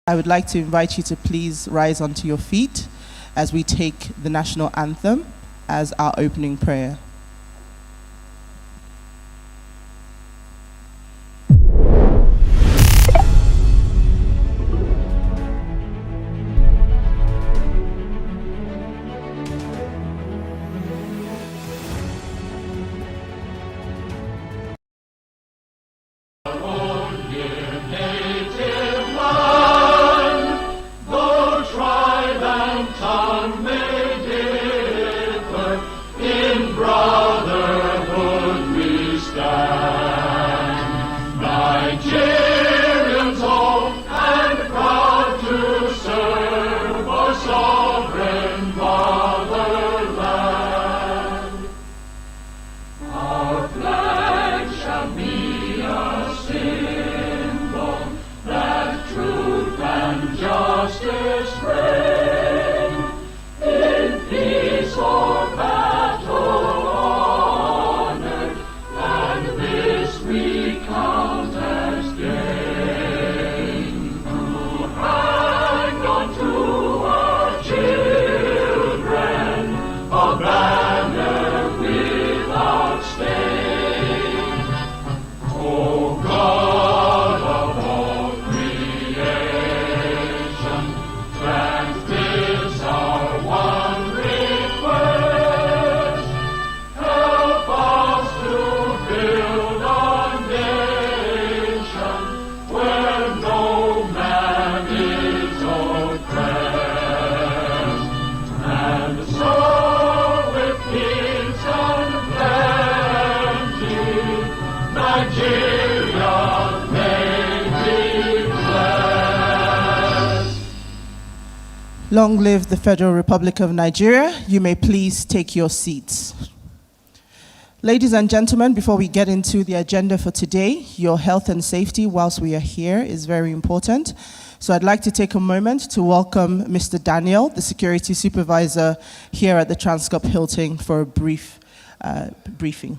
I would like to invite you to please rise onto your feet as we take the national anthem as our opening prayer. Long live the Federal Republic of Nigeria. You may please take your seats. Ladies and gentlemen, before we get into the agenda for today, your health and safety whilst we are here is very important. So I'd like to take a moment to welcome Mr. Daniel, the security supervisor here at the Transcorp Hilton, for a brief briefing.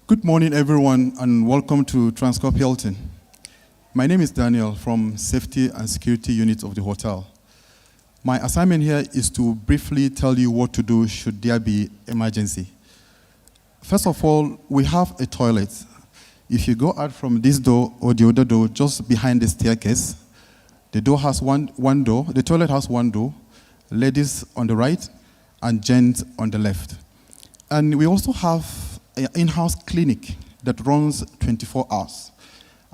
Good morning, everyone, and welcome to Transcorp Hilton. My name is Daniel from Safety and Security Unit of the hotel. My assignment here is to briefly tell you what to do should there be emergency. First of all, we have a toilet. If you go out from this door or the other door, just behind the staircase, the door has one door, the toilet has one door, ladies on the right and gents on the left. And we also have an in-house clinic that runs 24 hours.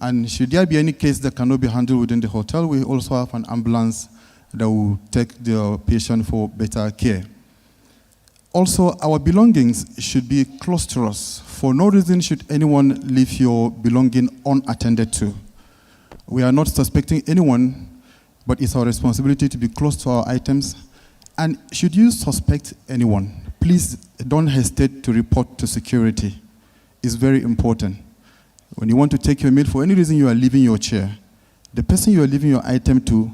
And should there be any case that cannot be handled within the hotel, we also have an ambulance that will take the patient for better care. Also, our belongings should be close to us. For no reason should anyone leave your belonging unattended to. We are not suspecting anyone, but it's our responsibility to be close to our items. And should you suspect anyone, please don't hesitate to report to security. It's very important. When you want to take your meal, for any reason you are leaving your chair, the person you are leaving your item to,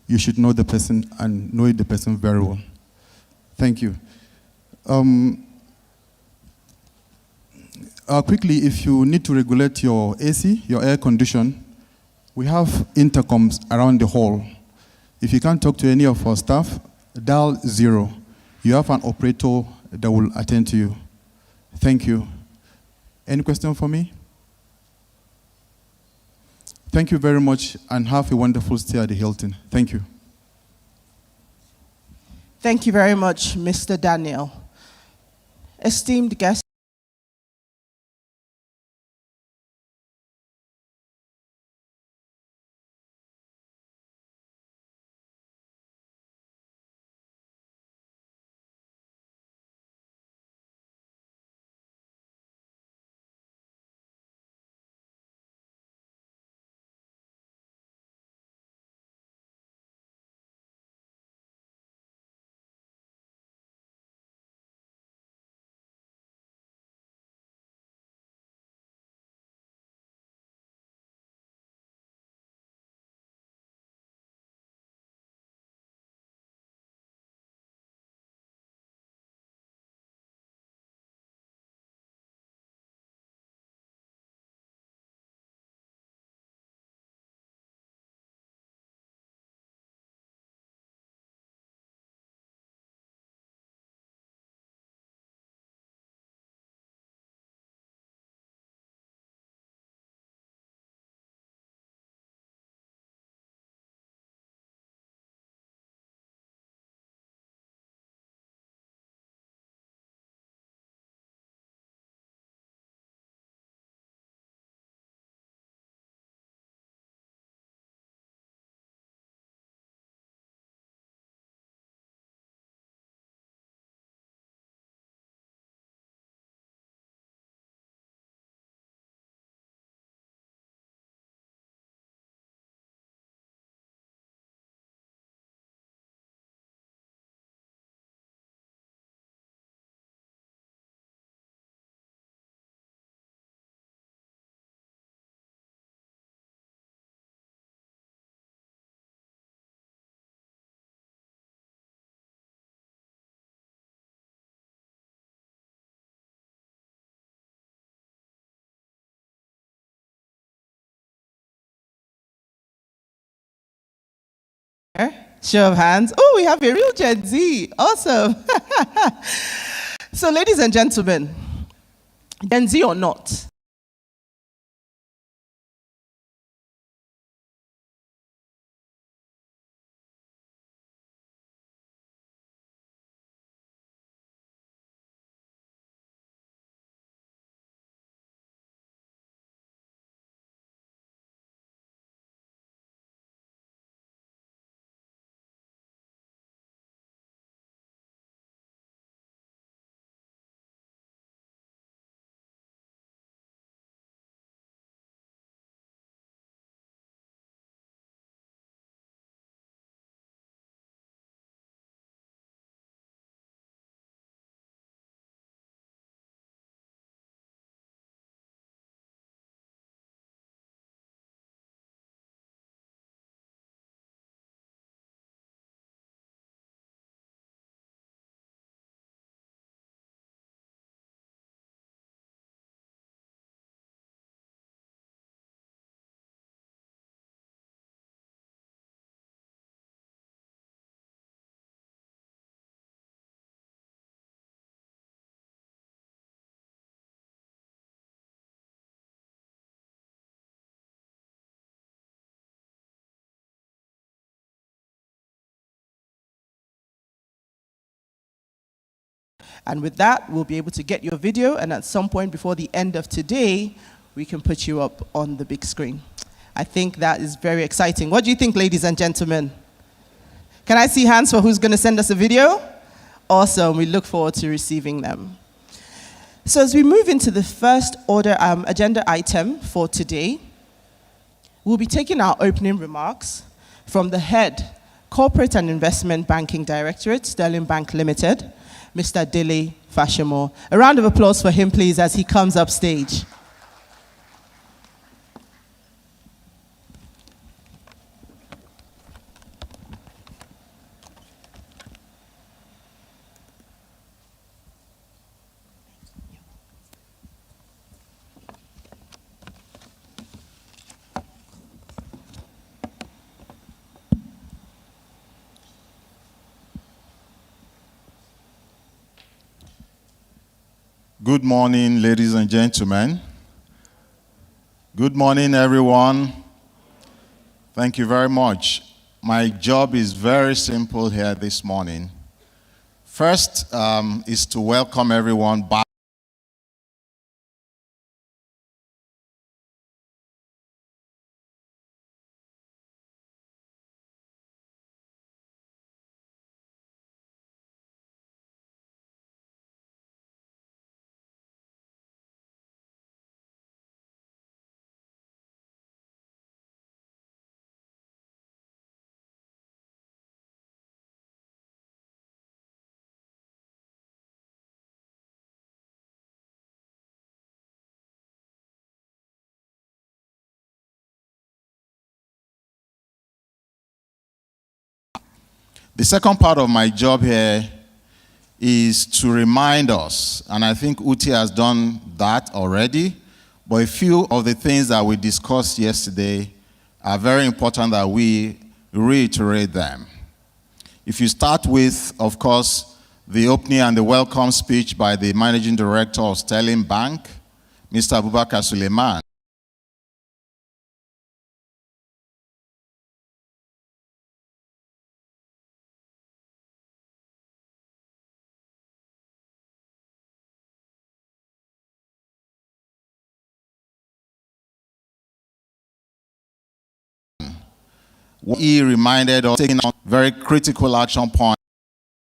you should know the person and know the person very well. Thank you. Quickly, if you need to regulate your AC, your air condition, we have intercoms around the hall. If you can't talk to any of our staff, dial 0. You have an operator that will attend to you. Thank you. Any question for me? Thank you very much and have a wonderful stay at the Hilton. Thank you. Thank you very much, Mr. Daniel. Esteemed guests, Show of hands. Oh, we have a real Gen Z. Awesome. So, ladies and gentlemen, Gen Z or not, and with that, we'll be able to get your video, and at some point before the end of today, we can put you up on the big screen. I think that is very exciting. What do you think, ladies and gentlemen? Can I see hands for who's going to send us a video? Awesome. We look forward to receiving them. So as we move into the first order agenda item for today, we'll be taking our opening remarks from the head, Corporate and Investment Banking Directorate, Sterling Bank Limited, Mr. Dele Fashimo. A round of applause for him, please, as he comes up stage. Good morning, ladies and gentlemen. Good morning, everyone. Thank you very much. My job is very simple here this morning. First is to welcome everyone back. The second part of my job here is to remind us, and I think Uti has done that already, but a few of the things that we discussed yesterday are very important that we reiterate them. If you start with, of course, the opening and the welcome speech by the Managing Director of Sterling Bank, Mr. Abubakar Suleiman. He reminded us taking on very critical action points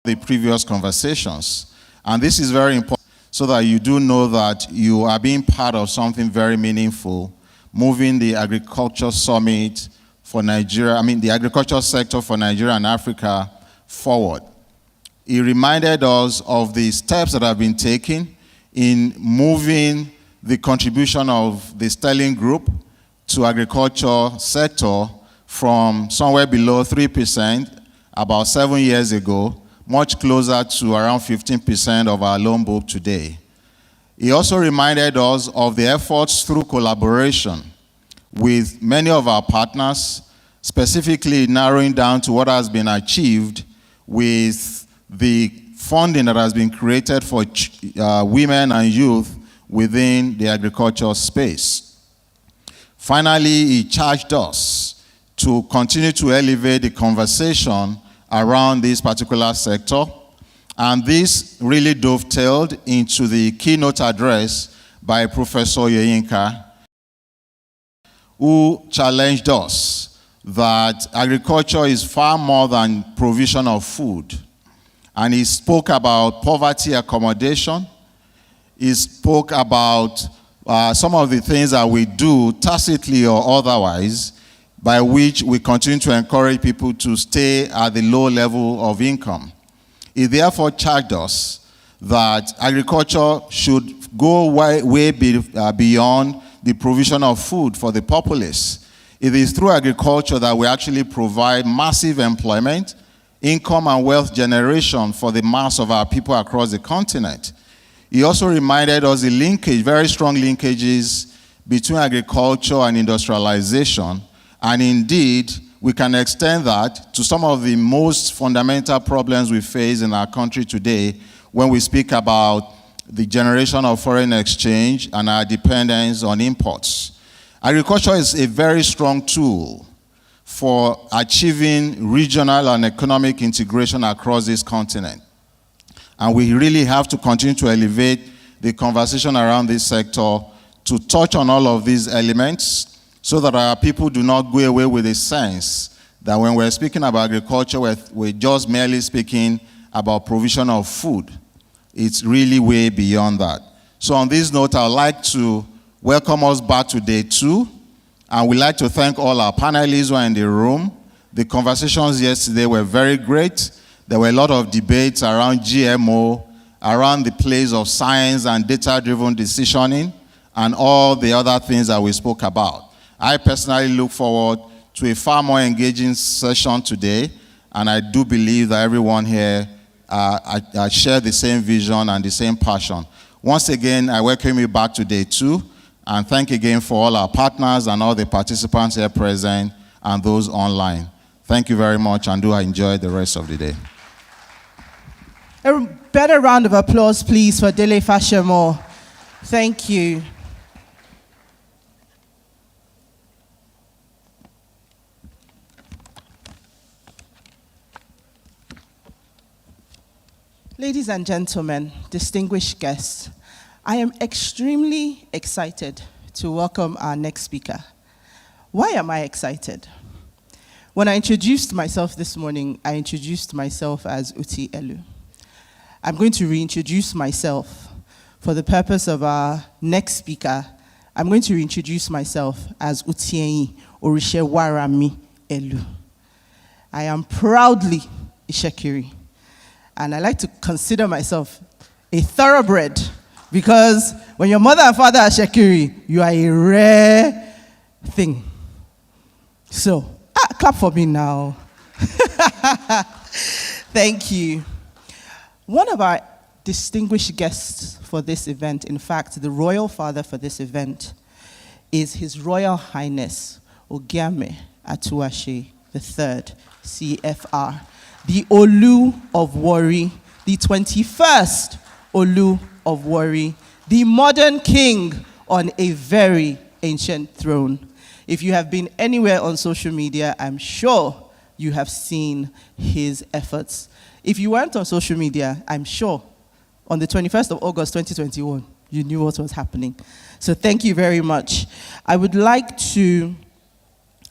in the previous conversations. And this is very important so that you do know that you are being part of something very meaningful, moving the Agriculture Summit for Nigeria, the agricultural sector for Nigeria and Africa forward. He reminded us of the steps that have been taken in moving the contribution of the Sterling Group to agriculture sector from somewhere below 3% about 7 years ago, much closer to around 15% of our loan book today. He also reminded us of the efforts through collaboration with many of our partners, specifically narrowing down to what has been achieved with the funding that has been created for women and youth within the agricultural space. Finally, he charged us to continue to elevate the conversation around this particular sector, and this really dovetailed into the keynote address by Professor Yeyinka, who challenged us that agriculture is far more than provision of food. And he spoke about poverty accommodation. He spoke about some of the things that we do tacitly or otherwise, by which we continue to encourage people to stay at the low level of income. He therefore charged us that agriculture should go way beyond the provision of food for the populace. It is through agriculture that we actually provide massive employment, income, and wealth generation for the mass of our people across the continent. He also reminded us the linkage, very strong linkages between agriculture and industrialization. And indeed, we can extend that to some of the most fundamental problems we face in our country today when we speak about the generation of foreign exchange and our dependence on imports. Agriculture is a very strong tool for achieving regional and economic integration across this continent. And we really have to continue to elevate the conversation around this sector to touch on all of these elements so that our people do not go away with a sense that when we're speaking about agriculture, we're just merely speaking about provision of food. It's really way beyond that. So on this note, I'd like to welcome us back to day 2. And we'd like to thank all our panelists who are in the room. The conversations yesterday were very great. There were a lot of debates around GMO, around the place of science and data-driven decisioning, and all the other things that we spoke about. I personally look forward to a far more engaging session today, and I do believe that everyone here I share the same vision and the same passion. Once again, I welcome you back to day 2, and thank again for all our partners and all the participants here present and those online. Thank you very much, and do enjoy the rest of the day. A better round of applause, please, for Dele Fashemo. Thank you. Ladies and gentlemen, distinguished guests, I am extremely excited to welcome our next speaker. Why am I excited? When I introduced myself this morning, I introduced myself as Uti Elu. I'm going to reintroduce myself for the purpose of our next speaker. I'm going to reintroduce myself as Utienyi Orishewarami Elu. I am proudly Ishekiri, and I like to consider myself a thoroughbred, because when your mother and father are Shekiri, you are a rare thing. So, clap for me now. Thank you. One of our distinguished guests for this event, in fact, the royal father for this event, is His Royal Highness Ogiame Atuashe III, CFR, the Olu of Warri, the 21st Olu of Warri, the modern king on a very ancient throne. If you have been anywhere on social media, I'm sure you have seen his efforts. If you weren't on social media, I'm sure on the 21st of August 2021, you knew what was happening. So thank you very much. I would like to,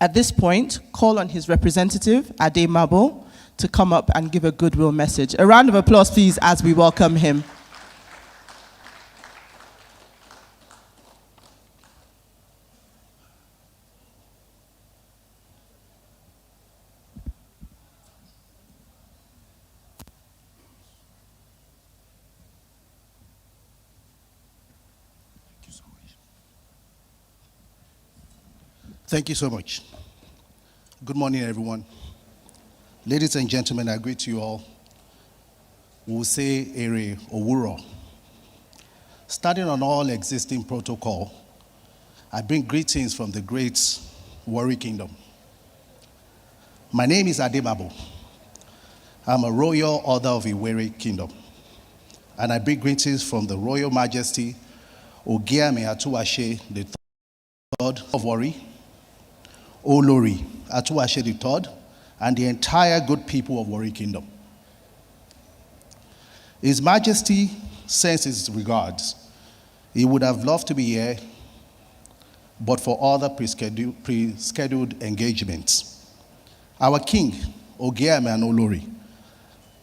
at this point, call on his representative, Ade Mabo, to come up and give a goodwill message. A round of applause, please, as we welcome him. Thank you so much. Good morning, everyone. Ladies and gentlemen, I greet you all. We will say Ere Owuro. Starting on all existing protocol, I bring greetings from the great Warri Kingdom. My name is Adebabo. I'm a royal order of Iwere Kingdom, and I bring greetings from the Royal Majesty Ogiame Atuwashe III of Warri, Olori Atuwashe III, and the entire good people of Warri Kingdom. His Majesty sends his regards. He would have loved to be here, but for other pre-scheduled engagements. Our King, Ogiame and Olori,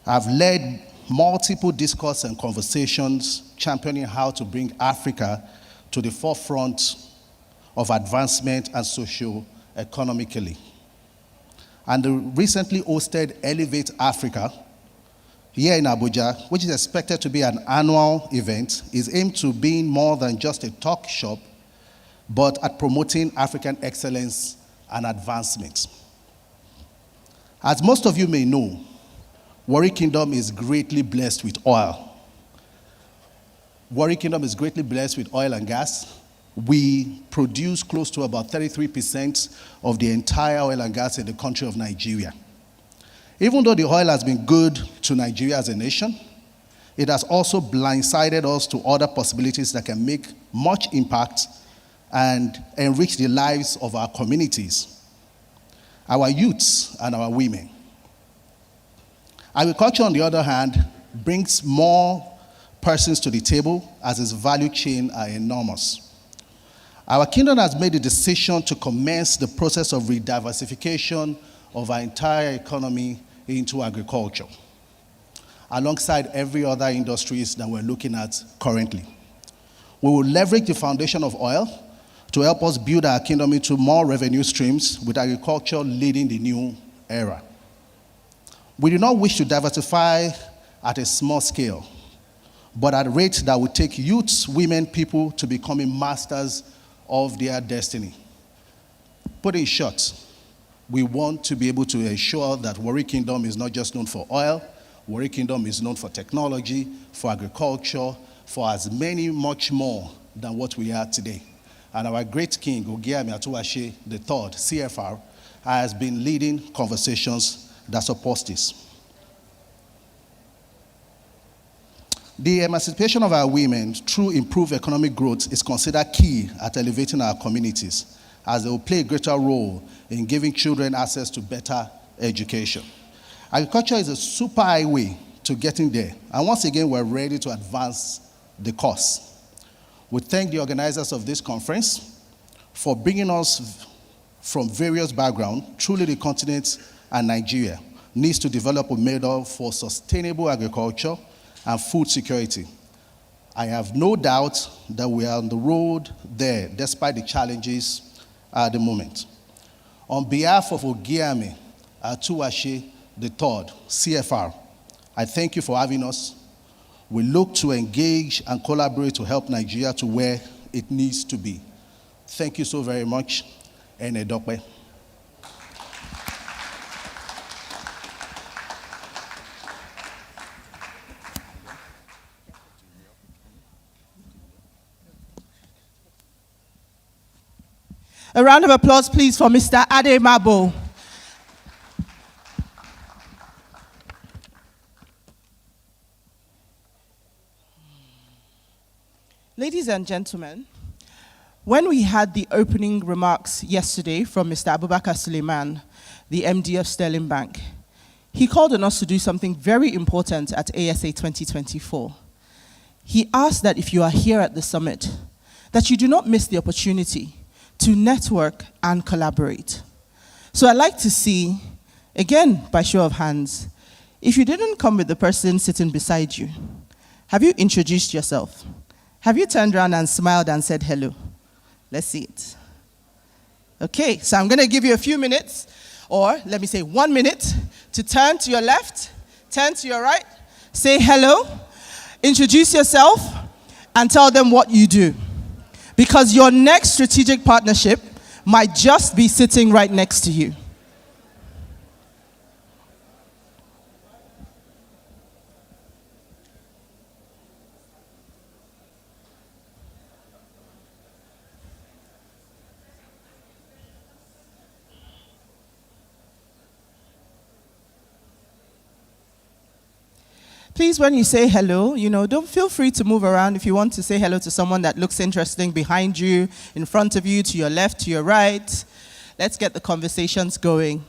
have led multiple discourse and conversations championing how to bring Africa to the forefront of advancement and socio-economically. And the recently hosted Elevate Africa here in Abuja, which is expected to be an annual event, is aimed to being more than just a talk shop, but at promoting African excellence and advancement. As most of you may know, Warri Kingdom is greatly blessed with oil. Warri Kingdom is greatly blessed with oil and gas. We produce close to about 33% of the entire oil and gas in the country of Nigeria. Even though the oil has been good to Nigeria as a nation, it has also blindsided us to other possibilities that can make much impact and enrich the lives of our communities, our youths, and our women. Agriculture, on the other hand, brings more persons to the table as its value chain are enormous. Our kingdom has made the decision to commence the process of rediversification of our entire economy into agriculture, alongside every other industries that we're looking at currently. We will leverage the foundation of oil to help us build our kingdom into more revenue streams, with agriculture leading the new era. We do not wish to diversify at a small scale, but at a rate that would take youths, women, people to becoming masters of their destiny. Put in short, we want to be able to ensure that Warri Kingdom is not just known for oil. Warri Kingdom is known for technology, for agriculture, for as many, much more than what we are today. And our great king, Ogiame Atuwashe III, CFR, has been leading conversations that support this. The emancipation of our women through improved economic growth is considered key at elevating our communities, as they will play a greater role in giving children access to better education. Agriculture is a super highway to getting there, and once again, we're ready to advance the cause. We thank the organizers of this conference for bringing us from various backgrounds. Truly, the continent and Nigeria needs to develop a model for sustainable agriculture and food security. I have no doubt that we are on the road there, despite the challenges at the moment. On behalf of Ogiame Atuwashe III, CFR, I thank you for having us. We look to engage and collaborate to help Nigeria to where it needs to be. Thank you so very much. Enedokwe. A round of applause, please, for Mr. Ademabo. Ladies and gentlemen, when we had the opening remarks yesterday from Mr. Abubakar Suleiman, the MD of Sterling Bank, he called on us to do something very important at ASA 2024. He asked that if you are here at the summit, that you do not miss the opportunity to network and collaborate. So I'd like to see, again, by show of hands, if you didn't come with the person sitting beside you, have you introduced yourself? Have you turned around and smiled and said hello? Let's see it. Okay, so I'm gonna give you a few minutes, or let me say 1 minute, to turn to your left, turn to your right, say hello, introduce yourself, and tell them what you do. Because your next strategic partnership might just be sitting right next to you. Please, when you say hello, don't feel free to move around. If you want to say hello to someone that looks interesting behind you, in front of you, to your left, to your right, let's get the conversations going.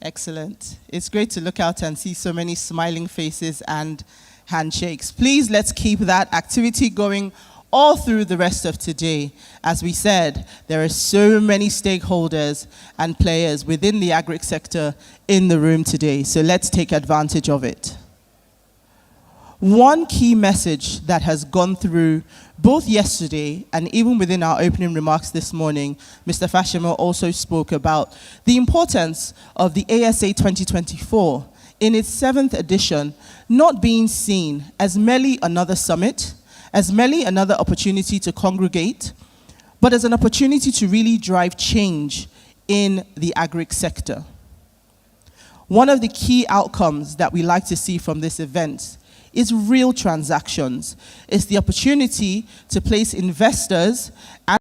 Excellent. It's great to look out and see so many smiling faces and handshakes. Please, let's keep that activity going all through the rest of today. As we said, there are so many stakeholders and players within the agric sector in the room today, so let's take advantage of it. One key message that has gone through both yesterday and even within our opening remarks this morning, Mr. Fashimo also spoke about the importance of the ASA 2024 in its 7th edition not being seen as merely another summit, as merely another opportunity to congregate, but as an opportunity to really drive change in the agric sector. One of the key outcomes that we like to see from this event is real transactions. It's the opportunity to place investors and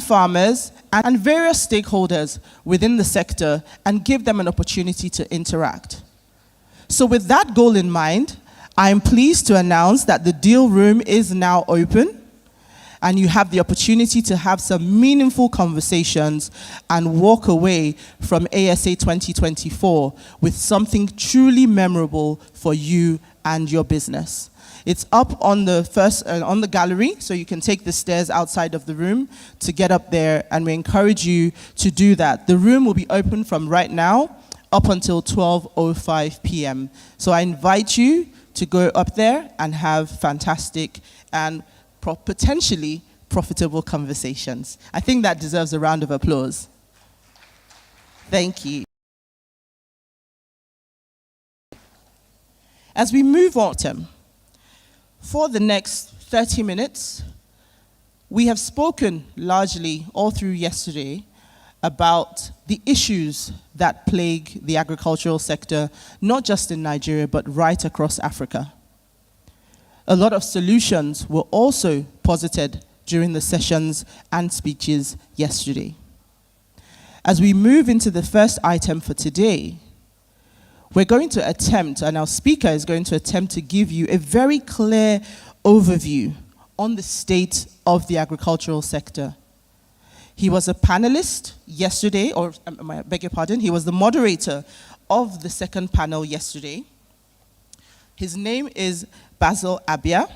farmers and various stakeholders within the sector and give them an opportunity to interact. So with that goal in mind, I am pleased to announce that the deal room is now open, and you have the opportunity to have some meaningful conversations and walk away from ASA 2024 with something truly memorable for you and your business. It's up on the gallery, so you can take the stairs outside of the room to get up there, and we encourage you to do that. The room will be open from right now up until 12:05 p.m. So I invite you to go up there and have fantastic and potentially profitable conversations. I think that deserves a round of applause. Thank you. As we move on, for the next 30 minutes, we have spoken largely all through yesterday about the issues that plague the agricultural sector, not just in Nigeria, but right across Africa. A lot of solutions were also posited during the sessions and speeches yesterday. As we move into the first item for today, we're going to attempt, and our speaker is going to attempt to give you a very clear overview on the state of the agricultural sector. He was a panelist yesterday, or I beg your pardon, he was the moderator of the second panel yesterday. His name is Basil Abia,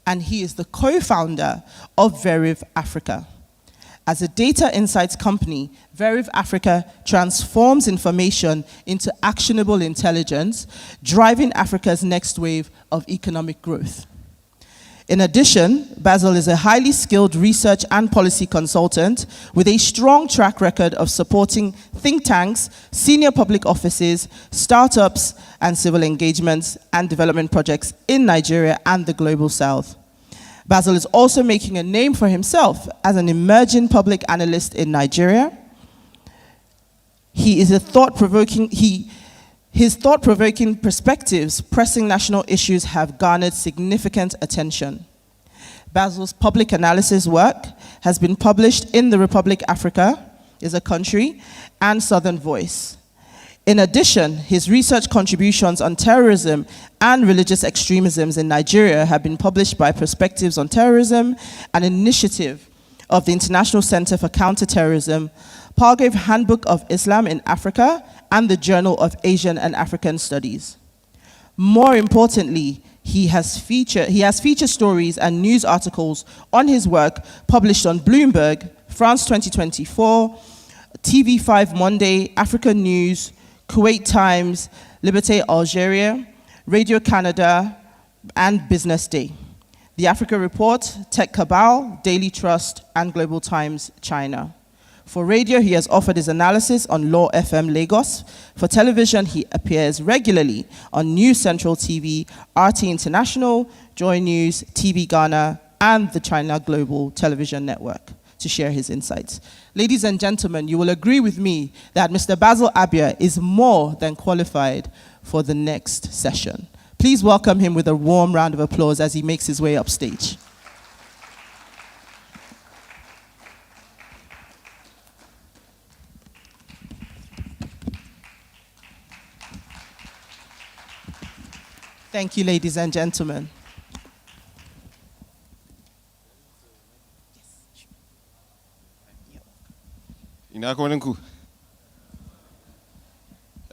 and he is the co-founder of Veriv Africa. As a data insights company, Veriv Africa transforms information into actionable intelligence, driving Africa's next wave of economic growth. In addition, Basil is a highly skilled research and policy consultant with a strong track record of supporting think tanks, senior public offices, startups, and civil engagements and development projects in Nigeria and the Global South. Basil is also making a name for himself as an emerging public analyst in Nigeria. His thought-provoking perspectives pressing national issues have garnered significant attention. Basil's public analysis work has been published in The Republic Africa is a Country and Southern Voice. In addition, his research contributions on terrorism and religious extremisms in Nigeria have been published by Perspectives on Terrorism, an initiative of the International Center for Counterterrorism, Palgrave Handbook of Islam in Africa, and the Journal of Asian and African Studies. More importantly, he has feature stories and news articles on his work published on Bloomberg, France 2024, TV5 Monday, Africa News, Kuwait Times, Liberté Algeria, Radio Canada, and Business Day, The Africa Report, Tech Cabal, Daily Trust, and Global Times China. For radio, he has offered his analysis on Law FM Lagos. For television, he appears regularly on News Central TV, RT International, Joy News, TV Ghana, and the China Global Television Network. To to share his insights. Ladies and gentlemen, you will agree with me that Mr. Basil Abia is more than qualified for the next session. Please welcome him with a warm round of applause as he makes his way upstage. Thank you, ladies and gentlemen.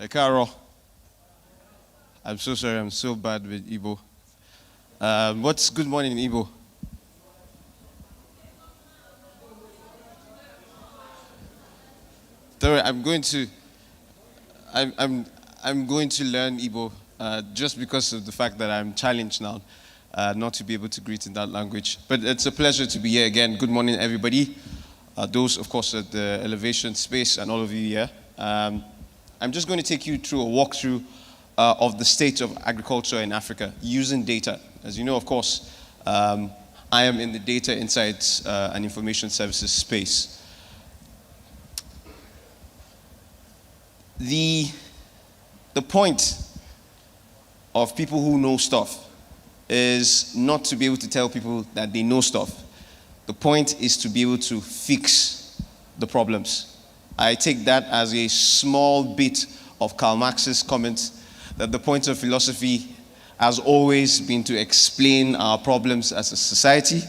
Carol, I'm so sorry, I'm so bad with Igbo. What's good morning in Igbo? Sorry, I'm going to learn Igbo just because of the fact that I'm challenged now not to be able to greet in that language. But it's a pleasure to be here again. Good morning, everybody. Those, of course, at the elevation space and all of you here. I'm just going to take you through a walkthrough of the state of agriculture in Africa using data. As you know, of course, I am in the data insights and information services space. The point of people who know stuff is not to be able to tell people that they know stuff. The point is to be able to fix the problems. I take that as a small bit of Karl Marx's comment that the point of philosophy has always been to explain our problems as a society.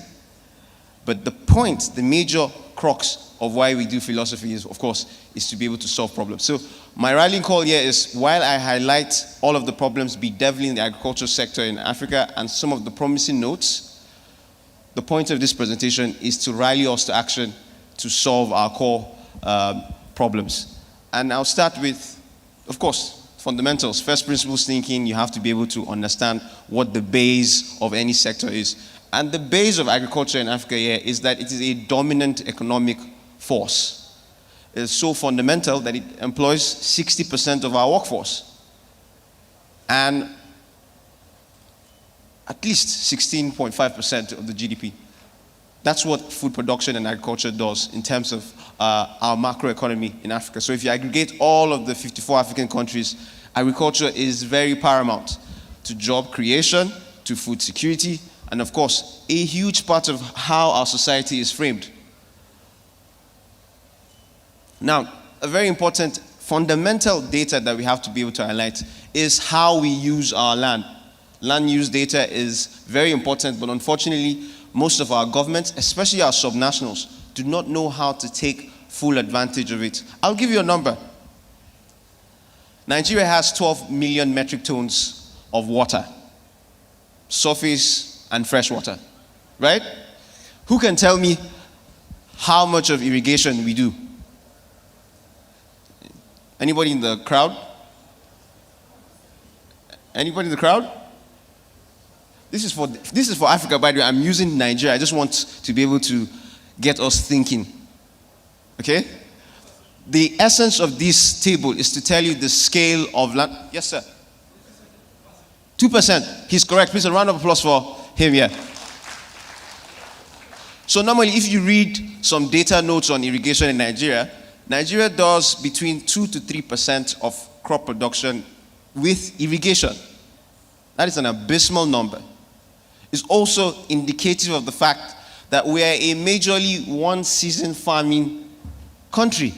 But the point, the major crux of why we do philosophy is, of course, is to be able to solve problems. So my rallying call here is, while I highlight all of the problems bedeviling in the agriculture sector in Africa and some of the promising notes, the point of this presentation is to rally us to action to solve our core problems. And I'll start with, of course, fundamentals. First principles thinking. You have to be able to understand what the base of any sector is. And the base of agriculture in Africa here is that it is a dominant economic force. It's so fundamental that it employs 60% of our workforce. And at least 16.5% of the GDP. That's what food production and agriculture does in terms of our macroeconomy in Africa. So if you aggregate all of the 54 African countries, agriculture is very paramount to job creation, to food security, and of course, a huge part of how our society is framed. Now, a very important fundamental data that we have to be able to highlight is how we use our land. Land use data is very important, but unfortunately, most of our governments, especially our subnationals, do not know how to take full advantage of it. I'll give you a number. Nigeria has 12 million metric tons of water, surface and fresh water, right? Who can tell me how much of irrigation we do? Anybody in the crowd? Anybody in the crowd? This is for Africa, by the way. I'm using Nigeria. I just want to be able to get us thinking. Okay? The essence of this table is to tell you the scale of land. Yes, sir. 2%. He's correct. Please, a round of applause for him here. So normally, if you read some data notes on irrigation in Nigeria, Nigeria does between 2 to 3% of crop production with irrigation. That is an abysmal number. It's also indicative of the fact that we are a majorly one-season farming country.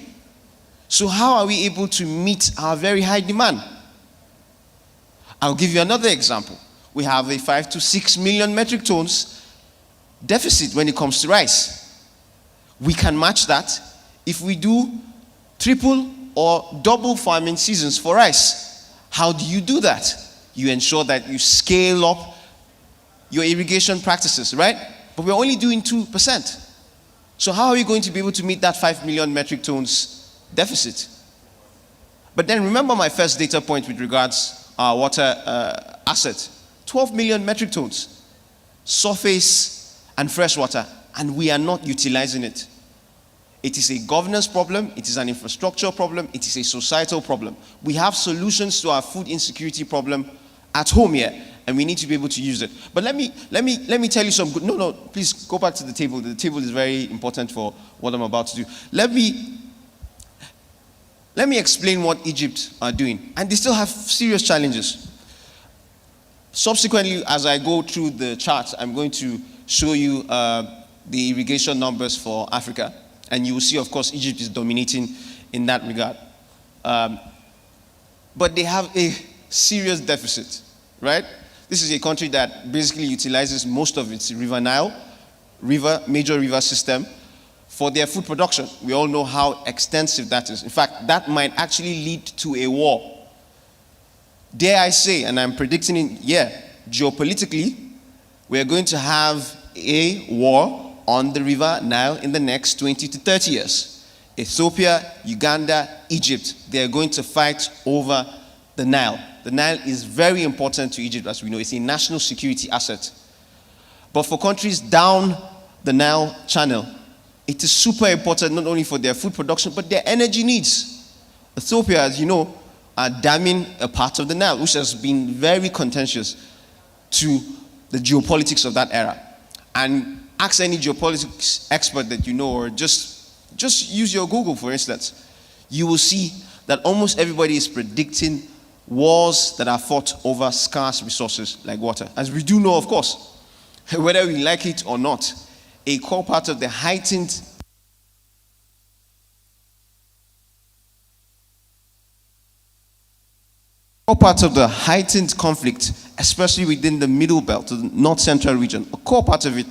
So how are we able to meet our very high demand? I'll give you another example. We have a 5 to 6 million metric tons deficit when it comes to rice. We can match that if we do triple or double farming seasons for rice. How do you do that? You ensure that you scale up your irrigation practices, right? But we're only doing 2%. So how are we going to be able to meet that 5 million metric tons deficit? But then remember my first data point with regards our water asset. 12 million metric tons, surface and fresh water, and we are not utilizing it. It is a governance problem, it is an infrastructure problem, it is a societal problem. We have solutions to our food insecurity problem at home here, and we need to be able to use it. But let me tell you some good. No, please go back to the table. The table is very important for what I'm about to do. Let me explain what Egypt are doing, and they still have serious challenges. Subsequently, as I go through the charts, I'm going to show you the irrigation numbers for Africa, and you will see, of course, Egypt is dominating in that regard. But they have a serious deficit, right? This is a country that basically utilizes most of its River Nile, major river system, for their food production. We all know how extensive that is. In fact, that might actually lead to a war. Dare I say, and I'm predicting it, geopolitically, we're going to have a war on the River Nile in the next 20 to 30 years. Ethiopia, Uganda, Egypt, they're going to fight over the Nile. The Nile is very important to Egypt, as we know. It's a national security asset. But for countries down the Nile channel, it is super important not only for their food production, but their energy needs. Ethiopia, as you know, are damming a part of the Nile, which has been very contentious to the geopolitics of that era. And ask any geopolitics expert that you know, or just use your Google, for instance. You will see that almost everybody is predicting wars that are fought over scarce resources like water. As we do know, of course, whether we like it or not, a core part of the heightened conflict, especially within the Middle Belt, the North Central region, a core part of it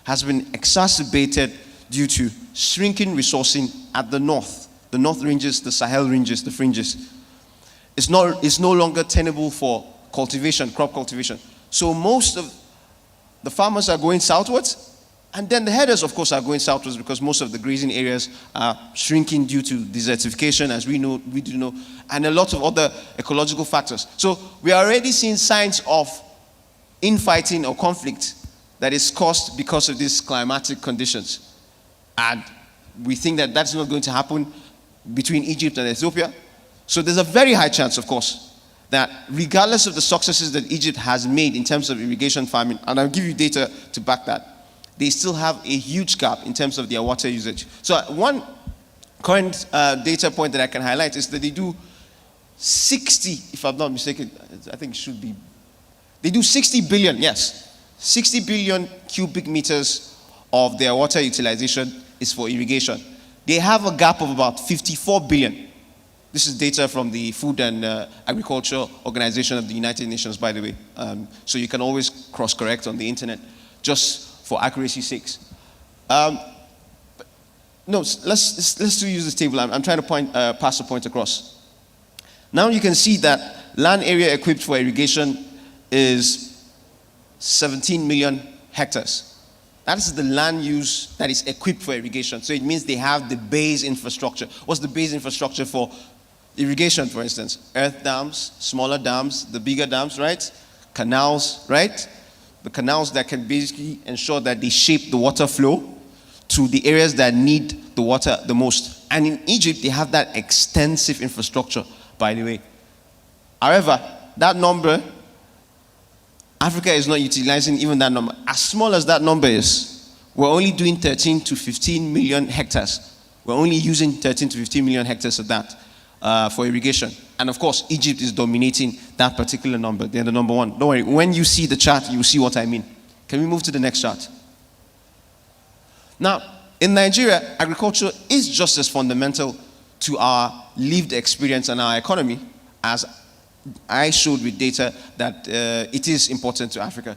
has been exacerbated due to shrinking resourcing at the north ranges, the Sahel ranges, the fringes. It's no longer tenable for cultivation, crop cultivation. So most of the farmers are going southwards, and then the headers, of course, are going southwards because most of the grazing areas are shrinking due to desertification, as we do know, and a lot of other ecological factors. So we are already seeing signs of infighting or conflict that is caused because of these climatic conditions. And we think that that's not going to happen between Egypt and Ethiopia. So there's a very high chance, of course, that regardless of the successes that Egypt has made in terms of irrigation farming, and I'll give you data to back that, they still have a huge gap in terms of their water usage. So one current data point that I can highlight is that they do 60, if I'm not mistaken, I think it should be, they do 60 billion, yes, 60 billion cubic meters of their water utilization is for irrigation. They have a gap of about 54 billion. This is data from the Food and Agriculture Organization of the United Nations, by the way. So you can always cross-correct on the internet, just for accuracy's sake. No, let's still use this table. I'm trying to pass the point across. Now you can see that land area equipped for irrigation is 17 million hectares. That is the land use that is equipped for irrigation. So it means they have the base infrastructure. What's the base infrastructure for irrigation, for instance? Earth dams, smaller dams, the bigger dams, right? Canals, right? The canals that can basically ensure that they shape the water flow to the areas that need the water the most. And in Egypt, they have that extensive infrastructure, by the way. However, that number, Africa is not utilizing even that number. As small as that number is, we're only doing 13 to 15 million hectares. We're only using 13 to 15 million hectares of that for irrigation. And of course, Egypt is dominating that particular number. They're the number one. Don't worry, when you see the chart, you'll see what I mean. Can we move to the next chart? Now, in Nigeria, agriculture is just as fundamental to our lived experience and our economy as I showed with data that it is important to Africa.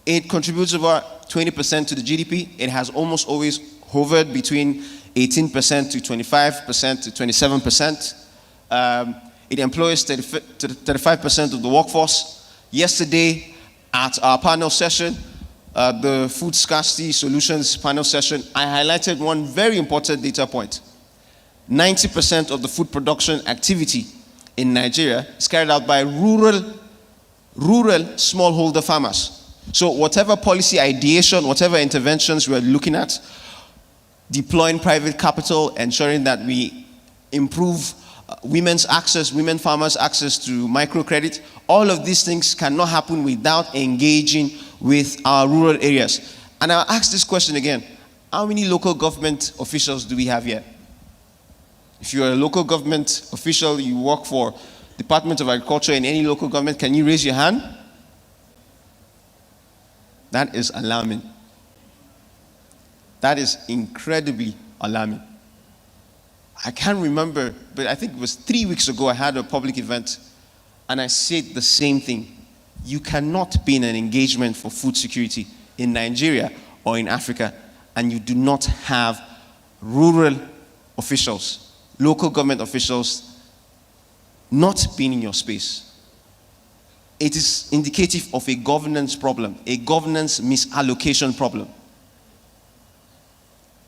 It contributes over 20% to the GDP. It has almost always hovered between 18% to 25% to 27%. It employs 35% of the workforce. Yesterday, at our panel session, the Food Scarcity Solutions panel session, I highlighted one very important data point. 90% of the food production activity in Nigeria is carried out by rural smallholder farmers. So whatever policy ideation, whatever interventions we're looking at, deploying private capital, ensuring that we improve women farmers access to microcredit. All of these things cannot happen without engaging with our rural areas. And I'll ask this question again. How many local government officials do we have here? If you're a local government official, you work for Department of Agriculture in any local government, can you raise your hand? That is alarming. That is incredibly alarming. I can't remember, but I think it was 3 weeks ago I had a public event and I said the same thing. You cannot be in an engagement for food security in Nigeria or in Africa and you do not have rural officials, local government officials not being in your space. It is indicative of a governance problem, a governance misallocation problem.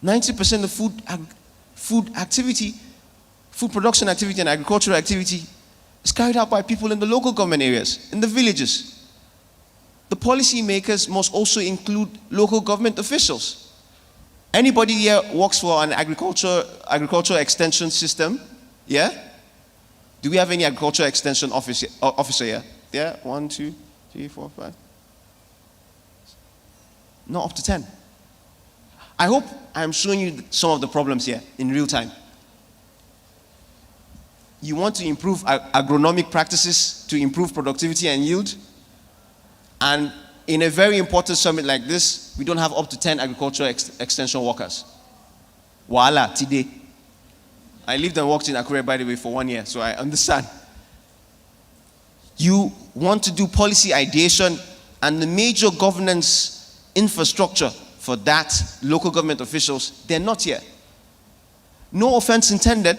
90% of food production activity and agricultural activity is carried out by people in the local government areas, in the villages. The policy makers must also include local government officials. Anybody here works for an agricultural extension system? Yeah? Do we have any agricultural extension officer here? Yeah? 1, 2, 3, 4, 5. Not up to 10. I hope I'm showing you some of the problems here in real time. You want to improve agronomic practices to improve productivity and yield? And in a very important summit like this, we don't have up to 10 agricultural extension workers. Voila, today. I lived and worked in Akure, by the way, for 1 year, so I understand. You want to do policy ideation and the major governance infrastructure for that, local government officials, they're not here. No offense intended,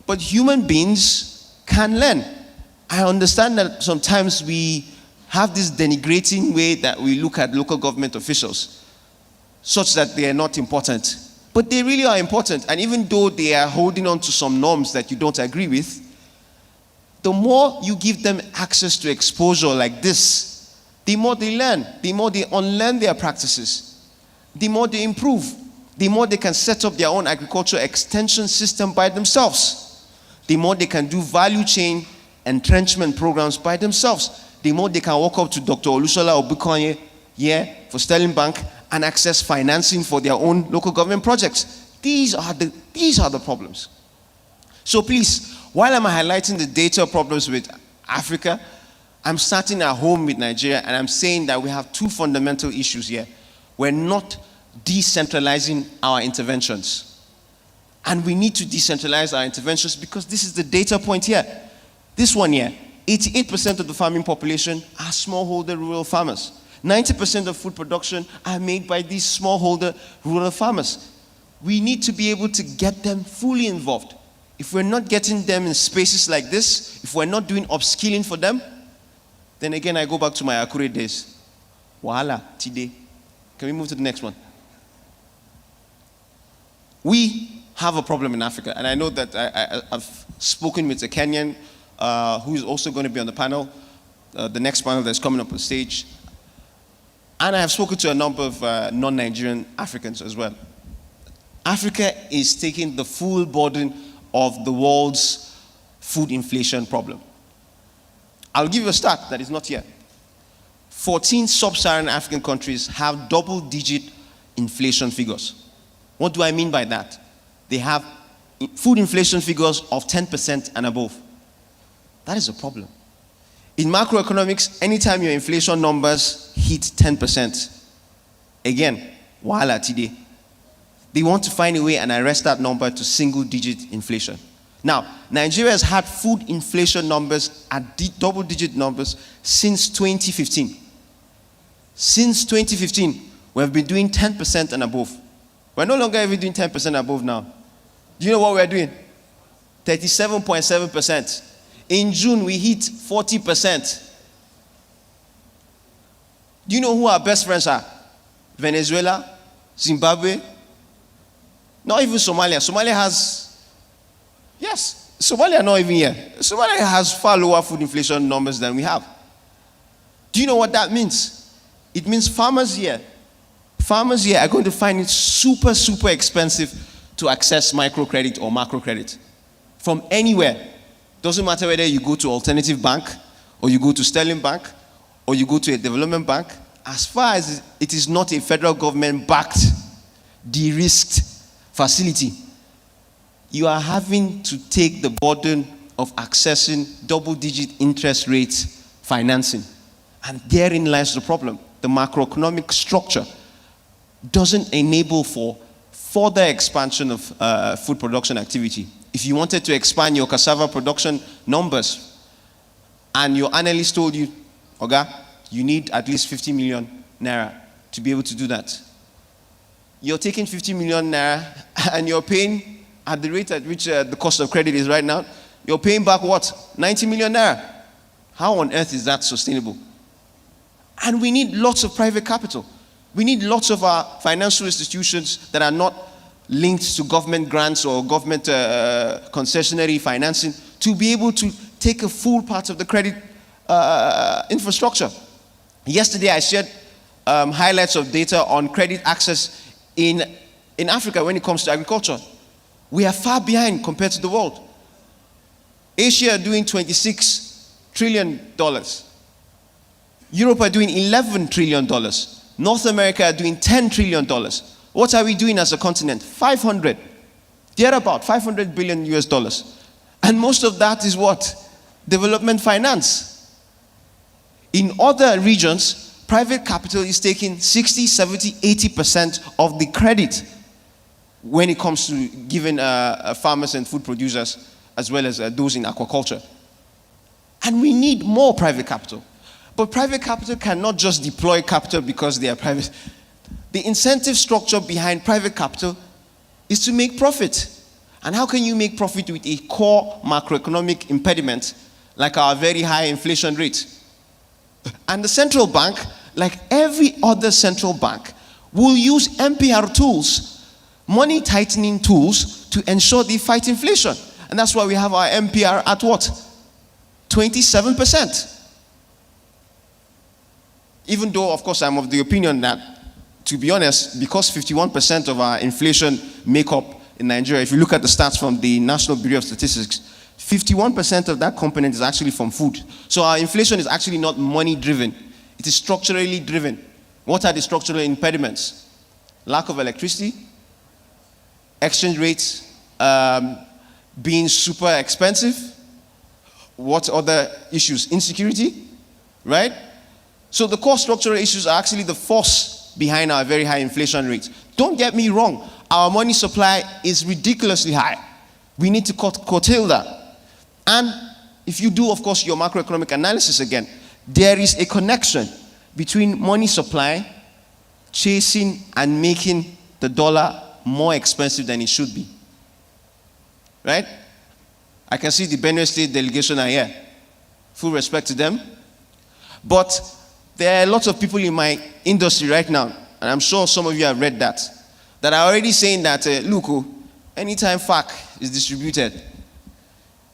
but human beings can learn. I understand that sometimes we have this denigrating way that we look at local government officials, such that they are not important. But they really are important, and even though they are holding on to some norms that you don't agree with, the more you give them access to exposure like this, the more they learn, the more they unlearn their practices, the more they improve, the more they can set up their own agricultural extension system by themselves, the more they can do value chain entrenchment programs by themselves, the more they can walk up to Dr. Olusola Obukonye for Sterling Bank and access financing for their own local government projects. These are the problems. So please, while I'm highlighting the data problems with Africa, I'm starting at home with Nigeria, and I'm saying that we have two fundamental issues here. We're not decentralizing our interventions. And we need to decentralize our interventions because this is the data point here. This one here, 88% of the farming population are smallholder rural farmers. 90% of food production are made by these smallholder rural farmers. We need to be able to get them fully involved. If we're not getting them in spaces like this, if we're not doing upskilling for them, then again I go back to my Akure days. Voila, today. Can we move to the next one? We have a problem in Africa, and I know that I've spoken with a Kenyan who is also going to be on the panel, the next panel that's coming up on stage. And I have spoken to a number of non-Nigerian Africans as well. Africa is taking the full burden of the world's food inflation problem. I'll give you a stat that is not here. 14 sub-Saharan African countries have double-digit inflation figures. What do I mean by that? They have food inflation figures of 10% and above. That is a problem. In macroeconomics, anytime your inflation numbers hit 10%, again, voila, today. They want to find a way and arrest that number to single-digit inflation. Now, Nigeria has had food inflation numbers at double-digit numbers since 2015. Since 2015, we have been doing 10% and above. We're no longer even doing 10% and above now. Do you know what we're doing? 37.7%. In June, we hit 40%. Do you know who our best friends are? Venezuela, Zimbabwe, not even Somalia. Somalia has, yes, Somalia not even here. Somalia has far lower food inflation numbers than we have. Do you know what that means? It means farmers here are going to find it super, super expensive to access microcredit or macrocredit. from anywhere. Doesn't matter whether you go to Alternative Bank, or you go to Sterling Bank, or you go to a development bank. As far as it is not a federal government-backed, de-risked facility, you are having to take the burden of accessing double-digit interest rate financing. And therein lies the problem. The macroeconomic structure doesn't enable for further expansion of food production activity. If you wanted to expand your cassava production numbers, and your analyst told you, Oga, you need at least 50 million naira to be able to do that. You're taking 50 million naira and you're paying at the rate at which the cost of credit is right now, you're paying back what? 90 million naira. How on earth is that sustainable? And we need lots of private capital. We need lots of our financial institutions that are not linked to government grants or government concessionary financing to be able to take a full part of the credit infrastructure. Yesterday I shared highlights of data on credit access in Africa when it comes to agriculture. We are far behind compared to the world. Asia are doing $26 trillion. Europe are doing $11 trillion. North America are doing $10 trillion. What are we doing as a continent? 500. They're about $500 billion US. And most of that is what? Development finance. In other regions, private capital is taking 60, 70, 80% of the credit when it comes to giving farmers and food producers, as well as those in aquaculture. And we need more private capital. But private capital cannot just deploy capital because they are private. The incentive structure behind private capital is to make profit. And how can you make profit with a core macroeconomic impediment like our very high inflation rate? And the central bank, like every other central bank, will use MPR tools, money tightening tools, to ensure they fight inflation. And that's why we have our MPR at what? 27%. Even though, of course, I'm of the opinion that, to be honest, because 51% of our inflation makeup in Nigeria, if you look at the stats from the National Bureau of Statistics, 51% of that component is actually from food. So our inflation is actually not money-driven. It is structurally driven. What are the structural impediments? Lack of electricity, exchange rates being super expensive. What other issues? Insecurity, right? So the core structural issues are actually the force behind our very high inflation rates. Don't get me wrong. Our money supply is ridiculously high. We need to curtail that. And if you do, of course, your macroeconomic analysis again, there is a connection between money supply, chasing, and making the dollar more expensive than it should be. Right? I can see the Benue State delegation are here. Full respect to them. But there are lots of people in my industry right now, and I'm sure some of you have read that are already saying that, look, anytime FAC is distributed,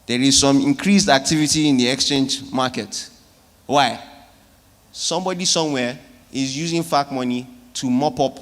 there is some increased activity in the exchange market. Why? Somebody somewhere is using FAC money to mop up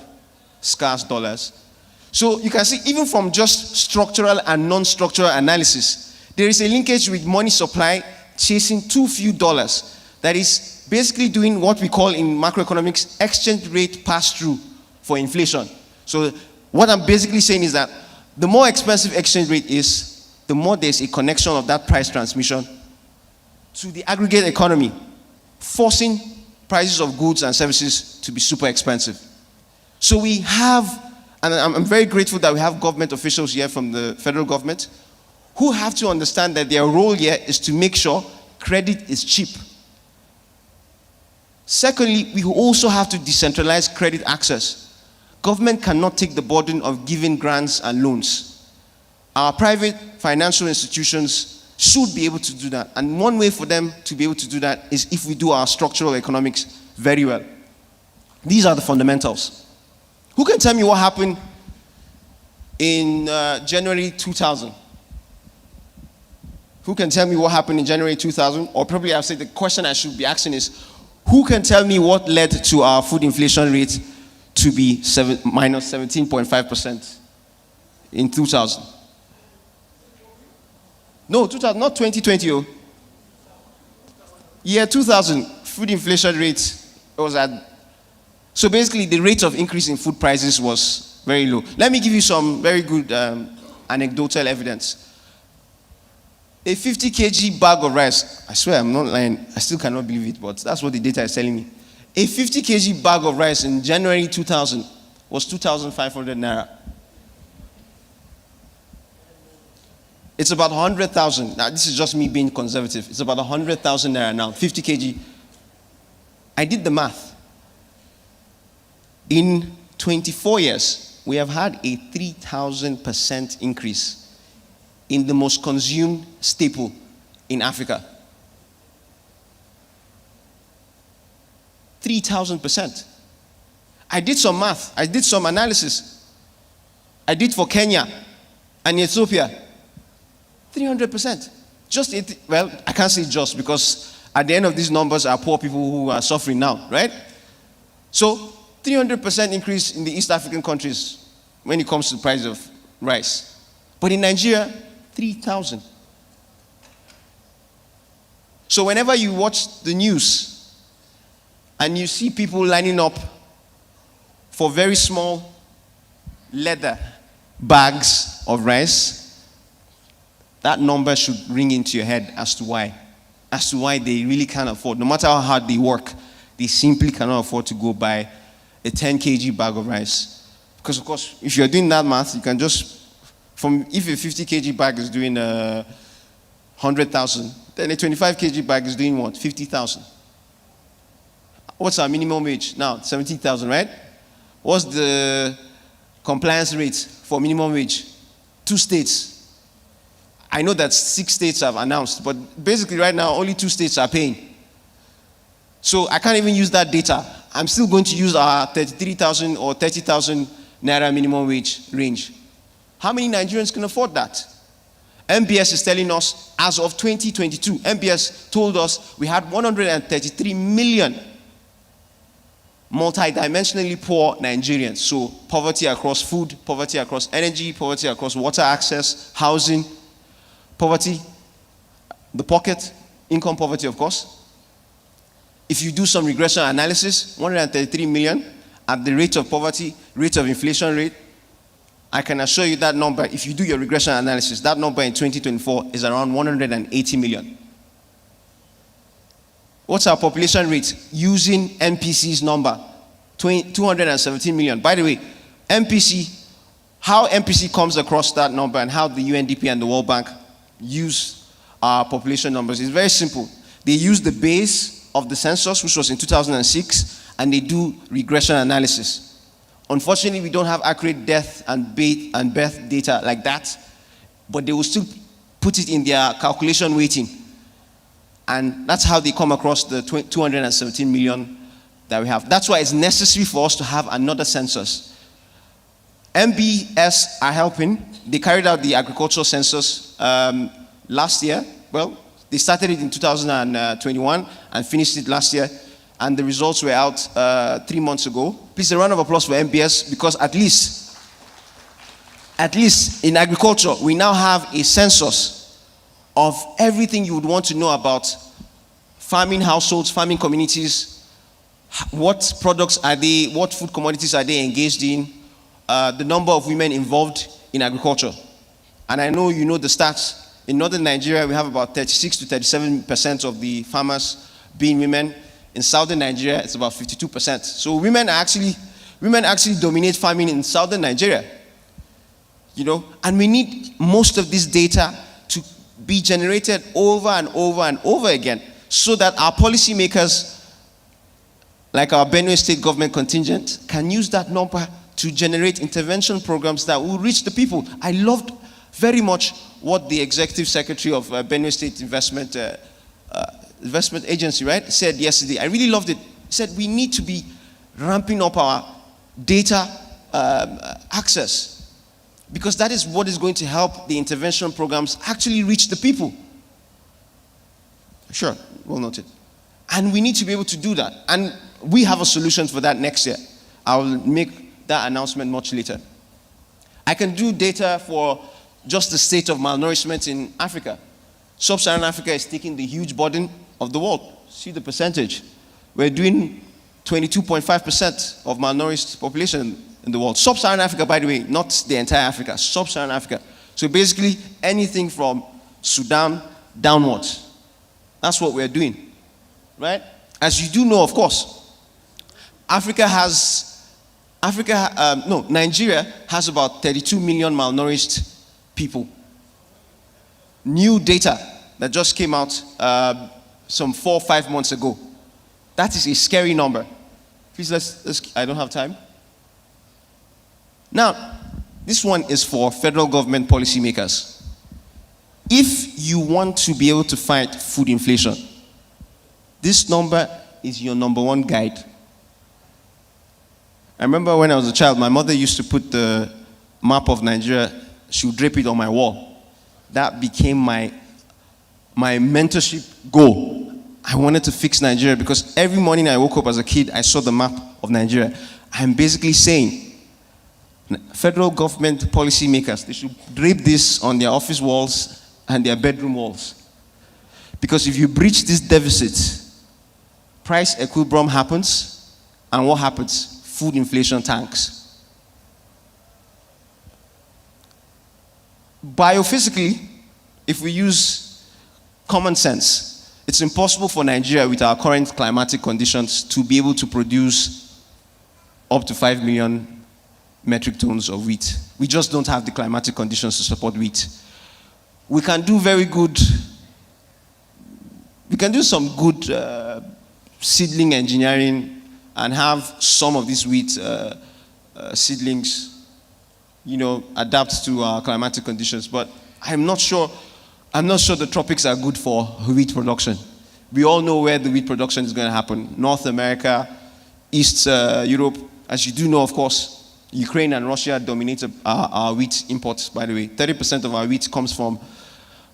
scarce dollars. So you can see, even from just structural and non-structural analysis, there is a linkage with money supply chasing too few dollars. That is basically doing what we call in macroeconomics exchange rate pass-through for inflation. So what I'm basically saying is that the more expensive exchange rate is, the more there's a connection of that price transmission to the aggregate economy, forcing prices of goods and services to be super expensive. So we have, and I'm very grateful that we have government officials here from the federal government who have to understand that their role here is to make sure credit is cheap. Secondly, we also have to decentralize credit access. Government cannot take the burden of giving grants and loans. Our private financial institutions should be able to do that. And one way for them to be able to do that is if we do our structural economics very well. These are the fundamentals. Who can tell me what happened in January 2000? Who can tell me what happened in January 2000? Or probably I'll say the question I should be asking is, who can tell me what led to our food inflation rate to be minus 17.5% in 2000? No, 2000, not 2020. Oh. Year 2000, food inflation rate was at. So basically, the rate of increase in food prices was very low. Let me give you some very good anecdotal evidence. A 50 kg bag of rice, I swear I'm not lying, I still cannot believe it, but that's what the data is telling me. A 50 kg bag of rice in January 2000 was 2,500 naira. It's about 100,000. Now, this is just me being conservative. It's about 100,000 naira now, 50 kg. I did the math. In 24 years, we have had a 3,000% increase in the most consumed staple in Africa. 3,000%. I did some math. I did some analysis. I did for Kenya and Ethiopia. 300%. Well, I can't say just, because at the end of these numbers are poor people who are suffering now, right? So 300% increase in the East African countries when it comes to the price of rice. But in Nigeria, 3,000. So whenever you watch the news and you see people lining up for very small leather bags of rice, that number should ring into your head as to why they really can't afford. No matter how hard they work, they simply cannot afford to go buy a 10 kg bag of rice. Because of course, if you're doing that math, you can just, if a 50 kg bag is doing 100,000, then a 25 kg bag is doing what? 50,000. What's our minimum wage now? 70,000, right? What's the compliance rate for minimum wage? 2 states. I know that 6 states have announced, but basically right now only 2 states are paying. So I can't even use that data. I'm still going to use our 33,000 or 30,000 naira minimum wage range. How many Nigerians can afford that? MBS is telling us, as of 2022, MBS told us we had 133 million multidimensionally poor Nigerians. So poverty across food, poverty across energy, poverty across water access, housing, poverty, the pocket, income poverty, of course. If you do some regression analysis, 133 million at the rate of poverty, rate of inflation rate, I can assure you that number, if you do your regression analysis, that number in 2024 is around 180 million. What's our population rate using MPC's number? 217 million. By the way, how MPC comes across that number and how the UNDP and the World Bank use our population numbers is very simple. They use the base of the census, which was in 2006, and they do regression analysis. Unfortunately, we don't have accurate death and birth data like that, but they will still put it in their calculation weighting. And that's how they come across the 217 million that we have. That's why it's necessary for us to have another census. MBS are helping. They carried out the agricultural census last year. Well, they started it in 2021 and finished it last year. And the results were out 3 months ago. Please, a round of applause for MBS, because at least in agriculture, we now have a census of everything you would want to know about farming households, farming communities, what products are they, what food commodities are they engaged in, the number of women involved in agriculture. And I know you know the stats. In northern Nigeria, we have about 36 to 37% of the farmers being women. In southern Nigeria, it's about 52%. So women actually dominate farming in southern Nigeria. You know, and we need most of this data to be generated over and over and over again, so that our policymakers, like our Benue State government contingent, can use that number to generate intervention programs that will reach the people. I loved very much what the executive secretary of Benue State Investment Agency, right, said yesterday. I really loved it. He said we need to be ramping up our data access, because that is what is going to help the intervention programs actually reach the people. Sure, well noted. And we need to be able to do that. And we have a solution for that next year. I will make that announcement much later. I can do data for just the state of malnourishment in Africa. Sub-Saharan Africa is taking the huge burden of the world. See the percentage. We're doing 22.5% of malnourished population in the world. Sub-Saharan Africa, by the way, not the entire Africa, Sub-Saharan Africa. So basically, anything from Sudan downwards. That's what we're doing, right? As you do know, of course, Nigeria has about 32 million malnourished people. New data that just came out some 4 or 5 months ago. That is a scary number. Please, let's I don't have time. Now, this one is for federal government policymakers. If you want to be able to fight food inflation, this number is your number one guide. I remember when I was a child, my mother used to put the map of Nigeria, she would drape it on my wall. That became my mentorship goal. I wanted to fix Nigeria because every morning I woke up as a kid, I saw the map of Nigeria. I'm basically saying, federal government policymakers, they should drape this on their office walls and their bedroom walls. Because if you breach this deficit, price equilibrium happens, and what happens? Food inflation tanks. Biophysically, if we use common sense, it's impossible for Nigeria with our current climatic conditions to be able to produce up to 5 million metric tons of wheat. We just don't have the climatic conditions to support wheat. We can do some good seedling engineering and have some of these wheat seedlings, adapt to our climatic conditions. But I'm not sure the tropics are good for wheat production. We all know where the wheat production is going to happen. North America, East Europe. As you do know, of course, Ukraine and Russia dominate our wheat imports, by the way. 30% of our wheat comes from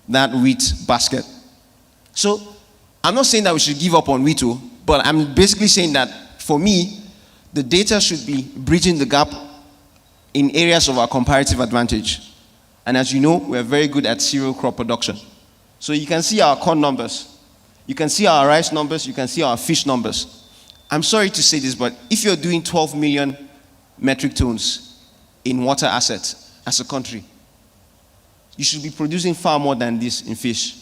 that wheat basket. So I'm not saying that we should give up on wheat, but I'm basically saying that for me, the data should be bridging the gap in areas of our comparative advantage. And as you know, we're very good at cereal crop production. So you can see our corn numbers. You can see our rice numbers. You can see our fish numbers. I'm sorry to say this, but if you're doing 12 million metric tons in water assets as a country, you should be producing far more than this in fish.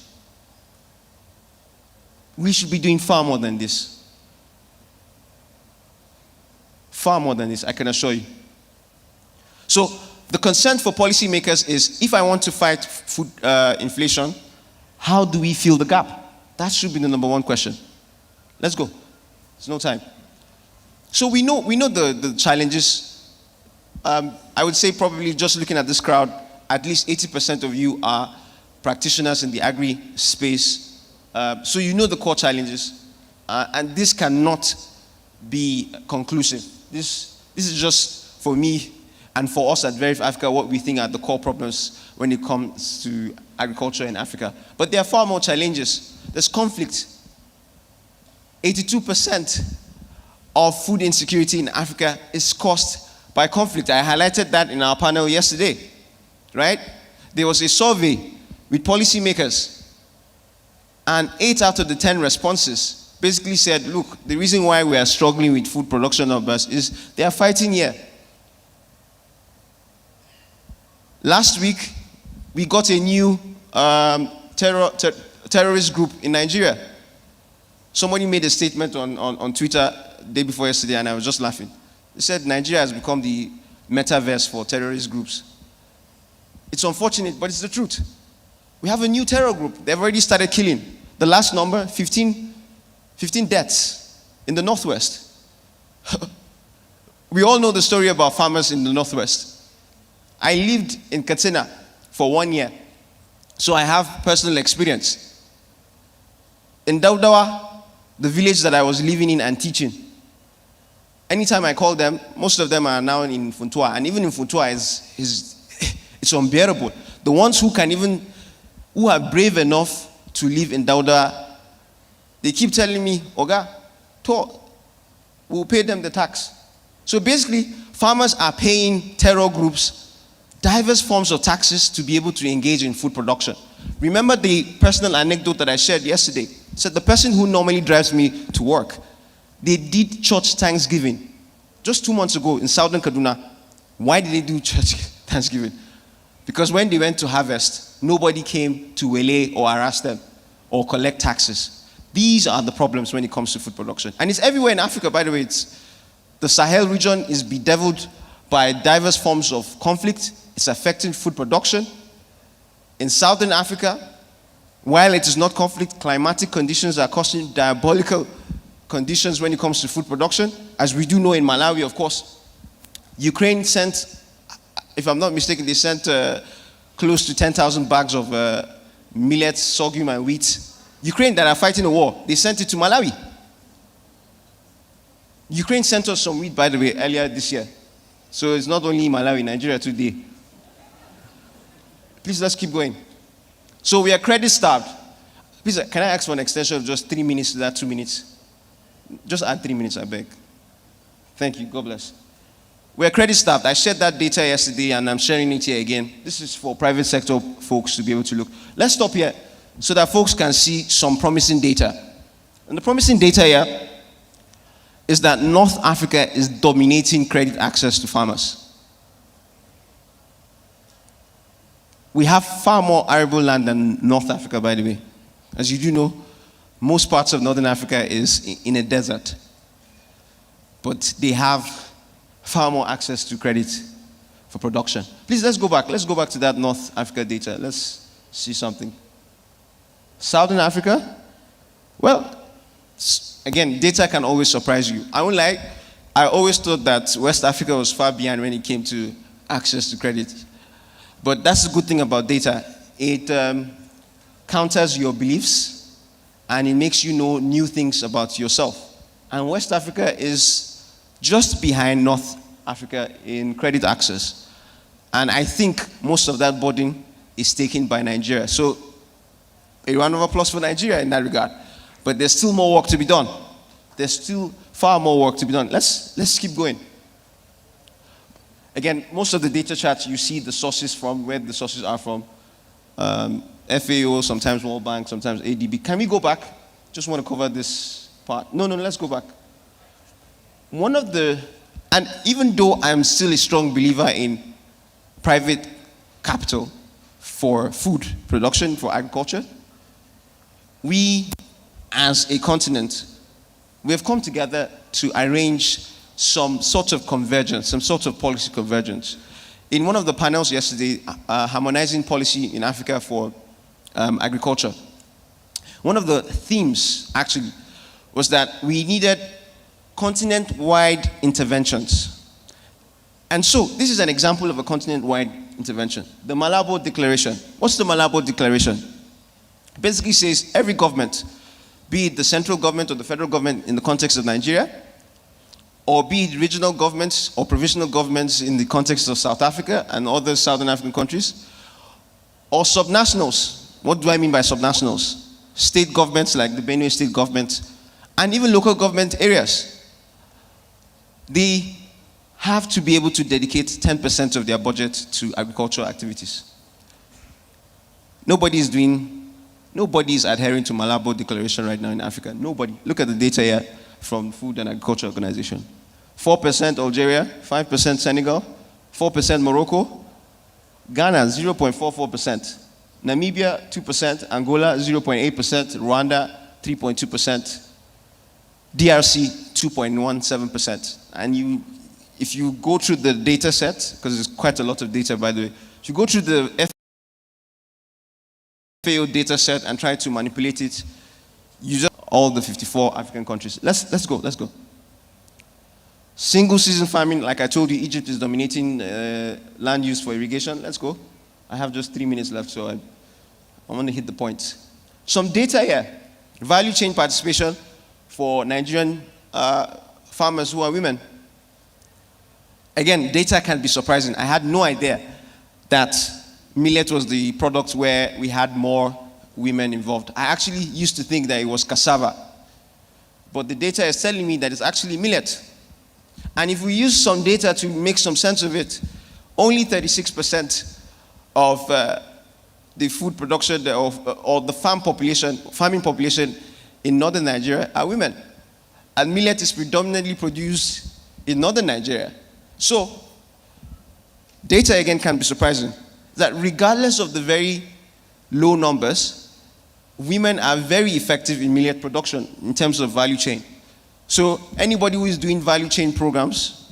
We should be doing far more than this. Far more than this, I can assure you. So the concern for policymakers is, if I want to fight food inflation, how do we fill the gap? That should be the number one question. Let's go. There's no time. So we know the challenges. I would say probably just looking at this crowd, at least 80% of you are practitioners in the agri space. So you know the core challenges. And this cannot be conclusive. This is just for me and for us at Verif Africa what we think are the core problems when it comes to agriculture in Africa. But there are far more challenges. There's conflict. 82% of food insecurity in Africa is caused by conflict. I highlighted that in our panel yesterday, right? There was a survey with policymakers, and 8 out of the 10 responses basically said, look, the reason why we are struggling with food production numbers is they are fighting here. Last week, we got a new terrorist group in Nigeria. Somebody made a statement on Twitter the day before yesterday, and I was just laughing. They said Nigeria has become the metaverse for terrorist groups. It's unfortunate, but it's the truth. We have a new terror group. They've already started killing. The last number, 15 deaths in the Northwest. We all know the story about farmers in the Northwest. I lived in Katsina for 1 year, so I have personal experience. In Daudawa, the village that I was living in and teaching, anytime I call them, most of them are now in Funtua, and even in Funtua it's unbearable. The ones who are brave enough to live in Daudawa, they keep telling me, Oga, we'll pay them the tax. So basically, farmers are paying terror groups diverse forms of taxes to be able to engage in food production. Remember the personal anecdote that I shared yesterday? Said the person who normally drives me to work, they did church Thanksgiving just 2 months ago in southern Kaduna. Why did they do church Thanksgiving? Because when they went to harvest, nobody came to waylay or harass them or collect taxes. These are the problems when it comes to food production. And it's everywhere in Africa, by the way. The Sahel region is bedeviled by diverse forms of conflict. It's affecting food production. In southern Africa, while it is not conflict, climatic conditions are causing diabolical conditions when it comes to food production. As we do know in Malawi, of course, Ukraine sent, if I'm not mistaken, they sent close to 10,000 bags of millet, sorghum, and wheat. Ukraine that are fighting a war, they sent it to Malawi. Ukraine sent us some wheat, by the way, earlier this year. So it's not only Malawi, Nigeria today. Please, let's keep going. So we are credit starved. Please, can I ask for an extension of just 3 minutes to that 2 minutes? Just add 3 minutes, I beg. Thank you. God bless. We are credit starved. I shared that data yesterday, and I'm sharing it here again. This is for private sector folks to be able to look. Let's stop here so that folks can see some promising data. And the promising data here is that North Africa is dominating credit access to farmers. We have far more arable land than North Africa, by the way. As you do know, most parts of Northern Africa is in a desert. But they have far more access to credit for production. Please, let's go back. Let's go back to that North Africa data. Let's see something. Southern Africa? Well, again, data can always surprise you. I won't lie, I always thought that West Africa was far behind when it came to access to credit. But that's the good thing about data. It counters your beliefs, and it makes you know new things about yourself. And West Africa is just behind North Africa in credit access. And I think most of that burden is taken by Nigeria. So a round of applause for Nigeria in that regard. But there's still more work to be done. There's still far more work to be done. Let's keep going. Again, most of the data charts, you see the sources from, where the sources are from. FAO, sometimes World Bank, sometimes ADB. Can we go back? Just want to cover this part. No, let's go back. One of the, and even though I'm still a strong believer in private capital for food production, for agriculture, we as a continent, we have come together to arrange some sort of convergence, some sort of policy convergence. In one of the panels yesterday, harmonizing policy in Africa for agriculture, one of the themes actually was that we needed continent-wide interventions. And so this is an example of a continent-wide intervention. The Malabo Declaration. What's the Malabo Declaration? It basically says every government, be it the central government or the federal government in the context of Nigeria, or be it regional governments or provisional governments in the context of South Africa and other Southern African countries, or subnationals. What do I mean by subnationals? State governments like the Benue state government, and even local government areas. They have to be able to dedicate 10% of their budget to agricultural activities. Nobody is adhering to Malabo Declaration right now in Africa. Nobody. Look at the data here from Food and Agriculture Organization. 4% Algeria, 5% Senegal, 4% Morocco, Ghana 0.44%, Namibia 2%, Angola 0.8%, Rwanda 3.2%, DRC 2.17%. And if you go through the data set, because there's quite a lot of data by the way, if you go through the FAO data set and try to manipulate it, you just all the 54 African countries. Let's go. Single season farming, like I told you, Egypt is dominating land use for irrigation. Let's go. I have just 3 minutes left, so I want to hit the point. Some data here. Value chain participation for Nigerian farmers who are women. Again, data can be surprising. I had no idea that millet was the product where we had more women involved. I actually used to think that it was cassava. But the data is telling me that it's actually millet. And if we use some data to make some sense of it, only 36% of the food production or the farming population in northern Nigeria are women. And millet is predominantly produced in northern Nigeria. So, data again can be surprising. That regardless of the very low numbers, women are very effective in millet production in terms of value chain. So anybody who is doing value chain programs,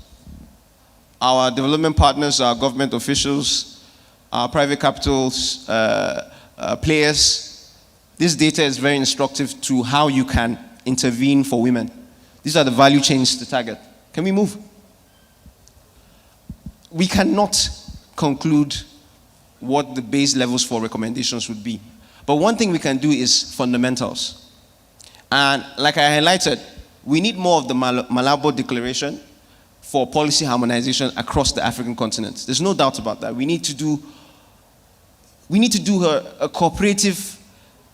our development partners, our government officials, our private capitals, players, this data is very instructive to how you can intervene for women. These are the value chains to target. Can we move? We cannot conclude what the base levels for recommendations would be. But one thing we can do is fundamentals. And like I highlighted, we need more of the Malabo Declaration for policy harmonization across the African continent. There's no doubt about that. We need to do a cooperative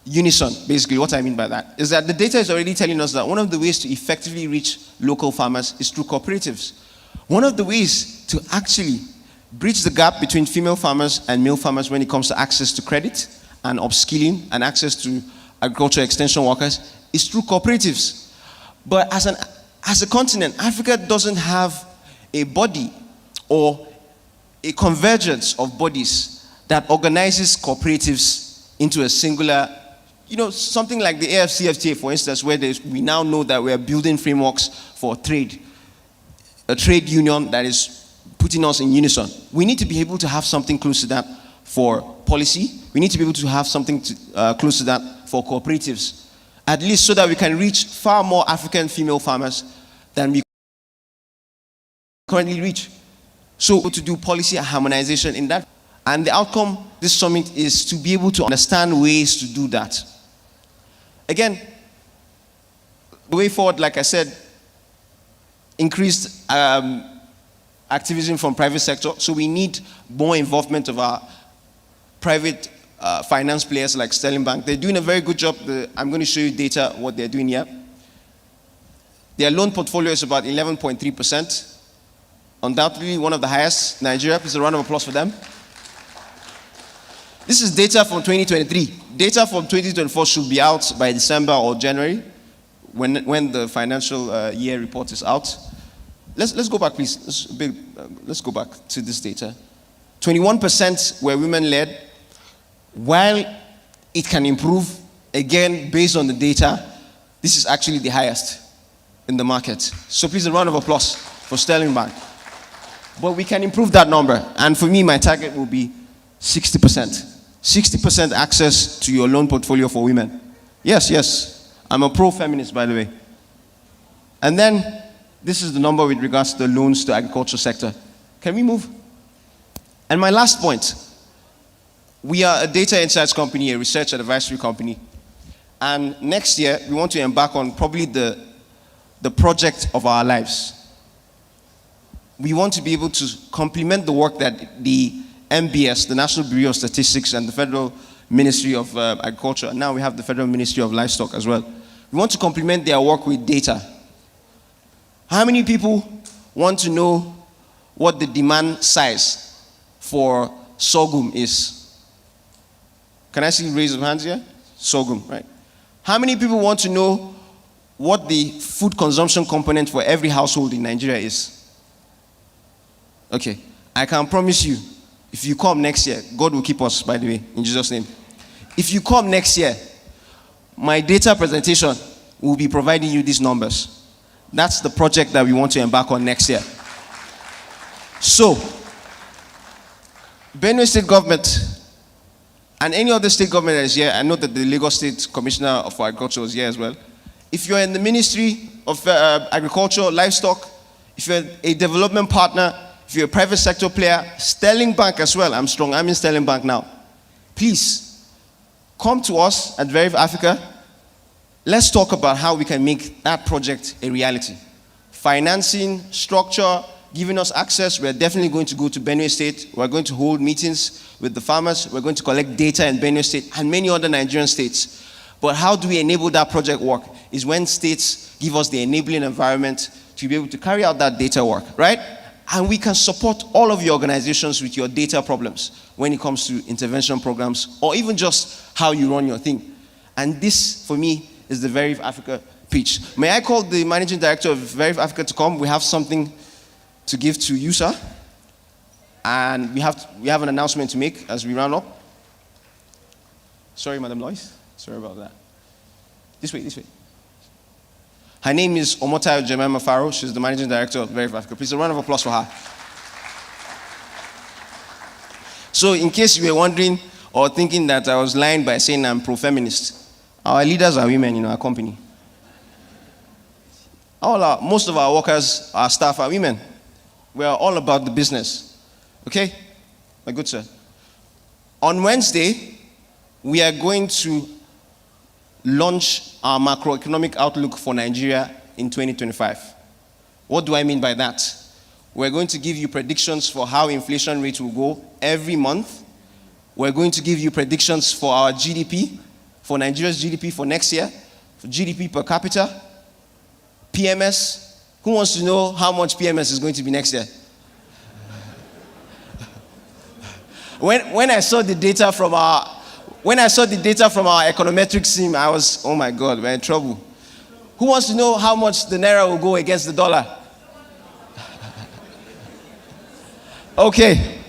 unison. Basically, what I mean by that is that the data is already telling us that one of the ways to effectively reach local farmers is through cooperatives. One of the ways to actually bridge the gap between female farmers and male farmers when it comes to access to credit and upskilling and access to agricultural extension workers is through cooperatives. But as a continent, Africa doesn't have a body or a convergence of bodies that organizes cooperatives into a singular, something like the AFCFTA, for instance, where we now know that we are building frameworks for trade, a trade union that is putting us in unison. We need to be able to have something close to that for policy. We need to be able to have something close to that for cooperatives, at least so that we can reach far more African female farmers than we currently reach. So to do policy harmonization in that. And the outcome of this summit is to be able to understand ways to do that. Again, the way forward, like I said, increased activism from private sector. So we need more involvement of our private finance players like Sterling Bank. They're doing a very good job. I'm going to show you data, what they're doing here. Their loan portfolio is about 11.3%. Undoubtedly one of the highest. Nigeria, please a round of applause for them. This is data from 2023. Data from 2024 should be out by December or January when the financial year report is out. Let's go back, please. Let's go back to this data. 21% were women-led. While it can improve, again, based on the data, this is actually the highest in the market. So please, a round of applause for Sterling Bank. But we can improve that number. And for me, my target will be 60%. 60% access to your loan portfolio for women. Yes. I'm a pro-feminist, by the way. And then, this is the number with regards to the loans to agriculture sector. Can we move? And my last point. We are a data insights company, a research and advisory company. And next year, we want to embark on probably the project of our lives. We want to be able to complement the work that the MBS, the National Bureau of Statistics, and the Federal Ministry of Agriculture, and now we have the Federal Ministry of Livestock as well. We want to complement their work with data. How many people want to know what the demand size for sorghum is? Can I see raise of hands here? Sorghum, right? How many people want to know what the food consumption component for every household in Nigeria is? Okay, I can promise you, if you come next year, God will keep us, by the way, in Jesus' name. If you come next year, my data presentation will be providing you these numbers. That's the project that we want to embark on next year. So, Benue State Government and any other state government that is here, I know that the Lagos State Commissioner for Agriculture is here as well. If you're in the Ministry of Agriculture, Livestock, if you're a development partner, if you're a private sector player, Sterling Bank as well, I'm strong, I'm in Sterling Bank now. Please, come to us at Veriv Africa. Let's talk about how we can make that project a reality. Financing, structure, giving us access. We're definitely going to go to Benue State. We're going to hold meetings with the farmers. We're going to collect data in Benue State and many other Nigerian states. But how do we enable that project work is when states give us the enabling environment to be able to carry out that data work, right? And we can support all of your organizations with your data problems when it comes to intervention programs or even just how you run your thing. And this, for me, is the Veriv Africa pitch. May I call the managing director of Veriv Africa to come? We have something to give to you, sir. And we have an announcement to make as we round up. Sorry, Madam Lois. Sorry about that. This way, this way. Her name is Omotayo Jemima Faro. She's the managing director of Veriv Africa. Please, a round of applause for her. So, in case you were wondering or thinking that I was lying by saying I'm pro-feminist, our leaders are women in our company. Most of our workers, our staff are women. We are all about the business. Okay? My good sir. On Wednesday, we are going to launch our macroeconomic outlook for Nigeria in 2025. What do I mean by that? We're going to give you predictions for how inflation rates will go every month. We're going to give you predictions for our GDP, for Nigeria's GDP for next year, for GDP per capita, PMS. Who wants to know how much PMS is going to be next year? When I saw the data from our econometrics team, I was, oh my God, we're in trouble. Who wants to know how much the naira will go against the dollar? Okay.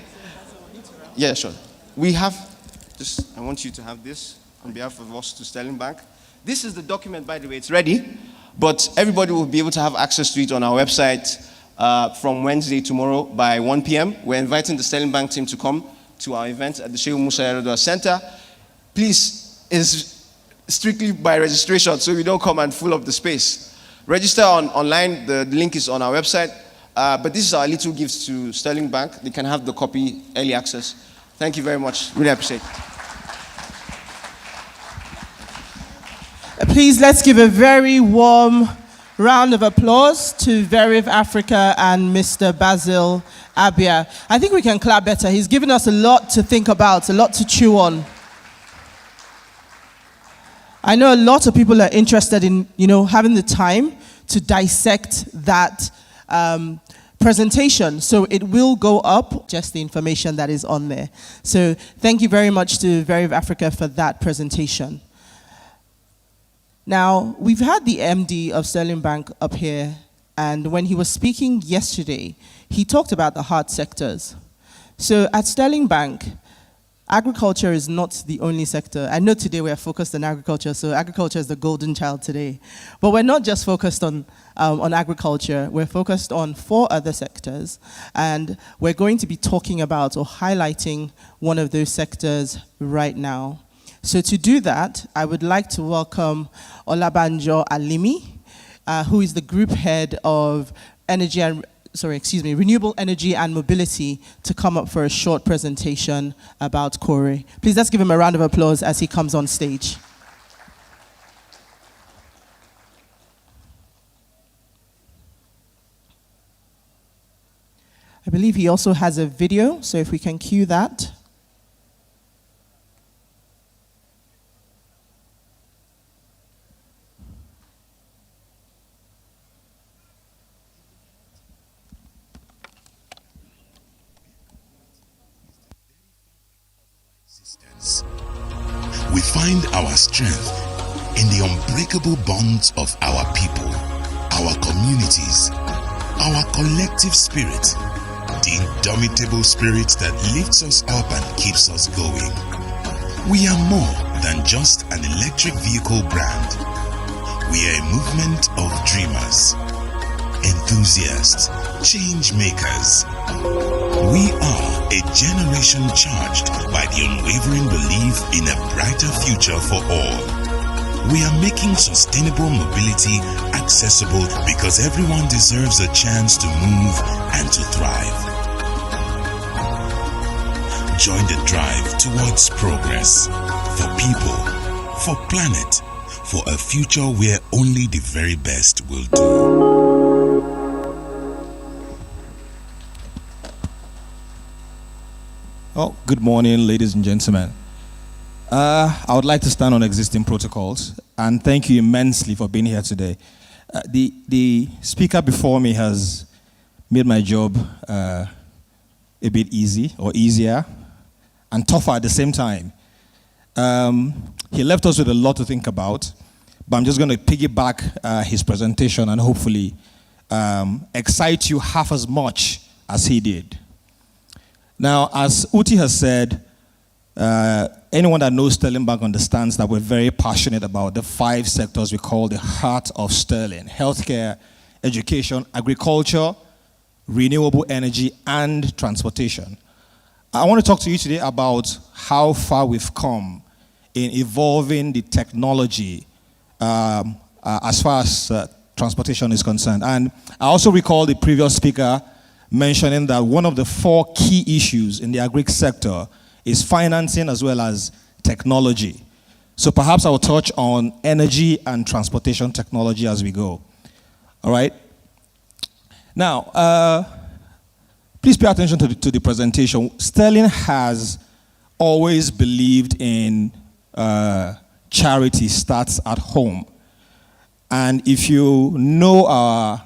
Yeah, sure. I want you to have this on behalf of us to Sterling Bank. This is the document, by the way, it's ready, but everybody will be able to have access to it on our website from Wednesday tomorrow by 1 p.m. We're inviting the Sterling Bank team to come to our event at the Shehu Musa Yar'Adua Center. Please, it's strictly by registration, so we don't come and fill up the space. Register online, the link is on our website. But this is our little gifts to Sterling Bank. They can have the copy, early access. Thank you very much. Really appreciate it. Please, let's give a very warm round of applause to Veriv Africa and Mr. Basil Abia. I think we can clap better. He's given us a lot to think about, a lot to chew on. I know a lot of people are interested in, having the time to dissect that presentation. So it will go up, just the information that is on there. So thank you very much to Veriv Africa for that presentation. Now, we've had the MD of Sterling Bank up here, and when he was speaking yesterday, he talked about the hard sectors. So at Sterling Bank, agriculture is not the only sector. I know today we are focused on agriculture, so agriculture is the golden child today. But we're not just focused on agriculture, we're focused on 4 other sectors, and we're going to be talking about or highlighting one of those sectors right now. So to do that, I would like to welcome Olabanjo Alimi, who is the group head of renewable energy and mobility, to come up for a short presentation about Kore. Please let's give him a round of applause as he comes on stage. I believe he also has a video, so if we can cue that. We find our strength in the unbreakable bonds of our people, our communities, our collective spirit, the indomitable spirit that lifts us up and keeps us going. We are more than just an electric vehicle brand. We are a movement of dreamers, enthusiasts, change makers. We are a generation charged by the unwavering belief in a brighter future for all. We are making sustainable mobility accessible because everyone deserves a chance to move and to thrive. Join the drive towards progress for people, for planet, for a future where only the very best will do. Oh, good morning, ladies and gentlemen. I would like to stand on existing protocols and thank you immensely for being here today. The speaker before me has made my job a bit easy or easier and tougher at the same time. He left us with a lot to think about, but I'm just going to piggyback his presentation and hopefully excite you half as much as he did. Now, as Uti has said, anyone that knows Sterling Bank understands that we're very passionate about the 5 sectors we call the heart of Sterling: healthcare, education, agriculture, renewable energy, and transportation. I want to talk to you today about how far we've come in evolving the technology as far as transportation is concerned. And I also recall the previous speaker mentioning that one of the 4 key issues in the agric sector is financing as well as technology. So perhaps I'll touch on energy and transportation technology as we go. All right? Now, please pay attention to the presentation. Sterling has always believed in charity starts at home. And if you know our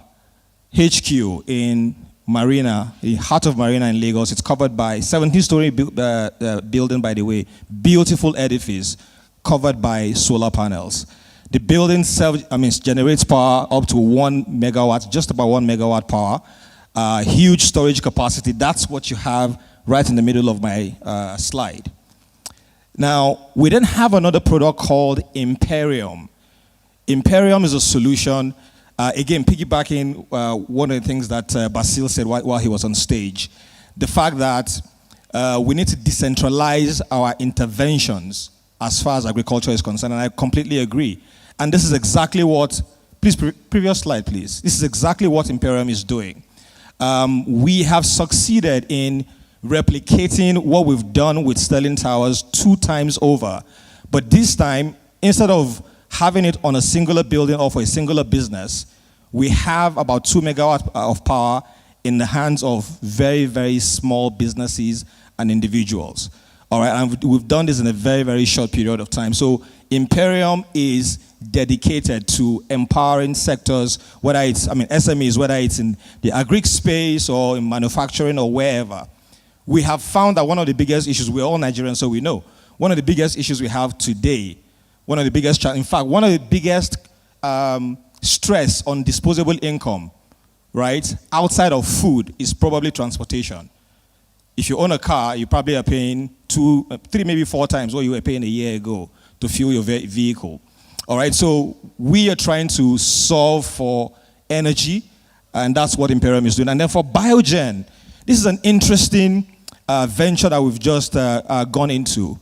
HQ in Marina, the heart of Marina in Lagos, it's covered by 17-story building, by the way, beautiful edifice covered by solar panels. The building generates power up to 1 megawatt, just about 1 megawatt power. Huge storage capacity. That's what you have right in the middle of my slide. Now, we then have another product called Imperium. Imperium is a solution, again, piggybacking one of the things that Basil said while he was on stage. The fact that we need to decentralize our interventions as far as agriculture is concerned, and I completely agree. And this is exactly what, please, previous slide, please. This is exactly what Imperium is doing. We have succeeded in replicating what we've done with Sterling Towers 2 times over. But this time, instead of having it on a singular building or for a singular business, we have about 2 megawatts of power in the hands of very, very small businesses and individuals. All right, and we've done this in a very, very short period of time. So Imperium is dedicated to empowering sectors, whether it's, SMEs, whether it's in the agric space or in manufacturing or wherever. We have found that one of the biggest issues, we're all Nigerians, so we know, one of the biggest issues we have today, one of the biggest stress on disposable income, right, outside of food is probably transportation. If you own a car, you probably are paying 2, 3, maybe 4 times what you were paying a year ago to fuel your vehicle. All right, so we are trying to solve for energy, and that's what Imperium is doing. And then for Biogen, this is an interesting venture that we've just gone into.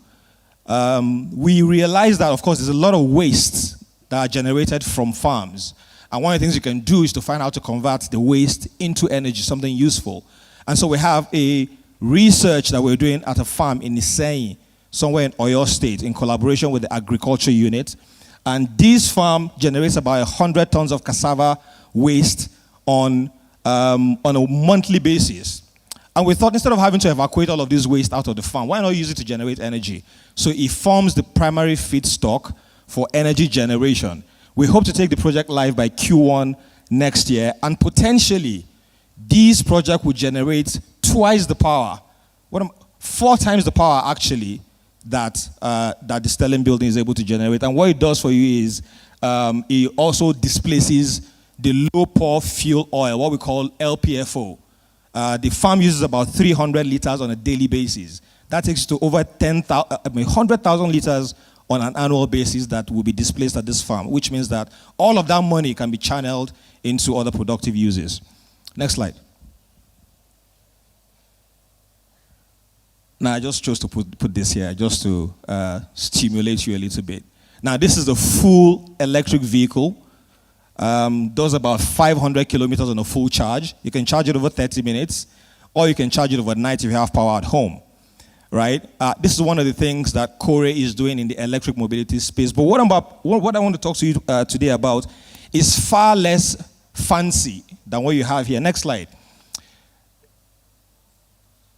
We realize that, of course, there's a lot of waste that are generated from farms. And one of the things you can do is to find out how to convert the waste into energy, something useful. And so we have a research that we're doing at a farm in Niseyin, somewhere in Oyo State, in collaboration with the agriculture unit. And this farm generates about 100 tons of cassava waste on a monthly basis. And we thought, instead of having to evacuate all of this waste out of the farm, why not use it to generate energy? So it forms the primary feedstock for energy generation. We hope to take the project live by Q1 next year, and potentially this project will generate twice the power, 4 times the power actually, that the Sterling building is able to generate. And what it does for you is it also displaces the low pore fuel oil, what we call LPFO. The farm uses about 300 liters on a daily basis. That takes to over 100,000 liters on an annual basis that will be displaced at this farm, which means that all of that money can be channeled into other productive uses. Next slide. Now, I just chose to put this here just to stimulate you a little bit. Now, this is a full electric vehicle. Does about 500 kilometers on a full charge. You can charge it over 30 minutes, or you can charge it overnight if you have power at home, right? This is one of the things that Core is doing in the electric mobility space. But what I want to talk to you today about is far less fancy than what you have here. Next slide.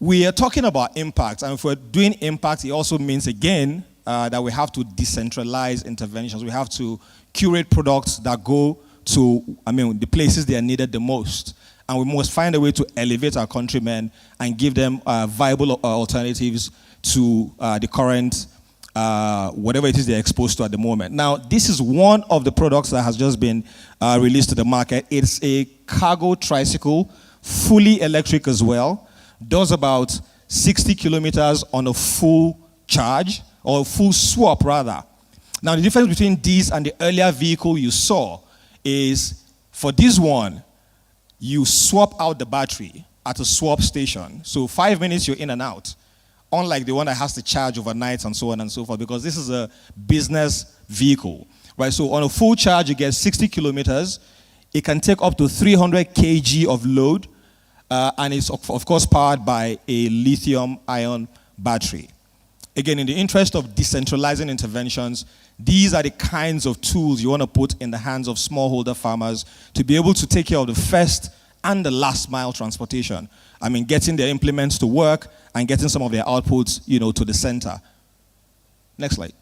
We are talking about impact, and if we're doing impact, it also means, again, that we have to decentralize interventions. We have to curate products that go to, the places they are needed the most. And we must find a way to elevate our countrymen and give them viable alternatives to the current, whatever it is they're exposed to at the moment. Now, this is one of the products that has just been released to the market. It's a cargo tricycle, fully electric as well, does about 60 kilometers on a full charge, or a full swap rather. Now, the difference between this and the earlier vehicle you saw is, for this one, you swap out the battery at a swap station. So 5 minutes, you're in and out. Unlike the one that has to charge overnight and so on and so forth, because this is a business vehicle, right? So on a full charge, you get 60 kilometers. It can take up to 300 kg of load, and it's of course powered by a lithium-ion battery. Again, in the interest of decentralizing interventions, these are the kinds of tools you want to put in the hands of smallholder farmers to be able to take care of the first and the last mile transportation. I mean, getting their implements to work and getting some of their outputs, to the center. Next slide.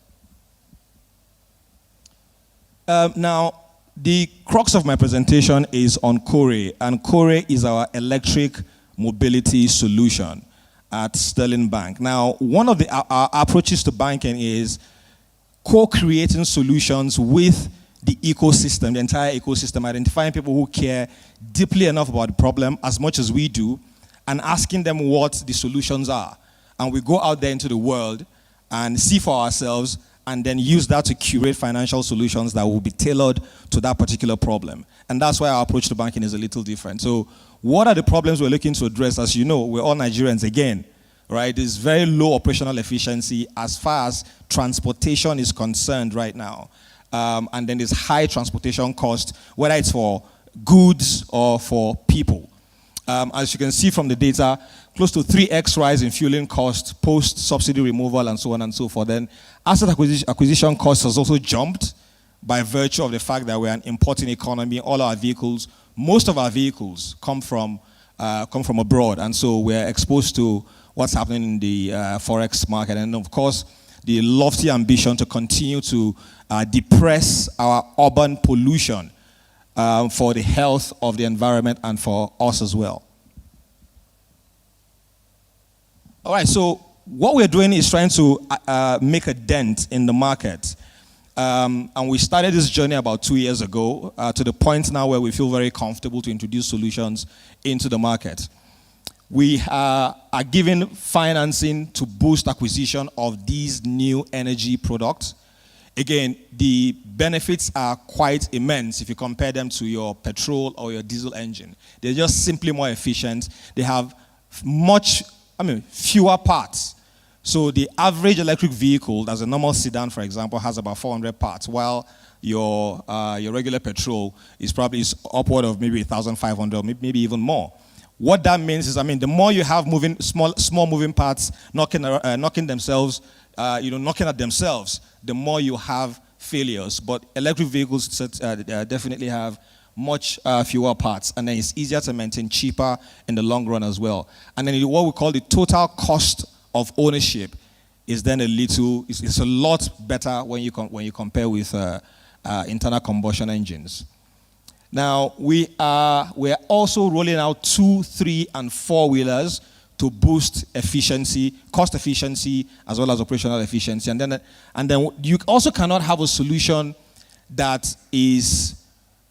Now, the crux of my presentation is on Kore, and Kore is our electric mobility solution at Sterling Bank. Now, one of our approaches to banking is co-creating solutions with the ecosystem, the entire ecosystem, identifying people who care deeply enough about the problem as much as we do, and asking them what the solutions are. And we go out there into the world and see for ourselves, and then use that to curate financial solutions that will be tailored to that particular problem. And that's why our approach to banking is a little different. So what are the problems we're looking to address? As you know, we're all Nigerians again, right? There's very low operational efficiency as far as transportation is concerned right now. And then there's high transportation cost, whether it's for goods or for people. As you can see from the data, close to 3x rise in fueling cost, post-subsidy removal, and so on and so forth. Then asset acquisition cost has also jumped by virtue of the fact that we're an importing economy. All our vehicles, most of our vehicles come from abroad, and so we're exposed to what's happening in the forex market. And of course, the lofty ambition to continue to depress our urban pollution for the health of the environment and for us as well. All right, so what we're doing is trying to make a dent in the market. And we started this journey about 2 years ago to the point now where we feel very comfortable to introduce solutions into the market. We are giving financing to boost acquisition of these new energy products. Again, the benefits are quite immense if you compare them to your petrol or your diesel engine. They're just simply more efficient. They have fewer parts. So the average electric vehicle, as a normal sedan, for example, has about 400 parts, while your regular petrol is probably upward of maybe 1,500, maybe even more. What that means is, the more you have small moving parts knocking at themselves, the more you have failures. But electric vehicles definitely have much fewer parts, and then it's easier to maintain, cheaper in the long run as well. And then what we call the total cost of ownership is then it's a lot better when you compare with internal combustion engines. Now we're also rolling out 2, 3, and 4-wheelers to boost efficiency, cost efficiency, as well as operational efficiency. And then you also cannot have a solution that is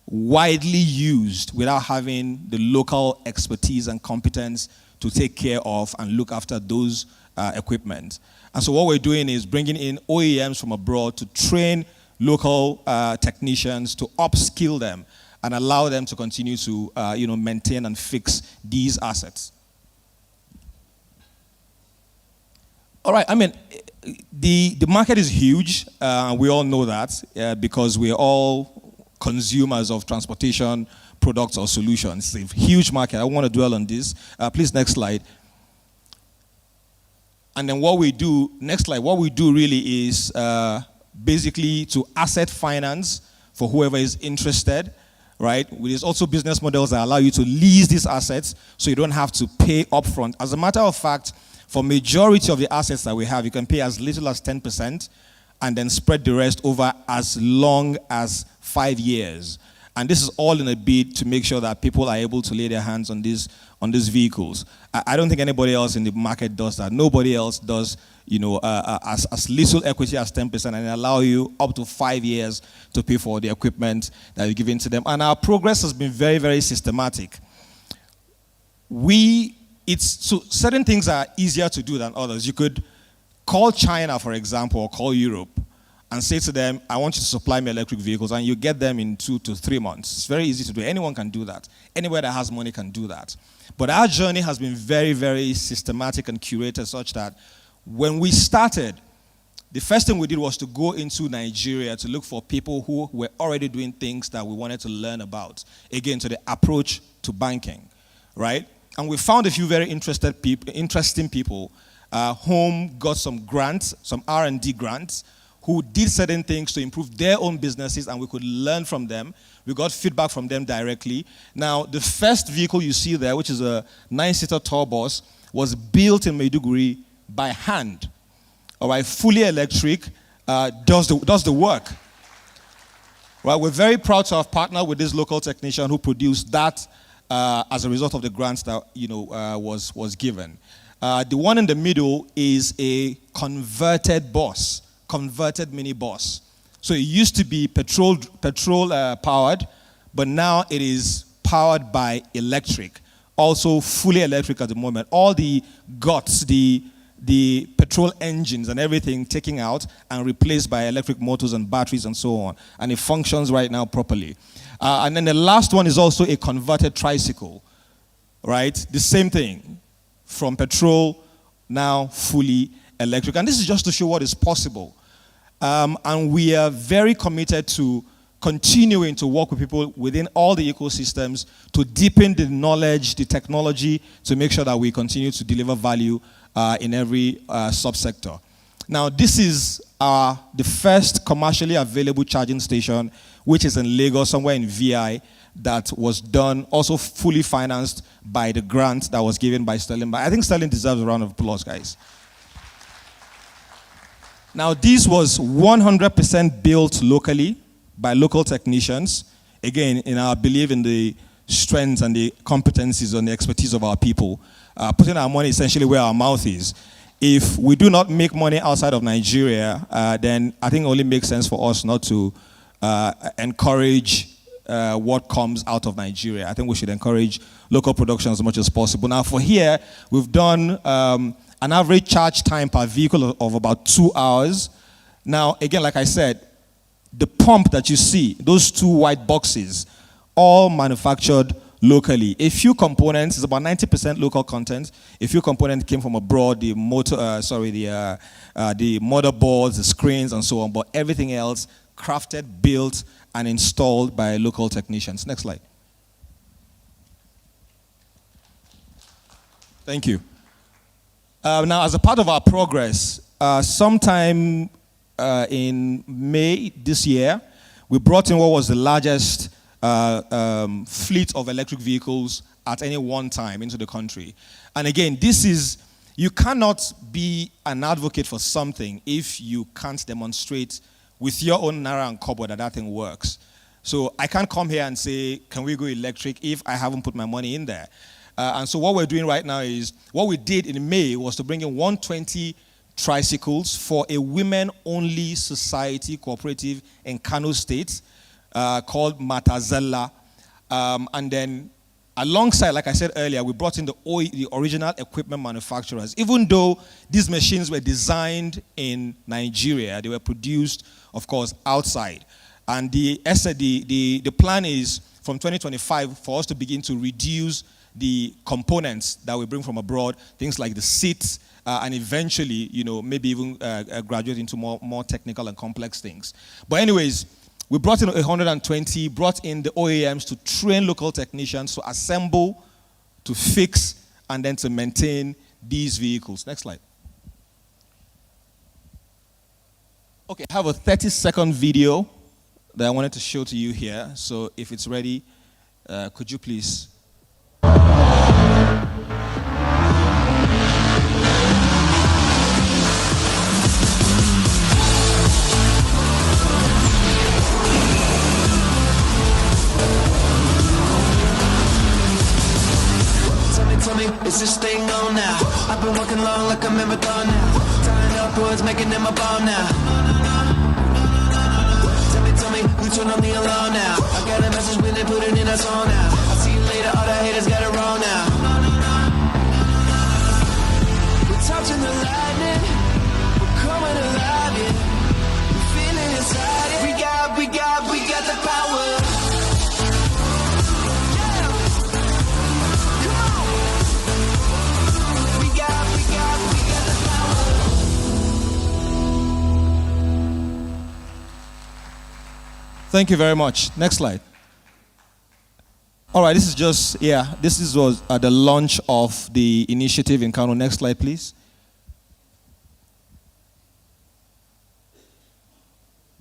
widely used without having the local expertise and competence to take care of and look after those equipment. And so what we're doing is bringing in OEMs from abroad to train local technicians, to upskill them and allow them to continue to maintain and fix these assets. All right, the market is huge. We all know that because we're all consumers of transportation products or solutions. It's a huge market. I want to dwell on this. Please, next slide. And then what we do, next slide, what we do really is basically to asset finance for whoever is interested, right? There's also business models that allow you to lease these assets so you don't have to pay upfront. As a matter of fact, for majority of the assets that we have, you can pay as little as 10% and then spread the rest over as long as 5 years. And this is all in a bid to make sure that people are able to lay their hands on these vehicles. I don't think anybody else in the market does that. Nobody else does, as little equity as 10%, and allow you up to 5 years to pay for the equipment that you're giving to them. And our progress has been very, very systematic. So certain things are easier to do than others. You could call China, for example, or call Europe, and say to them, I want you to supply me electric vehicles, and you get them in 2 to 3 months. It's very easy to do. Anyone can do that. Anywhere that has money can do that. But our journey has been very, very systematic and curated such that when we started, the first thing we did was to go into Nigeria to look for people who were already doing things that we wanted to learn about. Again, to the approach to banking, right? And we found a few very interesting people whom got some grants, some R&D grants, who did certain things to improve their own businesses, and we could learn from them. We got feedback from them directly. Now, the first vehicle you see there, which is a 9-seater tour bus, was built in Maiduguri by hand. All right, fully electric, does the work. Right, we're very proud to have partnered with this local technician who produced that as a result of the grants that was given. The one in the middle is a converted bus. Converted mini bus. So it used to be petrol powered, but now it is powered by electric. Also fully electric at the moment. All the guts, the petrol engines and everything taken out and replaced by electric motors and batteries and so on. And it functions right now properly. And then the last one is also a converted tricycle, right? The same thing, from petrol, now fully electric. And this is just to show what is possible. And we are very committed to continuing to work with people within all the ecosystems to deepen the knowledge, the technology, to make sure that we continue to deliver value in every subsector. Now, this is the first commercially available charging station, which is in Lagos, somewhere in VI, that was done, also fully financed by the grant that was given by Sterling. I think Sterling deserves a round of applause, guys. Now, this was 100% built locally by local technicians, again, in our belief in the strengths and the competencies and the expertise of our people, putting our money essentially where our mouth is. If we do not make money outside of Nigeria, then I think it only makes sense for us not to encourage what comes out of Nigeria. I think we should encourage local production as much as possible. Now, for here, we've done an average charge time per vehicle of about 2 hours. Now, again, like I said, the pump that you see, those 2 white boxes, all manufactured locally. A few components, it's about 90% local content. A few components came from abroad, the motherboards, the screens, and so on. But everything else, crafted, built, and installed by local technicians. Next slide. Thank you. Now, as a part of our progress, sometime in May this year, we brought in what was the largest fleet of electric vehicles at any one time into the country. And again, you cannot be an advocate for something if you can't demonstrate with your own naira and kobo that thing works. So I can't come here and say, can we go electric if I haven't put my money in there? And so what we're doing right now is, what we did in May was to bring in 120 tricycles for a women-only society cooperative in Kano State called Matazella. And then alongside, like I said earlier, we brought in the original equipment manufacturers. Even though these machines were designed in Nigeria, they were produced, of course, outside. And the plan is from 2025 for us to begin to reduce the components that we bring from abroad, things like the seats, and eventually, maybe even graduate into more technical and complex things. But anyways, we brought in 120, brought in the OEMs to train local technicians to assemble, to fix, and then to maintain these vehicles. Next slide. Okay, I have a 30-second video that I wanted to show to you here. So if it's ready, could you please... looking long like I'm in Marathon now. Tying up boys, making them a bomb now. Tell me, who turned on the alarm now? I got a message when they put it in a song now. I'll see you later, all the haters got it wrong now. We're touching the lightning, we're coming alive, yeah. We're feeling inside it. We got the power. Yeah. Come on. We got the power. Thank you very much. Next slide. All right, this is was the launch of the initiative in Kano. Next slide, please.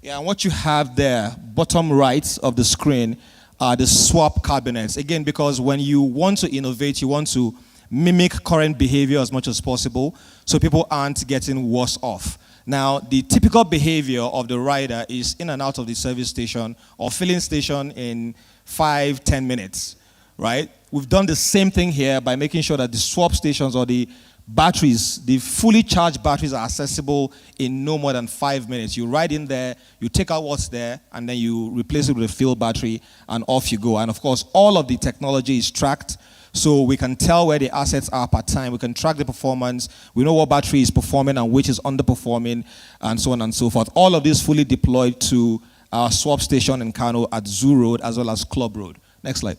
Yeah, and what you have there, bottom right of the screen, are the swap cabinets. Again, because when you want to innovate, you want to mimic current behavior as much as possible so people aren't getting worse off. Now, the typical behavior of the rider is in and out of the service station or filling station in 5-10 minutes, right? We've done the same thing here by making sure that the swap stations or the batteries, the fully charged batteries, are accessible in no more than 5 minutes. You ride in there, you take out what's there, and then you replace it with a filled battery, and off you go. And of course, all of the technology is tracked, so we can tell where the assets are per time. We can track the performance. We know what battery is performing and which is underperforming, and so on and so forth. All of this fully deployed to our swap station in Kano at Zoo Road as well as Club Road. Next slide.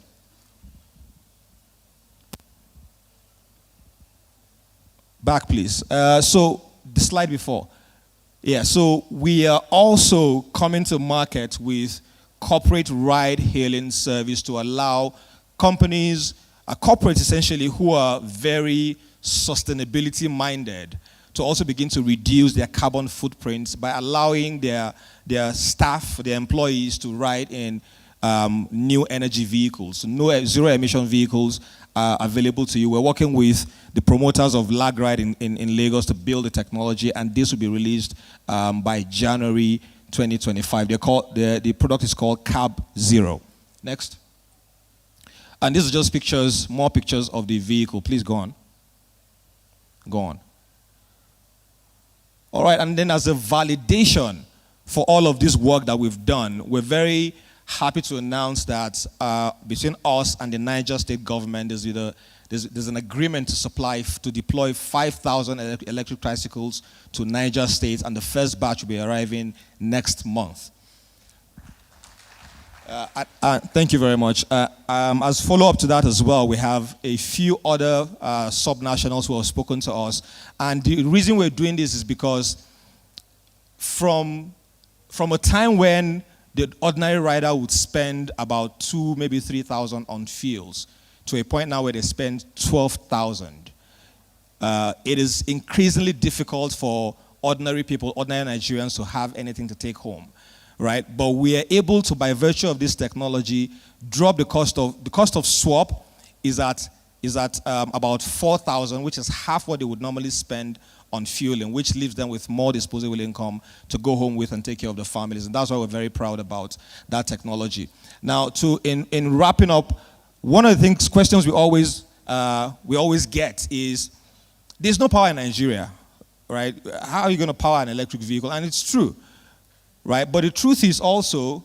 Back, please. So the slide before. Yeah, so we are also coming to market with corporate ride-hailing service to allow companies, corporates essentially, who are very sustainability-minded to also begin to reduce their carbon footprints by allowing their staff, their employees to ride in new energy vehicles. No zero-emission vehicles are available to you. We're working with the promoters of Lag Ride in Lagos to build the technology, and this will be released by January 2025. The product is called Cab Zero. Next. And this is just pictures, more pictures of the vehicle. Please go on. Go on. All right, and then as a validation for all of this work that we've done, we're very happy to announce that between us and the Niger State government, there's an agreement to deploy 5,000 electric tricycles to Niger State, and the first batch will be arriving next month. Thank you very much. As follow-up to that as well, we have a few other sub-nationals who have spoken to us. And the reason we're doing this is because from a time when the ordinary rider would spend about 2,000, maybe 3,000 on fuels, to a point now where they spend 12,000. It is increasingly difficult for ordinary people, ordinary Nigerians, to have anything to take home. Right, but we are able to, by virtue of this technology, drop the cost of swap is at about 4,000, which is half what they would normally spend on fueling, which leaves them with more disposable income to go home with and take care of their families, and that's why we're very proud about that technology. Now, in wrapping up, one of the questions we always get is, there's no power in Nigeria, right? How are you going to power an electric vehicle? And it's true. Right, but the truth is also,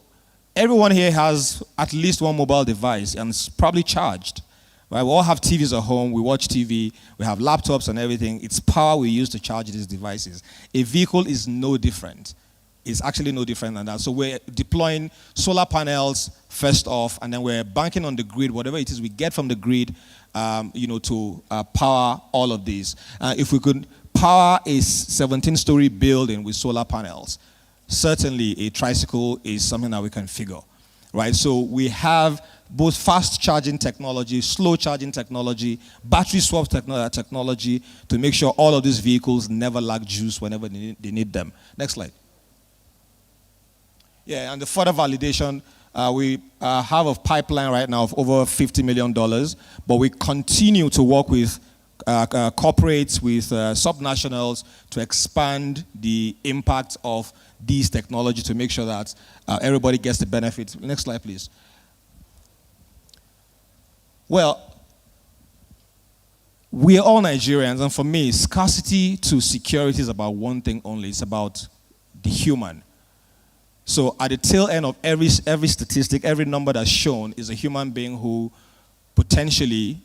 everyone here has at least one mobile device and it's probably charged. Right, we all have TVs at home, we watch TV, we have laptops and everything. It's power we use to charge these devices. A vehicle is no different. It's actually no different than that. So we're deploying solar panels first off, and then we're banking on the grid, whatever it is we get from the grid, to power all of these. If we could power a 17-story building with solar panels, certainly a tricycle is something that we can figure, right? So we have both fast charging technology, slow charging technology, battery swap technology to make sure all of these vehicles never lack juice whenever they need them. Next slide. Yeah, and the further validation, we have a pipeline right now of over $50 million, but we continue to work with corporates, with subnationals to expand the impact of these technology to make sure that everybody gets the benefit. Next slide, please. Well, we are all Nigerians, and for me, scarcity to security is about one thing only. It's about the human. So at the tail end of every statistic, every number that's shown is a human being who potentially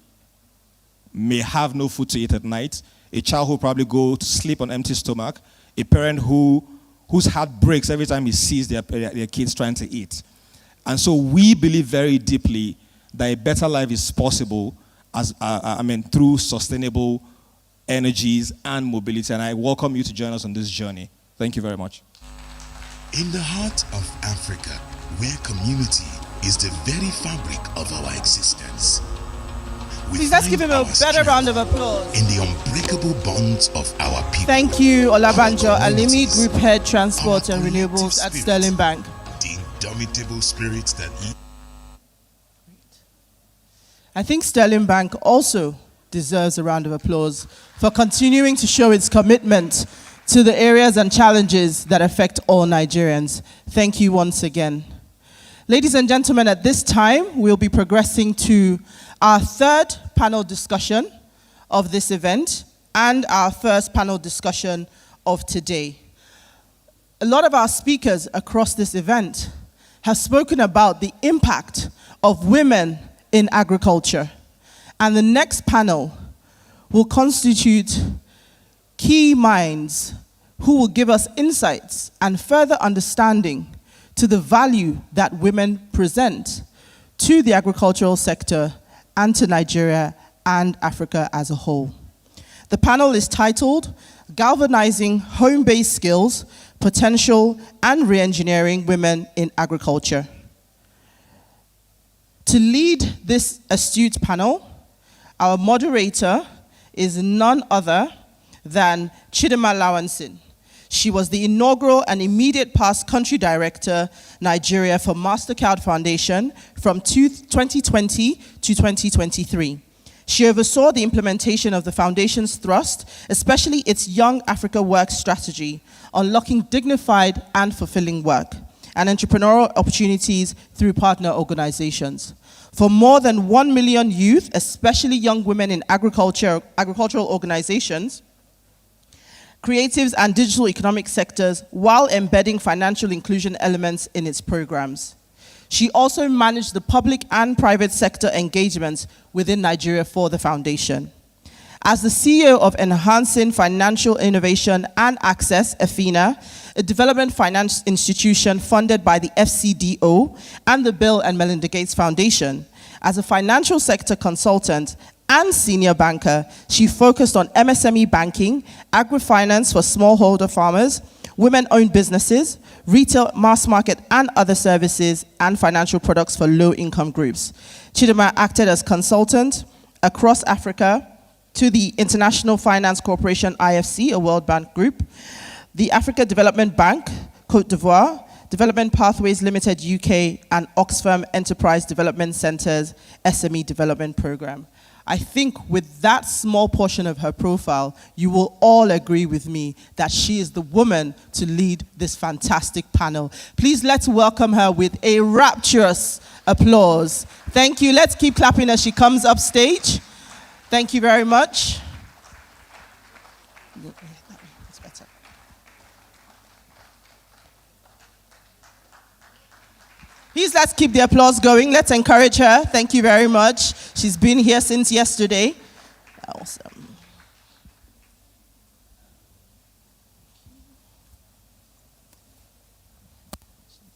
may have no food to eat at night, a child who probably go to sleep on empty stomach, a parent whose heart breaks every time he sees their kids trying to eat. And so we believe very deeply that a better life is possible through sustainable energies and mobility. And I welcome you to join us on this journey. Thank you very much. In the heart of Africa, where community is the very fabric of our existence, Please let's give him a better round of applause. In the unbreakable bonds of our people. Thank you, Olabanjo Alimi, Group Head Transport and Renewables at Sterling Bank. The indomitable spirits that I think Sterling Bank also deserves a round of applause for continuing to show its commitment to the areas and challenges that affect all Nigerians. Thank you once again. Ladies and gentlemen, at this time, we'll be progressing to our third panel discussion of this event and our first panel discussion of today. A lot of our speakers across this event have spoken about the impact of women in agriculture. And the next panel will constitute key minds who will give us insights and further understanding to the value that women present to the agricultural sector and to Nigeria and Africa as a whole. The panel is titled Galvanizing Home-Based Skills, Potential and Reengineering Women in Agriculture. To lead this astute panel, our moderator is none other than Chidima Lawansin. She was the inaugural and immediate past country director, Nigeria, for MasterCard Foundation from 2020 to 2023. She oversaw the implementation of the foundation's thrust, especially its Young Africa Work strategy, unlocking dignified and fulfilling work and entrepreneurial opportunities through partner organizations. For more than 1 million youth, especially young women in agricultural organizations, creatives and digital economic sectors, while embedding financial inclusion elements in its programs. She also managed the public and private sector engagements within Nigeria for the foundation. As the CEO of Enhancing Financial Innovation and Access, EFINA, a development finance institution funded by the FCDO and the Bill and Melinda Gates Foundation, as a financial sector consultant and senior banker, she focused on MSME banking, agri-finance for smallholder farmers, women-owned businesses, retail, mass market, and other services, and financial products for low-income groups. Chidima acted as consultant across Africa to the International Finance Corporation, IFC, a World Bank group, the Africa Development Bank, Côte d'Ivoire, Development Pathways Limited UK, and Oxfam Enterprise Development Centre's SME Development Program. I think with that small portion of her profile, you will all agree with me that she is the woman to lead this fantastic panel. Please let's welcome her with a rapturous applause. Thank you. Let's keep clapping as she comes up stage. Thank you very much. Please let's keep the applause going. Let's encourage her. Thank you very much. She's been here since yesterday. Awesome.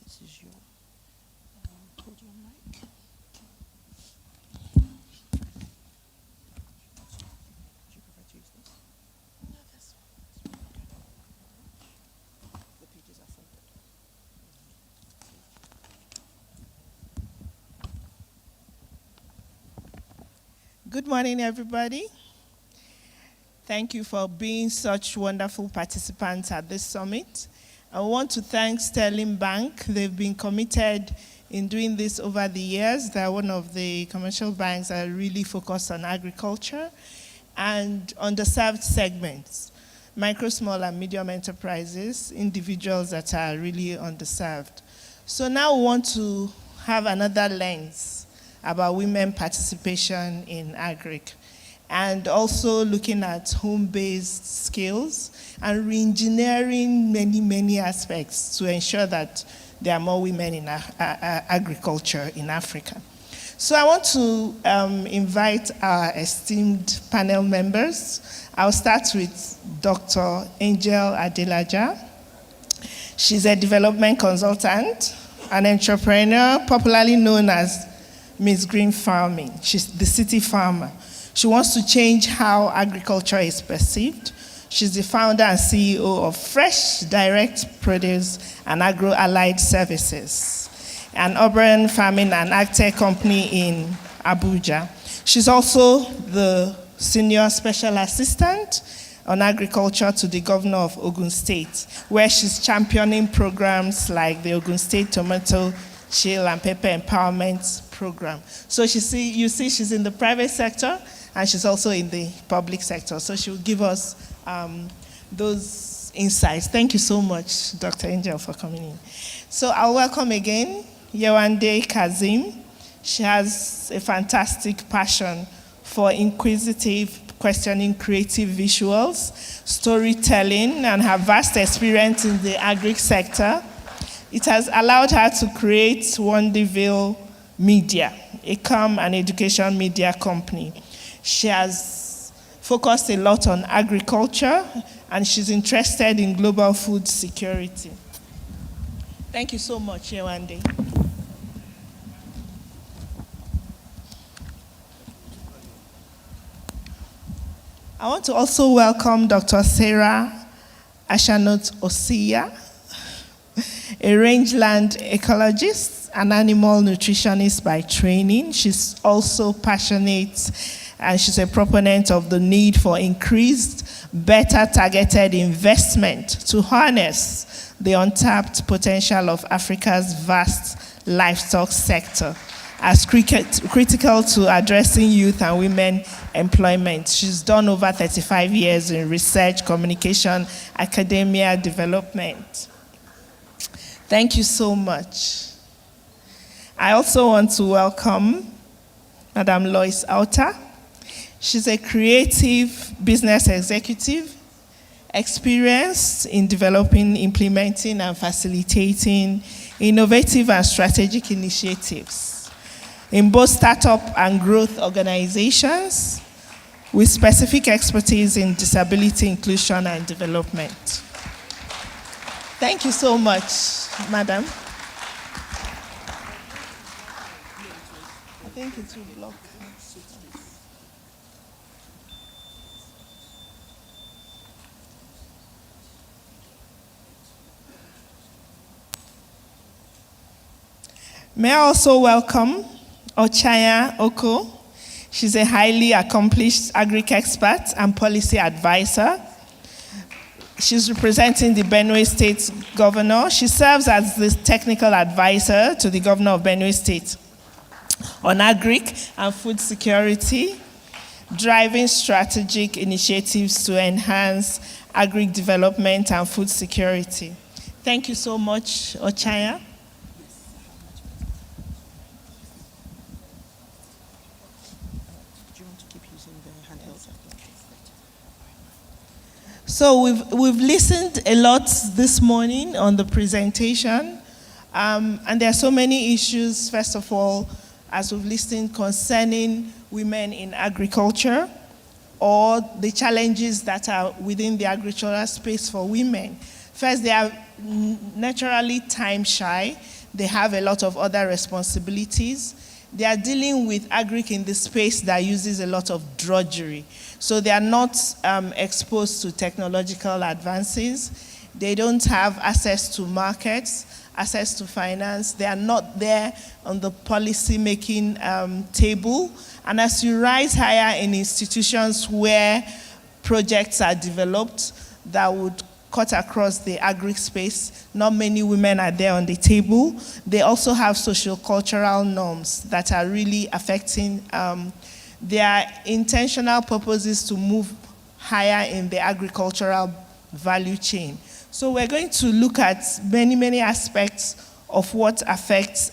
This is your podium mic. Do you prefer to use this? No, this one. The pages are folded. Good morning, everybody. Thank you for being such wonderful participants at this summit. I want to thank Sterling Bank. They've been committed in doing this over the years. They're one of the commercial banks that are really focused on agriculture and underserved segments, micro, small, and medium enterprises, individuals that are really underserved. So now we want to have another lens about women participation in Agric. and also looking at home-based skills and re-engineering many aspects to ensure that there are more women in agriculture in Africa. So I want to invite our esteemed panel members. I'll start with Dr. Angel Adelaja. She's a development consultant, an entrepreneur, popularly known as Miss Green Farming. She's the city farmer. She wants to change how agriculture is perceived. She's the founder and CEO of Fresh Direct Produce and Agro-Allied Services, an urban farming and agtech company in Abuja. She's also the senior special assistant on agriculture to the governor of Ogun State, where she's championing programs like the Ogun State Tomato, Chill and Pepper Empowerment Program. So you see she's in the private sector and she's also in the public sector. So she will give us those insights. Thank you so much, Dr. Angel, for coming in. So I'll welcome again Yewande Kazim. She has a fantastic passion for inquisitive, questioning creative visuals, storytelling, and her vast experience in the agric sector. It has allowed her to create Wonderville Media, a calm and education media company. She has focused a lot on agriculture, and she's interested in global food security. Thank you so much, Yewande. I want to also welcome Dr. Sarah Ashanot Osia, a rangeland ecologist and animal nutritionist by training. She's also passionate and she's a proponent of the need for increased, better targeted investment to harness the untapped potential of Africa's vast livestock sector as critical to addressing youth and women employment. She's done over 35 years in research, communication, academia, development. Thank you so much. I also want to welcome Madam Lois Alta. She's a creative business executive, experienced in developing, implementing, and facilitating innovative and strategic initiatives in both startup and growth organizations with specific expertise in disability inclusion and development. Thank you so much, Madam. I think it will block. May I also welcome Ochaya Oko. She's a highly accomplished agric expert and policy advisor. She's representing the Benue State governor. She serves as the technical advisor to the governor of Benue State on agric and food security, driving strategic initiatives to enhance agric development and food security. Thank you so much, Ochaya. So we've listened a lot this morning on the presentation, and there are so many issues, first of all, as we've listened concerning women in agriculture or the challenges that are within the agricultural space for women. First, they are naturally time shy. They have a lot of other responsibilities. They are dealing with agric in the space that uses a lot of drudgery. So they are not exposed to technological advances. They don't have access to markets, access to finance. They are not there on the policy-making table. And as you rise higher in institutions where projects are developed that would cut across the agric space, not many women are there on the table. They also have socio-cultural norms that are really affecting their intentional purposes to move higher in the agricultural value chain. So we're going to look at many aspects of what affects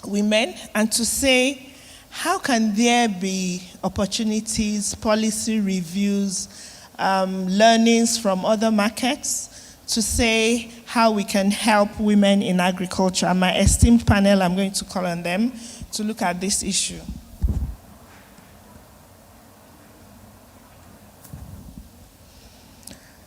women and to say how can there be opportunities, policy reviews, learnings from other markets to say how we can help women in agriculture? And my esteemed panel, I'm going to call on them to look at this issue.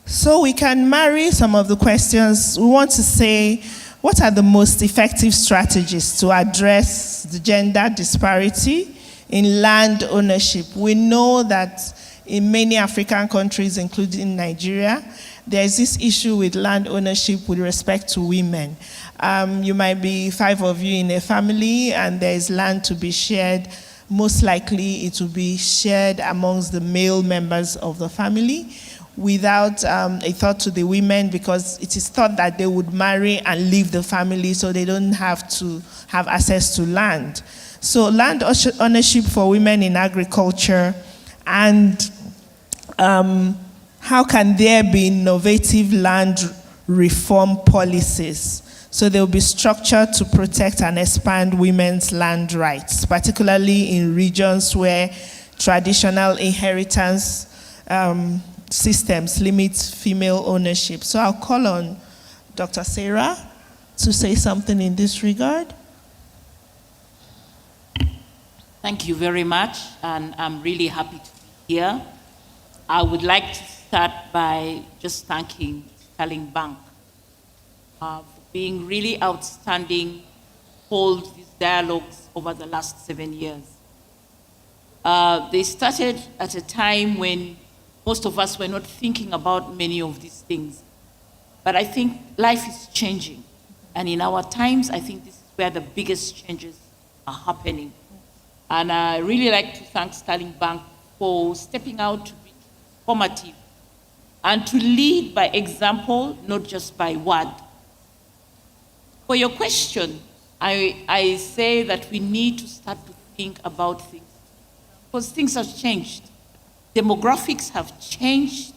So we can marry some of the questions. We want to say, what are the most effective strategies to address the gender disparity in land ownership? We know that in many African countries, including Nigeria, there is this issue with land ownership with respect to women. You might be 5 of you in a family and there is land to be shared. Most likely it will be shared amongst the male members of the family without a thought to the women, because it is thought that they would marry and leave the family so they don't have to have access to land. So land ownership for women in agriculture, and how can there be innovative land reform policies so there will be structure to protect and expand women's land rights, particularly in regions where traditional inheritance systems limit female ownership. So I'll call on Dr. Sarah to say something in this regard. Thank you very much, and I'm really happy to be here. I would like to start by just thanking Sterling Bank for being really outstanding, hold these dialogues over the last 7 years. They started at a time when most of us were not thinking about many of these things. But I think life is changing. And in our times, I think this is where the biggest changes are happening. And I really like to thank Sterling Bank for stepping out to be formative and to lead by example, not just by word. For your question, I say that we need to start to think about things, because things have changed. Demographics have changed,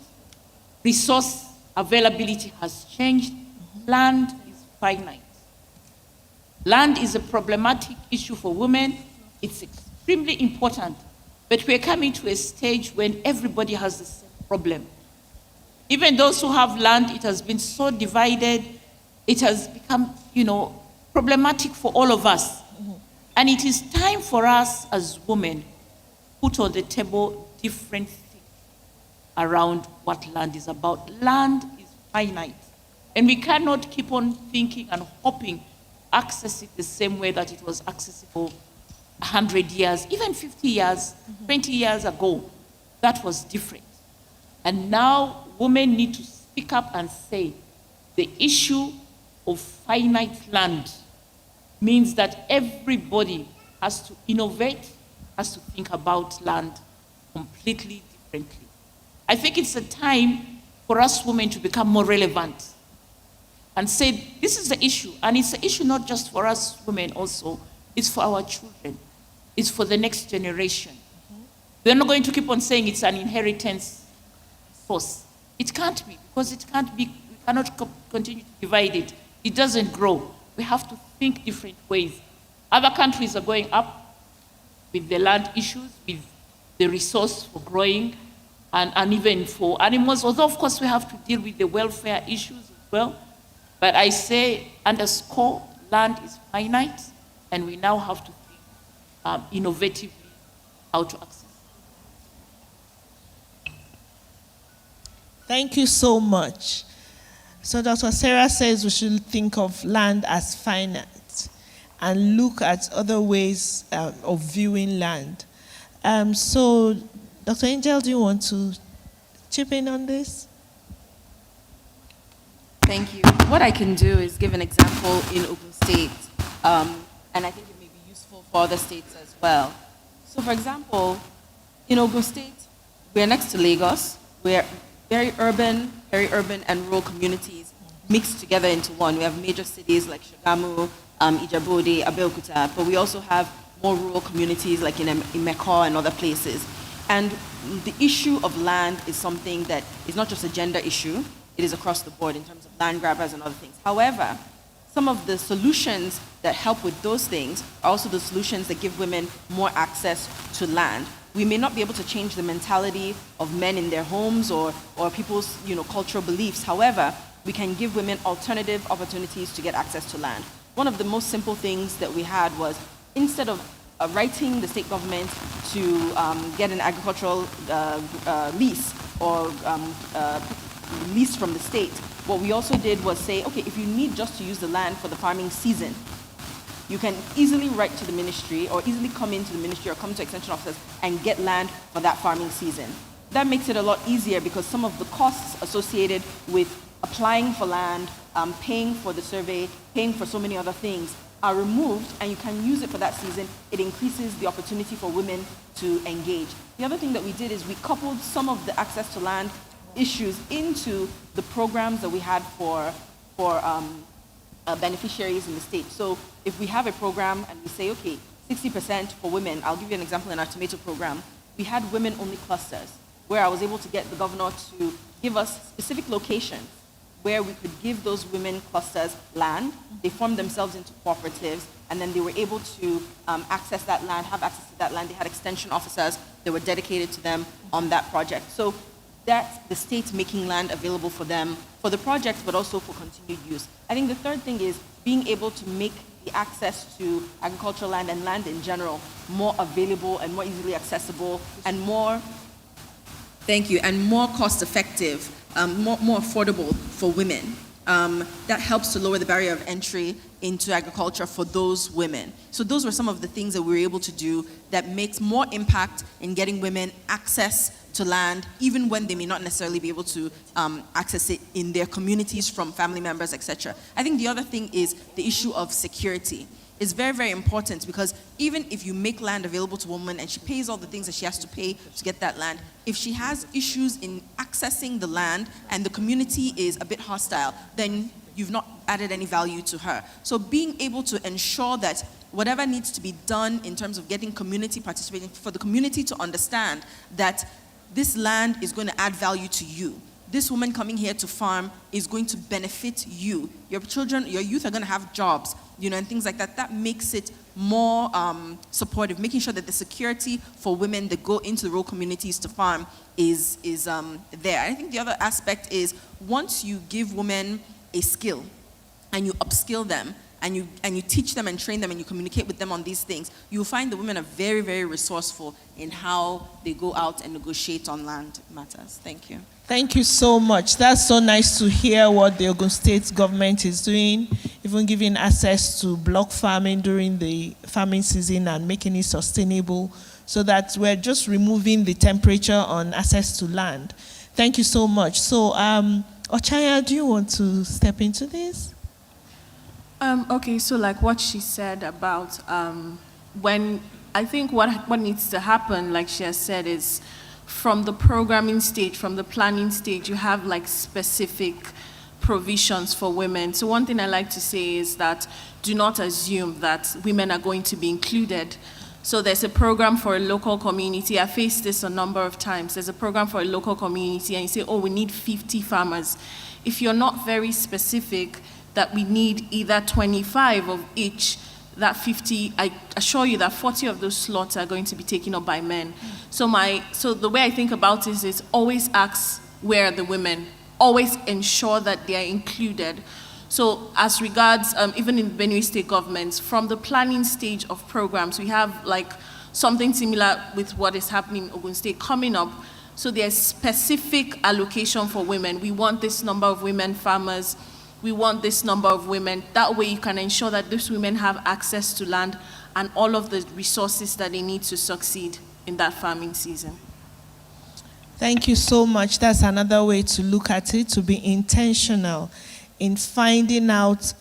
resource availability has changed, land is finite. Land is a problematic issue for women. It's extremely important, but we're coming to a stage when everybody has the same problem. Even those who have land, it has been so divided, it has become, problematic for all of us. And it is time for us as women to put on the table different things around what land is about. Land is finite, and we cannot keep on thinking and hoping to access it the same way that it was accessible 100 years, even 50 years, 20 years ago. That was different. And now women need to speak up and say the issue of finite land means that everybody has to innovate, has to think about land completely differently. I think it's a time for us women to become more relevant and say, this is the issue. And it's an issue not just for us women also, it's for our children. It's for the next generation. They're not going to keep on saying it's an inheritance source. It can't be, because it can't be, we cannot continue to divide it. It doesn't grow. We have to think different ways. Other countries are going up with the land issues, with the resource for growing, and even for animals, although of course we have to deal with the welfare issues as well. But I say, underscore, land is finite, and we now have to think innovatively how to access it. Thank you so much. So Dr. Sarah says we should think of land as finite and look at other ways of viewing land. So, Dr. Angel, do you want to chip in on this? Thank you. What I can do is give an example in Ogun State, and I think it may be useful for other states as well. So, for example, in Ogun State, we're next to Lagos. We're very urban, and rural communities mixed together into one. We have major cities like Shagamu, Ijebu-Ode, Abeokuta, but we also have more rural communities like in Mekong and other places. And the issue of land is something that is not just a gender issue, it is across the board in terms of land grabbers and other things. However, some of the solutions that help with those things are also the solutions that give women more access to land. We may not be able to change the mentality of men in their homes or people's cultural beliefs. However, we can give women alternative opportunities to get access to land. One of the most simple things that we had was, instead of writing the state government to get an agricultural lease or lease from the state, what we also did was say, okay, if you need just to use the land for the farming season, you can easily write to the ministry or easily come into the ministry or come to extension officers and get land for that farming season. That makes it a lot easier because some of the costs associated with applying for land, paying for the survey, paying for so many other things are removed, and you can use it for that season. It increases the opportunity for women to engage. The other thing that we did is we coupled some of the access to land issues into the programs that we had for beneficiaries in the state. So if we have a program and we say, okay, 60% for women, I'll give you an example in our tomato program, we had women-only clusters where I was able to get the governor to give us specific locations where we could give those women clusters land. They formed themselves into cooperatives, and then they were able to access that land, have access to that land. They had extension officers that were dedicated to them on that project. So that's the state making land available for them, for the project, but also for continued use. I think the third thing is being able to make the access to agricultural land and land in general more available and more easily accessible and more, thank you, and more cost effective, more affordable for women. That helps to lower the barrier of entry into agriculture for those women. So those were some of the things that we were able to do that makes more impact in getting women access to land, even when they may not necessarily be able to access it in their communities from family members, etc. I think the other thing is the issue of security. It's very, very important because even if you make land available to a woman and she pays all the things that she has to pay to get that land, if she has issues in accessing the land and the community is a bit hostile, then you've not added any value to her. So being able to ensure that whatever needs to be done in terms of getting community participating, for the community to understand that this land is going to add value to you. This woman coming here to farm is going to benefit you. Your children, your youth are going to have jobs, and things like that. That makes it more supportive, making sure that the security for women that go into the rural communities to farm is there. I think the other aspect is once you give women a skill and you upskill them, and you teach them and train them and you communicate with them on these things, you'll find the women are very, very resourceful in how they go out and negotiate on land matters. Thank you. Thank you so much. That's so nice to hear what the Ogun State government is doing, even giving access to block farming during the farming season and making it sustainable so that we're just removing the temperature on access to land. Thank you so much. So, Ochaya, do you want to step into this? Okay, so like what she said about when I think what needs to happen, like she has said, is from the programming stage, from the planning stage, you have like specific provisions for women. So one thing I like to say is that do not assume that women are going to be included. So there's a program for a local community. I faced this a number of times. There's a program for a local community and you say, oh, we need 50 farmers. If you're not very specific that we need either 25 of each, that 50, I assure you that 40 of those slots are going to be taken up by men. So the way I think about it is always ask where are the women, always ensure that they are included. So as regards, even in Benue State governments, from the planning stage of programs, we have like something similar with what is happening in Ogun State coming up. So there's specific allocation for women. We want this number of women farmers. We want this number of women. That way you can ensure that those women have access to land and all of the resources that they need to succeed in that farming season. Thank you so much. That's another way to look at it, to be intentional in finding out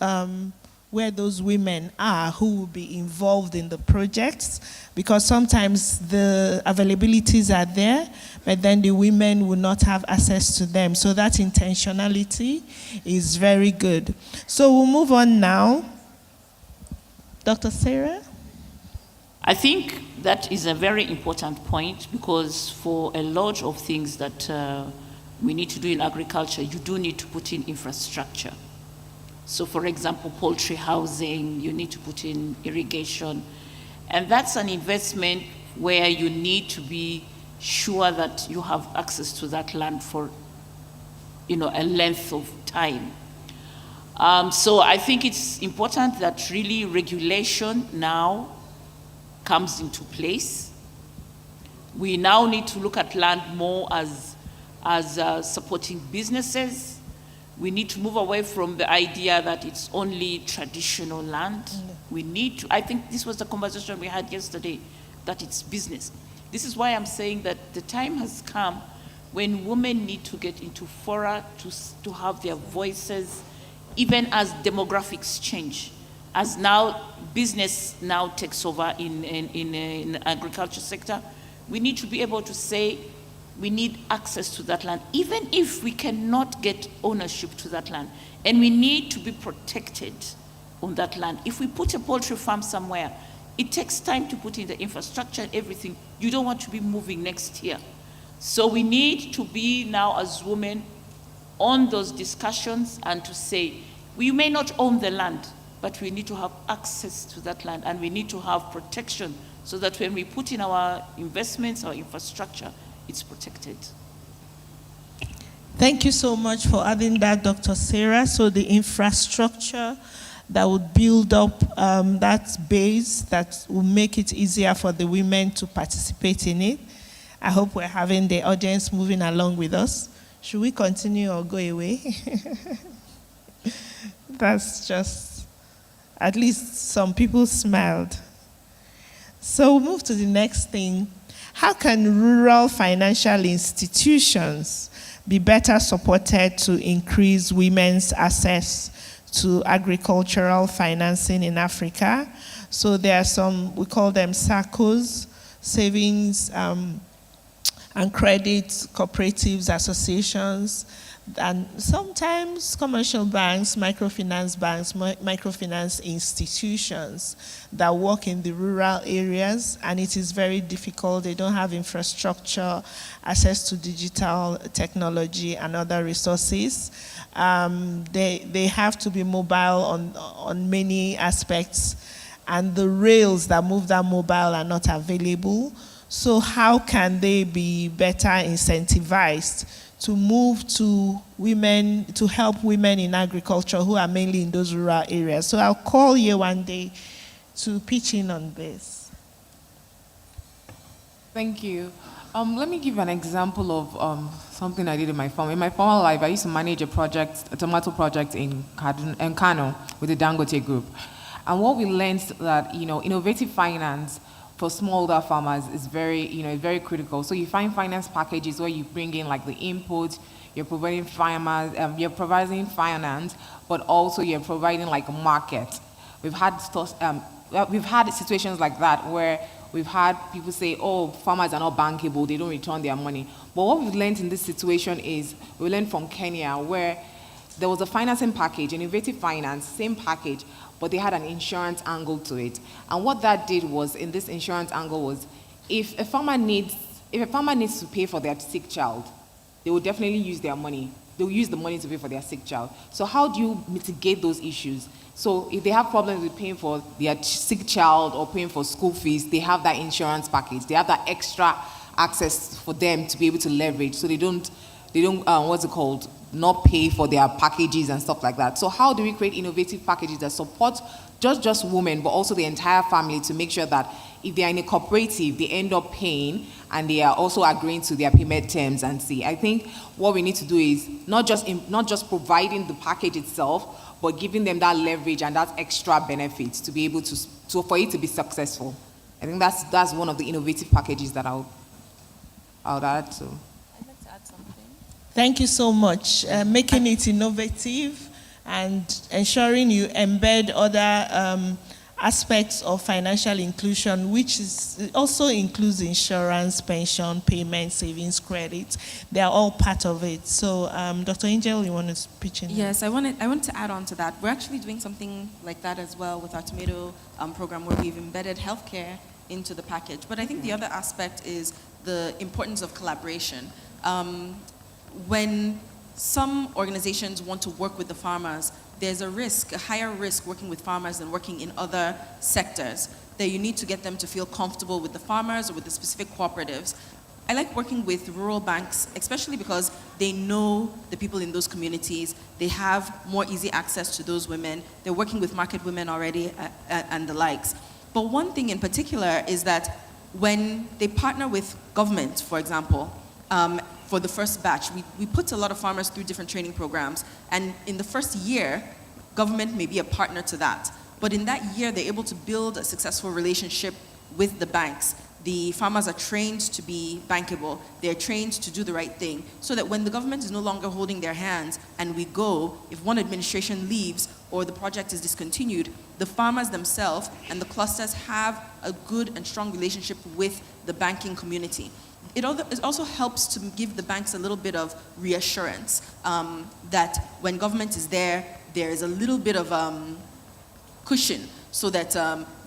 where those women are who will be involved in the projects, because sometimes the availabilities are there, but then the women will not have access to them. So that intentionality is very good. So we'll move on now. Dr. Sarah? I think that is a very important point because for a lot of things that we need to do in agriculture, you do need to put in infrastructure. So for example, poultry housing, you need to put in irrigation. And that's an investment where you need to be sure that you have access to that land for, a length of time. So I think it's important that really regulation now comes into place. We now need to look at land more as supporting businesses. We need to move away from the idea that it's only traditional land. We need to, I think this was the conversation we had yesterday, that it's business. This is why I'm saying that the time has come when women need to get into fora to have their voices, even as demographics change. As now business now takes over in agriculture sector, we need to be able to say, we need access to that land, even if we cannot get ownership to that land. And we need to be protected on that land. If we put a poultry farm somewhere, it takes time to put in the infrastructure and everything. You don't want to be moving next year. So we need to be now as women on those discussions and to say, we may not own the land, but we need to have access to that land, and we need to have protection so that when we put in our investments, our infrastructure, it's protected. Thank you so much for adding that, Dr. Sarah. So the infrastructure that would build up that base that will make it easier for the women to participate in it. I hope we're having the audience moving along with us. Should we continue or go away? That's just, at least some people smiled. So we'll move to the next thing. How can rural financial institutions be better supported to increase women's access to agricultural financing in Africa? So there are some, we call them SACCOs, savings and credit cooperatives, associations, and sometimes commercial banks, microfinance institutions that work in the rural areas, and it is very difficult. They don't have infrastructure, access to digital technology and other resources. They have to be mobile on many aspects, and the rails that move that mobile are not available. So how can they be better incentivized to move to women, to help women in agriculture who are mainly in those rural areas? So I'll call you one day to pitch in on this. Thank you. Let me give an example of something I did in my farm. In my former life, I used to manage a tomato project in Kano with the Dangote Group. And what we learned that, innovative finance for smallholder farmers is very critical. So you find finance packages where you bring in like the input, you're providing finance, but also you're providing like a market. We've had situations like that where we've had people say, oh, farmers are not bankable, they don't return their money. But what we've learned in this situation is, we learned from Kenya where there was a financing package, innovative finance, same package, but they had an insurance angle to it. And what that did was, in this insurance angle was, if a farmer needs to pay for their sick child, they will definitely use their money. They will use the money to pay for their sick child. So how do you mitigate those issues? So if they have problems with paying for their sick child or paying for school fees, they have that insurance package. They have that extra access for them to be able to leverage, so they don't not pay for their packages and stuff like that. So how do we create innovative packages that support just women, but also the entire family, to make sure that if they are in a cooperative, they end up paying and they are also agreeing to their payment terms and see. I think what we need to do is not just providing the package itself, but giving them that leverage and that extra benefits to be able to for it to be successful. I think that's one of the innovative packages that I would add to. I'd like to add something. Thank you so much. Making it innovative and ensuring you embed other aspects of financial inclusion, which also includes insurance, pension, payment, savings, credit. They are all part of it. So, Dr. Angel, you want to pitch in? Yes, I want to add on to that. We're actually doing something like that as well with our tomato program, where we've embedded healthcare into the package. But I think the other aspect is the importance of collaboration. When some organizations want to work with the farmers, there's a higher risk working with farmers than working in other sectors, that you need to get them to feel comfortable with the farmers or with the specific cooperatives. I like working with rural banks, especially because they know the people in those communities. They have more easy access to those women. They're working with market women already and the likes. But one thing in particular is that when they partner with government, for example, for the first batch, we put a lot of farmers through different training programs. And in the first year, government may be a partner to that. But in that year, they're able to build a successful relationship with the banks. The farmers are trained to be bankable. They're trained to do the right thing, so that when the government is no longer holding their hands and we go, if one administration leaves or the project is discontinued, the farmers themselves and the clusters have a good and strong relationship with the banking community. It also helps to give the banks a little bit of reassurance that when government is there, there is a little bit of cushion, so that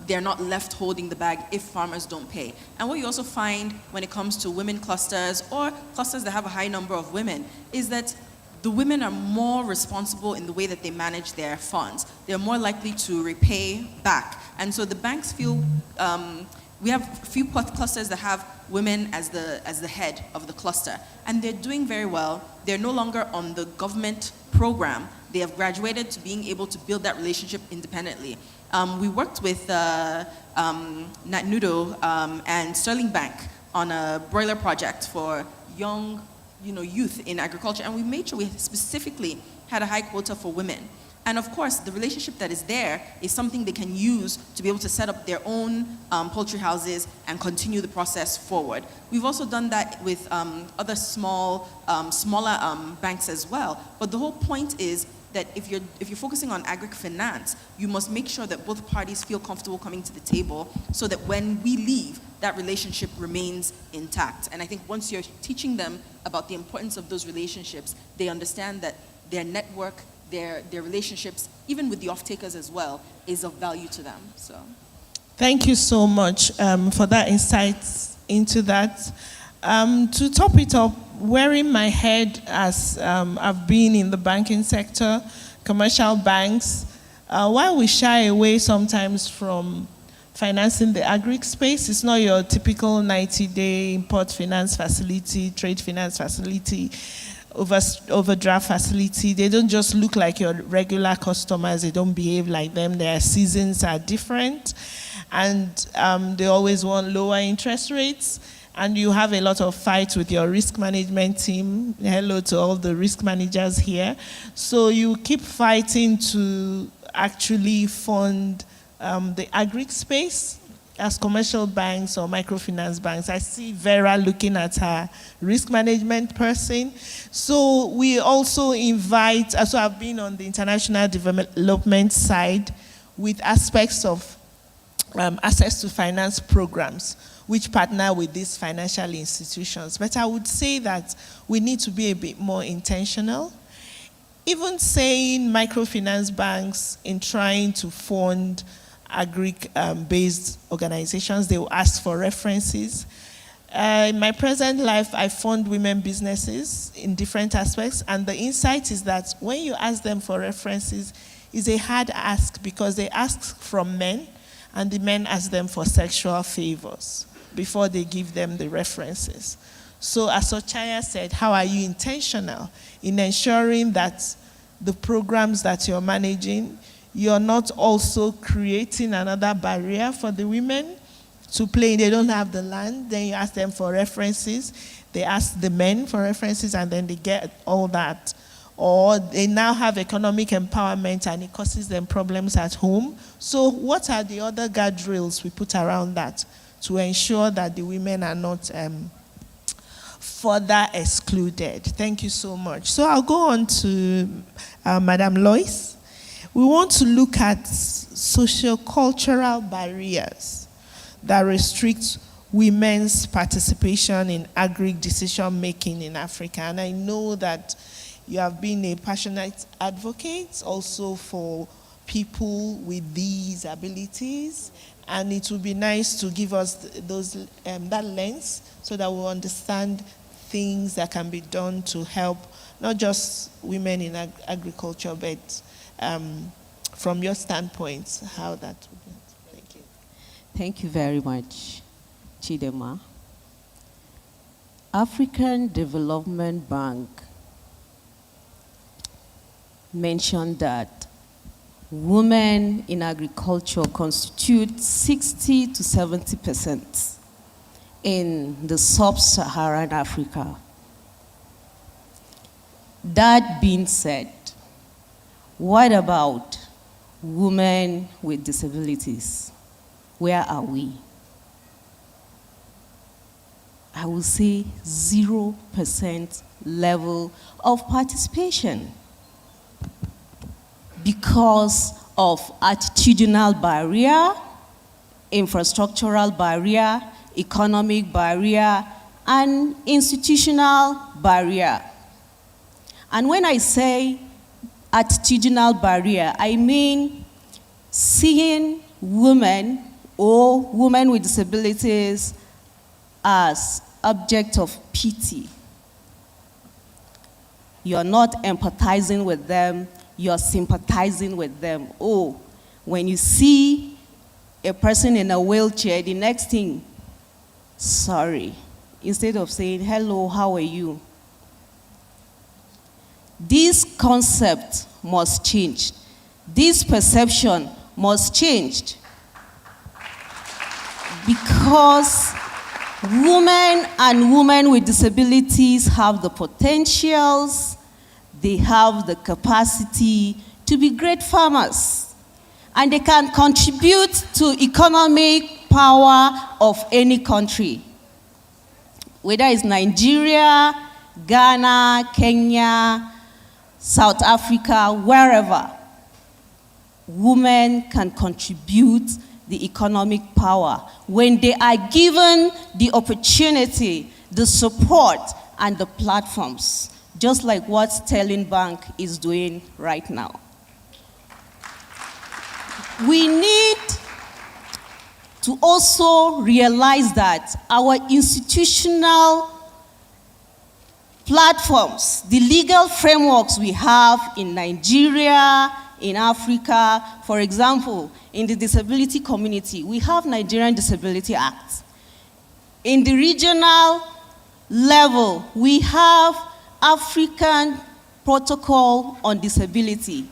they're not left holding the bag if farmers don't pay. And what you also find when it comes to women clusters or clusters that have a high number of women is that the women are more responsible in the way that they manage their funds. They're more likely to repay back. And so the banks feel, we have a few clusters that have women as the head of the cluster, and they're doing very well. They're no longer on the government program. They have graduated to being able to build that relationship independently. We worked with Natnudo and Sterling Bank on a broiler project for young, youth in agriculture, and we made sure we specifically had a high quota for women. And of course, the relationship that is there is something they can use to be able to set up their own poultry houses and continue the process forward. We've also done that with other smaller banks as well. But the whole point is that if you're focusing on agric finance, you must make sure that both parties feel comfortable coming to the table, so that when we leave, that relationship remains intact. And I think once you're teaching them about the importance of those relationships, they understand that their network, their relationships, even with the off-takers as well, is of value to them. So, thank you so much for that insight into that. To top it up, wearing my head as I've been in the banking sector, commercial banks, while we shy away sometimes from financing the agric space, it's not your typical 90-day import finance facility, trade finance facility, overdraft facility. They don't just look like your regular customers. They don't behave like them. Their seasons are different, and they always want lower interest rates. And you have a lot of fights with your risk management team. Hello to all the risk managers here. So you keep fighting to actually fund the agric space as commercial banks or microfinance banks. I see Vera looking at her risk management person. So we also invite, so I've been on the international development side with aspects of access to finance programs, which partner with these financial institutions. But I would say that we need to be a bit more intentional. Even saying microfinance banks in trying to fund agric-based organizations, they will ask for references. In my present life, I fund women businesses in different aspects, and the insight is that when you ask them for references, it's a hard ask because they ask from men, and the men ask them for sexual favors before they give them the references. So as Ochaya said, how are you intentional in ensuring that the programs that you're managing, you're not also creating another barrier for the women to play? They don't have the land, then you ask them for references, they ask the men for references, and then they get all that. Or they now have economic empowerment and it causes them problems at home. So what are the other guardrails we put around that to ensure that the women are not further excluded? Thank you so much. So I'll go on to Madam Lois. We want to look at socio-cultural barriers that restrict women's participation in agric decision-making in Africa. And I know that you have been a passionate advocate also for people with these abilities, and it would be nice to give us that lens so that we'll understand things that can be done to help not just women in agriculture, but from your standpoint, how that would be. Thank you. Thank you very much, Chidema. African Development Bank mentioned that women in agriculture constitute 60 to 70% in the sub-Saharan Africa. That being said, what about women with disabilities? Where are we? I will say 0% level of participation because of attitudinal barrier, infrastructural barrier, economic barrier, and institutional barrier. And when I say attitudinal barrier, I mean seeing women or women with disabilities as object of pity. You're not empathizing with them, you're sympathizing with them. Oh, when you see a person in a wheelchair, the next thing, sorry, instead of saying, hello, how are you? This concept must change. This perception must change. Because women and women with disabilities have the potentials, they have the capacity to be great farmers, and they can contribute to economic power of any country, whether it's Nigeria, Ghana, Kenya, South Africa, wherever. Women can contribute the economic power when they are given the opportunity, the support, and the platforms, just like what Sterling Bank is doing right now. We need to also realize that our institutional platforms, the legal frameworks we have in Nigeria, in Africa, for example, in the disability community, we have Nigerian Disability Act. In the regional level, we have African Protocol on Disability.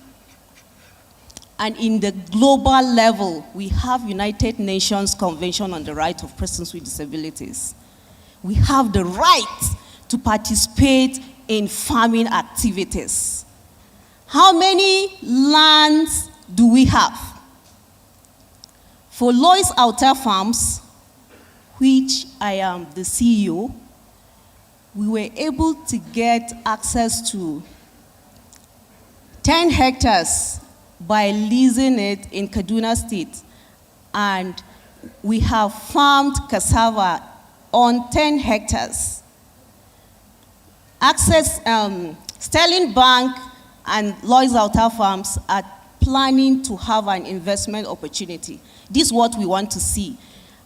And in the global level, we have United Nations Convention on the Rights of Persons with Disabilities. We have the right to participate in farming activities. How many lands do we have? For Lois Outer Farms, which I am the CEO, we were able to get access to 10 hectares by leasing it in Kaduna State. And we have farmed cassava on 10 hectares. Access, Sterling Bank and Lois Outer Farms are planning to have an investment opportunity. This is what we want to see.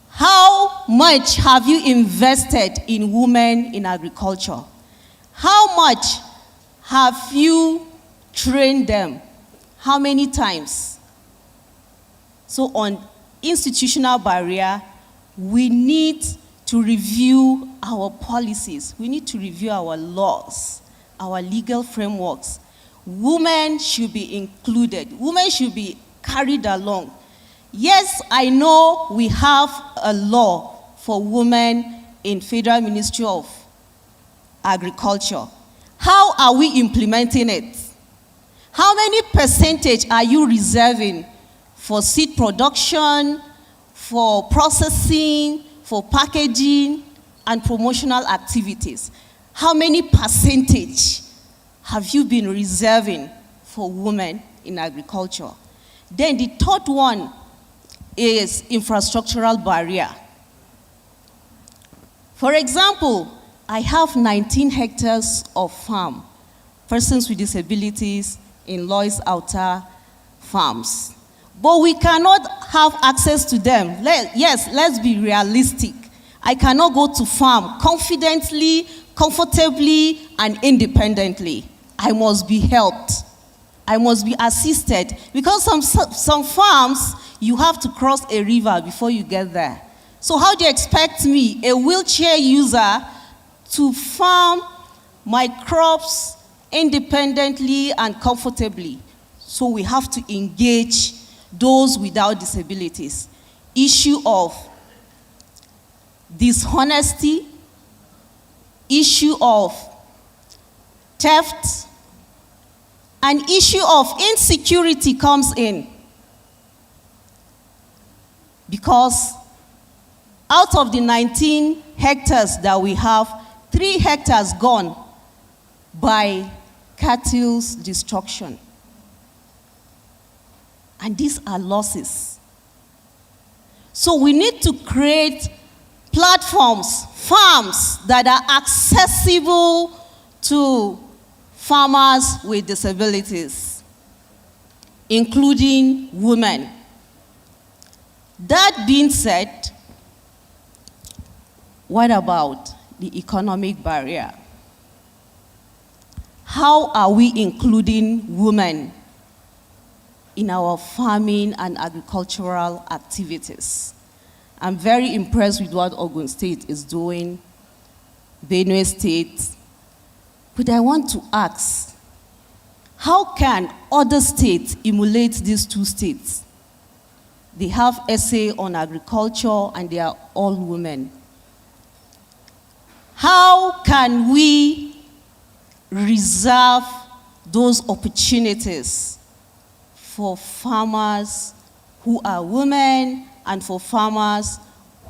How much have you invested in women in agriculture? How much have you trained them? How many times? So on institutional barrier, we need to review our policies. We need to review our laws, our legal frameworks. Women should be included. Women should be carried along. Yes, I know we have a law for women in Federal Ministry of Agriculture. How are we implementing it? How many percentage are you reserving for seed production, for processing, for packaging, and promotional activities? How many percentage have you been reserving for women in agriculture? Then the third one is infrastructural barrier. For example, I have 19 hectares of farm, persons with disabilities in Lois Outer Farms. But we cannot have access to them. Yes, let's be realistic. I cannot go to farm confidently, comfortably, and independently. I must be helped. I must be assisted. Because some farms, you have to cross a river before you get there. So how do you expect me, a wheelchair user, to farm my crops independently and comfortably? So we have to engage those without disabilities. Issue of dishonesty, issue of theft, an issue of insecurity comes in. Because out of the 19 hectares that we have, 3 hectares gone by cattle's destruction. And these are losses. So we need to create platforms, farms that are accessible to farmers with disabilities, including women. That being said, what about the economic barrier? How are we including women in our farming and agricultural activities? I'm very impressed with what Ogun State is doing, Benue State, but I want to ask, how can other states emulate these 2 states? They have essay on agriculture and they are all women. How can we reserve those opportunities for farmers who are women and for farmers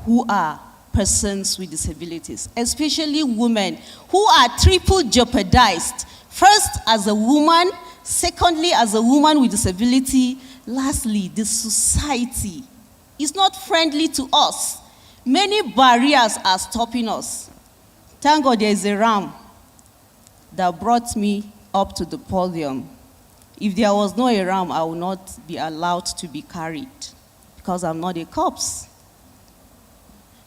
who are persons with disabilities, especially women who are triple jeopardized, first as a woman, secondly as a woman with disability, lastly, the society is not friendly to us. Many barriers are stopping us. Thank God there is a ram that brought me up to the podium. If there was no a ram, I would not be allowed to be carried because I'm not a corpse.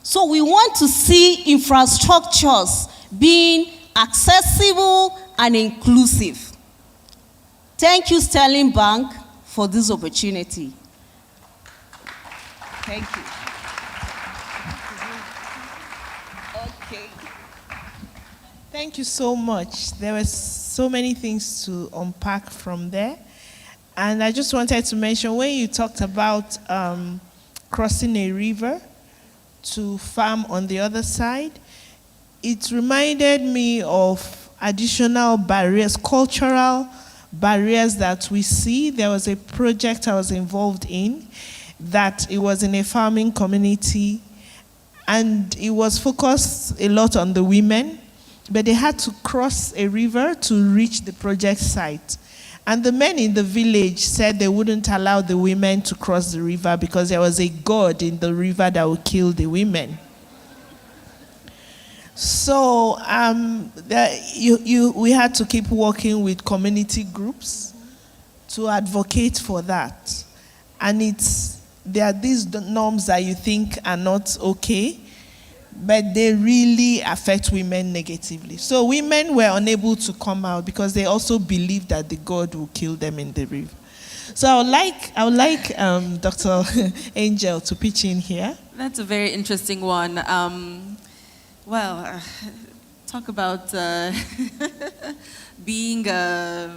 So we want to see infrastructures being accessible and inclusive. Thank you, Sterling Bank, for this opportunity. Thank you. Okay. Thank you so much. There were so many things to unpack from there. And I just wanted to mention, when you talked about crossing a river to farm on the other side, it reminded me of additional barriers, cultural barriers that we see. There was a project I was involved in that it was in a farming community, and it was focused a lot on the women, but they had to cross a river to reach the project site. And the men in the village said they wouldn't allow the women to cross the river because there was a god in the river that would kill the women. So we had to keep working with community groups to advocate for that. And there are these norms that you think are not okay, but they really affect women negatively. So women were unable to come out because they also believed that the god will kill them in the river. So I would like Dr. Angel to pitch in here. That's a very interesting one. Talk about being a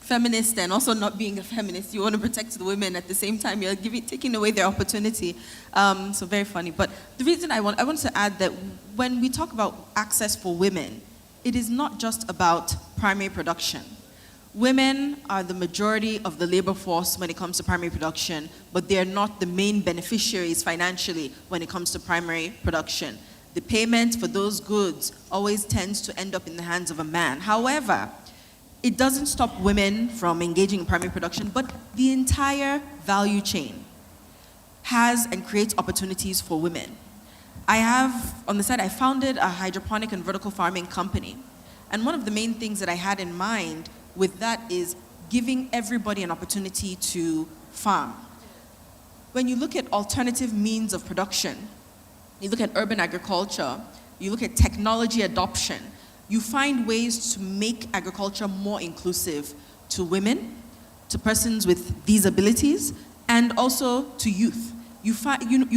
feminist and also not being a feminist. You want to protect the women at the same time. You're taking away their opportunity. So very funny. But the reason I want to add that when we talk about access for women, it is not just about primary production. Women are the majority of the labor force when it comes to primary production, but they're not the main beneficiaries financially when it comes to primary production. The payment for those goods always tends to end up in the hands of a man. However, it doesn't stop women from engaging in primary production, but the entire value chain has and creates opportunities for women. I founded a hydroponic and vertical farming company. And one of the main things that I had in mind with that is giving everybody an opportunity to farm. When you look at alternative means of production, you look at urban agriculture, you look at technology adoption, you find ways to make agriculture more inclusive to women, to persons with these abilities, and also to youth. You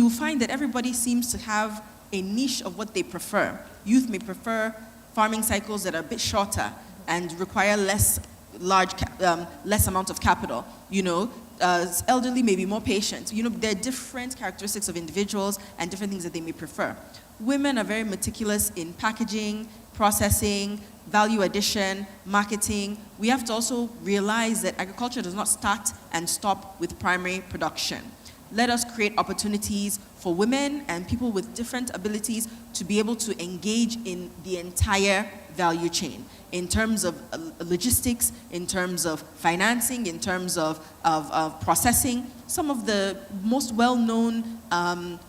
find that everybody seems to have a niche of what they prefer. Youth may prefer farming cycles that are a bit shorter and require less amount of capital. Elderly may be more patient. There are different characteristics of individuals and different things that they may prefer. Women are very meticulous in packaging, processing, value addition, marketing. We have to also realize that agriculture does not start and stop with primary production. Let us create opportunities for women and people with different abilities to be able to engage in the entire value chain, in terms of logistics, in terms of financing, in terms of processing. Some of the most well-known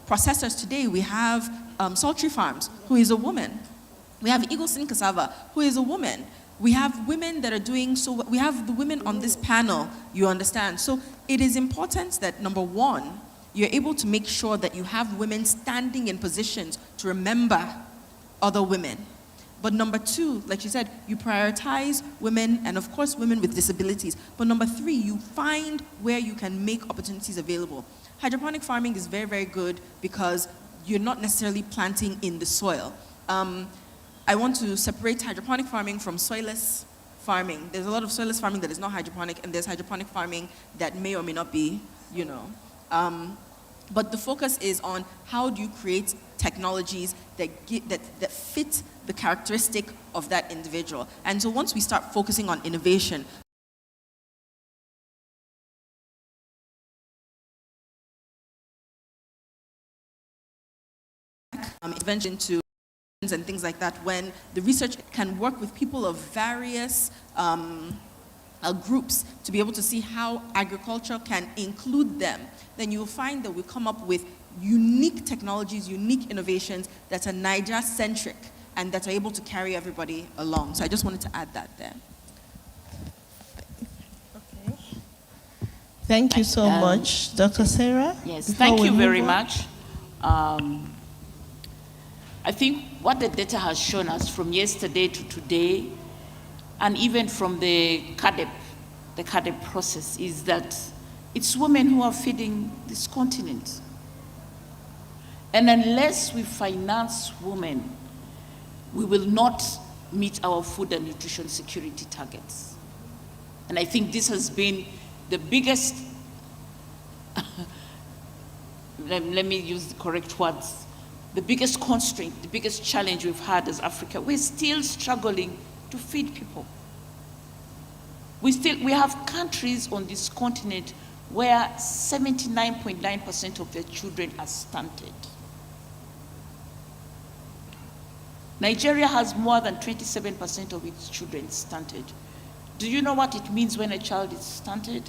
processors today, we have Sultry Farms, who is a woman. We have Eagleson Cassava, who is a woman. We have women that are doing so. We have the women on this panel, you understand. So it is important that, number one, you're able to make sure that you have women standing in positions to remember other women. But number two, like she said, you prioritize women and of course women with disabilities. But number three, you find where you can make opportunities available. Hydroponic farming is very, very good because you're not necessarily planting in the soil. I want to separate hydroponic farming from soilless farming. There's a lot of soilless farming that is not hydroponic, and there's hydroponic farming that may or may not be, But the focus is on how do you create technologies that fit the characteristic of that individual. And so once we start focusing on innovation, intervention to and things like that, when the research can work with people of various groups to be able to see how agriculture can include them, then you'll find that we come up with unique technologies, unique innovations that are Niger-centric and that are able to carry everybody along. So I just wanted to add that there. Okay. Thank you so much. Dr. Sarah? Yes, Before thank we you very move on. much. I think what the data has shown us from yesterday to today, and even from the CADEP process, is that it's women who are feeding this continent. And unless we finance women, we will not meet our food and nutrition security targets. And I think this has been the biggest, let me use the correct words, the biggest constraint, the biggest challenge we've had as Africa. We're still struggling to feed people. We have countries on this continent where 79.9% of their children are stunted. Nigeria has more than 27% of its children stunted. Do you know what it means when a child is stunted?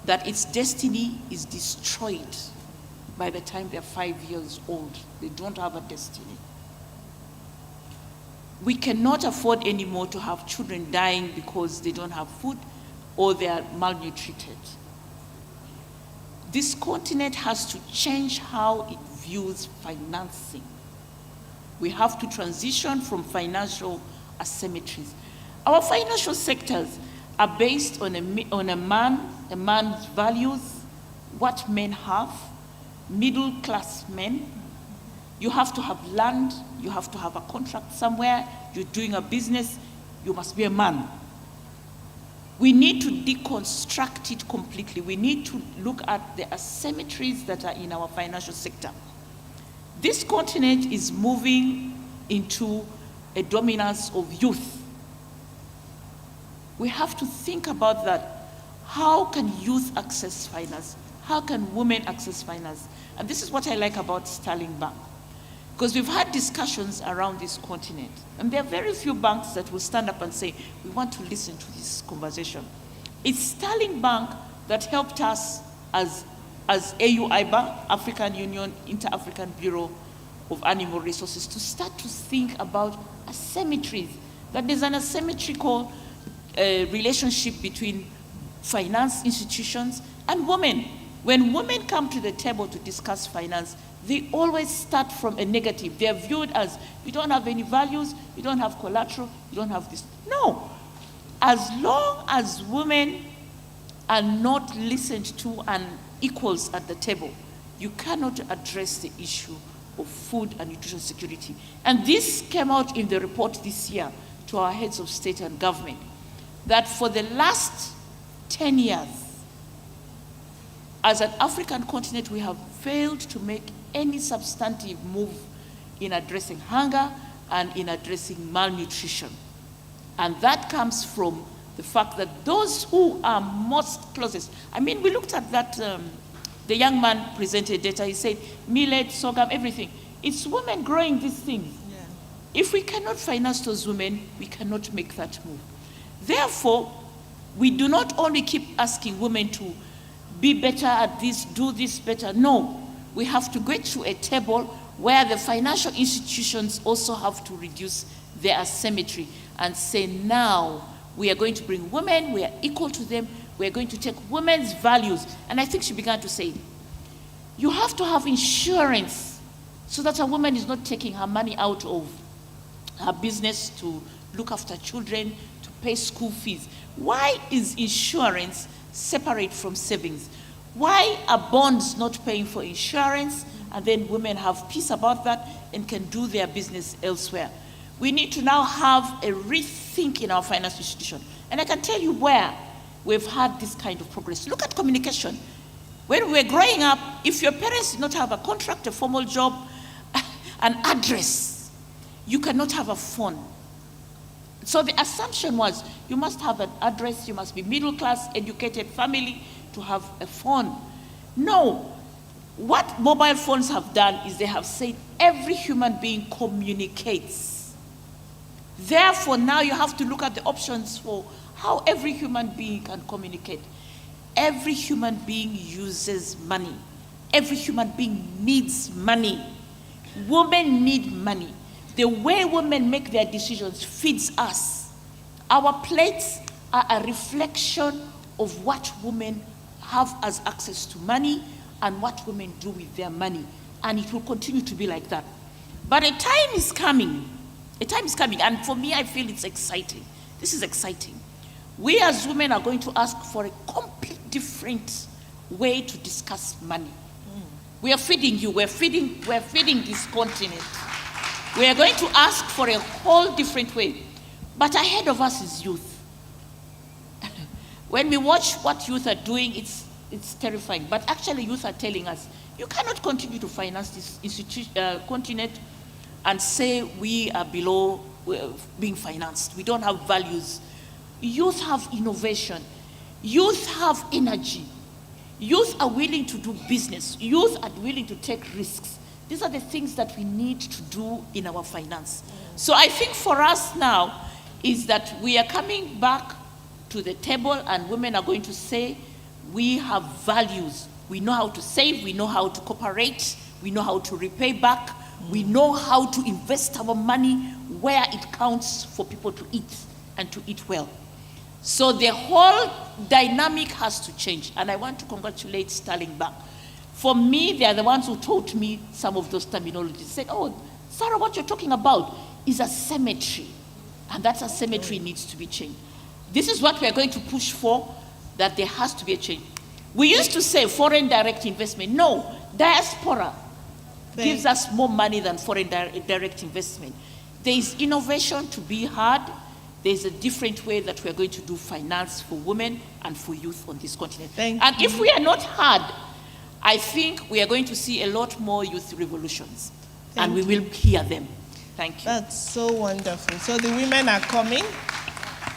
That its destiny is destroyed by the time they're 5 years old. They don't have a destiny. We cannot afford anymore to have children dying because they don't have food or they are malnutrited. This continent has to change how it views financing. We have to transition from financial asymmetries. Our financial sectors are based on a man's values, what men have, middle-class men. You have to have land, you have to have a contract somewhere, you're doing a business, you must be a man. We need to deconstruct it completely. We need to look at the asymmetries that are in our financial sector. This continent is moving into a dominance of youth. We have to think about that. How can youth access finance? How can women access finance? And this is what I like about Sterling Bank. Because we've had discussions around this continent, and there are very few banks that will stand up and say, we want to listen to this conversation. It's Sterling Bank that helped us as AU-IBA, African Union, Inter-African Bureau of Animal Resources, to start to think about asymmetries, that there's an asymmetrical relationship between finance institutions and women. When women come to the table to discuss finance, they always start from a negative. They are viewed as, you don't have any values, you don't have collateral, you don't have this. No. as long as women are not listened to and equals at the table, you cannot address the issue of food and nutrition security. And this came out in the report this year to our heads of state and government, that for the last 10 years, as an African continent, we have failed to make any substantive move in addressing hunger and in addressing malnutrition. And that comes from the fact that those who are most closest, I mean, we looked at that, the young man presented data, he said, millet, sorghum, everything. It's women growing these things. Yeah. If we cannot finance those women, we cannot make that move. Therefore, we do not only keep asking women to be better at this, do this better. No, we have to get to a table where the financial institutions also have to reduce their asymmetry and say, now we are going to bring women, we are equal to them, we are going to take women's values. And I think she began to say, you have to have insurance so that a woman is not taking her money out of her business to look after children, to pay school fees. Why is insurance separate from savings? Why are bonds not paying for insurance, and then women have peace about that and can do their business elsewhere? We need to now have a rethink in our financial institution. And I can tell you where we've had this kind of progress. Look at communication. When we were growing up, if your parents did not have a contract, a formal job, an address, you cannot have a phone. So the assumption was you must have an address, you must be middle class, educated family to have a phone. No. What mobile phones have done is they have said every human being communicates. Therefore, now you have to look at the options for how every human being can communicate. Every human being uses money. Every human being needs money. Women need money. The way women make their decisions feeds us. Our plates are a reflection of what women have as access to money and what women do with their money. And it will continue to be like that. But a time is coming. A time is coming. And for me, I feel it's exciting. This is exciting. We as women are going to ask for a complete different way to discuss money. We are feeding you. We're feeding this continent. We are going to ask for a whole different way. But ahead of us is youth. When we watch what youth are doing, it's terrifying. But actually, youth are telling us, you cannot continue to finance this continent and say we are below being financed. We don't have values. Youth have innovation. Youth have energy. Youth are willing to do business. Youth are willing to take risks. These are the things that we need to do in our finance. So I think for us now is that we are coming back to the table and women are going to say, we have values. We know how to save, we know how to cooperate, we know how to repay back, we know how to invest our money where it counts for people to eat and to eat well. So the whole dynamic has to change. And I want to congratulate Sterling Bank. For me, they are the ones who taught me some of those terminologies. They said, oh, Sarah, what you're talking about is asymmetry. And that asymmetry needs to be changed. This is what we are going to push for, that there has to be a change. We used to say foreign direct investment. No, diaspora gives us more money than foreign direct investment. There is innovation to be had. There's a different way that we're going to do finance for women and for youth on this continent. And if we are not hard, I think we are going to see a lot more youth revolutions. And we will hear them. Thank you. That's so wonderful. So the women are coming.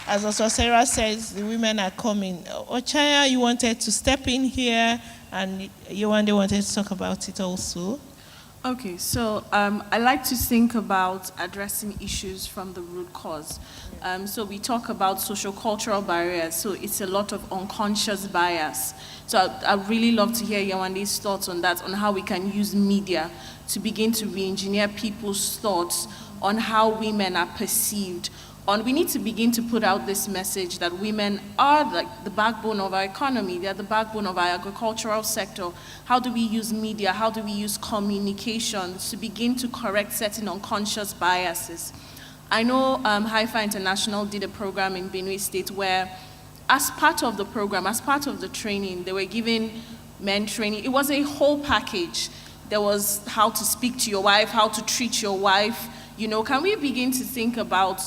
As also Sarah says, the women are coming. Ochaya, you wanted to step in here, and Yewande wanted to talk about it also. Okay, so I like to think about addressing issues from the root cause. So we talk about social-cultural barriers, so it's a lot of unconscious bias. So I'd really love to hear Yewande's thoughts on that, on how we can use media to begin to re-engineer people's thoughts on how women are perceived. We need to begin to put out this message that women are like the backbone of our economy. They are the backbone of our agricultural sector. How do we use media? How do we use communication to begin to correct certain unconscious biases? I know Haifa International did a program in Benue State where, as part of the program, as part of the training, they were giving men training. It was a whole package. There was how to speak to your wife, how to treat your wife. You know, can we begin to think about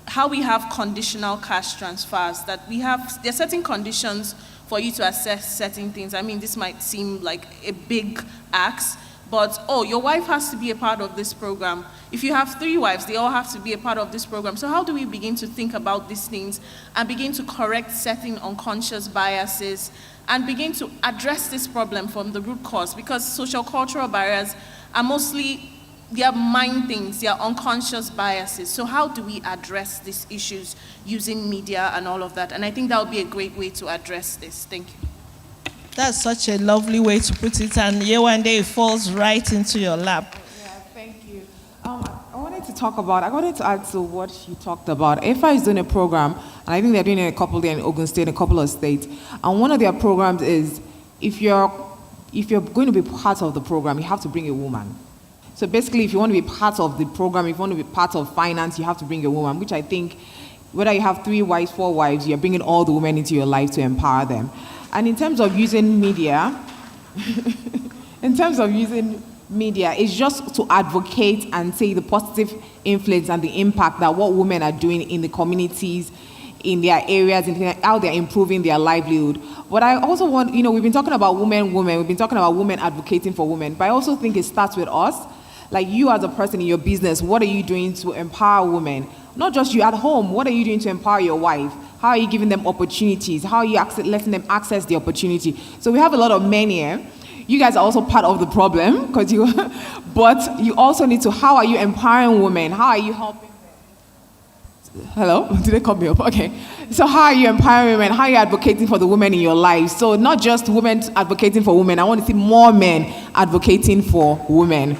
how we have conditional cash transfers, that there are certain conditions for you to assess certain things. I mean, this might seem like a big ask, but, your wife has to be a part of this program. If you have 3 wives, they all have to be a part of this program. So how do we begin to think about these things and begin to correct certain unconscious biases and begin to address this problem from the root cause? Because social cultural barriers are mostly, they are mind things, they are unconscious biases. So how do we address these issues using media and all of that? And I think that would be a great way to address this. Thank you. That's such a lovely way to put it, and one day it falls right into your lap. Yeah, thank you. I wanted to add to what she talked about. EFA is doing a program, and I think they're doing it a couple there in Ogun State, a couple of states. And one of their programs is, if you're going to be part of the program, you have to bring a woman. So basically, if you want to be part of the program, if you want to be part of finance, you have to bring a woman, which I think, whether you have 3 wives, 4 wives, you're bringing all the women into your life to empower them. And in terms of using media, it's just to advocate and say the positive influence and the impact that what women are doing in the communities, in their areas, in how they're improving their livelihood. But I also want, we've been talking about women, we've been talking about women advocating for women, but I also think it starts with us. Like, you as a person in your business, what are you doing to empower women? Not just you at home, what are you doing to empower your wife? How are you giving them opportunities? How are you letting them access the opportunity? So we have a lot of men here. You guys are also part of the problem, but you also need to, how are you empowering women? How are you helping them? Hello? Did they call me up? Okay. So how are you empowering women? How are you advocating for the women in your life? So not just women advocating for women. I want to see more men advocating for women.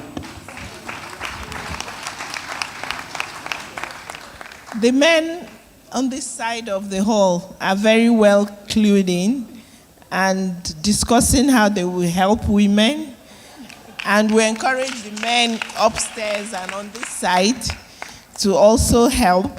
The men on this side of the hall are very well clued in and discussing how they will help women. And we encourage the men upstairs and on this side to also help.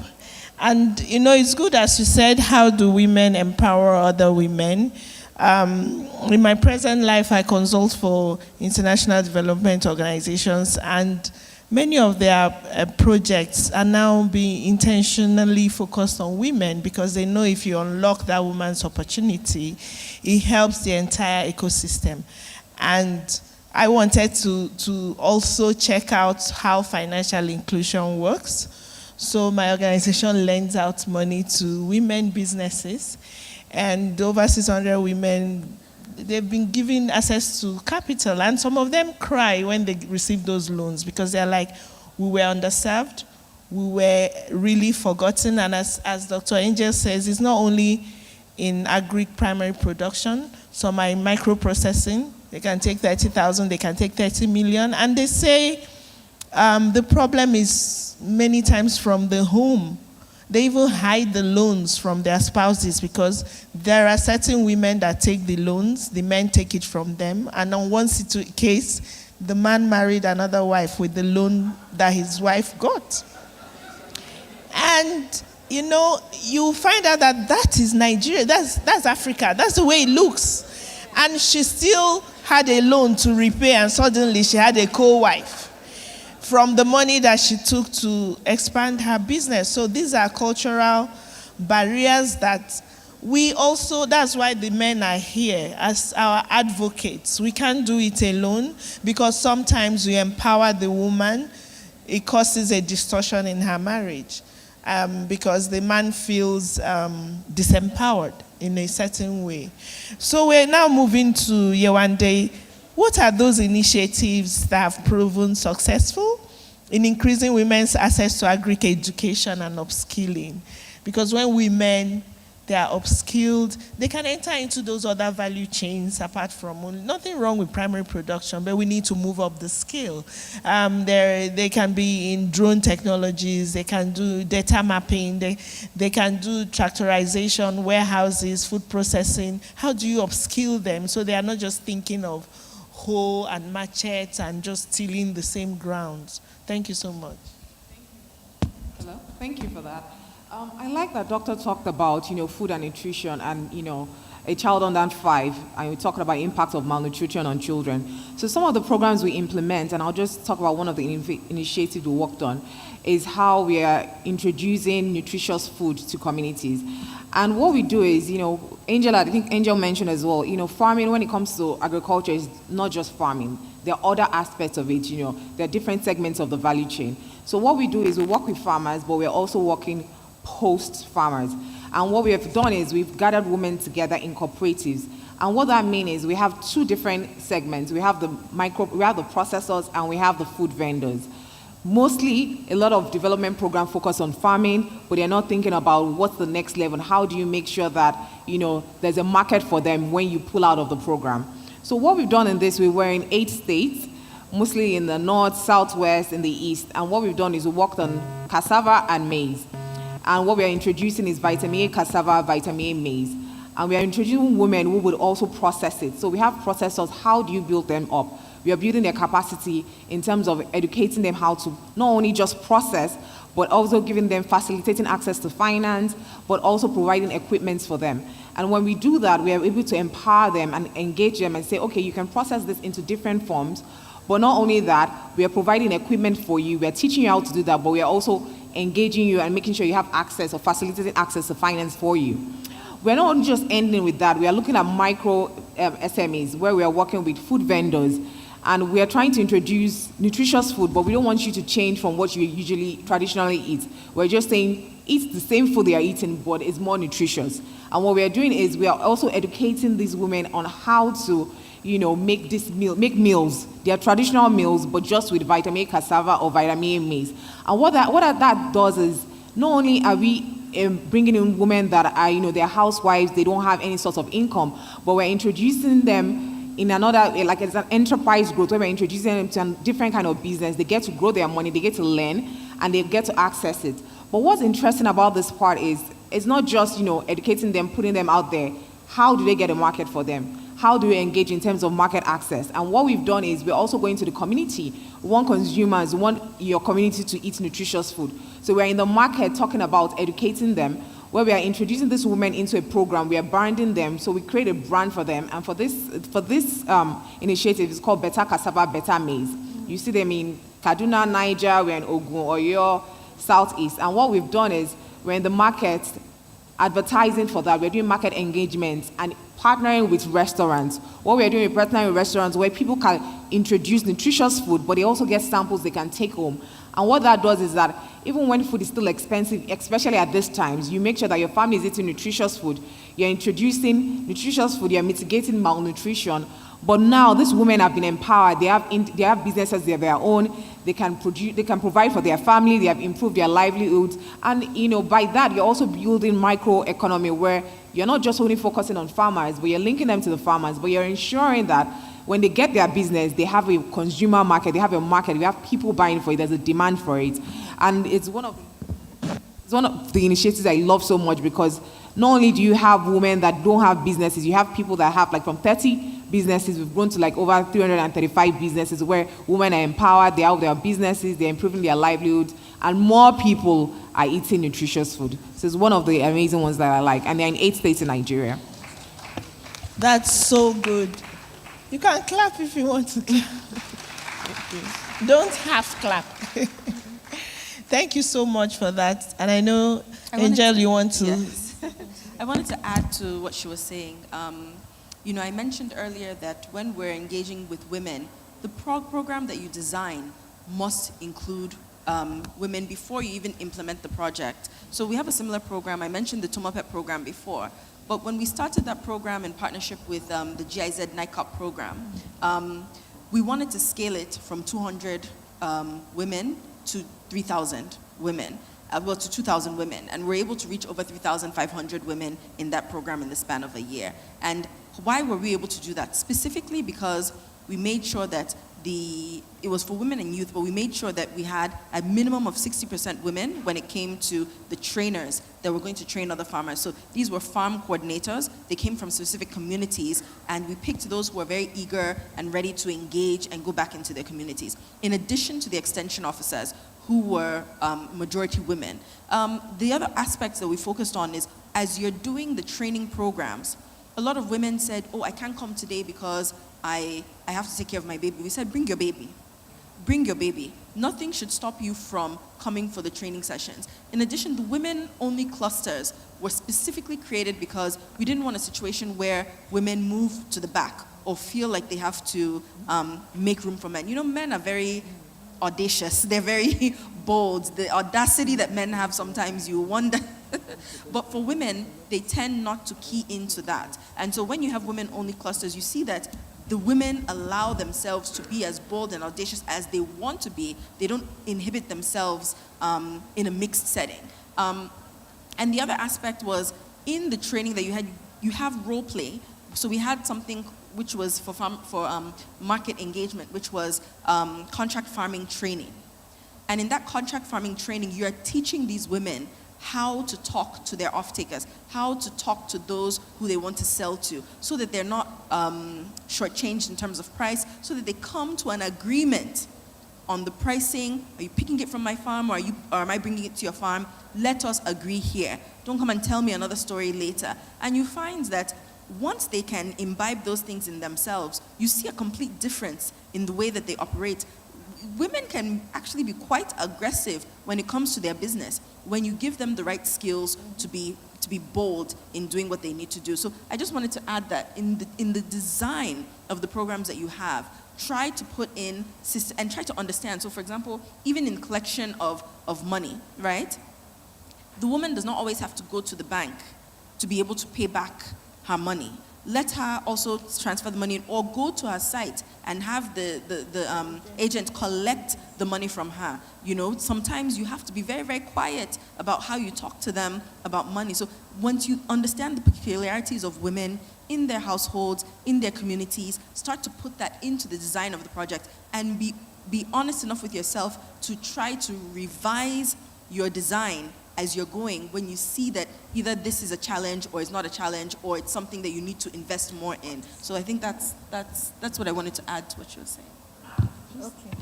And, it's good, as you said, how do women empower other women? In my present life, I consult for international development organizations, and many of their projects are now being intentionally focused on women because they know if you unlock that woman's opportunity, it helps the entire ecosystem. And I wanted to also check out how financial inclusion works. So my organization lends out money to women businesses, and over 600 women, they've been given access to capital, and some of them cry when they receive those loans because they're like, we were underserved, we were really forgotten. And as Dr. Angel says, it's not only in agric primary production, some are in microprocessing. They can take 30,000, they can take 30 million, and they say the problem is many times from the home. They even hide the loans from their spouses because there are certain women that take the loans, the men take it from them, and on one case, the man married another wife with the loan that his wife got. And, you find out that is Nigeria, that's Africa, that's the way it looks. And she still had a loan to repay, and suddenly she had a co-wife from the money that she took to expand her business. So these are cultural barriers that we also, that's why the men are here as our advocates. We can't do it alone because sometimes we empower the woman, it causes a distortion in her marriage because the man feels disempowered in a certain way. So we're now moving to Yewande. What are those initiatives that have proven successful in increasing women's access to agric education and upskilling? Because when women, they are upskilled, they can enter into those other value chains apart from, nothing wrong with primary production, but we need to move up the scale. They can be in drone technologies, they can do data mapping, they can do tractorization, warehouses, food processing. How do you upskill them so they are not just thinking of hoe and machetes and just tilling the same grounds? Thank you so much. Hello? Thank you for that. I like that Doctor talked about, food and nutrition and, a child under 5, and we talked about impact of malnutrition on children. So some of the programs we implement, and I'll just talk about one of the initiatives we worked on, is how we are introducing nutritious food to communities. And what we do is, I think Angel mentioned as well, farming, when it comes to agriculture, is not just farming. There are other aspects of it, there are different segments of the value chain. So what we do is we work with farmers, but we're also working post-farmers. And what we have done is we've gathered women together in cooperatives. And what that means is we have 2 different segments. We have the processors, and we have the food vendors. Mostly, a lot of development programs focus on farming, but they're not thinking about what's the next level. How do you make sure that, there's a market for them when you pull out of the program? So what we've done in this, we were in 8 states, mostly in the north, southwest, in the east. And what we've done is we worked on cassava and maize. And what we are introducing is vitamin A cassava, vitamin A maize. And we are introducing women who would also process it. So we have processors. How do you build them up? We are building their capacity in terms of educating them how to not only just process, but also giving them, facilitating access to finance, but also providing equipment for them. And when we do that, we are able to empower them and engage them and say, okay, you can process this into different forms. But not only that, we are providing equipment for you. We are teaching you how to do that, but we are also engaging you and making sure you have access or facilitating access to finance for you. We're not just ending with that. We are looking at micro SMEs, where we are working with food vendors, and we are trying to introduce nutritious food, but we don't want you to change from what you usually traditionally eat. We're just saying eat the same food they are eating, but it's more nutritious. And what we are doing is we are also educating these women on how to make meals. They are traditional meals, but just with vitamin A cassava or vitamin A maize. And what that does is, not only are we bringing in women that are, they're housewives, they don't have any sort of income, but we're introducing them in another, like it's an enterprise growth, where we're introducing them to a different kind of business. They get to grow their money, they get to learn, and they get to access it. But what's interesting about this part is, it's not just, educating them, putting them out there. How do they get a market for them? How do we engage in terms of market access? And what we've done is we're also going to the community. We want consumers, we want your community to eat nutritious food. So we're in the market talking about educating them, where we are introducing this woman into a program. We are branding them, so we create a brand for them. And for this initiative, it's called Better Cassava, Better Maize. You see them in Kaduna, Niger, we're in Ogun, Oyo, Southeast. And what we've done is we're in the market advertising for that. We're doing market engagement and partnering with restaurants. What we're doing is partnering with restaurants where people can introduce nutritious food, but they also get samples they can take home. And what that does is that even when food is still expensive, especially at these times, you make sure that your family is eating nutritious food. You're introducing nutritious food, you're mitigating malnutrition. But now these women have been empowered. They have businesses of their own. They can provide for their family. They have improved their livelihoods. And by that, you're also building microeconomy, where you're not just only focusing on farmers, but you're linking them to the farmers. But you're ensuring that when they get their business, they have a consumer market. They have a market. We have people buying for it. There's a demand for it, and it's one of the initiatives I love so much, because not only do you have women that don't have businesses, you have people that have, like, from 30 businesses, we've grown to like over 335 businesses, where women are empowered, they have their businesses, they're improving their livelihoods, and more people are eating nutritious food. So it's one of the amazing ones that I like, and they're in 8 states in Nigeria. That's so good. You can clap if you want to clap. Don't half clap. Thank you so much for that. And I know, Angel, you want to... Yes. I wanted to add to what she was saying. I mentioned earlier that when we're engaging with women, the program that you design must include women before you even implement the project. So we have a similar program. I mentioned the Tomapet program before. But when we started that program in partnership with the GIZ NICOP program, we wanted to scale it from 200 women to 3,000 women. To 2,000 women, and we're able to reach over 3,500 women in that program in the span of a year. And why were we able to do that? Specifically because we made sure that it was for women and youth, but we made sure that we had a minimum of 60% women when it came to the trainers that were going to train other farmers. So these were farm coordinators. They came from specific communities, and we picked those who were very eager and ready to engage and go back into their communities. In addition to the extension officers, who were majority women. The other aspects that we focused on is, as you're doing the training programs, a lot of women said, oh, I can't come today because I have to take care of my baby. We said, bring your baby. Bring your baby. Nothing should stop you from coming for the training sessions. In addition, the women-only clusters were specifically created because we didn't want a situation where women move to the back or feel like they have to make room for men. You know, men are very audacious. They're very bold. The audacity that men have, sometimes you wonder. But for women, they tend not to key into that. And so when you have women-only clusters, you see that the women allow themselves to be as bold and audacious as they want to be. They don't inhibit themselves in a mixed setting. And the other aspect was, in the training that you had, you have role play. So we had something which was for market engagement, which was contract farming training. And in that contract farming training, you are teaching these women how to talk to their off-takers, how to talk to those who they want to sell to, so that they're not shortchanged in terms of price, so that they come to an agreement on the pricing. Are you picking it from my farm, or am I bringing it to your farm? Let us agree here. Don't come and tell me another story later. And you find that once they can imbibe those things in themselves, you see a complete difference in the way that they operate. Women can actually be quite aggressive when it comes to their business, when you give them the right skills to be bold in doing what they need to do. So I just wanted to add that in the design of the programs that you have, try to put in system and try to understand. So for example, even in collection of money, right? The woman does not always have to go to the bank to be able to pay back her money. Let her also transfer the money, or go to her site and have the agent collect the money from her. You know, sometimes you have to be very, very quiet about how you talk to them about money. So once you understand the peculiarities of women in their households, in their communities, start to put that into the design of the project, and be honest enough with yourself to try to revise your design as you're going, when you see that either this is a challenge or it's not a challenge, or it's something that you need to invest more in. So I think that's what I wanted to add to what you were saying. Okay.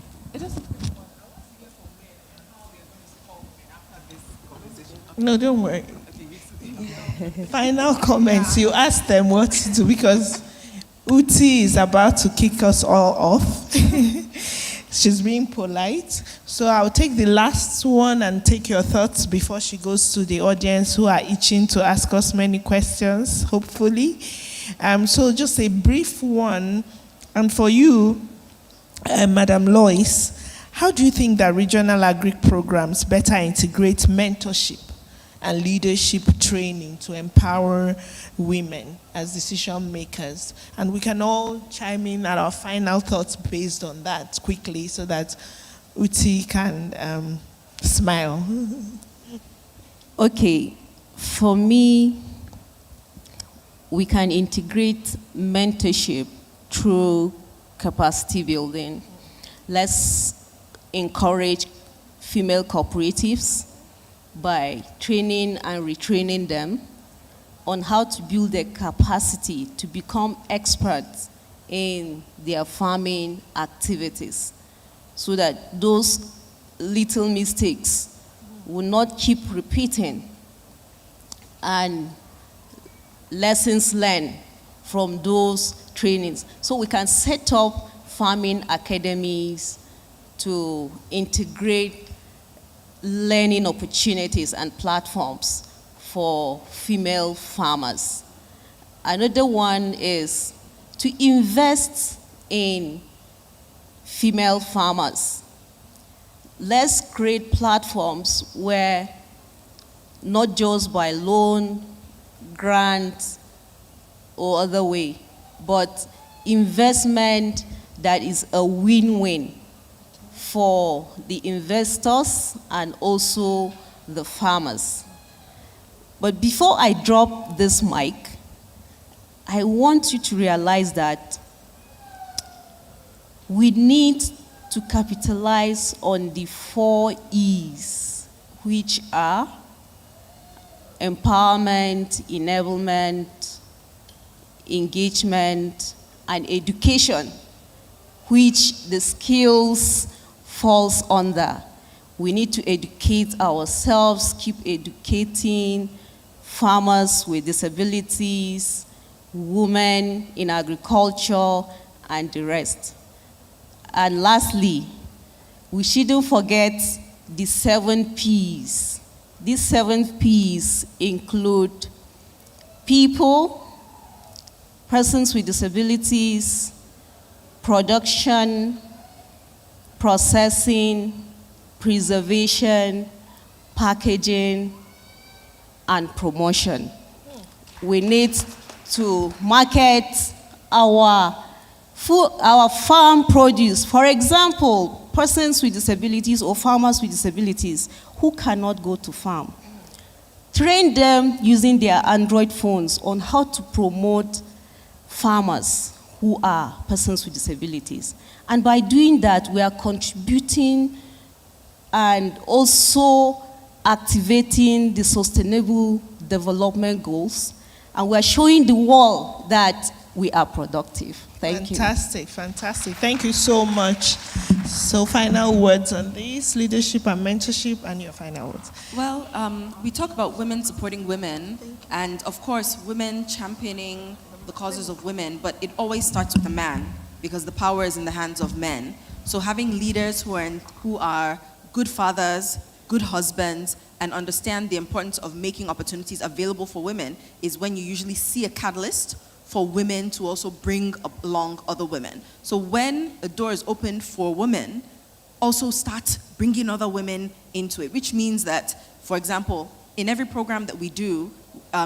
No, don't worry. Final comments. You ask them what to do, because Uti is about to kick us all off. She's being polite. So I'll take the last one and take your thoughts before she goes to the audience who are itching to ask us many questions, hopefully. So just a brief one. And for you, Madam Lois, how do you think that regional agric programs better integrate mentorship and leadership training to empower women as decision makers? And we can all chime in at our final thoughts based on that quickly, so that Uti can smile. Okay, for me, we can integrate mentorship through capacity building. Let's encourage female cooperatives by training and retraining them on how to build their capacity to become experts in their farming activities, so that those little mistakes will not keep repeating, and lessons learned from those trainings. So we can set up farming academies to integrate learning opportunities and platforms for female farmers. Another one is to invest in female farmers. Let's create platforms where, not just by loan, grant, or other way, but investment that is a win-win for the investors and also the farmers. But before I drop this mic, I want you to realize that we need to capitalize on the 4 E's, which are empowerment, enablement, engagement, and education, which the skills falls under. We need to educate ourselves, keep educating farmers with disabilities, women in agriculture, and the rest. And lastly, we shouldn't forget the 7 Ps. These 7 Ps include people, persons with disabilities, production, processing, preservation, packaging, and promotion. We need to market our food, our farm produce. For example, persons with disabilities or farmers with disabilities who cannot go to farm. Train them using their Android phones on how to promote farmers who are persons with disabilities. And by doing that, we are contributing and also activating the sustainable development goals. And we are showing the world that we are productive. Thank you. Fantastic, fantastic. Thank you so much. So final words on this, leadership and mentorship, and your final words. Well, we talk about women supporting women, and of course, women championing the causes of women, but it always starts with a man, because the power is in the hands of men. So having leaders who are good fathers, good husbands, and understand the importance of making opportunities available for women is when you usually see a catalyst for women to also bring along other women. So when a door is opened for women, also start bringing other women into it, which means that, for example, in every program that we do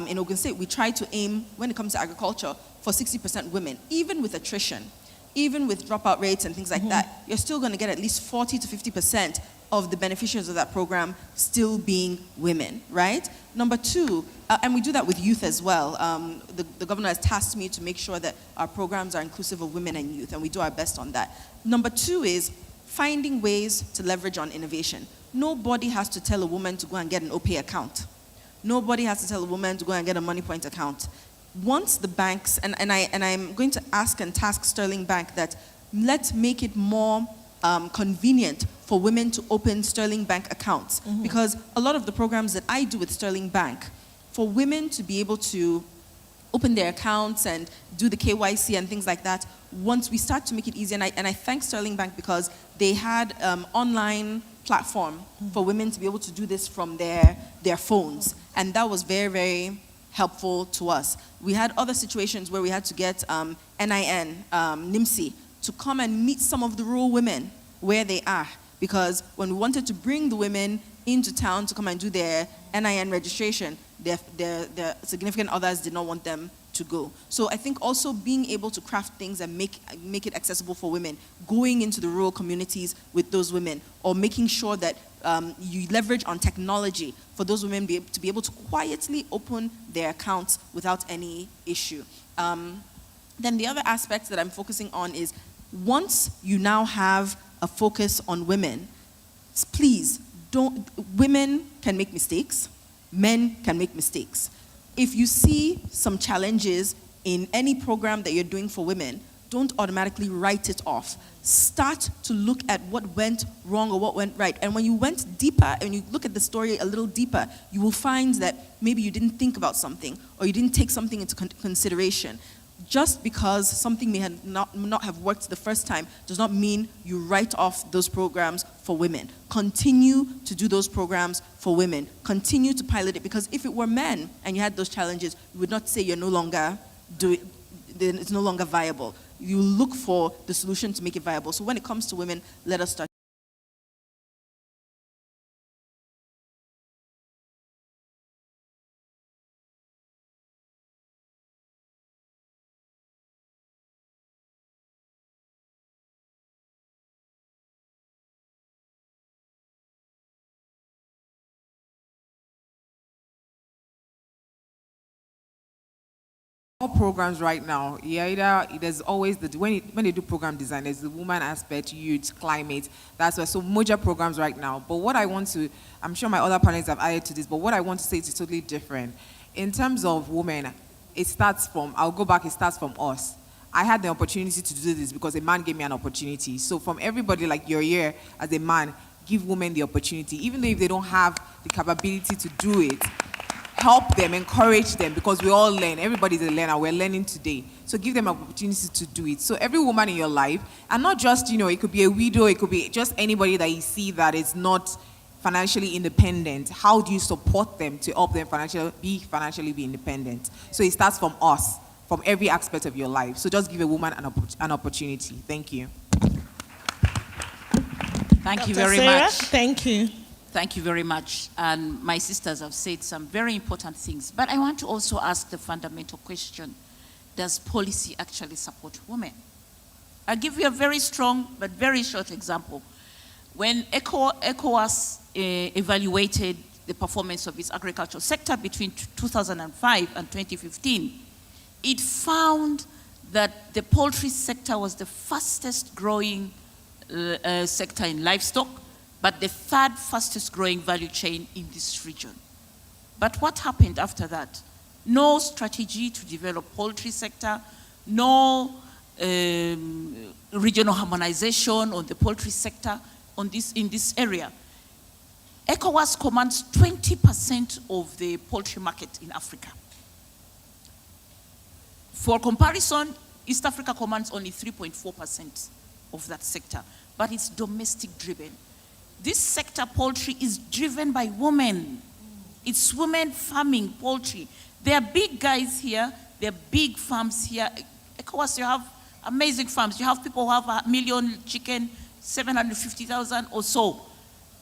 in Ogun State, we try to aim, when it comes to agriculture, for 60% women, even with attrition, even with dropout rates and things like that, you're still going to get at least 40 to 50% of the beneficiaries of that program still being women, right? Number two, and we do that with youth as well. The governor has tasked me to make sure that our programs are inclusive of women and youth, and we do our best on that. Number two is finding ways to leverage on innovation. Nobody has to tell a woman to go and get an OPay account. Nobody has to tell a woman to go and get a Money Point account. Once the banks, and I'm going to ask and task Sterling Bank that let's make it more convenient for women to open Sterling Bank accounts. Because a lot of the programs that I do with Sterling Bank, for women to be able to open their accounts and do the KYC and things like that, once we start to make it easy, and I thank Sterling Bank because they had online platform for women to be able to do this from their phones. And that was very, very helpful to us. We had other situations where we had to get NIN, NIMSI, to come and meet some of the rural women where they are. Because when we wanted to bring the women into town to come and do their NIN registration, their significant others did not want them to go. So I think also being able to craft things and make it accessible for women, going into the rural communities with those women, or making sure that you leverage on technology for those women to be able to quietly open their accounts without any issue. Then the other aspect that I'm focusing on is once you now have a focus on women, please women can make mistakes, men can make mistakes. If you see some challenges in any program that you're doing for women, don't automatically write it off. Start to look at what went wrong or what went right. And when you went deeper and you look at the story a little deeper, you will find that maybe you didn't think about something or you didn't take something into consideration. Just because something may not have worked the first time does not mean you write off those programs for women. Continue to do those programs for women. Continue to pilot it, because if it were men and you had those challenges, you would not say you're no longer it's no longer viable. You look for the solution to make it viable. So when it comes to women, let us start. All programs right now, there's always when they do program design, there's the woman aspect, youth, climate. That's why. So major programs right now. But what I want to, I'm sure my other panelists have added to this, but what I want to say is totally different. In terms of women, it starts from us. I had the opportunity to do this because a man gave me an opportunity. So from everybody, like you're here as a man, give women the opportunity, even though if they don't have the capability to do it, help them, encourage them, because we all learn. Everybody's a learner. We're learning today. So give them opportunities to do it. So every woman in your life, and not just, it could be a widow, it could be just anybody that you see that is not financially independent. How do you support them to help them be financially independent? So it starts from us, from every aspect of your life. So just give a woman an opportunity. Thank you. Thank you Dr. very Sarah, much. Thank you. Thank you very much. And my sisters have said some very important things. But I want to also ask the fundamental question: does policy actually support women? I'll give you a very strong but very short example. When ECOWAS evaluated the performance of its agricultural sector between 2005 and 2015, it found that the poultry sector was the fastest growing sector in livestock, but the third fastest growing value chain in this region. But what happened after that? No strategy to develop poultry sector, no regional harmonization on the poultry sector in this area. ECOWAS commands 20% of the poultry market in Africa. For comparison, East Africa commands only 3.4% of that sector, but it's domestic driven. This sector, poultry, is driven by women. It's women farming poultry. There are big guys here, there are big farms here. ECOWAS, you have amazing farms. You have people who have 1 million chicken, 750,000 or so.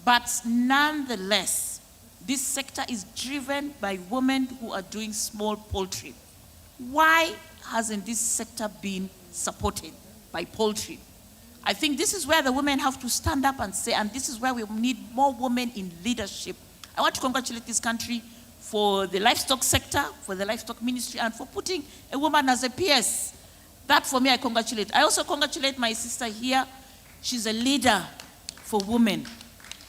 But nonetheless, this sector is driven by women who are doing small poultry. Why hasn't this sector been supported by poultry? I think this is where the women have to stand up and say, and this is where we need more women in leadership. I want to congratulate this country for the livestock sector, for the livestock ministry, and for putting a woman as a PS. That, for me, I congratulate. I also congratulate my sister here. She's a leader for women.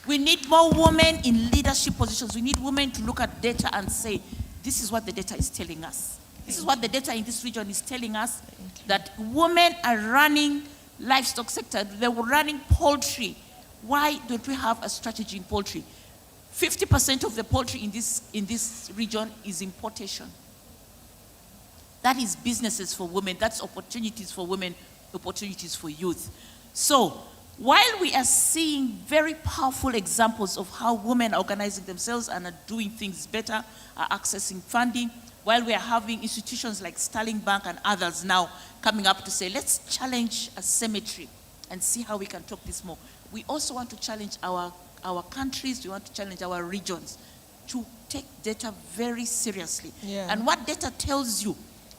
We need more women in leadership positions. We need women to look at data and say, this is what the data is telling us. This is what the data in this region is telling us, that women are running livestock sector, they were running poultry. Why don't we have a strategy in poultry? 50% of the poultry in this region is importation. That is businesses for women, that's opportunities for women, opportunities for youth. So, while we are seeing very powerful examples of how women are organizing themselves and are doing things better, are accessing funding, while we are having institutions like Sterling Bank and others now coming up to say, let's challenge asymmetry and see how we can talk this more. We also want to challenge our countries, we want to challenge our regions to take data very seriously. Yeah. And what data tells you,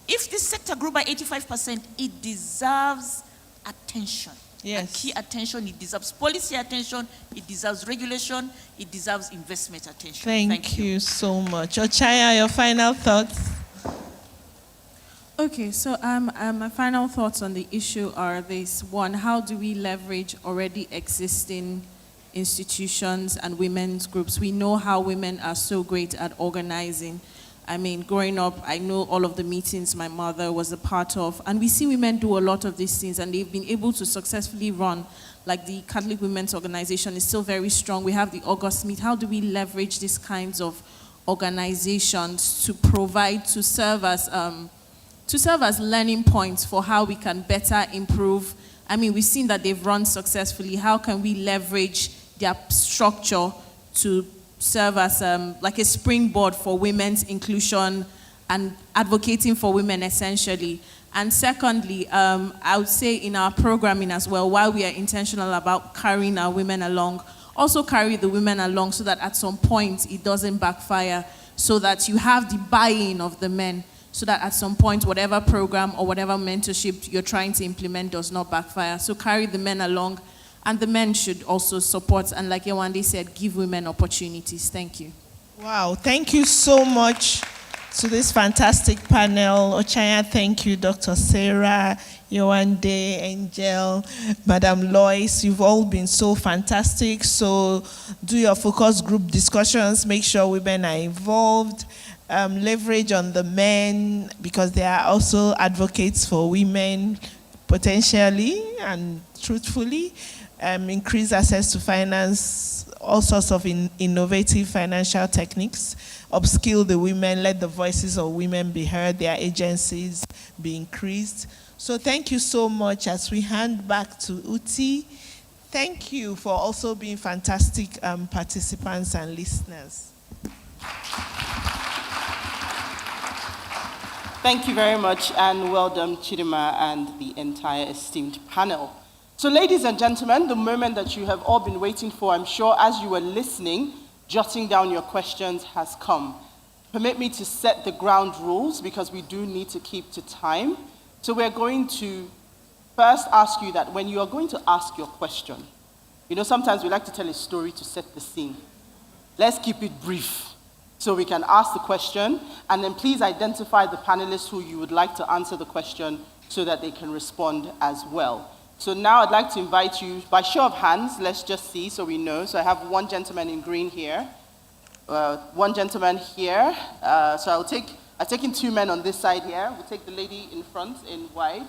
if this sector grew by 85%, it deserves attention. Yes. And key attention, it deserves policy attention, it deserves regulation, it deserves investment attention. Thank you so much. Ochaya, your final thoughts? Okay, so my final thoughts on the issue are this. One, how do we leverage already existing institutions and women's groups? We know how women are so great at organizing. I mean, growing up, I know all of the meetings my mother was a part of, and we see women do a lot of these things, and they've been able to successfully run. Like the Catholic Women's Organization is still very strong. We have the August Meet. How do we leverage these kinds of organizations to provide, to serve as learning points for how we can better improve? I mean, we've seen that they've run successfully. How can we leverage their structure to serve as like a springboard for women's inclusion and advocating for women essentially? And secondly, I would say in our programming as well, while we are intentional about carrying our women along, also carry the women along so that at some point it doesn't backfire, so that you have the buy-in of the men, so that at some point whatever program or whatever mentorship you're trying to implement does not backfire. So carry the men along, and the men should also support, and like Yewande said, give women opportunities. Thank you. Wow, thank you so much to this fantastic panel. Ochaya, thank you. Dr. Sarah, Yewande, Angel, Madam Lois, you've all been so fantastic. So do your focus group discussions, make sure women are involved, leverage on the men because they are also advocates for women, potentially and truthfully, increase access to finance, all sorts of innovative financial techniques, upskill the women, let the voices of women be heard, their agencies be increased. So thank you so much. As we hand back to Uti, thank you for also being fantastic participants and listeners. Thank you very much, and well done, Chidima and the entire esteemed panel. So ladies and gentlemen, the moment that you have all been waiting for, I'm sure as you were listening, jotting down your questions has come. Permit me to set the ground rules because we do need to keep to time. So we're going to first ask you that when you are going to ask your question, you know, sometimes we like to tell a story to set the scene. Let's keep it brief so we can ask the question, and then please identify the panelists who you would like to answer the question so that they can respond as well. So now I'd like to invite you, by show of hands, let's just see so we know. So I have one gentleman in green here, one gentleman here. So I've taken two men on this side here. We'll take the lady in front in white.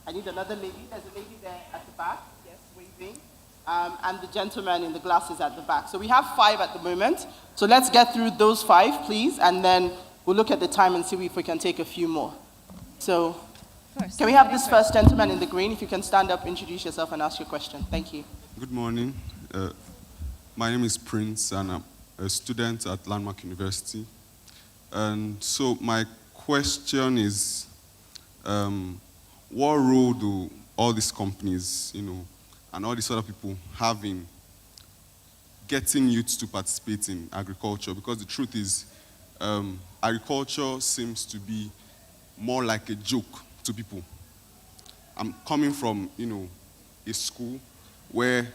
I need another lady. There's a lady there at the back, yes, waving. And the gentleman in the glasses at the back. So we have 5 at the moment. So let's get through those 5, please, and then we'll look at the time and see if we can take a few more. So can we have this first gentleman in the green? If you can stand up, introduce yourself, and ask your question. Thank you. Good morning. My name is Prince, and I'm a student at Landmark University. And so my question is, what role do all these companies, and all these other people have in getting youth to participate in agriculture? Because the truth is, agriculture seems to be more like a joke to people. I'm coming from, a school where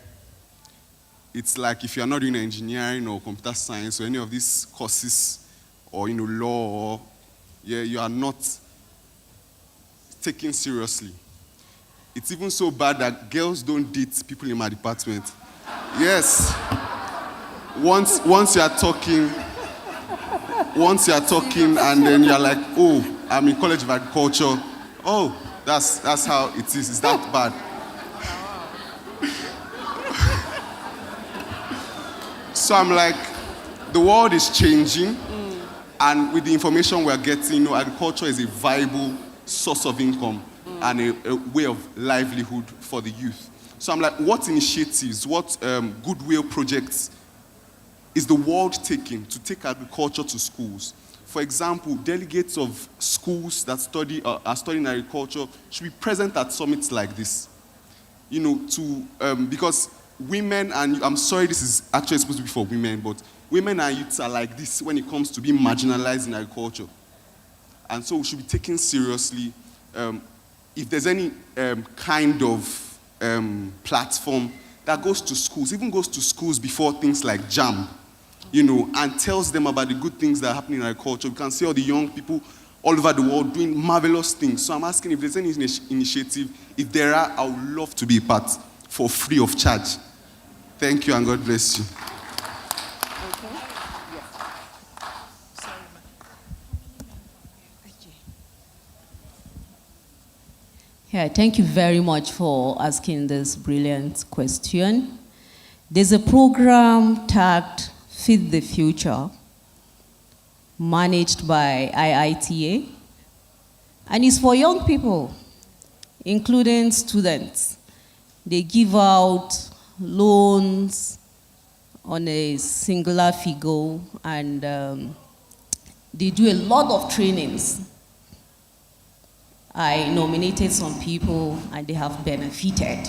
it's like if you're not doing engineering or computer science or any of these courses or, law, or, you are not taken seriously. It's even so bad that girls don't date people in my department. Yes. Once you are talking, and then you're like, oh, I'm in College of Agriculture. Oh, that's how it is. It's that bad. So I'm like, the world is changing, and with the information we're getting, agriculture is a viable source of income and a way of livelihood for the youth. So I'm like, what initiatives, what goodwill projects is the world taking to take agriculture to schools? For example, delegates of schools that are studying agriculture should be present at summits like this. Because women, and I'm sorry this is actually supposed to be for women, but women and youths are like this when it comes to being marginalized in agriculture. And so we should be taken seriously. If there's any kind of platform that goes to schools, even goes to schools before things like JAM, and tells them about the good things that are happening in agriculture. We can see all the young people all over the world doing marvelous things. So I'm asking if there's any initiative. If there are, I would love to be a part for free of charge. Thank you, and God bless you. Yeah, thank you very much for asking this brilliant question. There's a program tagged Feed the Future, managed by IITA, and it's for young people, including students. They give out loans on a singular figure, and they do a lot of trainings. I nominated some people, and they have benefited.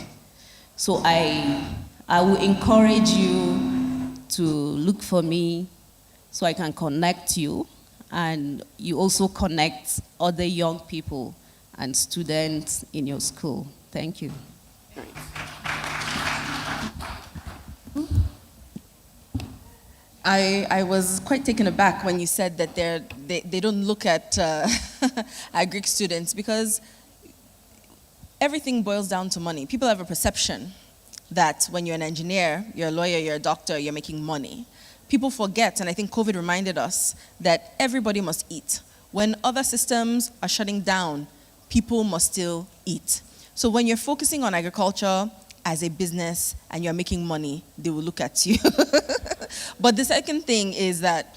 So I will encourage you to look for me so I can connect you, and you also connect other young people and students in your school. Thank you. Great. I was quite taken aback when you said that they don't look at Agric students, because everything boils down to money. People have a perception that when you're an engineer, you're a lawyer, you're a doctor, you're making money. People forget, and I think COVID reminded us, that everybody must eat. When other systems are shutting down, people must still eat. So when you're focusing on agriculture as a business and you're making money, they will look at you. But the second thing is that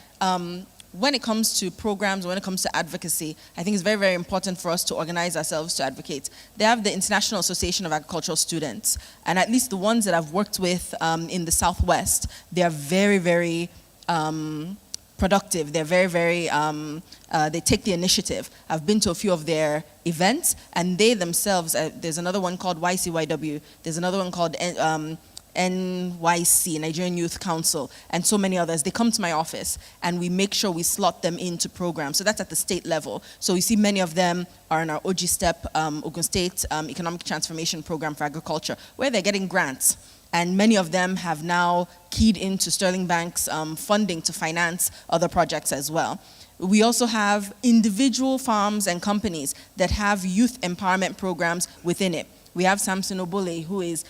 when it comes to programs, when it comes to advocacy, I think it's very, very important for us to organize ourselves to advocate. They have the International Association of Agricultural Students, and at least the ones that I've worked with in the Southwest, they are very, very productive. They're very, very, they take the initiative. I've been to a few of their events, and they themselves, there's another one called YCYW, there's another one called NYC, Nigerian Youth Council, and so many others. They come to my office and we make sure we slot them into programs. So that's at the state level. So we see many of them are in our OG STEP, Ogun State Economic Transformation Program for Agriculture, where they're getting grants. And many of them have now keyed into Sterling Bank's funding to finance other projects as well. We also have individual farms and companies that have youth empowerment programs within it. We have Samson Obole, who is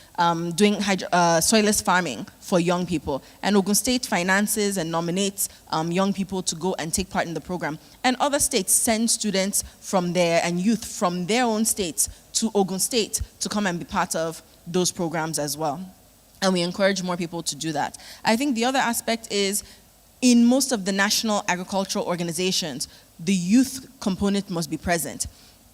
doing soilless farming for young people. And Ogun State finances and nominates young people to go and take part in the program. And other states send students from there and youth from their own states to Ogun State to come and be part of those programs as well. And we encourage more people to do that. I think the other aspect is, in most of the national agricultural organizations, the youth component must be present.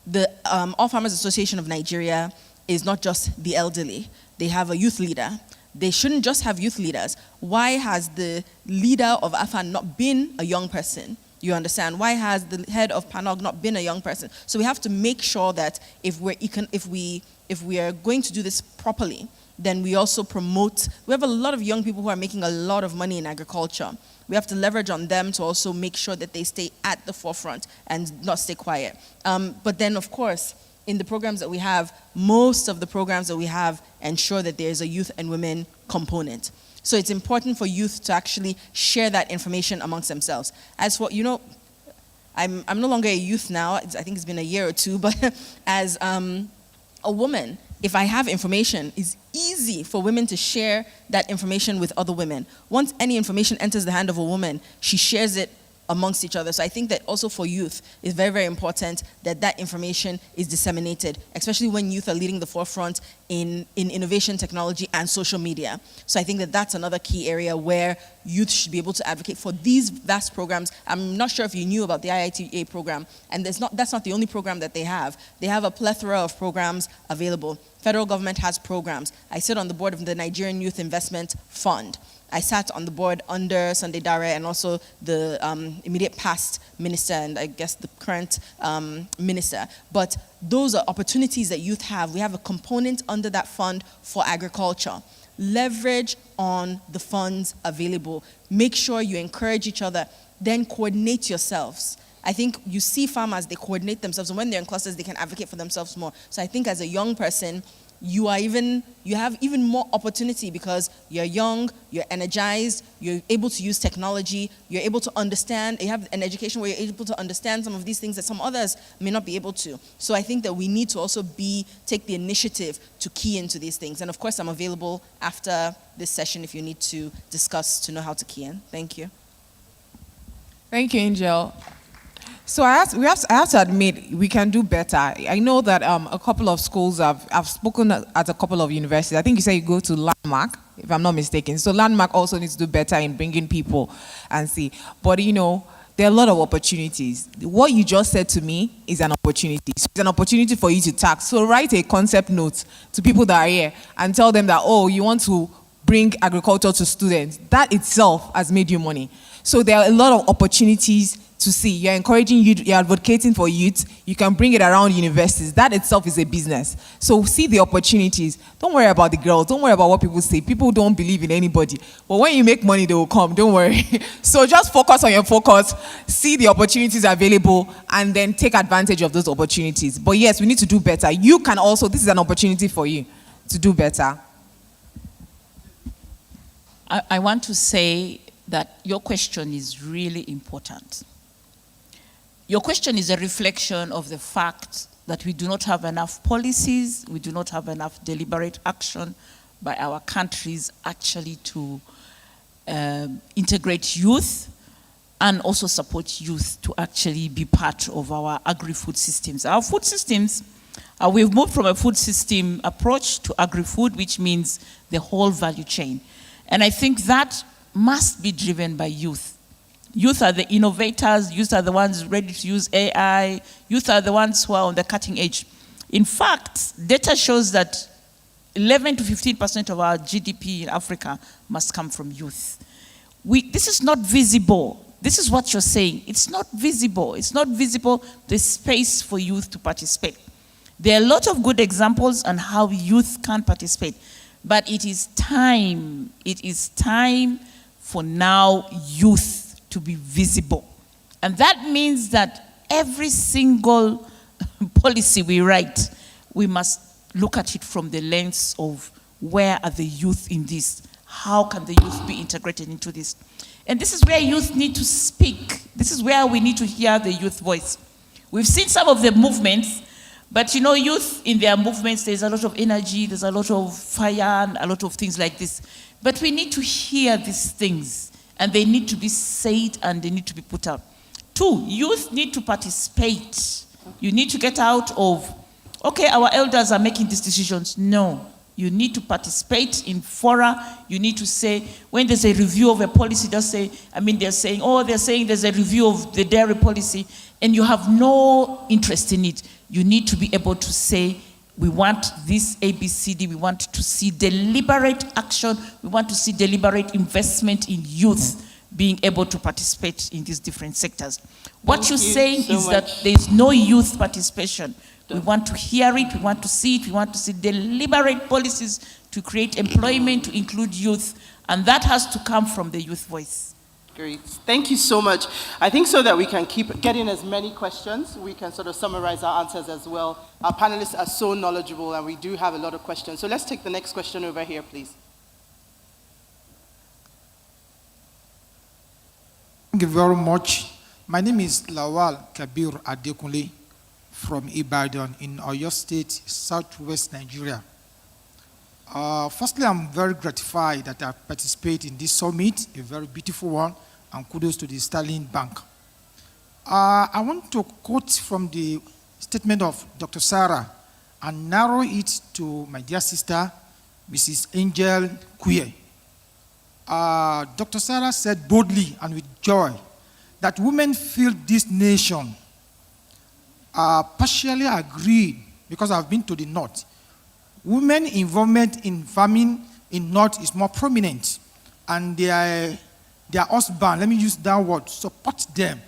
The All Farmers Association of Nigeria is not just the elderly. They have a youth leader. They shouldn't just have youth leaders. Why has the leader of AFAN not been a young person? You understand? Why has the head of PANOG not been a young person? So we have to make sure that if we are going to do this properly, then we also promote. We have a lot of young people who are making a lot of money in agriculture. We have to leverage on them to also make sure that they stay at the forefront and not stay quiet. But then, of course, in the programs that we have, most of the programs that we have ensure that there's a youth and women component. So it's important for youth to actually share that information amongst themselves. As for, I'm no longer a youth now. I think it's been a year or two, but as a woman, if I have information, it's easy for women to share that information with other women. Once any information enters the hand of a woman, she shares it amongst each other. So I think that also for youth, it's very, very important that that information is disseminated, especially when youth are leading the forefront in innovation, technology, and social media. So I think that that's another key area where youth should be able to advocate for these vast programs. I'm not sure if you knew about the IITA program, and that's not the only program that they have. They have a plethora of programs available. Federal government has programs. I sit on the board of the Nigerian Youth Investment Fund. I sat on the board under Sunday Dare and also the immediate past minister and I guess the current minister. But those are opportunities that youth have. We have a component under that fund for agriculture. Leverage on the funds available. Make sure you encourage each other. Then coordinate yourselves. I think you see farmers, they coordinate themselves, and when they're in clusters, they can advocate for themselves more. So I think as a young person, you have even more opportunity because you're young, you're energized, you're able to use technology, you're able to understand, you have an education where you're able to understand some of these things that some others may not be able to. So I think that we need to also take the initiative to key into these things. And of course, I'm available after this session if you need to discuss to know how to key in. Thank you. Thank you, Angel. So I have to admit, we can do better. I know that a couple of schools, I've spoken at a couple of universities. I think you say you go to Landmark, if I'm not mistaken. So Landmark also needs to do better in bringing people and see. But there are a lot of opportunities. What you just said to me is an opportunity. So it's an opportunity for you to tax. So write a concept note to people that are here and tell them that, you want to bring agriculture to students. That itself has made you money. So there are a lot of opportunities to see. You're encouraging youth, you're advocating for youth, you can bring it around universities. That itself is a business. So see the opportunities. Don't worry about the girls, don't worry about what people say. People don't believe in anybody. But when you make money, they will come, don't worry. So just focus on your focus, see the opportunities available, and then take advantage of those opportunities. But yes, we need to do better. You can also, this is an opportunity for you to do better. I want to say that your question is really important. Your question is a reflection of the fact that we do not have enough policies, we do not have enough deliberate action by our countries actually to integrate youth and also support youth to actually be part of our agri-food systems. Our food systems We've moved from a food system approach to agri-food, which means the whole value chain. And I think that must be driven by youth. Youth are the innovators, youth are the ones ready to use AI, youth are the ones who are on the cutting edge. In fact, data shows that 11 to 15% of our GDP in Africa must come from youth. This is not visible. This is what you're saying. It's not visible. It's not visible, the space for youth to participate. There are a lot of good examples on how youth can participate, but it is time for now youth to be visible. And that means that every single policy we write, we must look at it from the lens of where are the youth in this? How can the youth be integrated into this? And this is where youth need to speak. This is where we need to hear the youth voice. We've seen some of the movements, but you know, youth in their movements, there's a lot of energy, there's a lot of fire, and a lot of things like this. But we need to hear these things, and they need to be said, and they need to be put out. 2, youth need to participate. You need to get out of, okay, our elders are making these decisions. No. You need to participate in fora. You need to say, when there's a review of a policy, they're saying there's a review of the dairy policy, and you have no interest in it. You need to be able to say, we want this ABCD, we want to see deliberate action, we want to see deliberate investment in youth being able to participate in these different sectors. What you're saying is that there's no youth participation. We want to hear it, we want to see it, we want to see deliberate policies to create employment, to include youth, and that has to come from the youth voice. Great. Thank you so much. I think so that we can keep getting as many questions, we can sort of summarize our answers as well. Our panelists are so knowledgeable, and we do have a lot of questions. So let's take the next question over here, please. Thank you very much. My name is Lawal Kabir Adekunle from Ibadan in Oyo State, southwest Nigeria. Firstly, I'm very gratified that I participate in this summit, a very beautiful one, and kudos to the Sterling Bank. I want to quote from the statement of Dr. Sarah and narrow it to my dear sister, Mrs. Angel Kuye. Dr. Sarah said boldly and with joy that women feel this nation. Partially agreed, because I've been to the north. Women involvement in farming in north is more prominent, and their husband, let me use that word, support them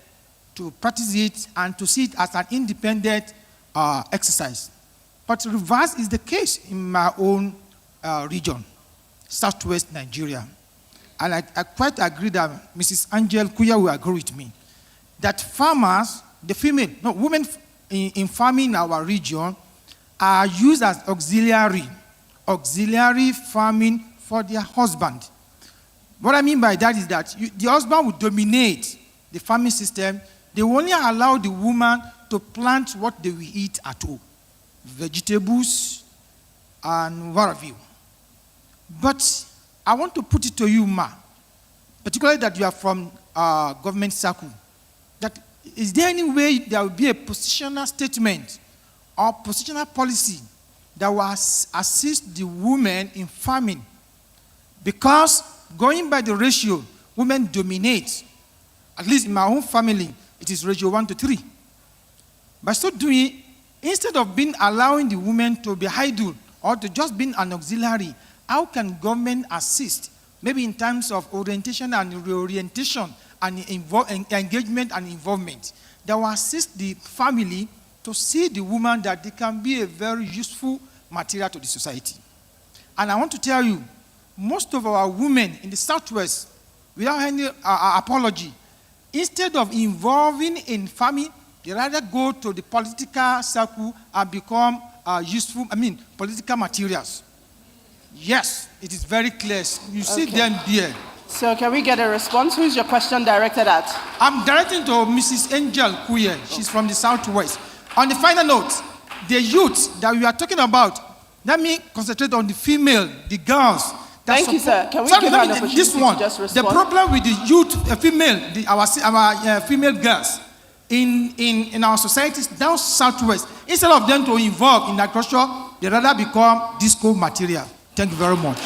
to practice it and to see it as an independent exercise. But reverse is the case in my own region, southwest Nigeria. And I quite agree that Mrs. Angel Kuya will agree with me that farmers, women in farming in our region are used as auxiliary farming for their husband. What I mean by that is that the husband will dominate the farming system. They will only allow the woman to plant what they will eat at home, vegetables and what have you. But I want to put it to you, Ma, particularly that you are from government circle, that is there any way there will be a positional statement or positional policy that will assist the women in farming? Because going by the ratio, women dominate. At least in my own family, it is ratio 1:3. By so doing, instead of allowing the women to be idle or to just be an auxiliary, how can government assist, maybe in terms of orientation and reorientation and engagement and involvement, that will assist the family to see the woman that they can be a very useful material to the society? And I want to tell you, most of our women in the Southwest, without any apology, instead of involving in farming, they rather go to the political circle and become political materials. Yes, it is very clear. You see them there. So can we get a response? Who is your question directed at? I'm directing to Mrs. Angel Kuye. She's from the Southwest. On the final note, the youth that we are talking about, let me concentrate on the female, the girls. Thank you, sir. Can we give her an opportunity to just respond? The problem with the youth, our female girls, in our societies down southwest, instead of them to involve in agriculture, they rather become disco material. Thank you very much.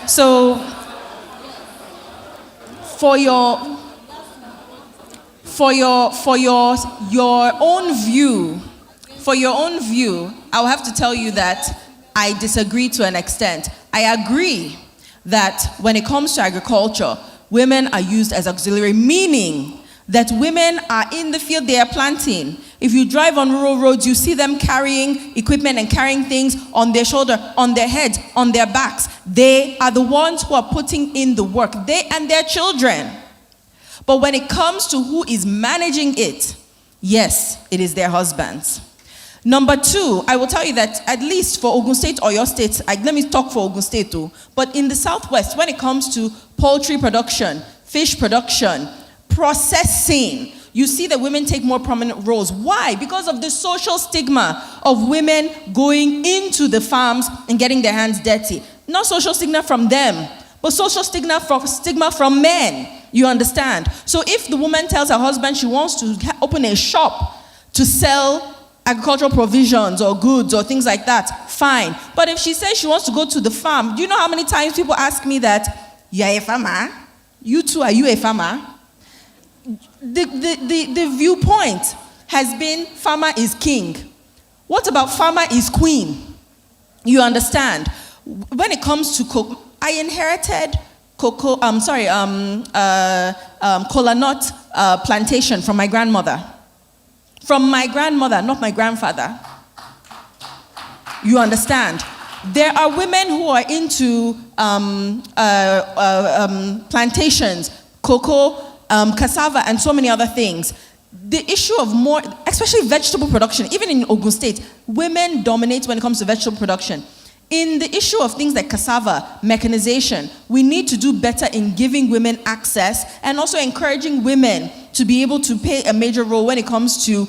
So, for your own view, I'll have to tell you that I disagree to an extent. I agree that when it comes to agriculture, women are used as auxiliary, meaning that women are in the field, they are planting. If you drive on rural roads, you see them carrying equipment and carrying things on their shoulder, on their heads, on their backs. They are the ones who are putting in the work, they and their children. But when it comes to who is managing it, yes, it is their husbands. Number two, I will tell you that at least for Ogun State or your state, let me talk for Ogun State too, but in the Southwest, when it comes to poultry production, fish production, processing, you see that women take more prominent roles. Why? Because of the social stigma of women going into the farms and getting their hands dirty. Not social stigma from them, but social stigma from men. You understand? So if the woman tells her husband she wants to open a shop to sell agricultural provisions or goods or things like that, fine. But if she says she wants to go to the farm, do you know how many times people ask me that, you're a farmer? You too, are you a farmer? The viewpoint has been farmer is king. What about farmer is queen? You understand? When it comes to cocoa, I inherited kola nut plantation from my grandmother. From my grandmother, not my grandfather. You understand? There are women who are into plantations, cocoa, cassava, and so many other things. The issue of more, especially vegetable production, even in Ogun State, women dominate when it comes to vegetable production. In the issue of things like cassava, mechanization, we need to do better in giving women access and also encouraging women to be able to play a major role when it comes to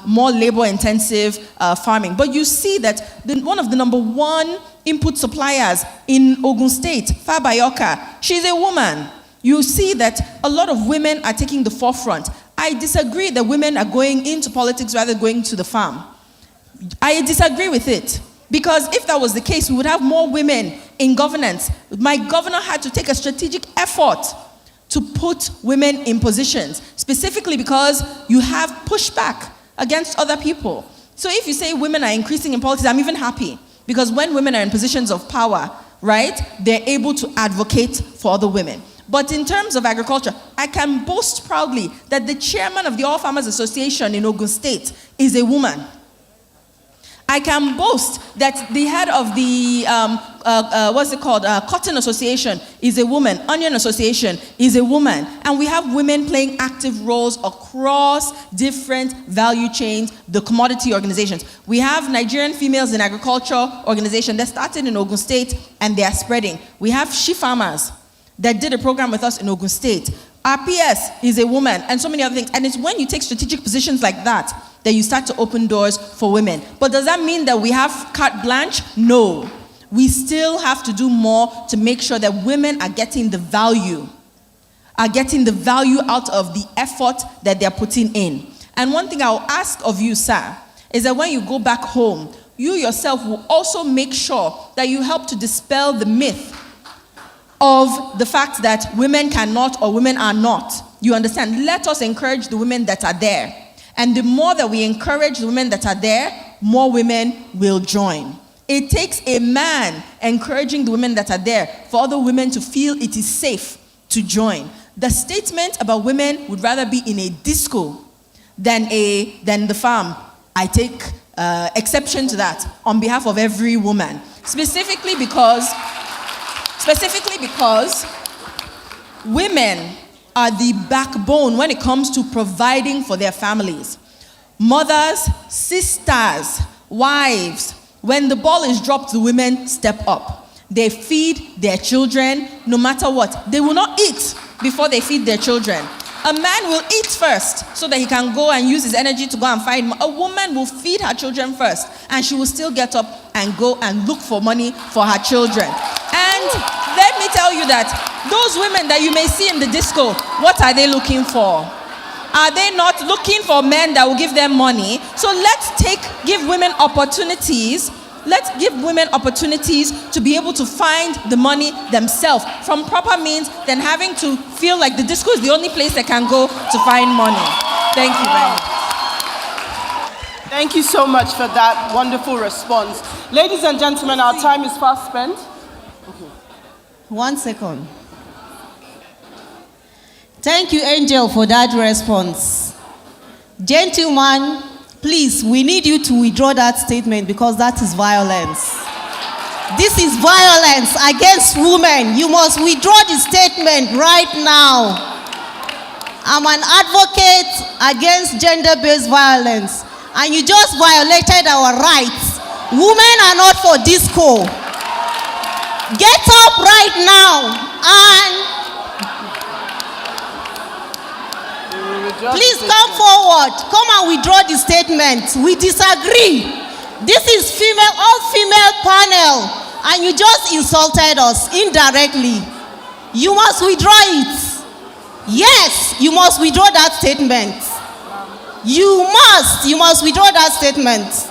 more labor-intensive farming. But you see that one of the number one input suppliers in Ogun State, Fabayoka, she's a woman. You see that a lot of women are taking the forefront. I disagree that women are going into politics rather than going to the farm. I disagree with it. Because if that was the case, we would have more women in governance. My governor had to take a strategic effort to put women in positions, specifically because you have pushback against other people. So if you say women are increasing in politics, I'm even happy. Because when women are in positions of power, right, they're able to advocate for other women. But in terms of agriculture, I can boast proudly that the chairman of the All Farmers Association in Ogun State is a woman. I can boast that the head of the, Cotton Association is a woman, Onion Association is a woman, and we have women playing active roles across different value chains, the commodity organizations. We have Nigerian females in agriculture organization that started in Ogun State and they are spreading. We have she farmers that did a program with us in Ogun State. RPS is a woman, and so many other things. And it's when you take strategic positions like that that you start to open doors for women. But does that mean that we have carte blanche? No. We still have to do more to make sure that women are getting the value out of the effort that they're putting in. And one thing I'll ask of you, sir, is that when you go back home, you yourself will also make sure that you help to dispel the myth of the fact that women cannot or women are not. You understand? Let us encourage the women that are there. And the more that we encourage the women that are there, more women will join. It takes a man encouraging the women that are there for other women to feel it is safe to join. The statement about women would rather be in a disco than the farm. I take exception to that on behalf of every woman. Specifically because women are the backbone when it comes to providing for their families. Mothers, sisters, wives, when the ball is dropped, the women step up. They feed their children no matter what. They will not eat before they feed their children. A man will eat first so that he can go and use his energy to go and find. A woman will feed her children first, and she will still get up and go and look for money for her children. And let me tell you that those women that you may see in the disco, what are they looking for? Are they not looking for men that will give them money? So let's give women opportunities. Let's give women opportunities to be able to find the money themselves from proper means than having to feel like the disco is the only place they can go to find money. Thank you very much. Thank you so much for that wonderful response. Ladies and gentlemen, our time is fast spent. Okay. 1 second. Thank you, Angel, for that response. Gentlemen, please, we need you to withdraw that statement because that is violence. This is violence against women. You must withdraw the statement right now. I'm an advocate against gender-based violence, and you just violated our rights. Women are not for disco. Get up right now and please come forward. Come and withdraw the statement. We disagree. This is all-female panel, and you just insulted us indirectly. You must withdraw it. Yes, you must withdraw that statement. You must withdraw that statement.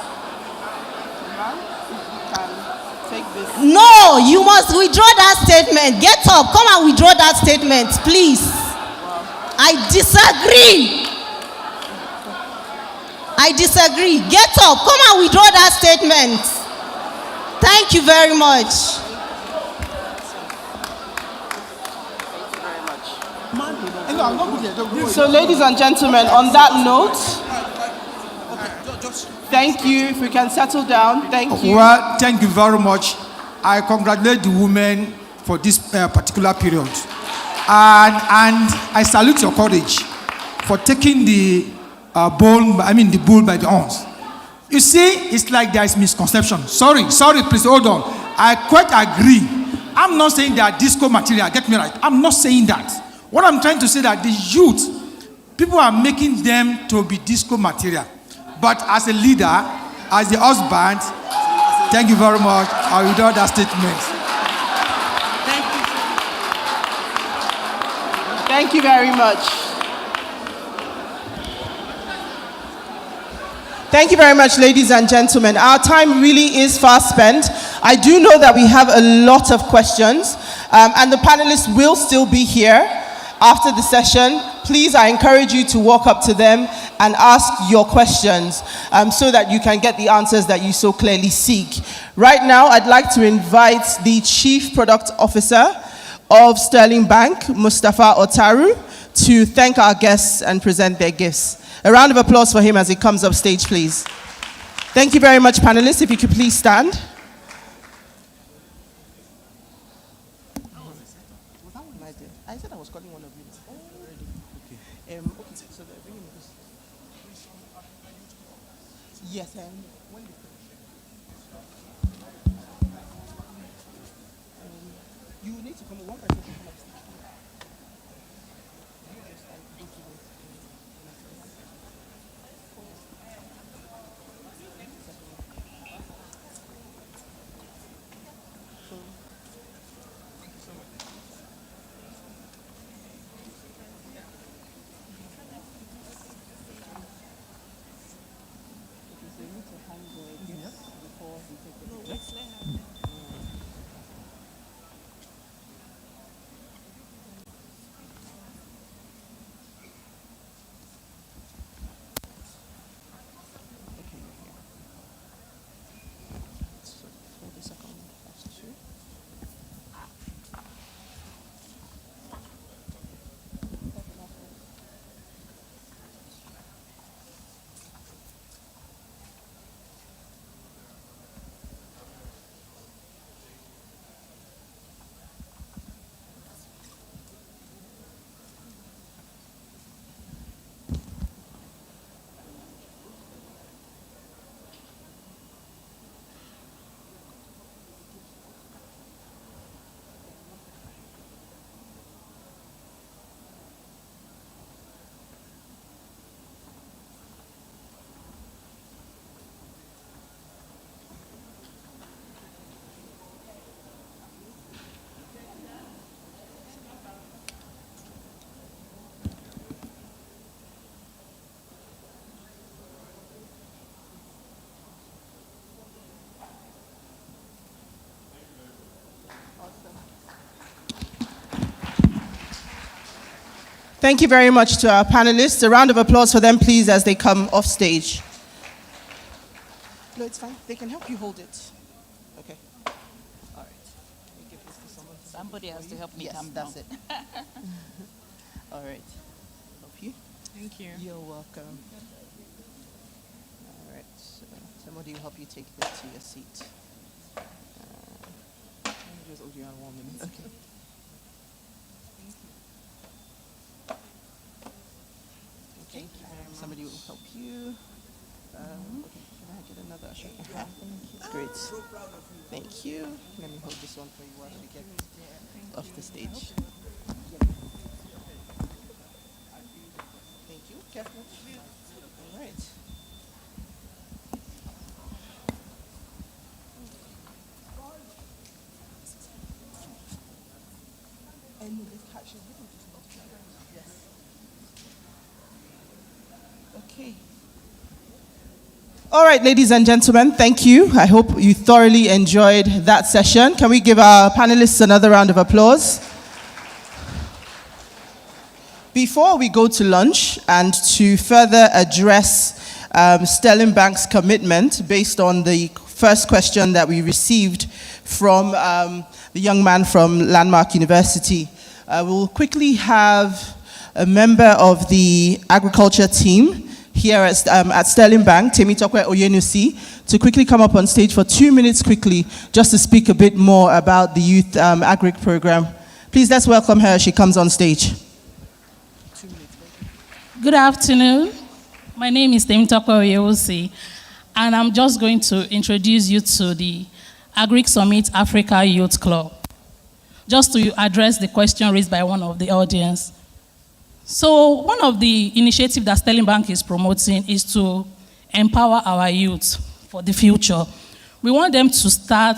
No, you must withdraw that statement. Get up. Come and withdraw that statement, please. I disagree. Get up. Come and withdraw that statement. Thank you very much. So, ladies and gentlemen, on that note, thank you. If we can settle down, thank you. Well, thank you very much. I congratulate the women for this particular period. And I salute your courage for taking the bull by the horns. You see, it's like there is misconception. Sorry, please hold on. I quite agree. I'm not saying they are disco material. Get me right. I'm not saying that. What I'm trying to say that the youth, people are making them to be disco material. But as a leader, as the husband, thank you very much. I will withdraw that statement. Thank you very much. Thank you very much, ladies and gentlemen. Our time really is fast spent. I do know that we have a lot of questions, and the panelists will still be here after the session. Please, I encourage you to walk up to them and ask your questions so that you can get the answers that you so clearly seek. Right now, I'd like to invite the Chief Product Officer of Sterling Bank, Mustafa Otaru, to thank our guests and present their gifts. A round of applause for him as he comes up stage, please. Thank you very much, panelists. If you could please stand. I said I was calling one of you. Okay. So they're bringing this. Yes, when you you need to come. One person can come upstairs. Thank you very much to our panelists. A round of applause for them, please, as they come off stage. No, it's fine. They can help you hold it. Okay. All right. Let me give this to someone. Somebody has to help me calm down. That's it. All right. Help you? Thank you. You're welcome. All right. So somebody will help you take this to your seat. Just hold you on 1 minute. Okay. Okay. Somebody will help you. Okay. Can I get another usher? Thank you. Great. Thank you. Let me hold this one for you while we get off the stage. Thank you. Careful. All right. Okay. All right, ladies and gentlemen, thank you. I hope you thoroughly enjoyed that session. Can we give our panelists another round of applause? Before we go to lunch and to further address Sterling Bank's commitment based on the first question that we received from the young man from Landmark University, we'll quickly have a member of the agriculture team here at Sterling Bank, Temitope Oyenusi, to quickly come up on stage for 2 minutes quickly, just to speak a bit more about the Youth Agric program. Please, let's welcome her as she comes on stage. Good afternoon. My name is Temitope Oyenusi, and I'm just going to introduce you to the Agric Summit Africa Youth Club, just to address the question raised by one of the audience. So one of the initiatives that Sterling Bank is promoting is to empower our youth for the future. We want them to start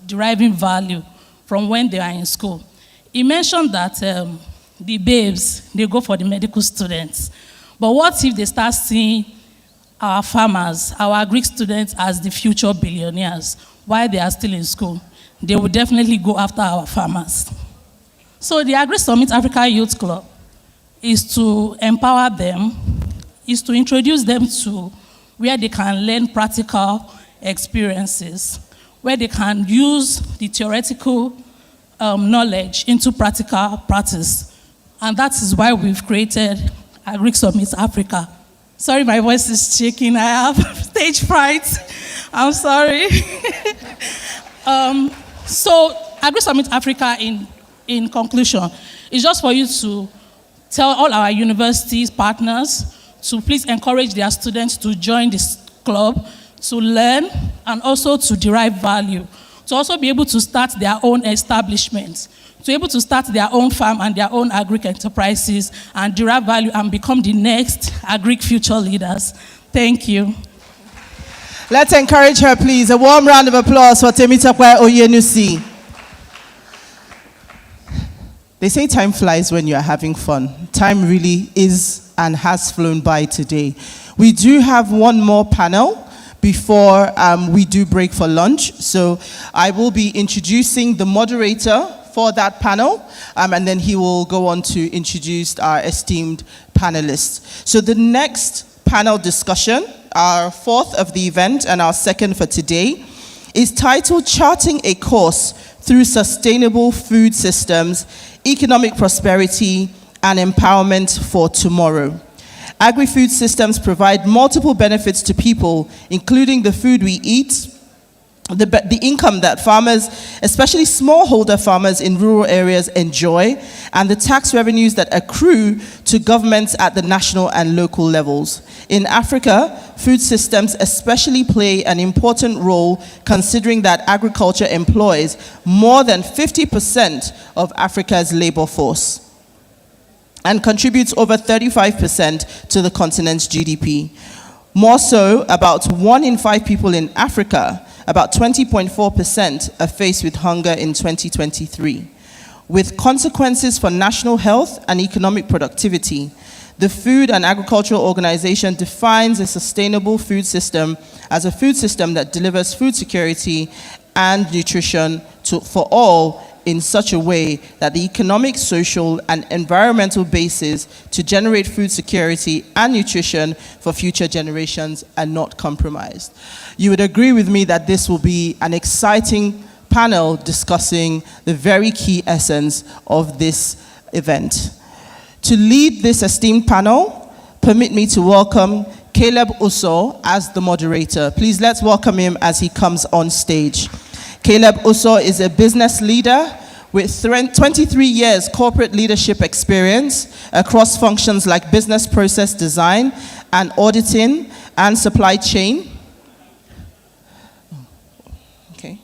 deriving value from when they are in school. He mentioned that the babes, they go for the medical students. But what if they start seeing our farmers, our Greek students as the future billionaires while they are still in school? They will definitely go after our farmers. So the Agric Summit Africa Youth Club is to empower them, is to introduce them to where they can learn practical experiences, where they can use the theoretical knowledge into practical practice. And that is why we've created Agric Summit Africa. Sorry, my voice is shaking. I have stage fright. I'm sorry. So Agric Summit Africa, in conclusion, is just for you to tell all our universities partners to please encourage their students to join this club, to learn, and also to derive value, to also be able to start their own establishments, to be able to start their own farm and their own agric enterprises and derive value and become the next agric future leaders. Thank you. Let's encourage her, please. A warm round of applause for Temitope Oyenusi. They say time flies when you're having fun. Time really is and has flown by today. We do have one more panel before we do break for lunch. So I will be introducing the moderator for that panel, and then he will go on to introduce our esteemed panelists. So the next panel discussion, our fourth of the event and our second for today, is titled Charting a Course Through Sustainable Food Systems, Economic Prosperity and Empowerment for Tomorrow. Agri-food systems provide multiple benefits to people, including the food we eat, the income that farmers, especially smallholder farmers in rural areas, enjoy, and the tax revenues that accrue to governments at the national and local levels. In Africa, food systems especially play an important role, considering that agriculture employs more than 50% of Africa's labor force and contributes over 35% to the continent's GDP. More so, about 1 in 5 people in Africa, about 20.4%, are faced with hunger in 2023. With consequences for national health and economic productivity, the Food and Agricultural Organization defines a sustainable food system as a food system that delivers food security and nutrition for all in such a way that the economic, social, and environmental basis to generate food security and nutrition for future generations are not compromised. You would agree with me that this will be an exciting panel discussing the very key essence of this event. To lead this esteemed panel, permit me to welcome Caleb Uso as the moderator. Please let's welcome him as he comes on stage. Caleb Uso is a business leader with 23 years corporate leadership experience across functions like business process design and auditing and supply chain. Okay.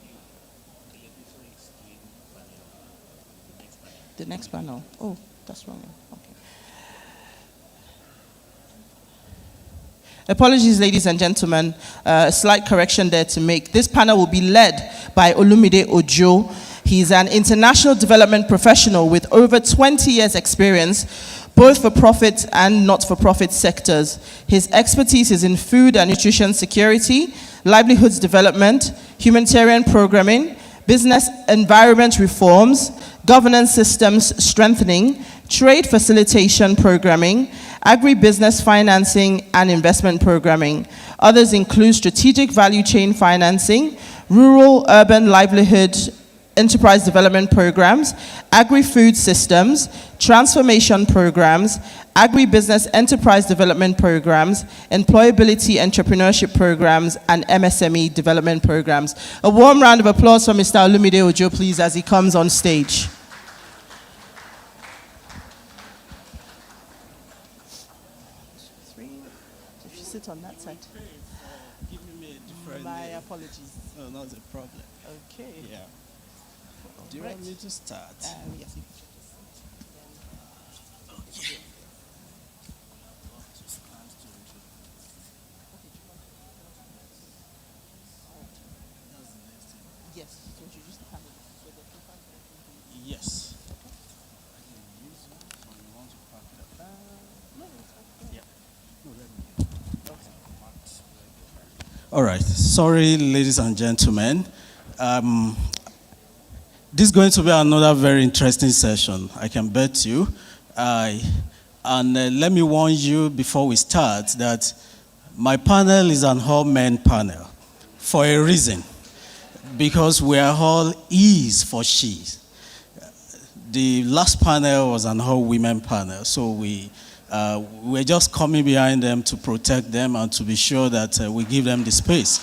The next panel. Oh, that's wrong. Apologies, ladies and gentlemen. A slight correction there to make. This panel will be led by Olumide Ojo. He's an international development professional with over 20 years experience, both for profit and not-for-profit sectors. His expertise is in food and nutrition security, livelihoods development, humanitarian programming, business environment reforms, governance systems strengthening, trade facilitation programming, agribusiness financing and investment programming. Others include strategic value chain financing, rural-urban livelihood enterprise development programs, agri-food systems, transformation programs, agribusiness enterprise development programs, employability entrepreneurship programs, and MSME development programs. A warm round of applause for Mr. Olumide Ojo, please, as he comes on stage. Sit on that side. Give me a different. My apologies. No, not a problem. Okay. Yeah. Do you want me to start? Yes. Okay. Yes. To introduce the panel. Yes. All right. Sorry, ladies and gentlemen. This is going to be another very interesting session, I can bet you. Let me warn you before we start that my panel is an all-men panel for a reason, because we are all E's for she's. The last panel was an all-women panel, so we're just coming behind them to protect them and to be sure that we give them the space.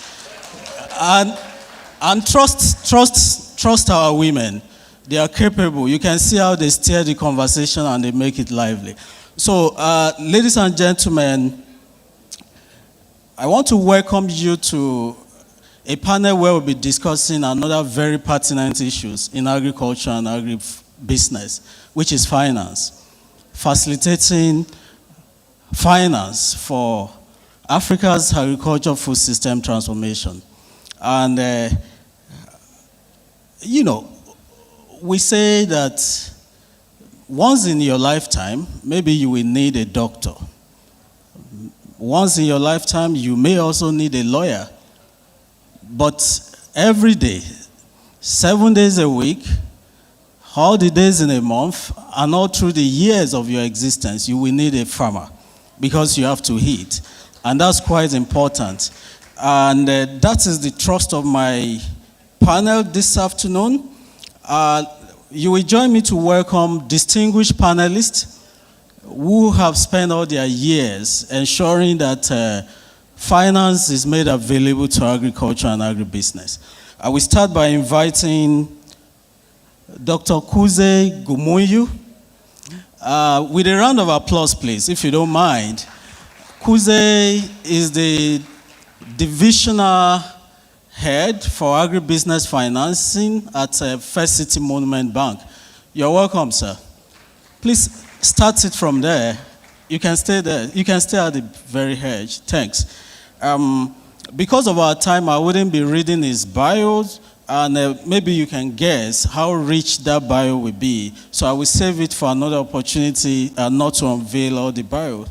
And trust our women. They are capable. You can see how they steer the conversation and they make it lively. So, ladies and gentlemen, I want to welcome you to a panel where we'll be discussing another very pertinent issues in agriculture and agribusiness, which is finance. Facilitating finance for Africa's agricultural food system transformation. And, we say that once in your lifetime, maybe you will need a doctor. Once in your lifetime, you may also need a lawyer. But every day, 7 days a week, all the days in a month, and all through the years of your existence, you will need a farmer because you have to eat. And that's quite important. And that is the thrust of my panel this afternoon. You will join me to welcome distinguished panelists who have spent all their years ensuring that finance is made available to agriculture and agribusiness. I will start by inviting Dr. Kuze Gumuyu. With a round of applause, please, if you don't mind. Kuze is the divisional head for agribusiness financing at First City Monument Bank. You're welcome, sir. Please start it from there. You can stay there. You can stay at the very edge. Thanks. Because of our time, I wouldn't be reading his bios, and maybe you can guess how rich that bio will be. So I will save it for another opportunity not to unveil all the bios.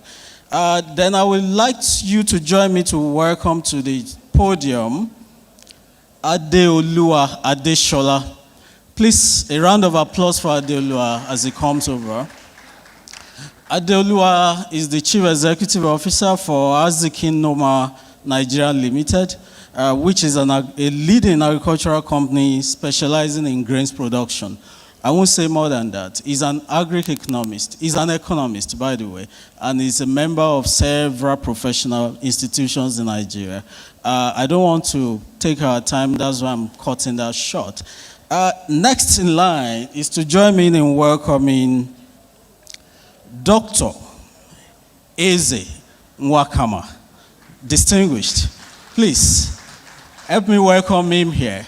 Then I would like you to join me to welcome to the podium Adeoluwa Adeshola, Please, a round of applause for Adeolua as he comes over. Adeolua is the Chief Executive Officer for Azikin Noma Nigeria Limited, which is a leading agricultural company specializing in grains production. I won't say more than that. He's an agric economist. He's an economist, by the way, and he's a member of several professional institutions in Nigeria. I don't want to take our time, that's why I'm cutting that short. Next in line is to join me in welcoming Dr. Eze Nwakama, distinguished. Please, help me welcome him here.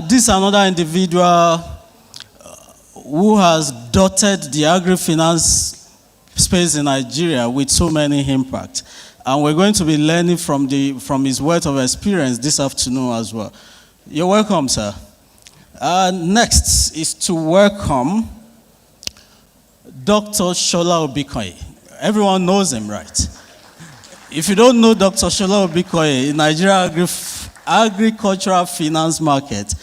This is another individual who has dotted the agri-finance space in Nigeria with so many impacts. And we're going to be learning from his wealth of experience this afternoon as well. You're welcome, sir. Next is to welcome Dr. Shola Obikoye. Everyone knows him, right? If you don't know Dr. Shola Obikoye in Nigeria agricultural finance market,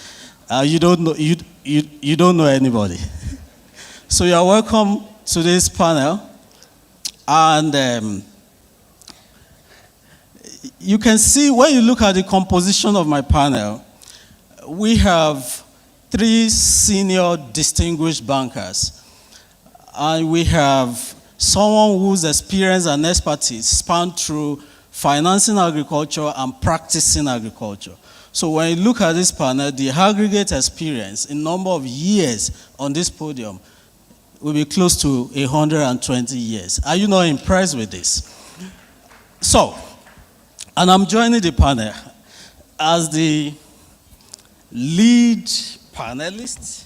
you don't know anybody. So you are welcome to this panel. And you can see, when you look at the composition of my panel, we have 3 senior distinguished bankers. And we have someone whose experience and expertise span through financing agriculture and practicing agriculture. So when you look at this panel, the aggregate experience in number of years on this podium will be close to 120 years. Are you not impressed with this? So, and I'm joining the panel as the lead panelist.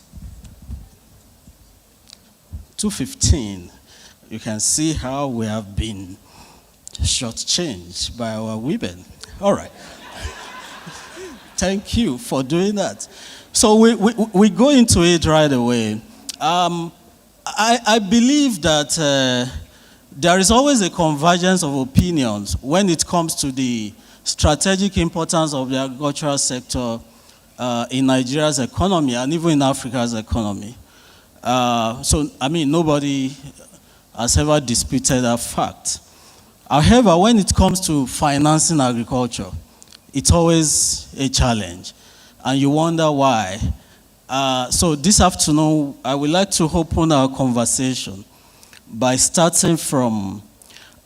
215. You can see how we have been shortchanged by our women. All right. Thank you for doing that. So we go into it right away. I believe that there is always a convergence of opinions when it comes to the strategic importance of the agricultural sector in Nigeria's economy and even in Africa's economy. So, I mean, nobody has ever disputed that fact. However, when it comes to financing agriculture, it's always a challenge, and you wonder why. So this afternoon, I would like to open our conversation by starting from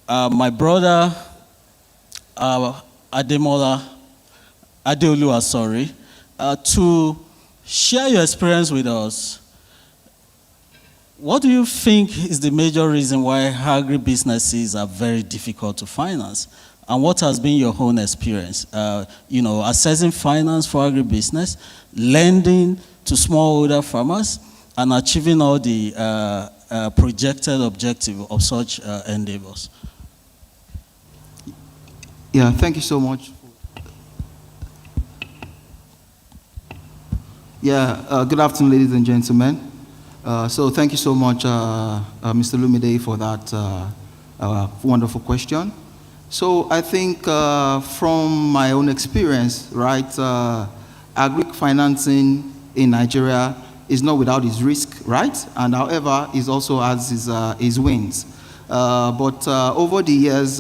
my brother, Adeolua, to share your experience with us. What do you think is the major reason why agribusinesses are very difficult to finance? And what has been your own experience? Assessing finance for agribusiness, lending to smallholder farmers, and achieving all the projected objective of such endeavors. Yeah, thank you so much. Good afternoon, ladies and gentlemen. So thank you so much, Mr. Lumide, for that wonderful question. So I think from my own experience, right, agric financing in Nigeria is not without its risk, right? And however, it also has his wins. But over the years,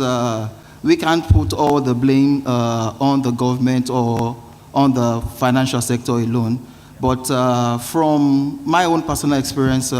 we can't put all the blame on the government or on the financial sector alone. But from my own personal experience,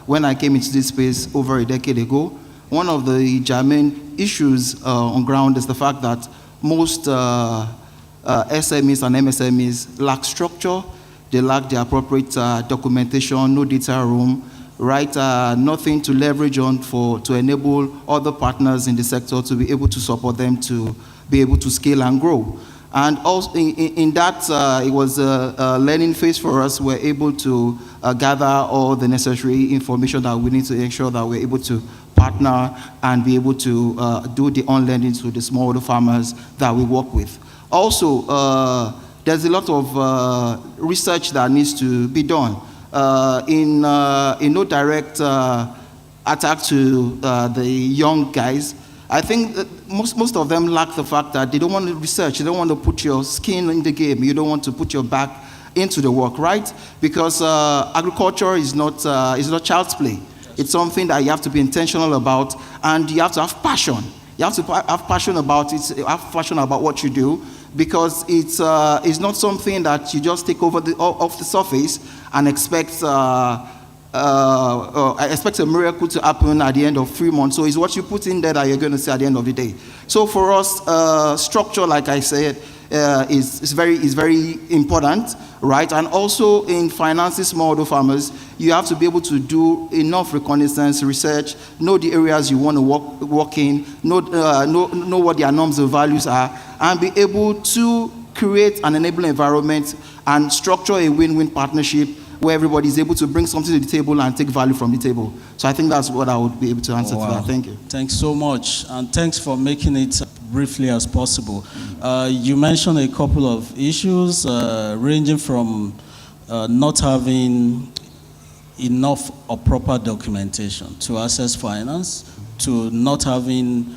when I came into this space over a decade ago, one of the germane issues on ground is the fact that most SMEs and MSMEs lack structure, they lack the appropriate documentation, no data room, right? Nothing to leverage on to enable other partners in the sector to be able to support them to be able to scale and grow. And also in that, it was a learning phase for us. We're able to gather all the necessary information that we need to ensure that we're able to partner and be able to do the on-lending to the smallholder farmers that we work with. Also, there's a lot of research that needs to be done. In no direct attack to the young guys, I think that most of them lack the fact that they don't want to research, they don't want to put your skin in the game, you don't want to put your back into the work, right? Because agriculture is not child's play. It's something that you have to be intentional about, and you have to have passion. You have to have passion about it, have passion about what you do, because it's not something that you just take over off the surface and expect a miracle to happen at the end of 3 months. So it's what you put in there that you're going to see at the end of the day. So for us, structure, like I said, is very important, right? And also in financing smallholder farmers, you have to be able to do enough reconnaissance research, know the areas you want to work in, know what their norms and values are, and be able to create an enabling environment and structure a win-win partnership where everybody is able to bring something to the table and take value from the table. So I think that's what I would be able to answer to that. Thank you. Thanks so much, and thanks for making it briefly as possible. You mentioned a couple of issues ranging from not having enough or proper documentation to access finance, to not having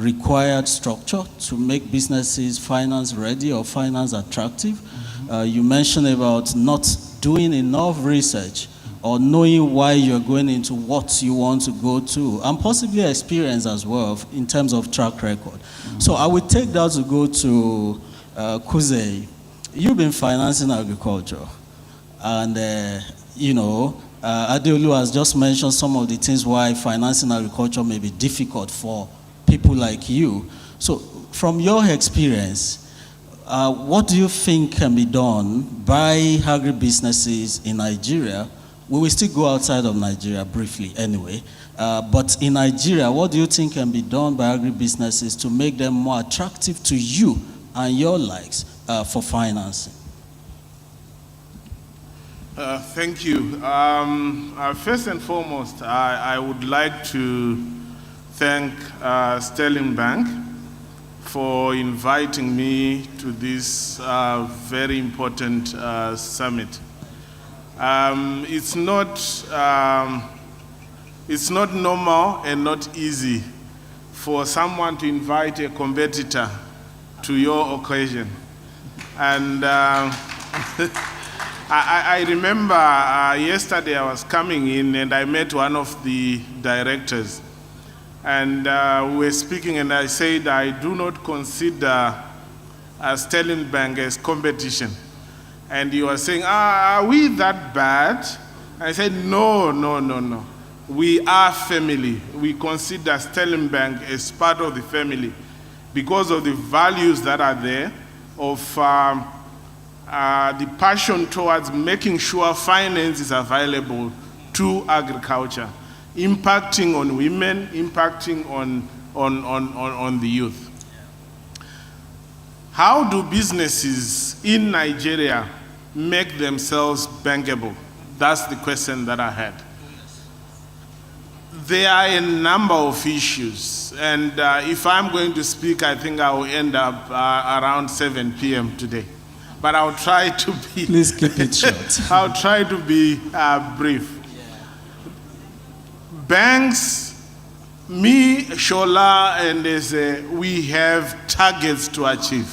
required structure to make businesses finance ready or finance attractive. You mentioned about not doing enough research or knowing why you're going into what you want to go to, and possibly experience as well in terms of track record. So I would take that to go to Kuze. You've been financing agriculture, and Adeolu has just mentioned some of the things why financing agriculture may be difficult for people like you. So from your experience, what do you think can be done by agribusinesses in Nigeria? We will still go outside of Nigeria briefly anyway. But in Nigeria, what do you think can be done by agribusinesses to make them more attractive to you and your likes for financing? Thank you. First and foremost, I would like to thank Sterling Bank for inviting me to this very important summit. It's not normal and not easy for someone to invite a competitor to your occasion. And I remember yesterday I was coming in and I met one of the directors. And we were speaking, and I said, I do not consider Sterling Bank as competition. And he was saying, are we that bad? I said, no. We are family. We consider Sterling Bank as part of the family because of the values that are there, of the passion towards making sure finance is available to agriculture, impacting on women, impacting on the youth. How do businesses in Nigeria make themselves bankable? That's the question that I had. There are a number of issues, and if I'm going to speak, I think I will end up around 7 p.m. today. But I'll try to be... Please keep it short. I'll try to be brief. Banks, me, Shola, and we have targets to achieve.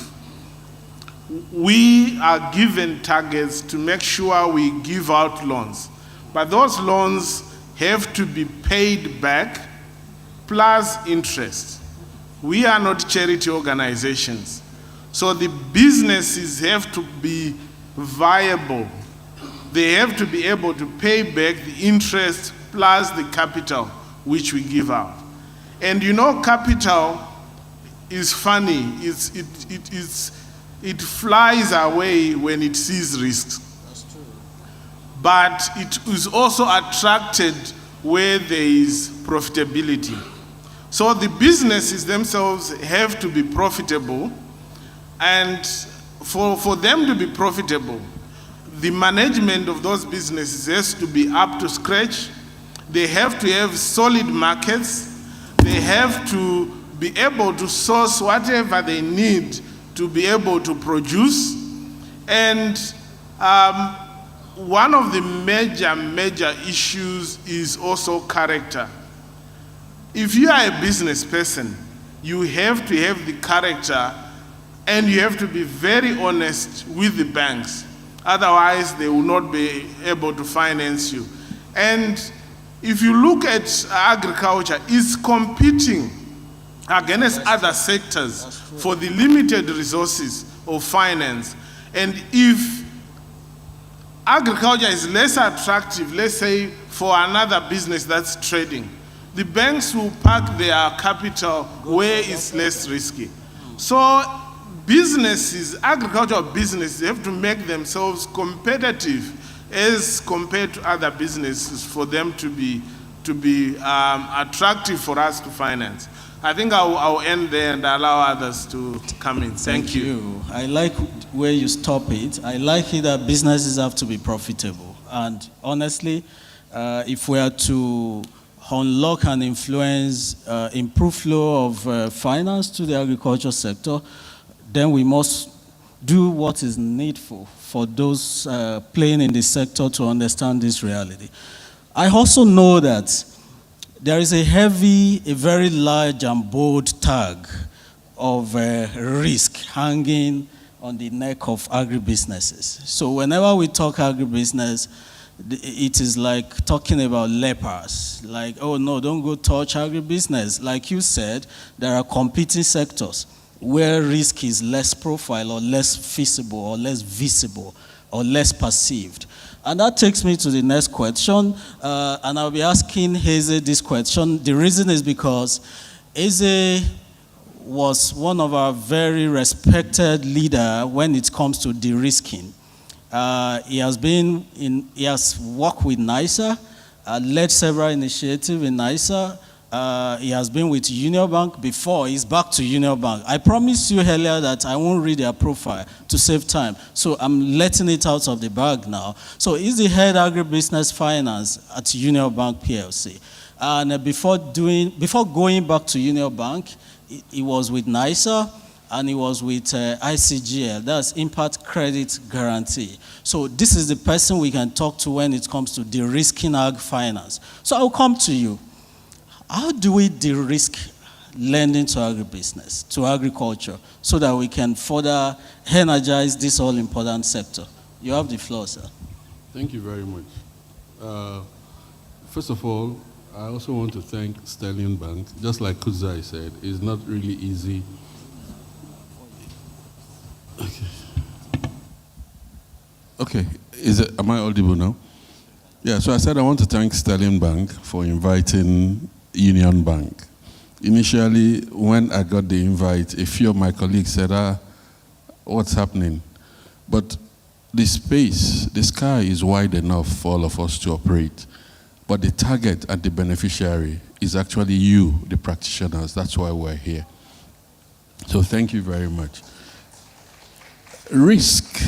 We are given targets to make sure we give out loans. But those loans have to be paid back plus interest. We are not charity organizations. So the businesses have to be viable. They have to be able to pay back the interest plus the capital which we give out. And you know, capital is funny. It flies away when it sees risks. That's true. But it is also attracted where there is profitability. So the businesses themselves have to be profitable, and for them to be profitable, the management of those businesses has to be up to scratch. They have to have solid markets. They have to be able to source whatever they need to be able to produce. And one of the major issues is also character. If you are a business person, you have to have the character, and you have to be very honest with the banks. Otherwise, they will not be able to finance you. And if you look at agriculture, it's competing against other sectors for the limited resources of finance. And if agriculture is less attractive, let's say for another business that's trading, the banks will park their capital where it's less risky. So businesses, agricultural businesses, have to make themselves competitive as compared to other businesses for them to be attractive for us to finance. I think I'll end there and allow others to come in. Thank you. I like where you stop it. I like it that businesses have to be profitable. And honestly, if we are to unlock and influence improved flow of finance to the agriculture sector, then we must do what is needful for those playing in the sector to understand this reality. I also know that there is a very large and bold tag of risk hanging on the neck of agribusinesses. So whenever we talk agribusiness, it is like talking about lepers. Like, oh no, don't go touch agribusiness. Like you said, there are competing sectors where risk is less profile or less feasible or less visible or less perceived. And that takes me to the next question, and I'll be asking Eze this question. The reason is because Eze was one of our very respected leaders when it comes to derisking. He has worked with NISA, led several initiatives in NISA. He has been with Union Bank before. He's back to Union Bank. I promised you earlier that I won't read their profile to save time. So I'm letting it out of the bag now. So he's the head agribusiness finance at Union Bank PLC. And before going back to Union Bank, he was with NISA and he was with ICGL, that's Impact Credit Guarantee. So this is the person we can talk to when it comes to de-risking ag finance. So I'll come to you. How do we de-risk lending to agribusiness, to agriculture, so that we can further energize this all-important sector? You have the floor, sir. Thank you very much. First of all, I also want to thank Sterling Bank. Just like Kuzai said, it's not really easy. Okay. Am I audible now? Yeah, so I said I want to thank Sterling Bank for inviting Union Bank. Initially, when I got the invite, a few of my colleagues said, what's happening? But the space, the sky is wide enough for all of us to operate. But the target and the beneficiary is actually you, the practitioners. That's why we're here. So thank you very much. Risk.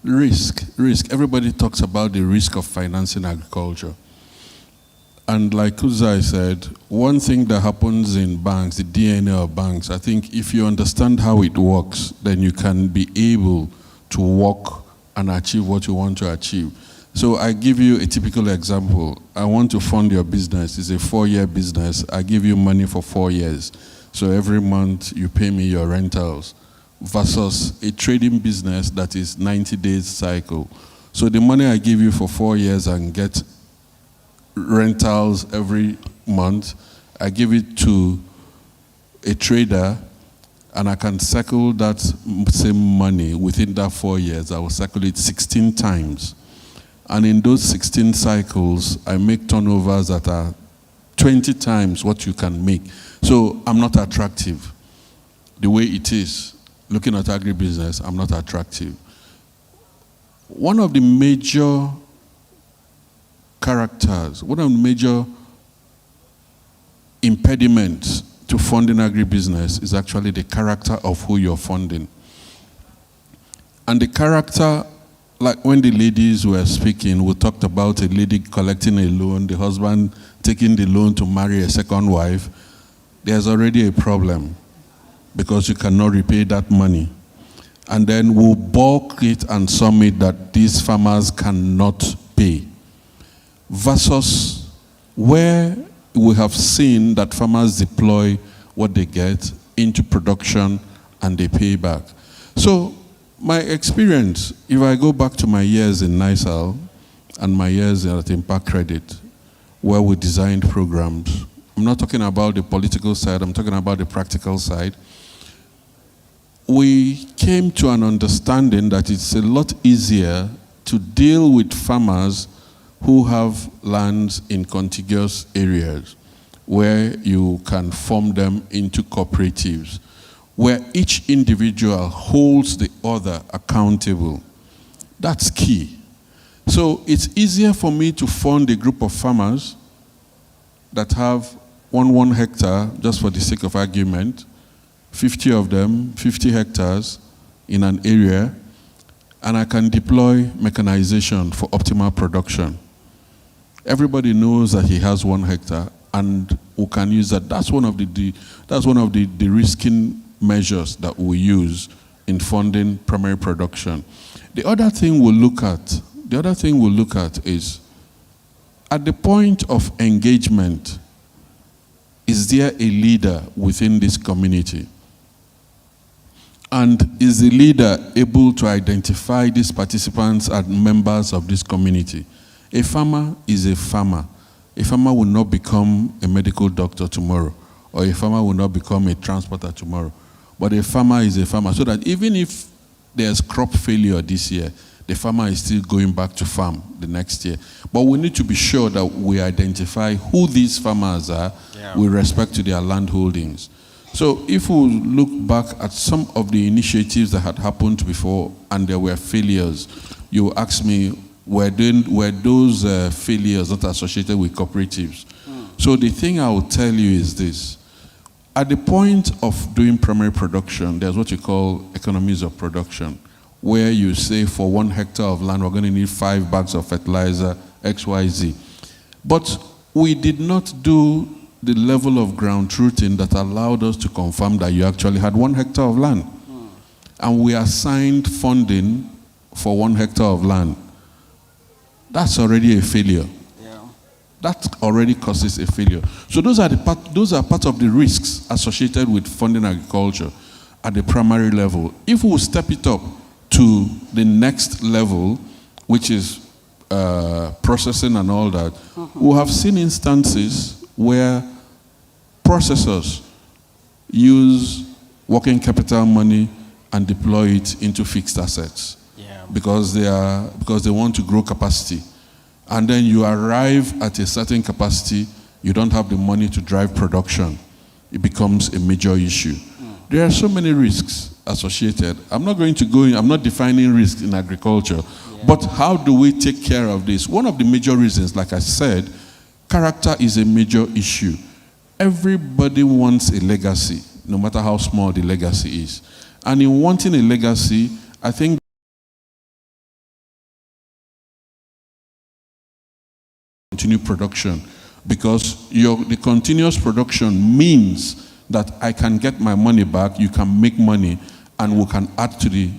Everybody talks about the risk of financing agriculture. And like Kuzai said, one thing that happens in banks, the DNA of banks, I think if you understand how it works, then you can be able to work and achieve what you want to achieve. So I give you a typical example. I want to fund your business. It's a 4-year business. I give you money for 4 years. So every month you pay me your rentals versus a trading business that is 90 days cycle. So the money I give you for 4 years and get rentals every month, I give it to a trader and I can cycle that same money within that 4 years. I will cycle it 16 times. And in those 16 cycles, I make turnovers that are 20 times what you can make. So I'm not attractive. The way it is, looking at agribusiness, I'm not attractive. One of the major characters, one of the major impediments to funding agribusiness is actually the character of who you're funding. And the character, like when the ladies were speaking, we talked about a lady collecting a loan, the husband taking the loan to marry a second wife. There's already a problem because you cannot repay that money. And then we'll bulk it and sum it that these farmers cannot pay. Versus where we have seen that farmers deploy what they get into production and they pay back. So My experience, if I go back to my years in NISAL and my years at Impact Credit, where we designed programs, I'm not talking about the political side, I'm talking about the practical side. We came to an understanding that it's a lot easier to deal with farmers who have lands in contiguous areas where you can form them into cooperatives, where each individual holds the other accountable. That's key. So it's easier for me to fund a group of farmers that have 1 hectare, just for the sake of argument, 50 of them, 50 hectares in an area, and I can deploy mechanization for optimal production. Everybody knows that he has 1 hectare, and we can use that. That's one of the de-risking measures that we use in funding primary production. The other thing we'll look at is, at the point of engagement, is there a leader within this community? And is the leader able to identify these participants as members of this community? A farmer is a farmer. A farmer will not become a medical doctor tomorrow, or a farmer will not become a transporter tomorrow. But a farmer is a farmer, so that even if there's crop failure this year, the farmer is still going back to farm the next year. But we need to be sure that we identify who these farmers are with respect to their land holdings. So if we look back at some of the initiatives that had happened before and there were failures, you ask me, were those failures not associated with cooperatives? So the thing I will tell you is this. At the point of doing primary production, there's what you call economies of production, where you say for 1 hectare of land, we're going to need 5 bags of fertilizer, XYZ. But we did not do the level of ground truthing that allowed us to confirm that you actually had 1 hectare of land. And we assigned funding for 1 hectare of land. That's already a failure. That already causes a failure. So those are part of the risks associated with funding agriculture at the primary level. If we step it up to the next level, which is processing and all that, we have seen instances where processors use working capital money and deploy it into fixed assets because they want to grow capacity. And then you arrive at a certain capacity, you don't have the money to drive production. It becomes a major issue. There are so many risks associated. I'm not defining risk in agriculture, but how do we take care of this? One of the major reasons, like I said, character is a major issue. Everybody wants a legacy, no matter how small the legacy is. And in wanting a legacy, I think continue production, because the continuous production means that I can get my money back, you can make money, and we can add to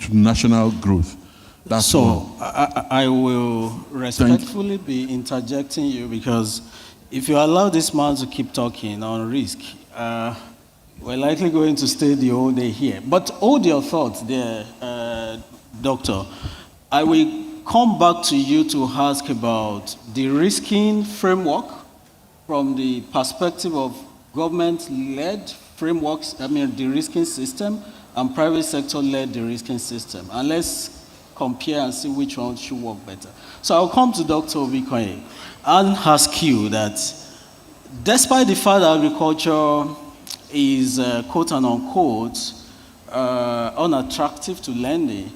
national growth. That's so all. I will respectfully be interjecting you, because if you allow this man to keep talking on risk, we're likely going to stay the whole day here. But hold your thoughts there, Doctor. I will come back to you to ask about the Derisking framework from the perspective of government-led frameworks, the Derisking system, and private sector-led Derisking system. And let's compare and see which one should work better. So I'll come to Dr. Obikoye and ask you that despite the fact that agriculture is quote and unquote unattractive to lending,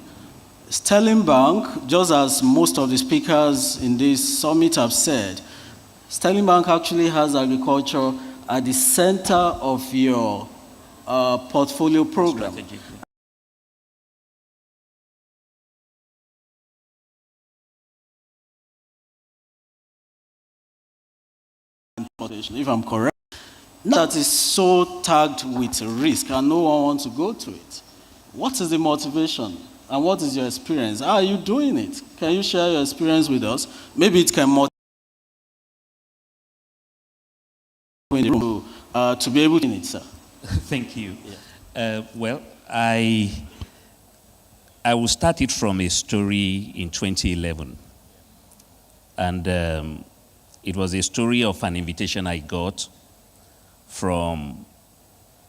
Sterling Bank, just as most of the speakers in this summit have said, Sterling Bank actually has agriculture at the center of your portfolio program. If I'm correct, that is so tagged with risk and no one wants to go to it. What is the motivation? And what is your experience? How are you doing it? Can you share your experience with us? Maybe it can motivate you to be able to do it, sir. Thank you. Well, I I will start it from a story in 2011. And it was a story of an invitation I got from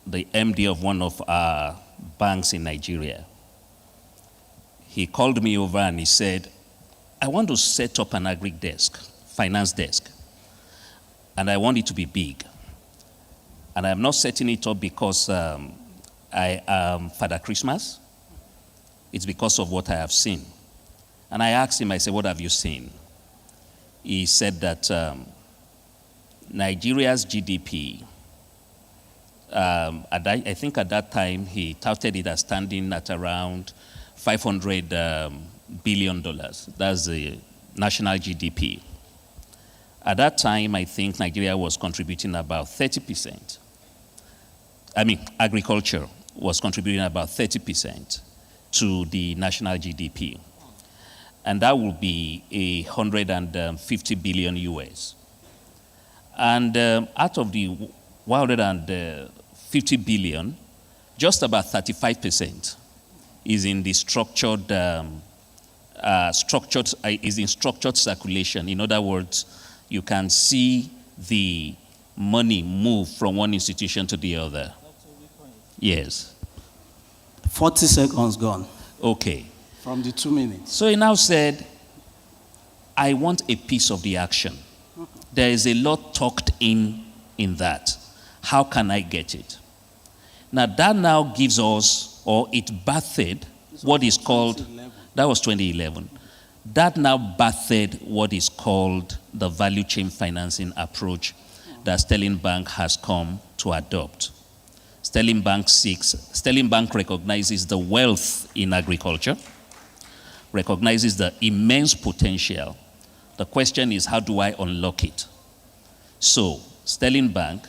the MD of one of our banks in Nigeria. He called me over and he said, I want to set up an agric desk, finance desk, and I want it to be big. And I'm not setting it up because I am Father Christmas. It's because of what I have seen. And I asked him, I said, what have you seen? He said that Nigeria's GDP, I think at that time he touted it as standing at around $500 billion. That's the national GDP. At that time, I think Nigeria was contributing about 30%. Agriculture was contributing about 30% to the national GDP. And that would be 150 billion US. And out of the 150 billion, just about 35% is in the structured circulation. In other words, you can see the money move from one institution to the other. Yes. 40 seconds gone. Okay. From the 2 minutes. So he now said, I want a piece of the action. There is a lot tucked in that. How can I get it? Now that now gives us, or it birthed what is called, that was 2011. That now birthed what is called the value chain financing approach that Sterling Bank has come to adopt. Sterling Bank recognizes the wealth in agriculture, recognizes the immense potential. The question is, how do I unlock it? So Sterling Bank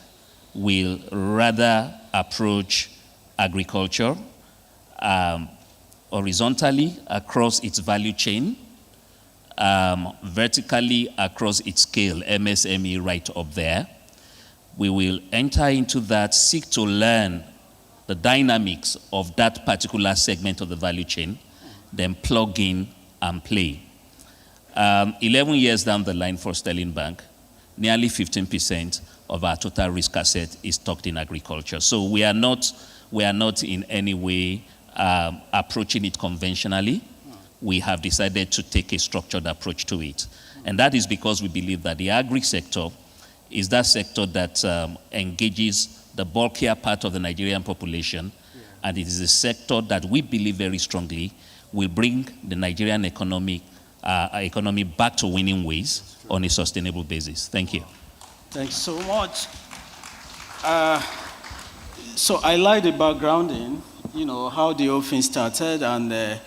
will rather approach agriculture horizontally across its value chain, vertically across its scale, MSME right up there. We will enter into that, seek to learn the dynamics of that particular segment of the value chain, then plug in and play. 11 years down the line for Sterling Bank, nearly 15% of our total risk asset is tucked in agriculture. So we are not in any way approaching it conventionally. We have decided to take a structured approach to it. And that is because we believe that the agri sector is that sector that engages the bulkier part of the Nigerian population, and it is a sector that we believe very strongly will bring the Nigerian economy back to winning ways on a sustainable basis. Thank you. Thanks so much. So I like the backgrounding, how the whole thing started and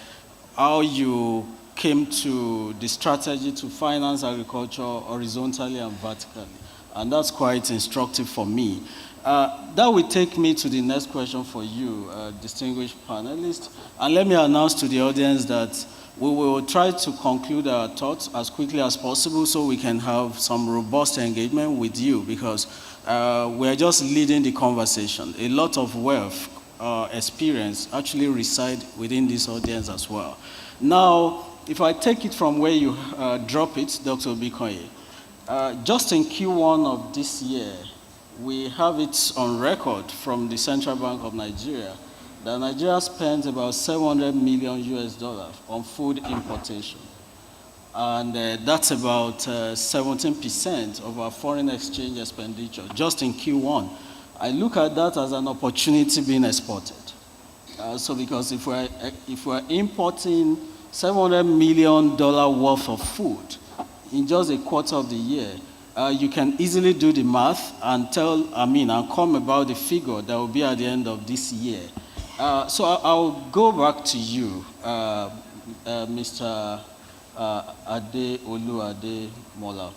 how you came to the strategy to finance agriculture horizontally and vertically. And that's quite instructive for me. That will take me to the next question for you, distinguished panelists. And let me announce to the audience that we will try to conclude our thoughts as quickly as possible so we can have some robust engagement with you, because we're just leading the conversation. A lot of wealth, experience actually reside within this audience as well. Now, if I take it from where you drop it, Dr. Obikoye, just in Q1 of this year, we have it on record from the Central Bank of Nigeria that Nigeria spent about $700 million on food importation. And that's about 17% of our foreign exchange expenditure, just in Q1. I look at that as an opportunity being exported. So because if we're importing $700 million worth of food in just a quarter of the year, you can easily do the math and and come about the figure that will be at the end of this year. So I'll go back to you, Mr. Ade Mola.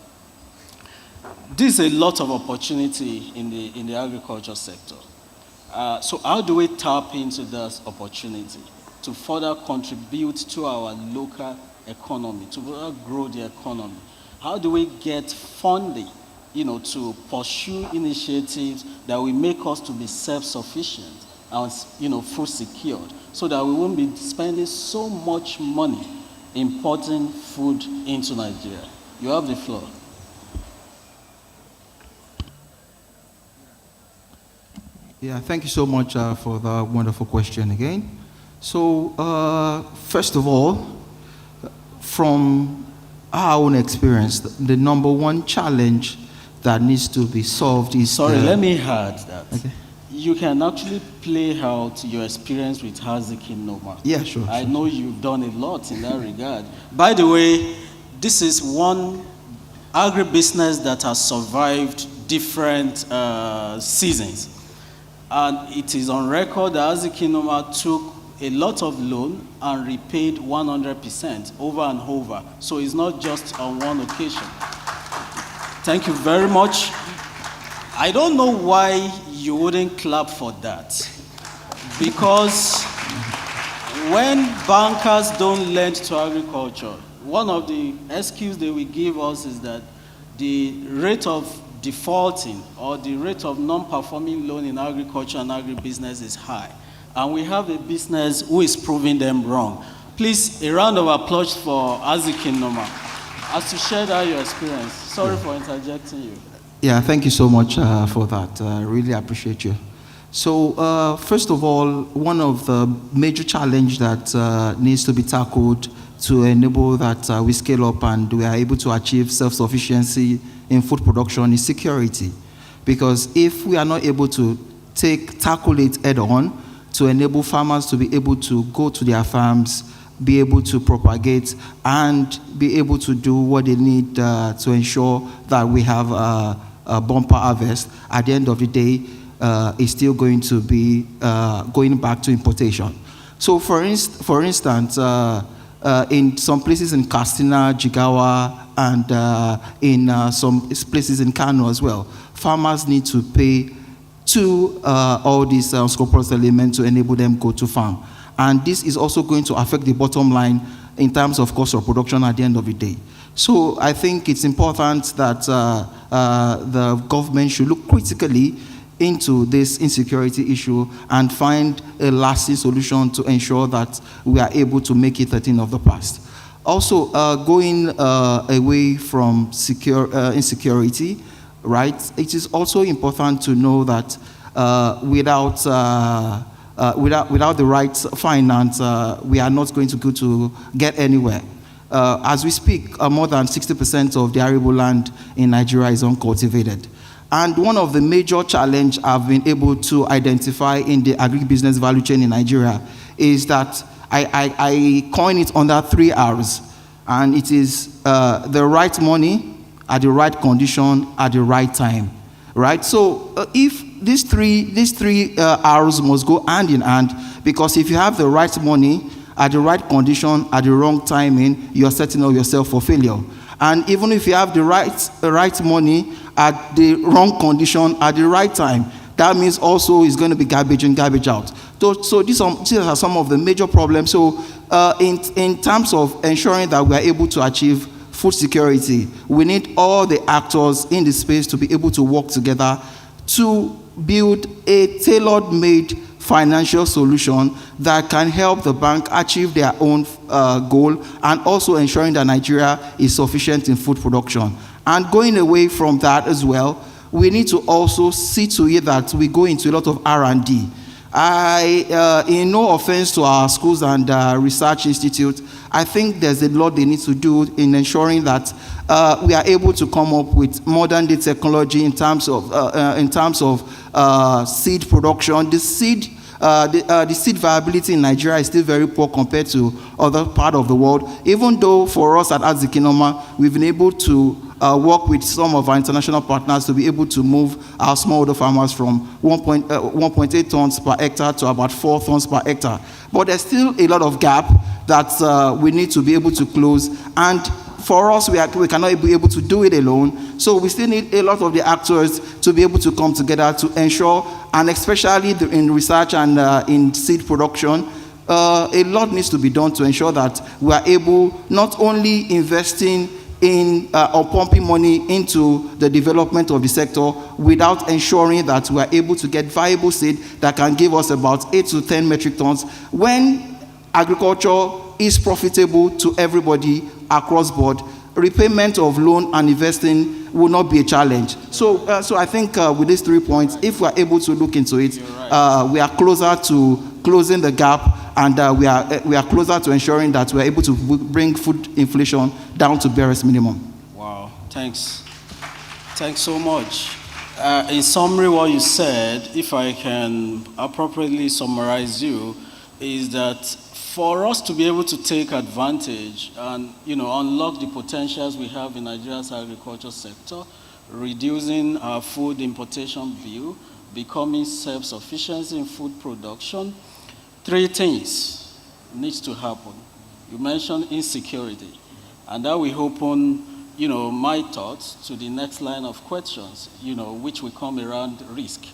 There's a lot of opportunity in the agriculture sector. So how do we tap into this opportunity to further contribute to our local economy, to further grow the economy? How do we get funding, to pursue initiatives that will make us to be self-sufficient and food secured, so that we won't be spending so much money importing food into Nigeria. You have the floor. Yeah, thank you so much for the wonderful question again. So, first of all, from our own experience, the number one challenge that needs to be solved is... Sorry, let me add that. Okay. You can actually play out your experience with Agric Noma. Yeah, sure. I know you've done a lot in that regard. By the way, this is one agribusiness that has survived different seasons. And it is on record that Agric Noma took a lot of loan and repaid 100% over and over. So it's not just on one occasion. Thank you very much. I don't know why you wouldn't clap for that. Because when bankers don't lend to agriculture, one of the excuses they will give us is that the rate of defaulting or the rate of non-performing loan in agriculture and agribusiness is high. And we have a business who is proving them wrong. Please, a round of applause for Agric Noma as to share that your experience. Sorry for interjecting you. Yeah, thank you so much for that. I really appreciate you. So, first of all, one of the major challenges that needs to be tackled to enable that we scale up and we are able to achieve self-sufficiency in food production is security. Because if we are not able to tackle it head-on to enable farmers to be able to go to their farms, be able to propagate, and be able to do what they need to ensure that we have a bumper harvest, at the end of the day, is still going to be going back to importation. So for instance, in some places in Katsina, Jigawa, and in some places in Kano as well, farmers need to pay to all these unscrupulous elements to enable them go to farm. And this is also going to affect the bottom line in terms of cost of production at the end of the day. So I think it's important that the government should look critically into this insecurity issue and find a lasting solution to ensure that we are able to make it a thing of the past. Also, going away from insecurity, right, it is also important to know that without the right finance, we are not going to get anywhere. As we speak, more than 60% of the arable land in Nigeria is uncultivated. And one of the major challenges I've been able to identify in the agribusiness value chain in Nigeria is that I coin it under 3 R's. And it is the right money at the right condition at the right time. Right? So if these three R's must go hand in hand, because if you have the right money at the right condition at the wrong timing, you're setting up yourself for failure. And even if you have the right money at the wrong condition at the right time, that means also it's going to be garbage in, garbage out. So these are some of the major problems. So in terms of ensuring that we are able to achieve food security, we need all the actors in the space to be able to work together to build a tailor-made financial solution that can help the bank achieve their own goal, and also ensuring that Nigeria is sufficient in food production. And going away from that as well, we need to also see to it that we go into a lot of R&D. In no offense to our schools and research institutes, I think there's a lot they need to do in ensuring that we are able to come up with modern day technology in terms of seed production. The seed viability in Nigeria is still very poor compared to other parts of the world. Even though for us at Agric Noma, we've been able to work with some of our international partners to be able to move our smallholder farmers from 1.8 tons per hectare to about 4 tons per hectare. But there's still a lot of gap that we need to be able to close. And for us, we cannot be able to do it alone. So we still need a lot of the actors to be able to come together to ensure, and especially in research and in seed production, a lot needs to be done to ensure that we are able not only investing in or pumping money into the development of the sector without ensuring that we are able to get viable seed that can give us about 8 to 10 metric tons when agriculture is profitable to everybody across board. Repayment of loan and investing will not be a challenge. So I think with these 3 points, if we are able to look into it, we are closer to closing the gap, and we are closer to ensuring that we are able to bring food inflation down to barest minimum. Wow, thanks. Thanks so much. In summary, what you said, if I can appropriately summarize you, is that for us to be able to take advantage and unlock the potentials we have in Nigeria's agriculture sector, reducing our food importation bill, becoming self-sufficiency in food production, 3 things needs to happen. You mentioned insecurity, and that will open my thoughts to the next line of questions, which will come around risk.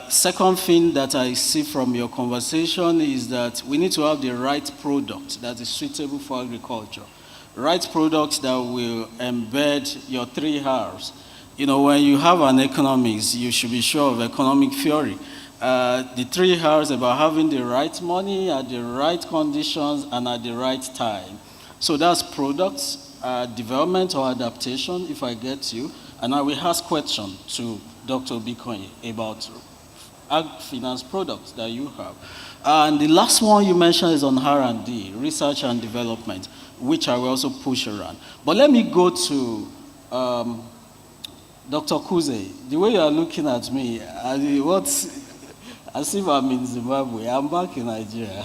Second thing that I see from your conversation is that we need to have the right product that is suitable for agriculture. Right product that will embed your 3 R's. When you have an economics, you should be sure of economic theory. The 3 R's about having the right money at the right conditions and at the right time. So that's products, development or adaptation, if I get you. And I will ask question to Dr. Obikonye about ag finance products that you have. And the last one you mentioned is on R&D, research and development, which I will also push around. But let me go to Dr. Kuze. The way you are looking at me, as if I'm in Zimbabwe, I'm back in Nigeria.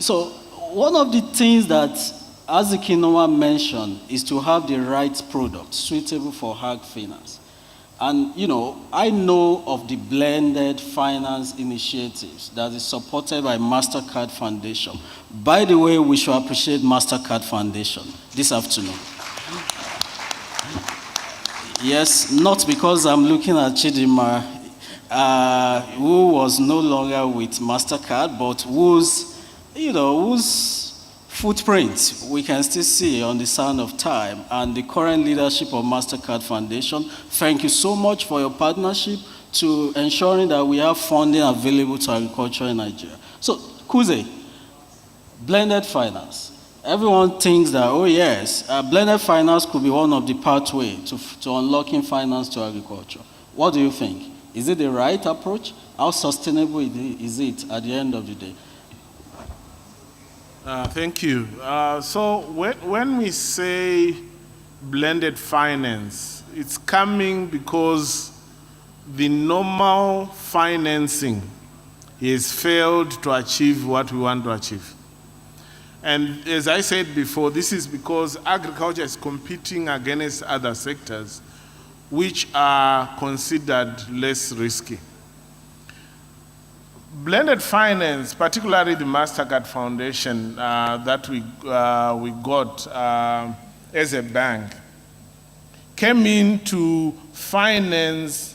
So one of the things that Azikinoma mentioned is to have the right product suitable for ag finance. And I know of the blended finance initiatives that is supported by MasterCard Foundation. By the way, we should appreciate MasterCard Foundation this afternoon. Yes, not because I'm looking at Chidima, who was no longer with MasterCard, but whose footprint we can still see on the sand of time, and the current leadership of MasterCard Foundation. Thank you so much for your partnership to ensuring that we have funding available to agriculture in Nigeria. So, Kuze, blended finance. Everyone thinks that, oh yes, blended finance could be one of the pathways to unlocking finance to agriculture. What do you think? Is it the right approach? How sustainable is it at the end of the day? Thank you. So when we say blended finance, it's coming because the normal financing has failed to achieve what we want to achieve. And as I said before, this is because agriculture is competing against other sectors which are considered less risky. Blended finance, particularly the MasterCard Foundation that we got as a bank, came in to finance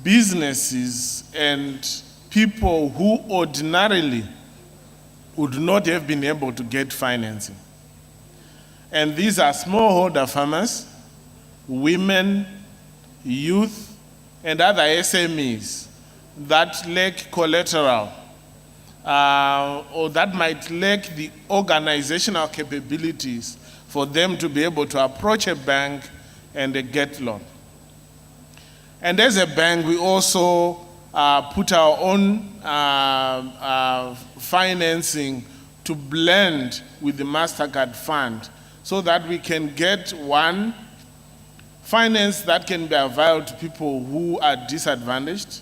businesses and people who ordinarily would not have been able to get financing. And these are smallholder farmers, women, youth, and other SMEs that lack collateral or that might lack the organizational capabilities for them to be able to approach a bank and get loan. And as a bank, we also put our own financing to blend with the MasterCard Fund so that we can get one, finance that can be available to people who are disadvantaged.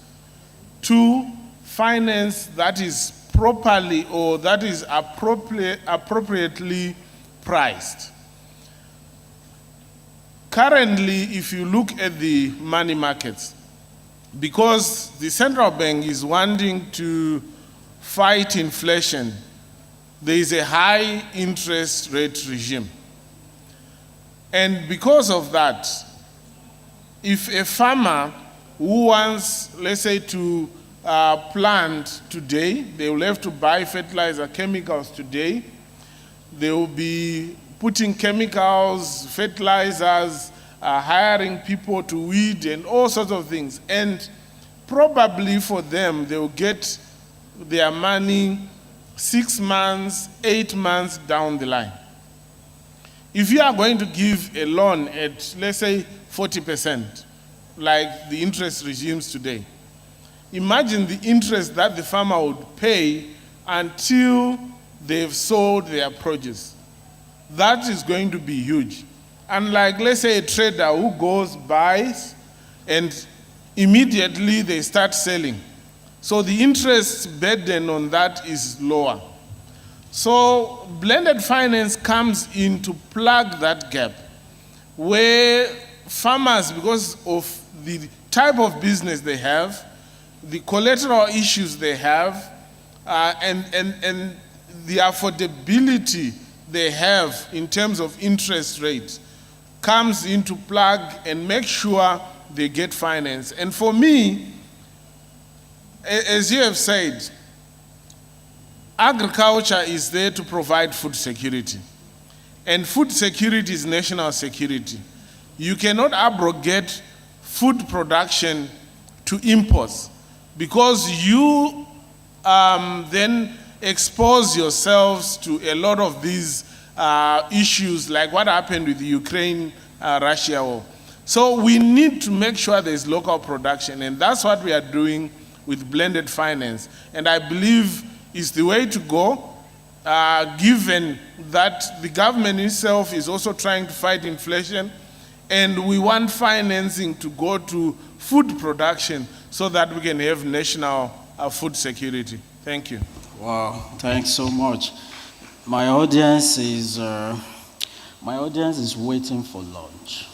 2, finance that is properly or that is appropriately priced. Currently, if you look at the money markets, because the central bank is wanting to fight inflation, there is a high interest rate regime. And because of that, if a farmer who wants, let's say, to plant today, they will have to buy fertilizer chemicals today. They will be putting chemicals, fertilizers, hiring people to weed and all sorts of things. And probably for them, they will get their money 6 months, 8 months down the line. If you are going to give a loan at, let's say, 40%, like the interest regimes today, imagine the interest that the farmer would pay until they've sold their produce. That is going to be huge. Unlike, let's say, a trader who goes, buys, and immediately they start selling. So the interest burden on that is lower. So blended finance comes in to plug that gap where farmers, because of the type of business they have, the collateral issues they have, and the affordability they have in terms of interest rates, comes into plug and make sure they get finance. And for me, as you have said, agriculture is there to provide food security. And food security is national security. You cannot abrogate food production to imports because you then expose yourselves to a lot of these issues like what happened with the Ukraine-Russia war. So we need to make sure there's local production, and that's what we are doing with blended finance. And I believe it's the way to go, given that the government itself is also trying to fight inflation, and we want financing to go to food production so that we can have national food security. Thank you. Wow, thanks so much. My audience is waiting for lunch.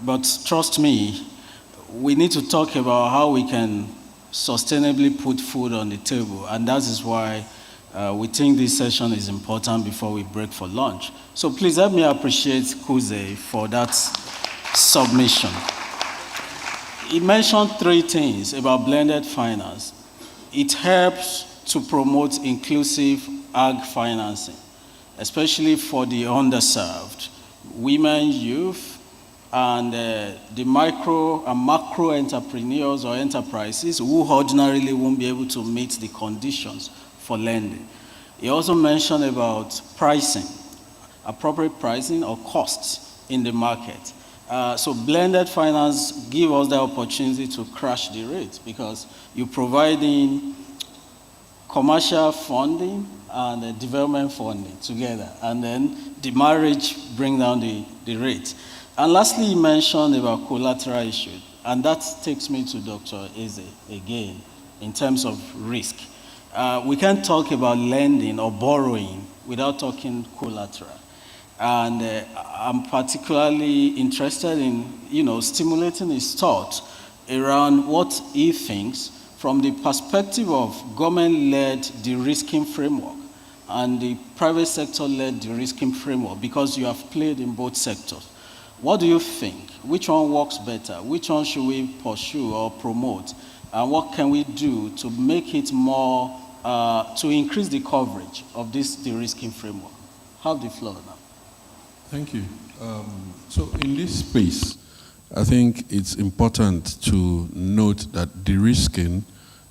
But trust me, we need to talk about how we can sustainably put food on the table, and that is why we think this session is important before we break for lunch. So please help me appreciate Kuze for that submission. He mentioned 3 things about blended finance. It helps to promote inclusive ag financing, especially for the underserved, women, youth, and the micro and macro entrepreneurs or enterprises who ordinarily won't be able to meet the conditions for lending. He also mentioned about pricing, appropriate pricing or costs in the market. So blended finance gives us the opportunity to crash the rate because you're providing commercial funding and development funding together, and then the marriage brings down the rate. And lastly, he mentioned about collateral issues, and that takes me to Dr. Eze again in terms of risk. We can't talk about lending or borrowing without talking collateral. And I'm particularly interested in, stimulating his thought around what he thinks from the perspective of government-led derisking framework and the private sector-led derisking framework, because you have played in both sectors. What do you think? Which one works better? Which one should we pursue or promote? And what can we do to make it more, to increase the coverage of this derisking framework? Have the floor now. Thank you. So in this space, I think it's important to note that derisking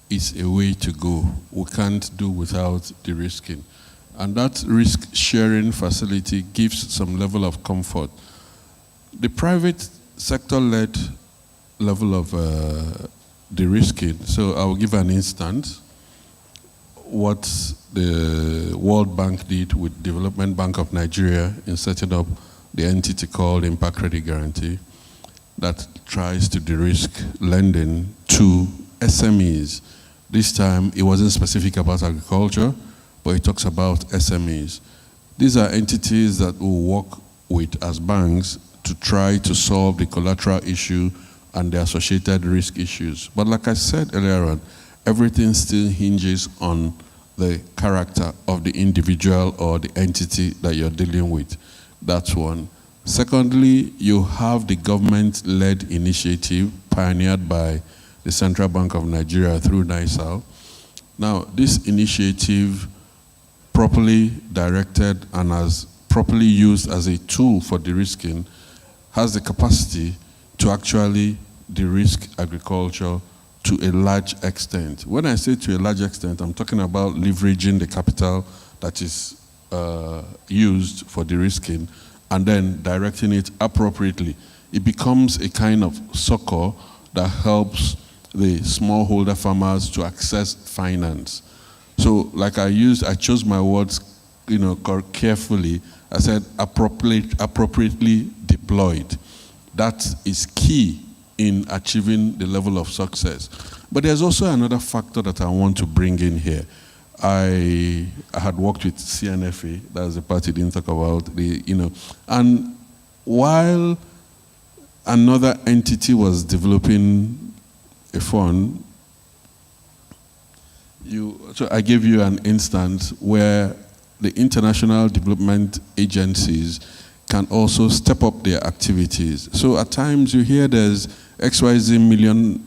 is a way to go. We can't do without derisking. And that risk-sharing facility gives some level of comfort. The private sector-led level of derisking, so I'll give an instance, what the World Bank did with Development Bank of Nigeria in setting up the entity called Impact Credit Guarantee that tries to de-risk lending to SMEs. This time, it wasn't specific about agriculture, but it talks about SMEs. These are entities that will work with as banks to try to solve the collateral issue and the associated risk issues. But like I said earlier on, everything still hinges on the character of the individual or the entity that you're dealing with. That's one. Secondly, you have the government-led initiative pioneered by the Central Bank of Nigeria through NISAL. Now, this initiative, properly directed and as properly used as a tool for de-risking, has the capacity to actually de-risk agriculture to a large extent. When I say to a large extent, I'm talking about leveraging the capital that is used for de-risking and then directing it appropriately. It becomes a kind of succor that helps the smallholder farmers to access finance. So like I chose my words, carefully. I said appropriately deployed. That is key in achieving the level of success. But there's also another factor that I want to bring in here. I had worked with CNFA, that's the part you didn't talk about, and while another entity was developing a fund, so I gave you an instance where the international development agencies can also step up their activities. So at times you hear there's XYZ $1 million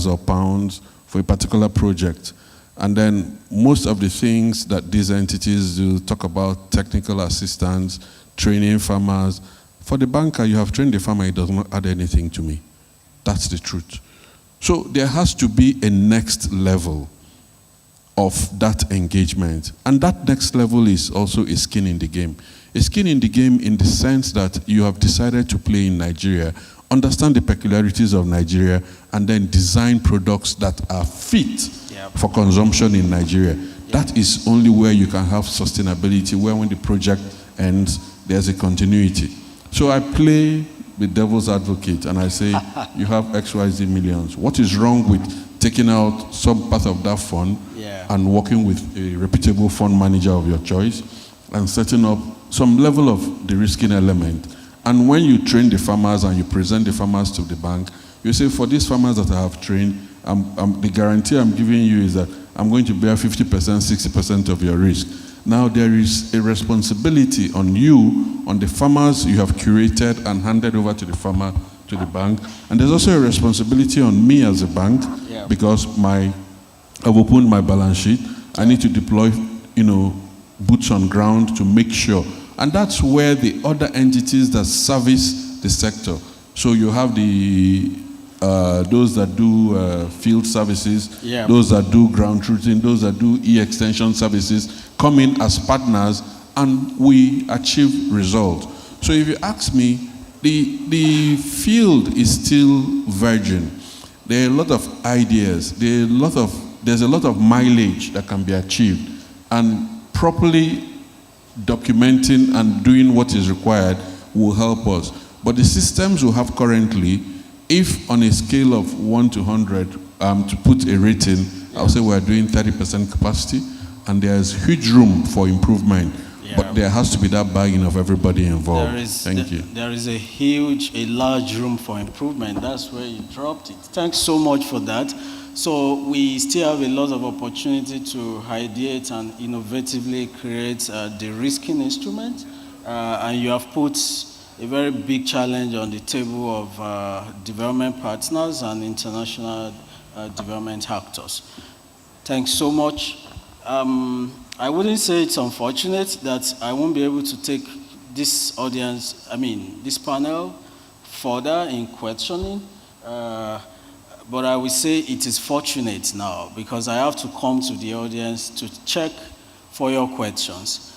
or pounds for a particular project. And then most of the things that these entities do talk about technical assistance, training farmers. For the banker, you have trained the farmer, it does not add anything to me. That's the truth. So there has to be a next level of that engagement. And that next level is also a skin in the game. A skin in the game in the sense that you have decided to play in Nigeria, understand the peculiarities of Nigeria, and then design products that are fit for consumption in Nigeria. That is only where you can have sustainability, where when the project ends, there's a continuity. So I play the devil's advocate and I say, you have XYZ millions. What is wrong with taking out some part of that fund and working with a reputable fund manager of your choice and setting up some level of de-risking element? And when you train the farmers and you present the farmers to the bank, you say, for these farmers that I have trained, the guarantee I'm giving you is that I'm going to bear 50%, 60% of your risk. Now there is a responsibility on you, on the farmers you have curated and handed over to the farmer, to the bank. And there's also a responsibility on me as a bank, because I've opened my balance sheet. I need to deploy, boots on ground to make sure. And that's where the other entities that service the sector. So you have those that do field services, those that do ground truthing, those that do e-extension services, come in as partners, and we achieve results. So if you ask me, the field is still virgin. There are a lot of ideas. There's a lot of mileage that can be achieved, and properly documenting and doing what is required will help us. But the systems we have currently, if on a scale of 1 to 100, to put a rating, I'll say we're doing 30% capacity, and there's huge room for improvement. But there has to be that buy-in of everybody involved. Thank you. There is a large room for improvement. That's where you dropped it. Thanks so much for that. So we still have a lot of opportunity to ideate and innovatively create the de-risking instrument. And you have put a very big challenge on the table of development partners and international development actors. Thanks so much. I wouldn't say it's unfortunate that I won't be able to take this this panel further in questioning, but I would say it is fortunate now because I have to come to the audience to check for your questions.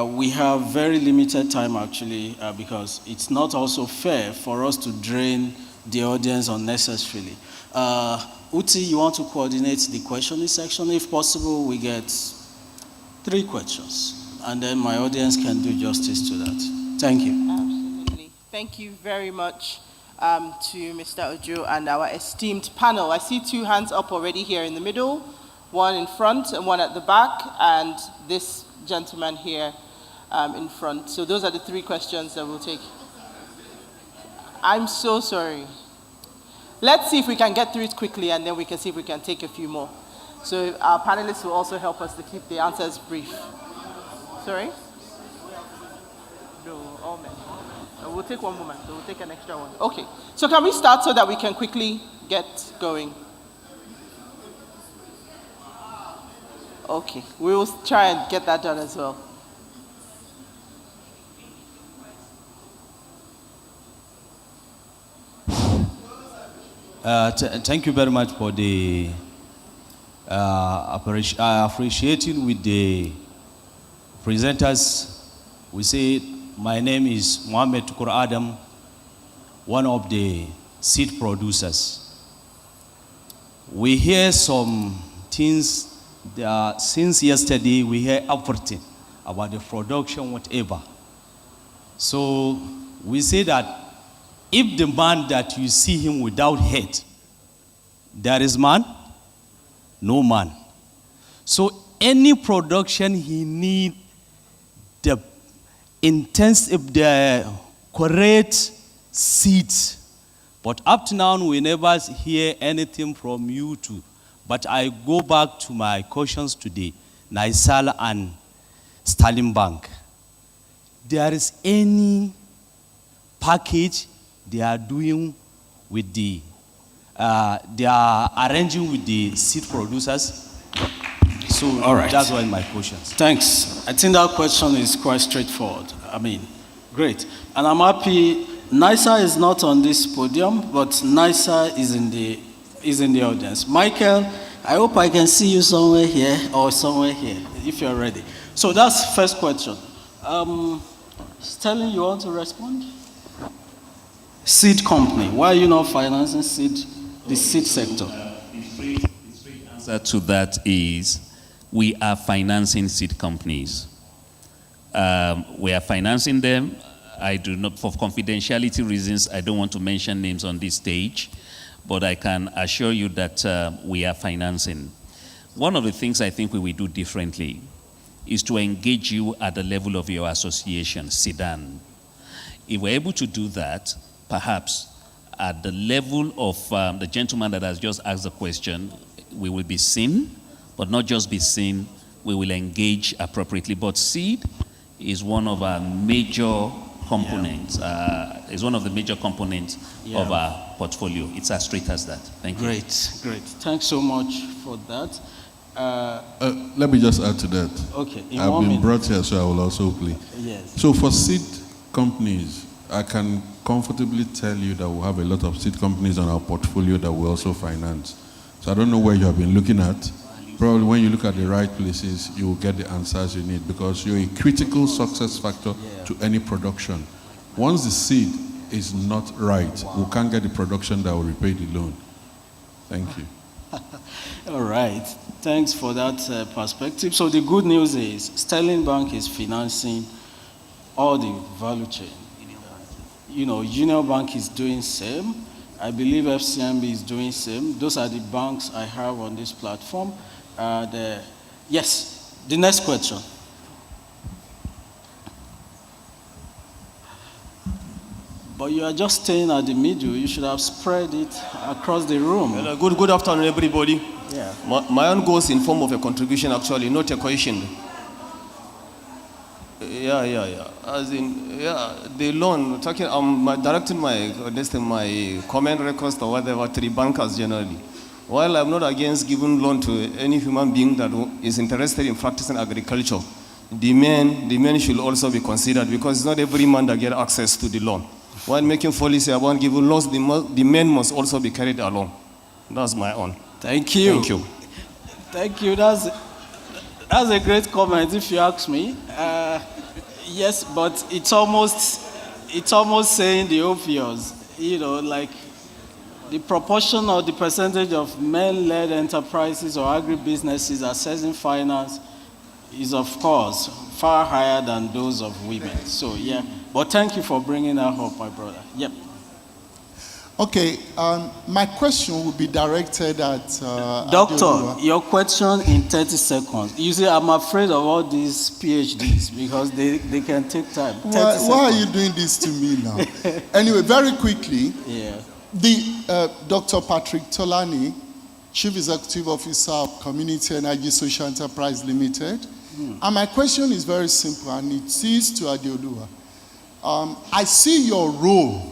We have very limited time actually because it's not also fair for us to drain the audience unnecessarily. Uti, you want to coordinate the questioning section? If possible, we get 3 questions, and then my audience can do justice to that. Thank you. Absolutely. Thank you very much to Mr. Ojo and our esteemed panel. I see 2 hands up already here in the middle, 1 in front and 1 at the back, and this gentleman here in front. So those are the 3 questions that we'll take. I'm so sorry. Let's see if we can get through it quickly, and then we can see if we can take a few more. So our panelists will also help us to keep the answers brief. Sorry? No, all men. We'll take one moment, so we'll take an extra one. Okay, so can we start so that we can quickly get going? Okay, we will try and get that done as well. Thank you very much for the appreciating with the presenters. We say, my name is Mohammed Tukur Adam, one of the seed producers. We hear some things, since yesterday we hear everything about the production, whatever. So we say that if the man that you see him without head, there is man, no man. So any production he need the intensive, the correct seeds. But up to now, we never hear anything from you two. But I go back to my questions today, Naisal and Sterling Bank. There is any package they are doing with the, they are arranging with the seed producers? So all right. That's one of my questions. Thanks. I think that question is quite straightforward. I mean, great. And I'm happy NISA is not on this podium, but NISA is in the audience. Michael, I hope I can see you somewhere here or somewhere here, if you're ready. So that's first question. Sterling, you want to respond? Seed company, why are you not financing the seed sector? The answer to that is we are financing seed companies. We are financing them. I do not, for confidentiality reasons, I don't want to mention names on this stage, but I can assure you that we are financing. One of the things I think we will do differently is to engage you at the level of your association, SIDAN. If we're able to do that, perhaps at the level of the gentleman that has just asked the question, we will be seen, but not just be seen, we will engage appropriately. But seed is one of our major components. Is one of the major components of our portfolio. It's as straight as that. Thank you. Great. Thanks so much for that. Let me just add to that. Okay. I've been brought here, so I will also play. Yes. So for seed companies, I can comfortably tell you that we have a lot of seed companies on our portfolio that we also finance. So I don't know where you have been looking at. Probably when you look at the right places, you will get the answers you need, because you're a critical success factor to any production. Once the seed is not right, we can't get the production that will repay the loan. Thank you. All right. Thanks for that perspective. So the good news is Sterling Bank is financing all the value chain. You know, Union Bank is doing same. I believe FCMB is doing same. Those are the banks I have on this platform. Yes, the next question. But you are just staying at the middle. You should have spread it across the room. Well, good afternoon, everybody. Yeah. My own goes in form of a contribution, actually, not a question. Yeah. As in, the loan, I'm directing my comment request or whatever to the bankers generally. While I'm not against giving loan to any human being that is interested in practicing agriculture, the men should also be considered, because it's not every man that gets access to the loan. While making policy about giving loans, the men must also be carried along. That's my own. Thank you. Thank you. Thank you. That's a great comment, if you ask me. Yes, but it's almost saying the obvious. You know, like the proportion or the percentage of men-led enterprises or agribusinesses accessing finance is, of course, far higher than those of women. So, yeah. But thank you for bringing that up, my brother. Yep. Okay, my question will be directed at... Doctor, your question in 30 seconds. You see, I'm afraid of all these PhDs because they can take time. Why are you doing this to me now? Anyway, very quickly, Dr. Patrick Tolani, Chief Executive Officer of Community Energy Social Enterprise Limited. And my question is very simple, and it is to Adeoluwa. I see your role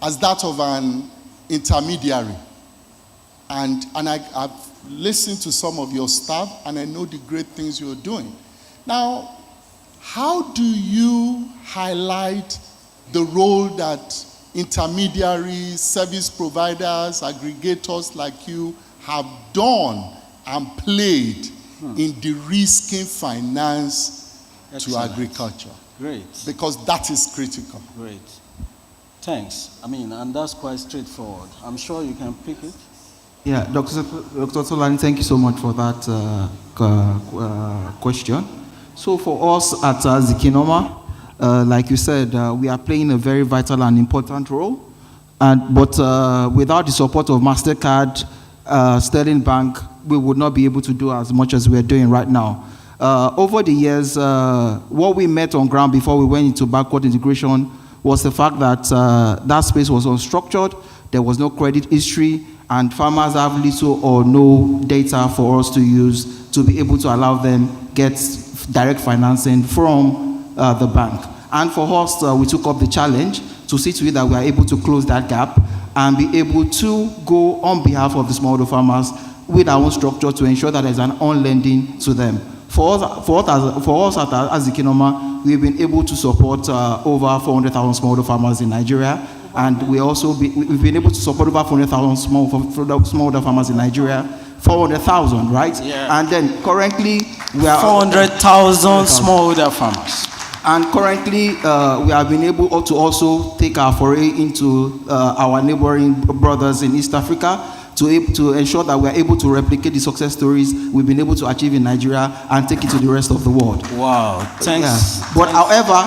as that of an intermediary. And I've listened to some of your staff, and I know the great things you're doing. Now, how do you highlight the role that intermediaries, service providers, aggregators like you have done and played in de-risking finance to agriculture. Great. Because that is critical. Great. Thanks. I mean, and that's quite straightforward. I'm sure you can pick it. Yeah, Dr. Tolani, thank you so much for that question. So for us at Zikinoma, like you said, we are playing a very vital and important role. But without the support of MasterCard, Sterling Bank, we would not be able to do as much as we are doing right now. Over the years, what we met on ground before we went into backward integration was the fact that that space was unstructured, there was no credit history, and farmers have little or no data for us to use to be able to allow them get direct financing from the bank. And for us, we took up the challenge to see to it that we are able to close that gap and be able to go on behalf of the smallholder farmers with our own structure to ensure that there's an on-lending to them. For us at Zikinoma, we've been able to support over 400,000 smallholder farmers in Nigeria, and we've been able to support over 400,000 smallholder farmers in Nigeria. 400,000, right? Yeah. And then currently we are 400,000 smallholder farmers. And currently we have been able to also take our foray into our neighboring brothers in East Africa to ensure that we are able to replicate the success stories we've been able to achieve in Nigeria and take it to the rest of the world. Wow, thanks. Yeah. But however,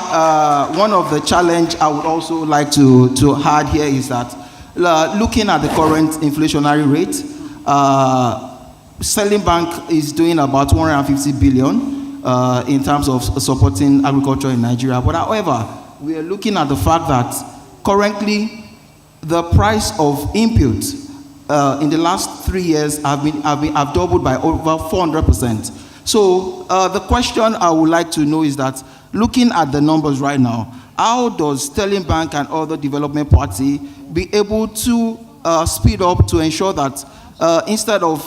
one of the challenge I would also like to add here is that looking at the current inflationary rate, Sterling Bank is doing about 250 billion in terms of supporting agriculture in Nigeria. But however, we are looking at the fact that currently the price of inputs in the last 3 years have doubled by over 400%. So the question I would like to know is that, looking at the numbers right now, how does Sterling Bank and other development party be able to speed up to ensure that instead of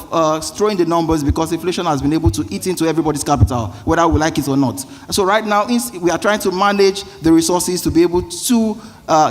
throwing the numbers, because inflation has been able to eat into everybody's capital, whether we like it or not. So right now, we are trying to manage the resources to be able to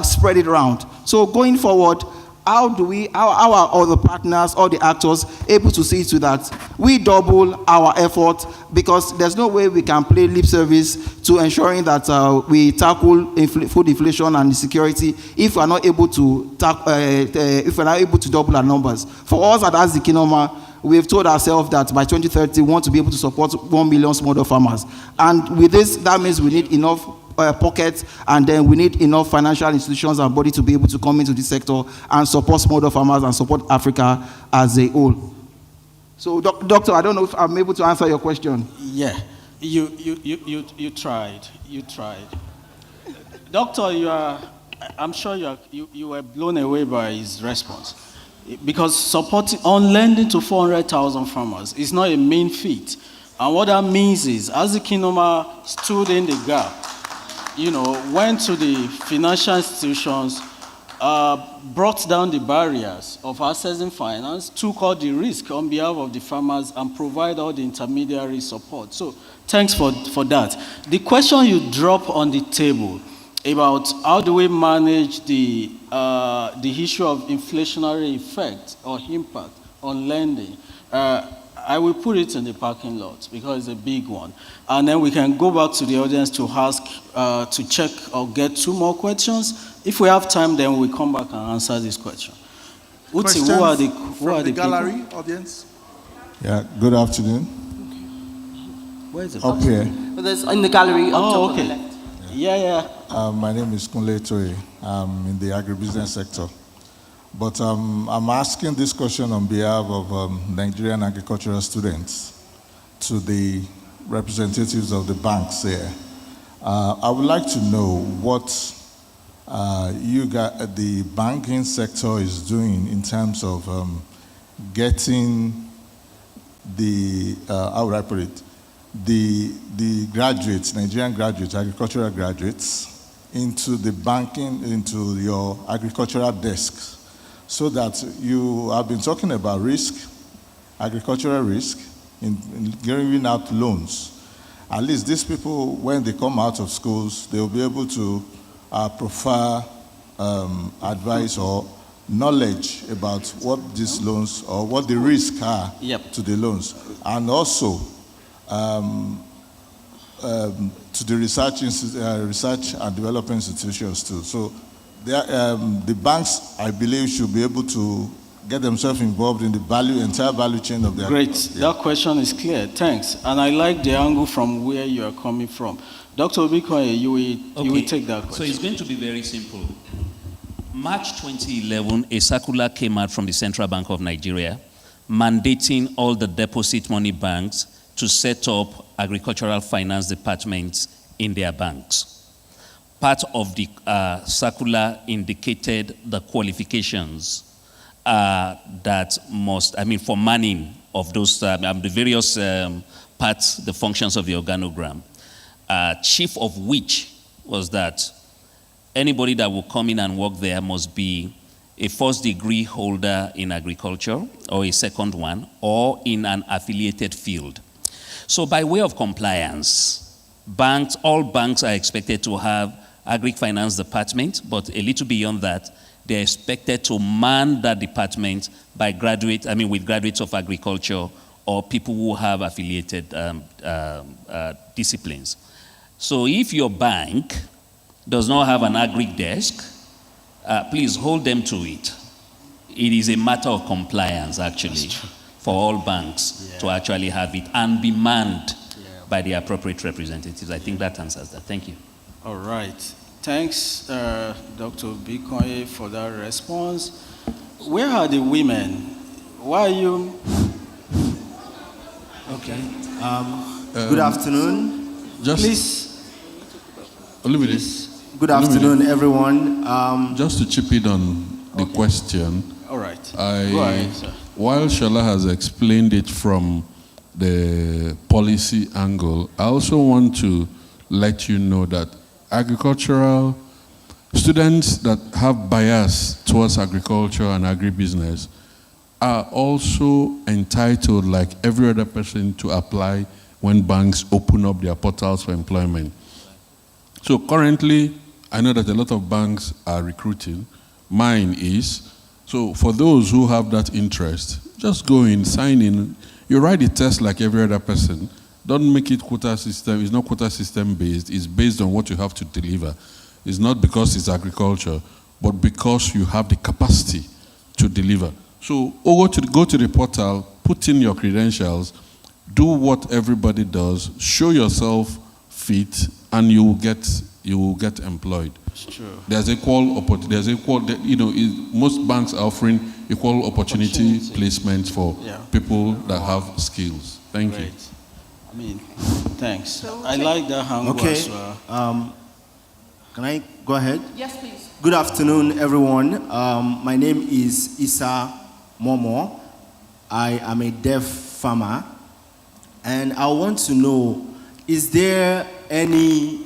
spread it around. So going forward, how are all the partners, all the actors able to see to that we double our effort, because there's no way we can play lip service to ensuring that we tackle food inflation and insecurity if we're not able to double our numbers. For us at Zikinoma, we've told ourselves that by 2030 we want to be able to support 1 million smallholder farmers, and with this, that means we need enough pockets, and then we need enough financial institutions and body to be able to come into this sector and support smallholder farmers and support Africa as a whole. So, Doctor, I don't know if I'm able to answer your question. Yeah, you tried. You tried. Doctor, I'm sure you were blown away by his response, because supporting on lending to 400,000 farmers is not a mean feat. And what that means is, as Zikinoma stood in the gap, went to the financial institutions, brought down the barriers of accessing finance, took all the risk on behalf of the farmers, and provide all the intermediary support. So thanks for that. The question you drop on the table about how do we manage the issue of inflationary effect or impact on lending, I will put it in the parking lot because it's a big one. And then we can go back to the audience to ask, to check or get 2 more questions. If we have time, then we'll come back and answer this question. Uti, who are the gallery people? audience? Yeah, good afternoon. Where is it? Up here. But there's in the gallery up top on the left. Yeah. My name is Kunle Toye. I'm in the agribusiness sector. But I'm asking this question on behalf of Nigerian agricultural students to the representatives of the banks here. I would like to know what the banking sector is doing in terms of getting the, how would I put it, the graduates, Nigerian graduates, agricultural graduates, into the banking, into your agricultural desks, so that you have been talking about risk, agricultural risk, in giving out loans. At least these people, when they come out of schools, they will be able to profile advice or knowledge about what these loans or what the risks are to the loans, and also to the research and development institutions too. So the banks, I believe, should be able to get themselves involved in the entire value chain of their. Great. That question is clear. Thanks. And I like the angle from where you are coming from. Dr. Obikoye, you will take that question. So it's going to be very simple. March 2011, a circular came out from the Central Bank of Nigeria mandating all the deposit money banks to set up agricultural finance departments in their banks. Part of the circular indicated the qualifications that must, for manning of those, the various parts, the functions of the organogram, chief of which was that anybody that will come in and work there must be a first degree holder in agriculture or a second one, or in an affiliated field. So by way of compliance, all banks are expected to have agri finance department, but a little beyond that, they're expected to man that department by with graduates of agriculture or people who have affiliated disciplines. So if your bank does not have an agric desk, please hold them to it. It is a matter of compliance, actually, for all banks to actually have it and be manned by the appropriate representatives. I think that answers that. Thank you. All right. Thanks, Dr. Bikoye, for that response. Where are the women? Why are you? Okay. Good afternoon. Please. Good afternoon, everyone. Just to chip in on the question. All right. Go ahead, sir. While Shola has explained it from the policy angle, I also want to let you know that agricultural students that have bias towards agriculture and agribusiness are also entitled, like every other person, to apply when banks open up their portals for employment. So currently, I know that a lot of banks are recruiting. Mine is. So for those who have that interest, just go in, sign in. You write the test like every other person. Don't make it quota system. It's not quota system based. It's based on what you have to deliver. It's not because it's agriculture, but because you have the capacity to deliver. So go to the portal, put in your credentials, do what everybody does, show yourself fit, and you will get employed. It's true. There's equal, most banks are offering equal opportunity placements for people that have skills. Thank you. Thanks. I like that angle as well. Can I go ahead? Yes, please. Good afternoon, everyone. My name is Issa Momo. I am a deaf farmer, and I want to know, is there any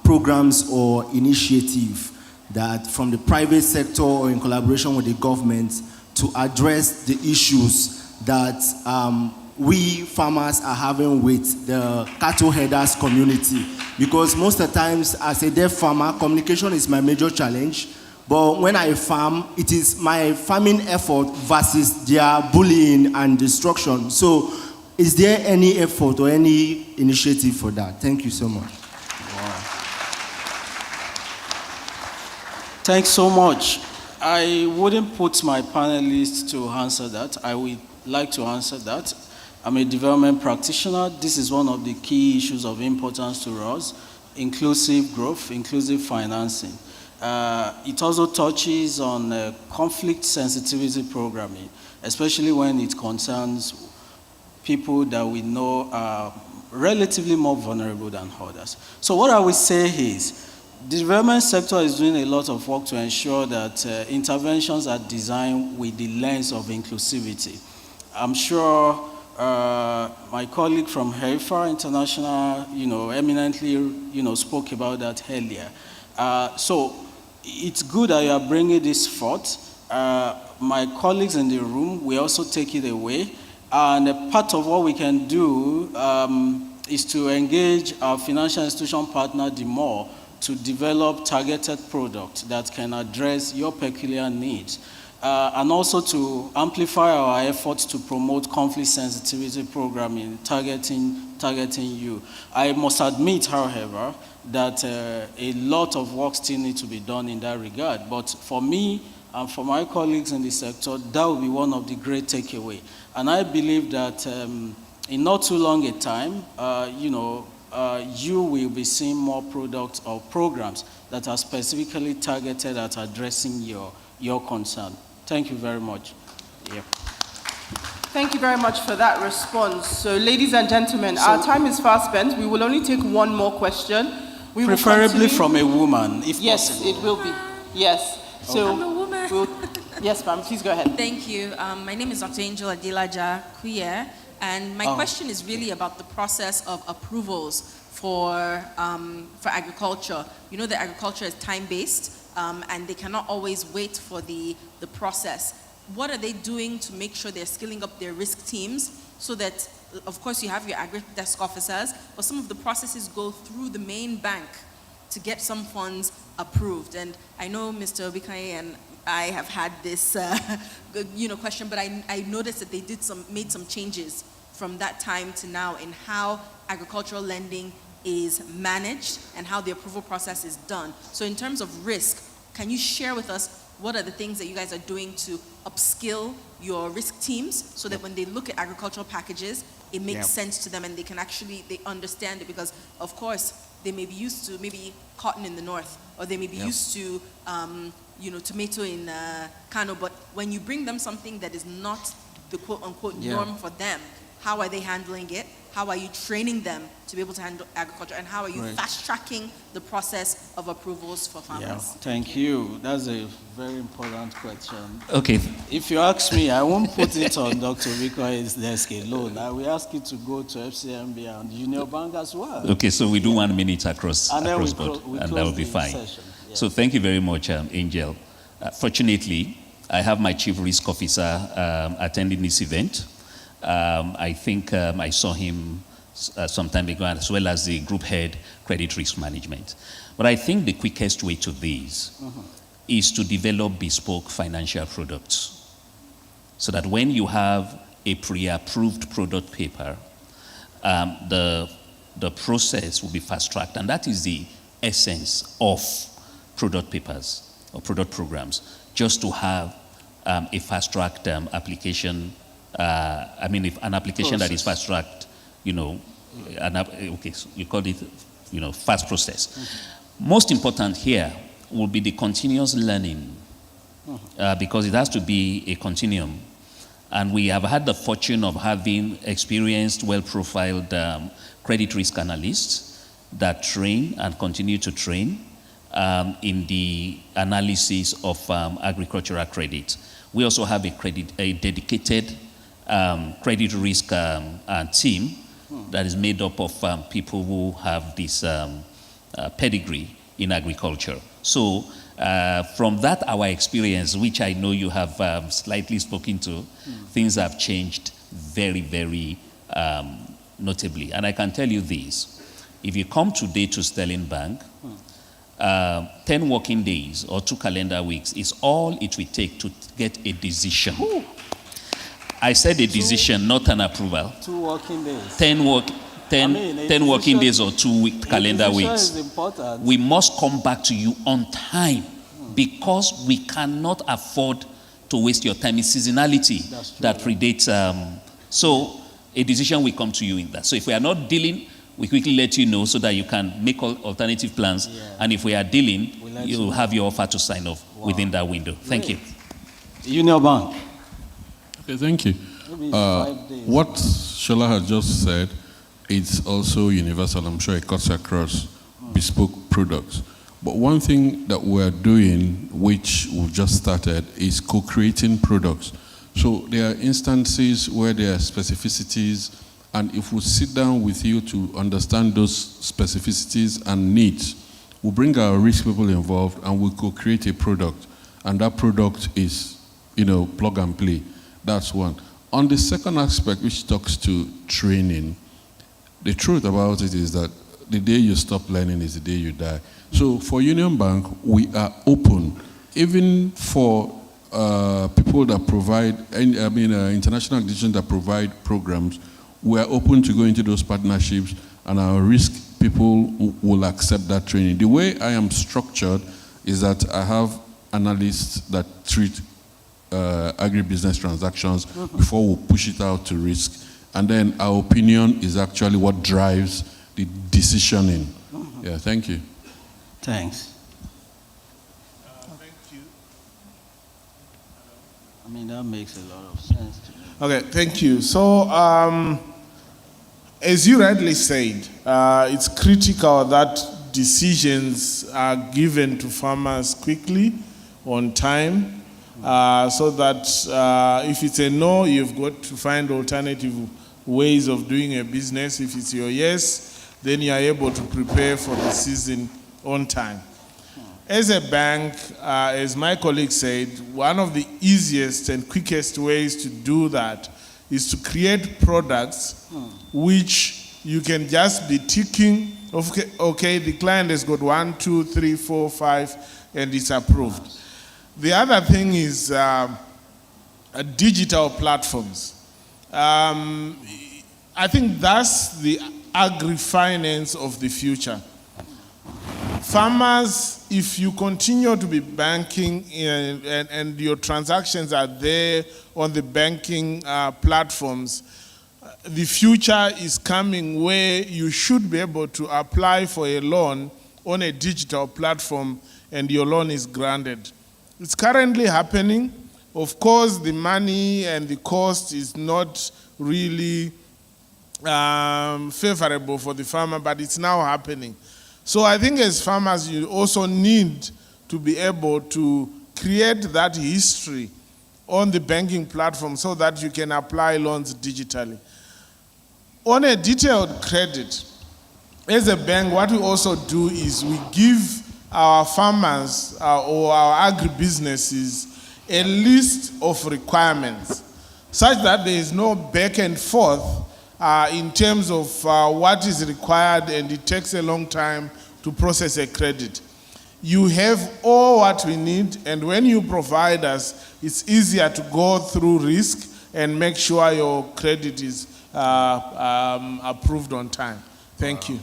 programs or initiative that from the private sector or in collaboration with the government to address the issues that we farmers are having with the cattle headers community? Because most of the times as a deaf farmer, communication is my major challenge. But when I farm, it is my farming effort versus their bullying and destruction. So is there any effort or any initiative for that? Thank you so much. Thanks so much. I wouldn't put my panelists to answer that. I would like to answer that. I'm a development practitioner. This is one of the key issues of importance to us: inclusive growth, inclusive financing. It also touches on conflict sensitivity programming, especially when it concerns people that we know are relatively more vulnerable than others. So what I would say is, the development sector is doing a lot of work to ensure that interventions are designed with the lens of inclusivity. I'm sure my colleague from HEIFA International, eminently, spoke about that earlier. So it's good that you are bringing this forth. My colleagues in the room, we also take it away. And a part of what we can do is to engage our financial institution partner the more to develop targeted products that can address your peculiar needs, and also to amplify our efforts to promote conflict sensitivity programming, targeting you. I must admit, however, that a lot of work still needs to be done in that regard. But for me and for my colleagues in the sector, that will be one of the great takeaways. And I believe that in not too long a time, you will be seeing more products or programs that are specifically targeted at addressing your concern. Thank you very much. Yeah. Thank you very much for that response. So, ladies and gentlemen, our time is fast spent. We will only take one more question. We preferably from a woman, if yes, possible. Yes, it will be. Yes. So, I'm a woman. Yes, ma'am, please go ahead. Thank you. My name is Dr. Angel Adilaja Kuye, and my question is really about the process of approvals for agriculture. You know that agriculture is time-based, and they cannot always wait for the process. What are they doing to make sure they're skilling up their risk teams so that, of course, you have your agri desk officers, but some of the processes go through the main bank to get some funds approved? And I know Mr. Obikaye and I have had this question, but I noticed that they made some changes from that time to now in how agricultural lending is managed and how the approval process is done. So in terms of risk, can you share with us what are the things that you guys are doing to upskill your risk teams so that when they look at agricultural packages, it makes sense to them and they understand it? Because, of course, they may be used to maybe cotton in the north, or they may be used to tomato in Kano, but when you bring them something that is not the quote-unquote norm for them, how are they handling it? How are you training them to be able to handle agriculture? And how are you fast-tracking the process of approvals for farmers? Yeah, thank you. That's a very important question. Okay. If you ask me, I won't put it on Dr. Obikaye's desk alone. I will ask you to go to FCMB and Junior Bank as well. Okay, so we do 1 minute across board, and that will be fine. Yeah. So thank you very much, Angel. Fortunately, I have my chief risk officer attending this event. I think I saw him some time ago, as well as the group head credit risk management. But I think the quickest way to this is to develop bespoke financial products, so that when you have a pre-approved product paper, the process will be fast-tracked. And that is the essence of product papers or product programs, just to have a fast-tracked application. If an application that is fast-tracked, so you call it, fast process. Most important here will be the continuous learning, because it has to be a continuum. And we have had the fortune of having experienced, well-profiled credit risk analysts that train and continue to train in the analysis of agricultural credit. We also have a dedicated credit risk team that is made up of people who have this pedigree in agriculture. So from that, our experience, which I know you have slightly spoken to, things have changed very, very notably. And I can tell you this: if you come today to Sterling Bank, 10 working days or 2 calendar weeks is all it will take to get a decision. I said a decision, not an approval. 2 working days. 10 working days or 2 calendar weeks. Is important. We must come back to you on time, because we cannot afford to waste your time. It's seasonality that predates. So a decision will come to you in that. So if we are not dealing, we quickly let you know so that you can make alternative plans. Yeah. And if we are dealing, you'll have your offer to sign off within that window. Thank you. Union Bank. Okay, thank you. What Shola has just said, it's also universal. I'm sure it cuts across bespoke products. But one thing that we're doing, which we've just started, is co-creating products. So there are instances where there are specificities, and if we sit down with you to understand those specificities and needs, we'll bring our risk people involved and we'll co-create a product. And that product is, plug and play. That's one. On the second aspect, which talks to training, the truth about it is that the day you stop learning is the day you die. So for Union Bank, we are open, even for people that provide, international organizations that provide programs. We are open to go into those partnerships, and our risk people will accept that training. The way I am structured is that I have analysts that treat agribusiness transactions before we push it out to risk. And then our opinion is actually what drives the decisioning. Yeah, thank you. Thanks. Thank you. I mean, that makes a lot of sense to me. Okay, thank you. So, as you rightly said, it's critical that decisions are given to farmers quickly, on time, so that if it's a no, you've got to find alternative ways of doing a business. If it's your yes, then you are able to prepare for the season on time. As a bank, as my colleague said, one of the easiest and quickest ways to do that is to create products which you can just be ticking, okay, the client has got 1, 2, 3, 4, 5, and it's approved. The other thing is digital platforms. I think that's the agri-finance of the future. Farmers, if you continue to be banking and your transactions are there on the banking platforms, the future is coming where you should be able to apply for a loan on a digital platform and your loan is granted. It's currently happening. Of course, the money and the cost is not really favorable for the farmer, but it's now happening. So I think as farmers, you also need to be able to create that history on the banking platform so that you can apply loans digitally. On a detailed credit, as a bank, what we also do is we give our farmers or our agribusinesses a list of requirements such that there is no back and forth in terms of what is required, and it takes a long time to process a credit. You have all what we need, and when you provide us, it's easier to go through risk and make sure your credit is approved on time. Thank you.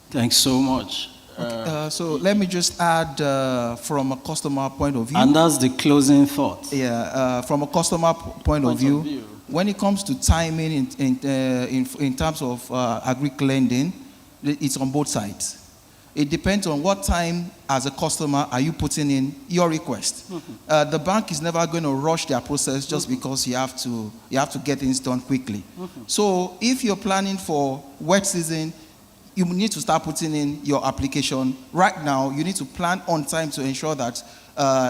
Thanks so much. Okay, so let me just add from a customer point of view. And that's the closing thought. Yeah, from a customer point of view, when it comes to timing in terms of agri lending, it's on both sides. It depends on what time as a customer are you putting in your request. The bank is never going to rush their process just because you have to get things done quickly. So if you're planning for wet season, you need to start putting in your application right now. You need to plan on time to ensure that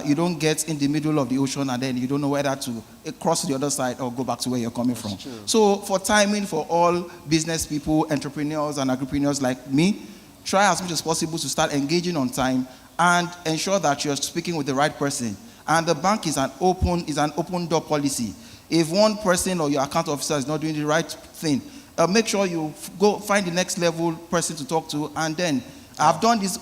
you don't get in the middle of the ocean and then you don't know whether to cross to the other side or go back to where you're coming from. True. So for timing, for all business people, entrepreneurs and agripreneurs like me, try as much as possible to start engaging on time and ensure that you're speaking with the right person. And the bank is an open door policy. If one person or your account officer is not doing the right thing, make sure you go find the next level person to talk to, and then I've done this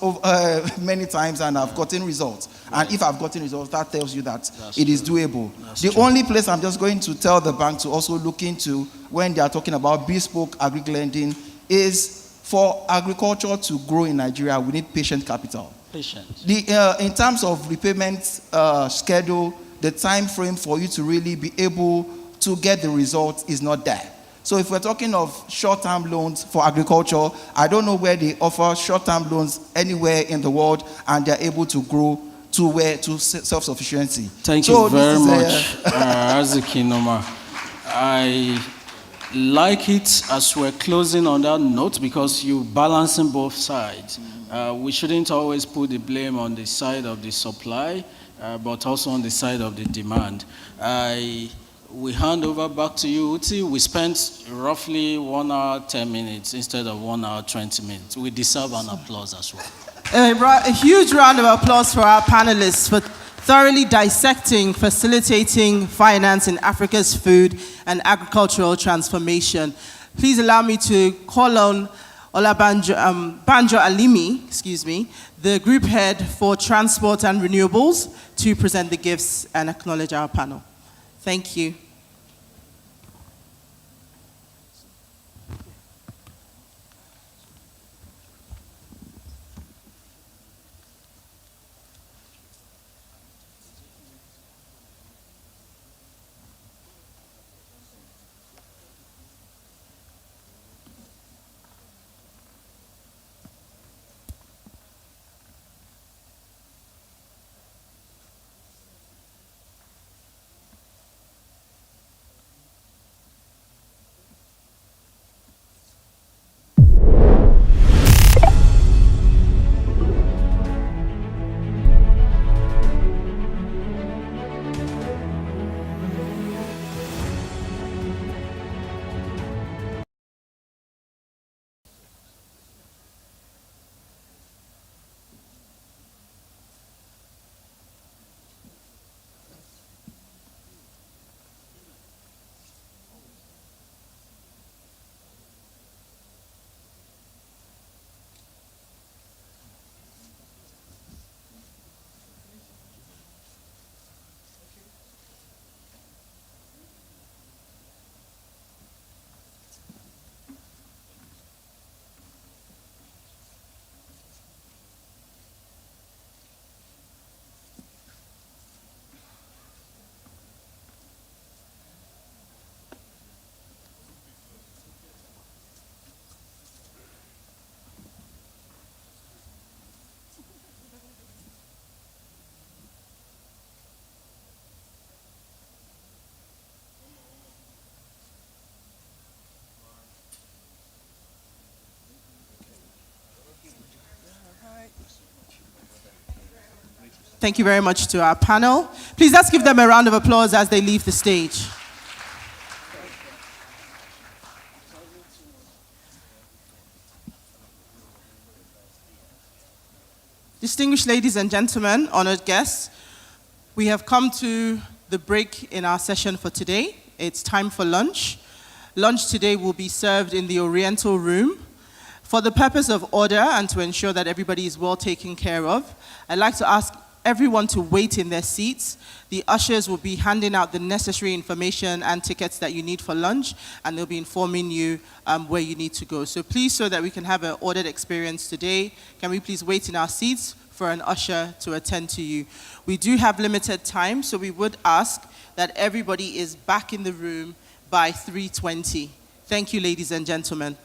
many times and I've gotten results. And if I've gotten results, that tells you that it is doable. The only place I'm just going to tell the bank to also look into when they are talking about bespoke agri lending is for agriculture to grow in Nigeria, we need patient capital. In terms of repayment schedule, the time frame for you to really be able to get the result is not there. So if we're talking of short-term loans for agriculture, I don't know where they offer short-term loans anywhere in the world and they're able to grow to self-sufficiency. Thank you very much, Aziki Noma. I like it as we're closing on that note because you're balancing both sides. We shouldn't always put the blame on the side of the supply, but also on the side of the demand. We hand over back to you, Uti. We spent roughly 1 hour, 10 minutes instead of 1 hour, 20 minutes. We deserve an applause as well. A huge round of applause for our panelists for thoroughly dissecting, facilitating finance in Africa's food and agricultural transformation. Please allow me to call on Banjo Alimi, the group head for transport and renewables, to present the gifts and acknowledge our panel. Thank you. Thank you very much to our panel. Please let's give them a round of applause as they leave the stage. Distinguished ladies and gentlemen, honored guests, we have come to the break in our session for today. It's time for lunch. Lunch today will be served in the Oriental Room. For the purpose of order and to ensure that everybody is well taken care of, I'd like to ask everyone to wait in their seats. The ushers will be handing out the necessary information and tickets that you need for lunch, and they'll be informing you where you need to go. So please, so that we can have an ordered experience today, can we please wait in our seats for an usher to attend to you? We do have limited time, so we would ask that everybody is back in the room by 3:20. Thank you, ladies and gentlemen.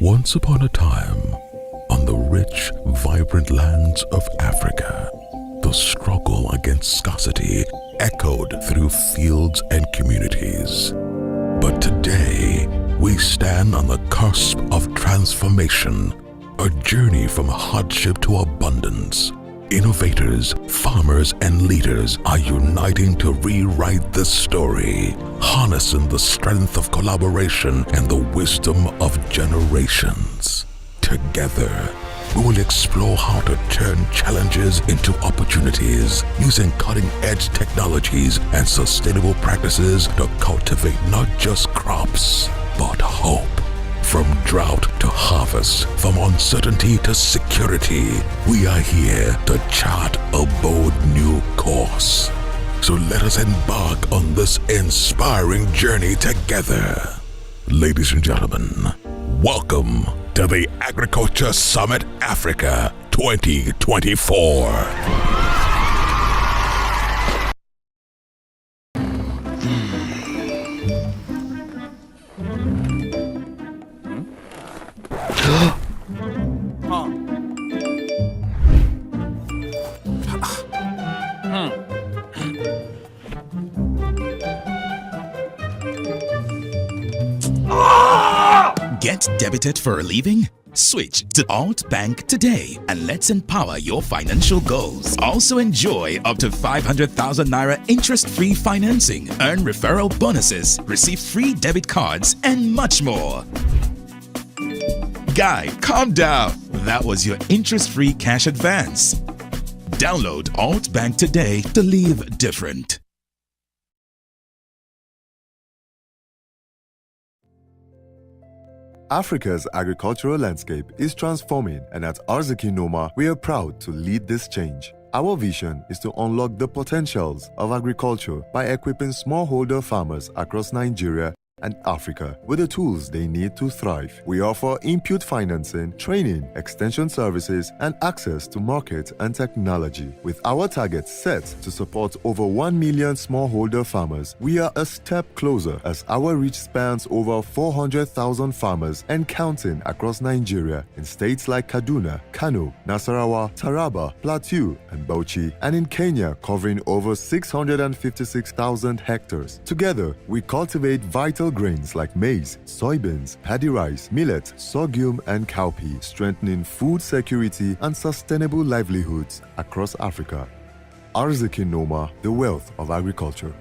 Once upon a time, on the rich, vibrant lands of Africa, the struggle against scarcity echoed through fields and communities. But today, we stand on the cusp of transformation, a journey from hardship to abundance. Innovators, farmers, and leaders are uniting to rewrite this story, harnessing the strength of collaboration and the wisdom of generations. Together, we will explore how to turn challenges into opportunities using cutting-edge technologies and sustainable practices to cultivate not just crops, but hope. From drought to harvest, from uncertainty to security, we are here to chart a bold new course. So let us embark on this inspiring journey together. Ladies and gentlemen, welcome to the Agriculture Summit Africa 2024. Get debited for a living? Switch to Alt Bank today and let's empower your financial goals. Also enjoy up to 500,000 Naira interest-free financing, earn referral bonuses, receive free debit cards, and much more. Guy, calm down. That was your interest-free cash advance. Download Alt Bank today to live different. Africa's agricultural landscape is transforming, and at Agric Noma, we are proud to lead this change. Our vision is to unlock the potentials of agriculture by equipping smallholder farmers across Nigeria and Africa with the tools they need to thrive. We offer input financing, training, extension services, and access to market and technology. With our targets set to support over 1 million smallholder farmers, we are a step closer as our reach spans over 400,000 farmers and counting across Nigeria in states like Kaduna, Kano, Nasarawa, Taraba, Plateau, and Bauchi, and in Kenya covering over 656,000 hectares. Together, we cultivate vital grains like maize, soybeans, paddy rice, millet, sorghum, and cowpea, strengthening food security and sustainable livelihoods across Africa. Agric Noma, the wealth of agriculture.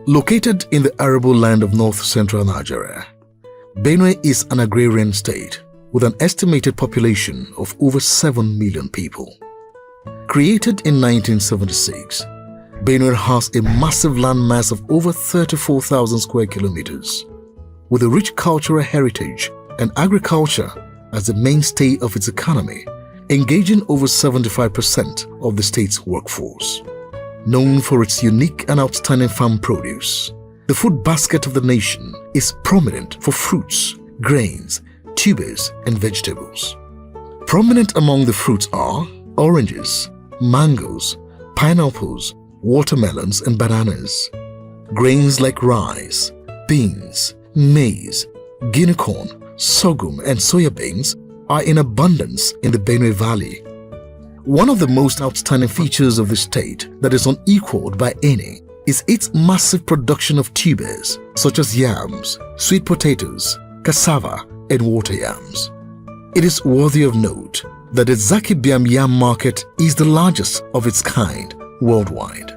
Located in the arable land of north-central Nigeria, Benue is an agrarian state with an estimated population of over 7 million people. Created in 1976, Benue has a massive landmass of over 34,000 square kilometers, with a rich cultural heritage and agriculture as the mainstay of its economy, engaging over 75% of the state's workforce. Known for its unique and outstanding farm produce, the food basket of the nation is prominent for fruits, grains, tubers, and vegetables. Prominent among the fruits are oranges, mangoes, pineapples, watermelons, and bananas. Grains like rice, beans, maize, guinea corn, sorghum, and soya beans are in abundance in the Benue Valley. One of the most outstanding features of the state that is unequaled by any is its massive production of tubers such as yams, sweet potatoes, cassava, and water yams. It is worthy of note that the Zaki Biam yam market is the largest of its kind worldwide.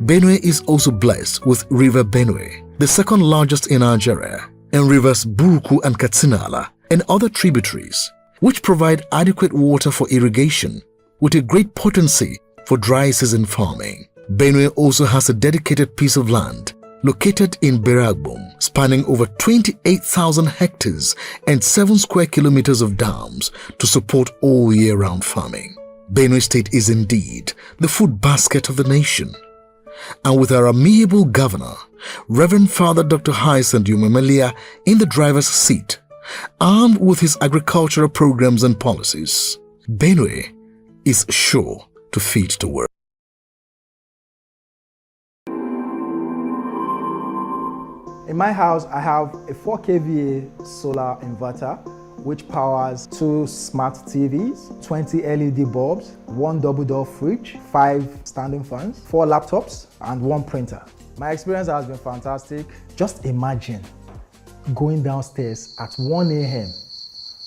Benue is also blessed with River Benue, the second largest in Nigeria, and rivers Buruku and Katsinala and other tributaries, which provide adequate water for irrigation with a great potency for dry season farming. Benue also has a dedicated piece of land located in Beragbum, spanning over 28,000 hectares and 7 square kilometers of dams to support all year-round farming. Benue State is indeed the food basket of the nation. And with our amiable governor, Reverend Father Dr. Hyacinth Umemelia in the driver's seat, armed with his agricultural programs and policies, Benue is sure to feed the world. In my house, I have a 4 kVA solar inverter which powers 2 smart TVs, 20 LED bulbs, 1 double-door fridge, 5 standing fans, 4 laptops, and 1 printer. My experience has been fantastic. Just imagine going downstairs at 1 a.m.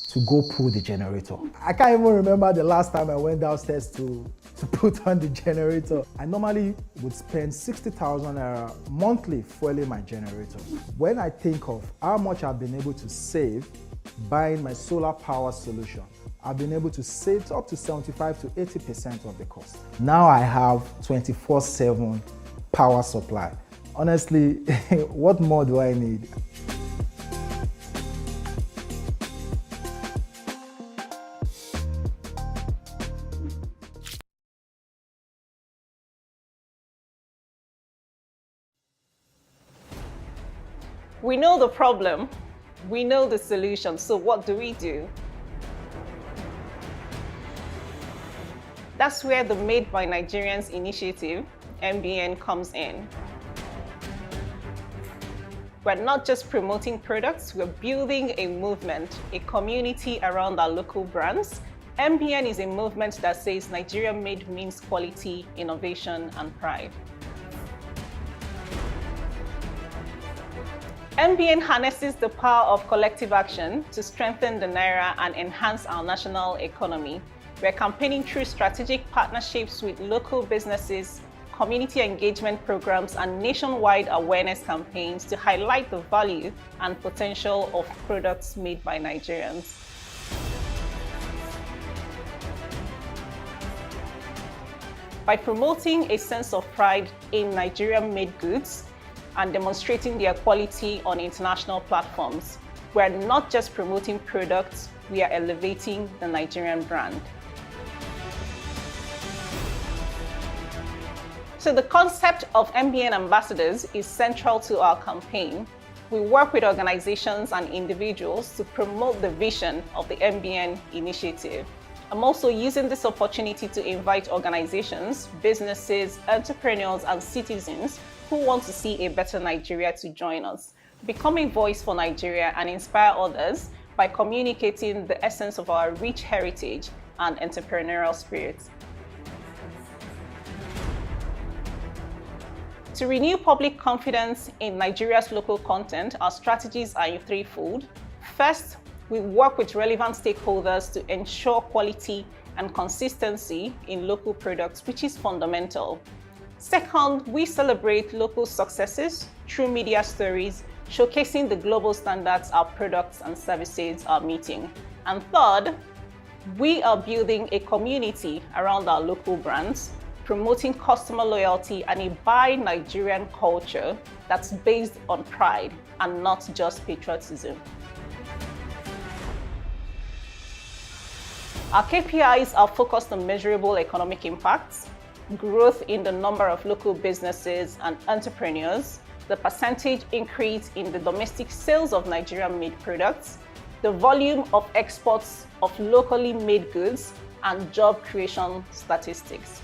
to go pull the generator. I can't even remember the last time I went downstairs to put on the generator. I normally would spend 60,000 naira monthly fueling my generator. When I think of how much I've been able to save buying my solar power solution, I've been able to save up to 75 to 80% of the cost. Now I have 24/7 power supply. Honestly, what more do I need? We know the problem, we know the solution, so what do? That's where the Made by Nigerians initiative, MBN, comes in. We're not just promoting products, we're building a movement, a community around our local brands. MBN is a movement that says Nigeria made means quality, innovation, and pride. MBN harnesses the power of collective action to strengthen the Naira and enhance our national economy. We're campaigning through strategic partnerships with local businesses, community engagement programs, and nationwide awareness campaigns to highlight the value and potential of products made by Nigerians. By promoting a sense of pride in Nigerian-made goods, and demonstrating their quality on international platforms. We're not just promoting products, we are elevating the Nigerian brand. So the concept of MBN ambassadors is central to our campaign. We work with organizations and individuals to promote the vision of the MBN initiative. I'm also using this opportunity to invite organizations, businesses, entrepreneurs, and citizens who want to see a better Nigeria to join us. Become a voice for Nigeria and inspire others by communicating the essence of our rich heritage and entrepreneurial spirit. To renew public confidence in Nigeria's local content, our strategies are threefold. First, we work with relevant stakeholders to ensure quality and consistency in local products, which is fundamental. Second, we celebrate local successes through media stories, showcasing the global standards our products and services are meeting. And third, we are building a community around our local brands, promoting customer loyalty and a buy Nigerian culture that's based on pride and not just patriotism. Our KPIs are focused on measurable economic impacts, growth in the number of local businesses and entrepreneurs, the percentage increase in the domestic sales of Nigerian-made products, the volume of exports of locally made goods, and job creation statistics.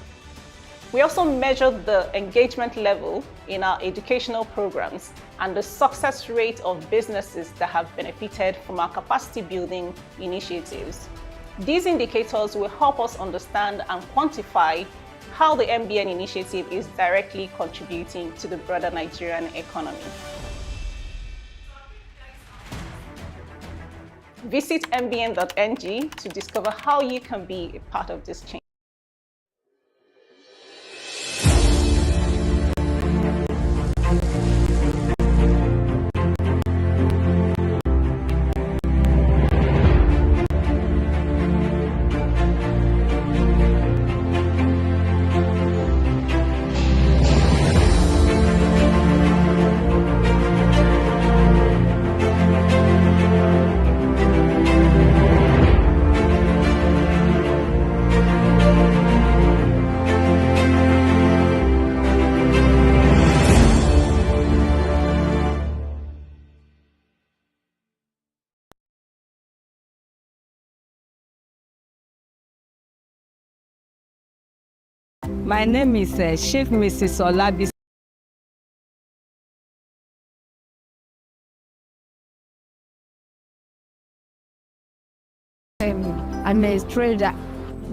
We also measure the engagement level in our educational programs and the success rate of businesses that have benefited from our capacity building initiatives. These indicators will help us understand and quantify how the MBN initiative is directly contributing to the broader Nigerian economy. Visit mbn.ng to discover how you can be a part of this change. My name is Chief Mrs. Olabi. I'm a trader.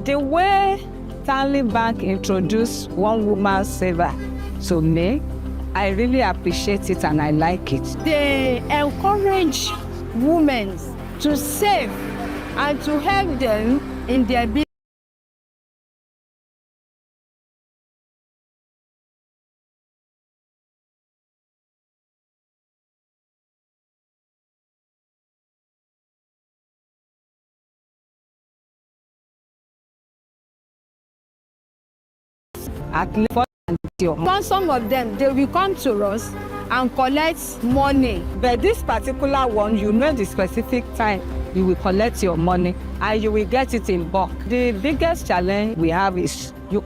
The way Stanley Bank introduced one woman saver to me, I really appreciate it and I like it. They encourage women to save and to help them in their business. At least some of them, they will come to us and collect money. But this particular one, you know the specific time you will collect your money and you will get it in bulk. The biggest challenge we have is you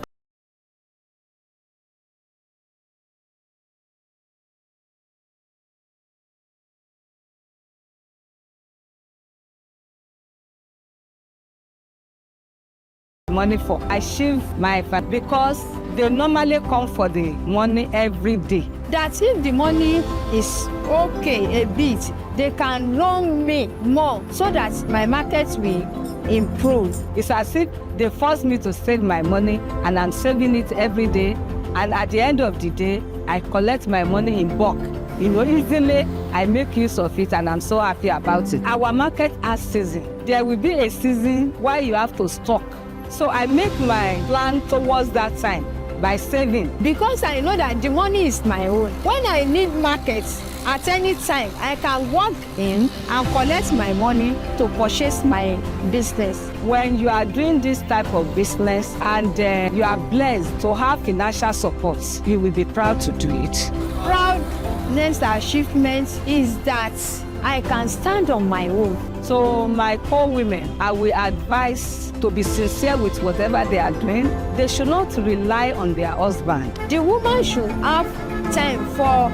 money for achieve my fat because they normally come for the money every day. That if the money is okay a bit, they can loan me more so that my market will improve. It's as if they force me to save my money and I'm saving it every day. And at the end of the day, I collect my money in bulk. You know, easily I make use of it and I'm so happy about it. Our market has season. There will be a season where you have to stock. So I make my plan towards that time by saving. Because I know that the money is my own. When I need markets at any time, I can walk in and collect my money to purchase my business. When you are doing this type of business and you are blessed to have financial support, you will be proud to do it. Proudness achievement is that I can stand on my own. So my co-women, I will advise to be sincere with whatever they are doing. They should not rely on their husband. The woman should have time for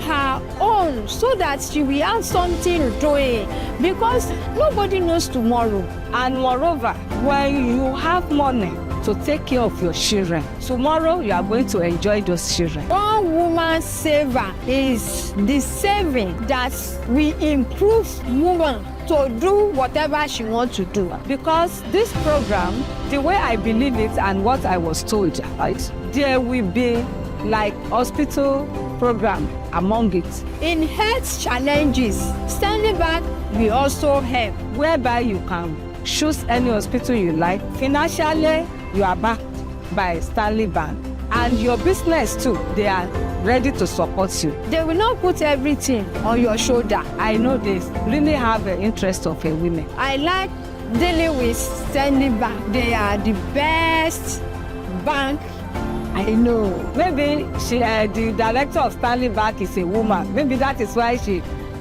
her own so that she will have something doing because nobody knows tomorrow. And moreover, when you have money to take care of your children, tomorrow you are going to enjoy those children. One woman saver is the saving that will improve woman to do whatever she wants to do. Because this program, the way I believe it and what I was told, right, there will be like hospital program among it. In health challenges, Stanley Bank will also help. Whereby you can choose any hospital you like. Financially, you are backed by Stanley Bank. And your business too, they are ready to support you. They will not put everything on your shoulder. I know they really have an interest of a women. I like dealing with Stanley Bank. They are the best bank I know. Maybe the director of Stanley Bank is a woman. Maybe that is why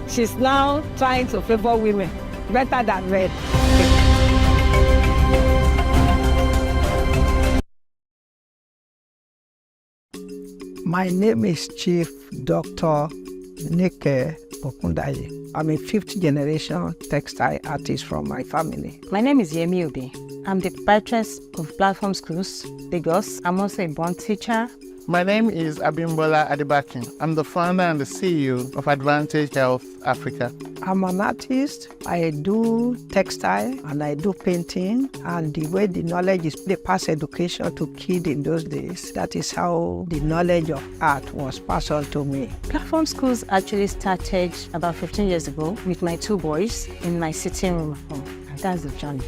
she's now trying to favor women better than men. My name is Chief Dr. Nike Okundaye. I'm a fifth generation textile artist from my family. My name is Yemi Obi. I'm the proprietress of Platform Schools, Lagos. I'm also a born teacher My name is Abimbola Adebakin. I'm the founder and the CEO of Advantage Health Africa. I'm an artist. I do textile and I do painting. And the way the knowledge is, they pass education to kids in those days. That is how the knowledge of art was passed on to me. Platform schools actually started about 15 years ago with my 2 boys in my sitting room at home. And that's the journey.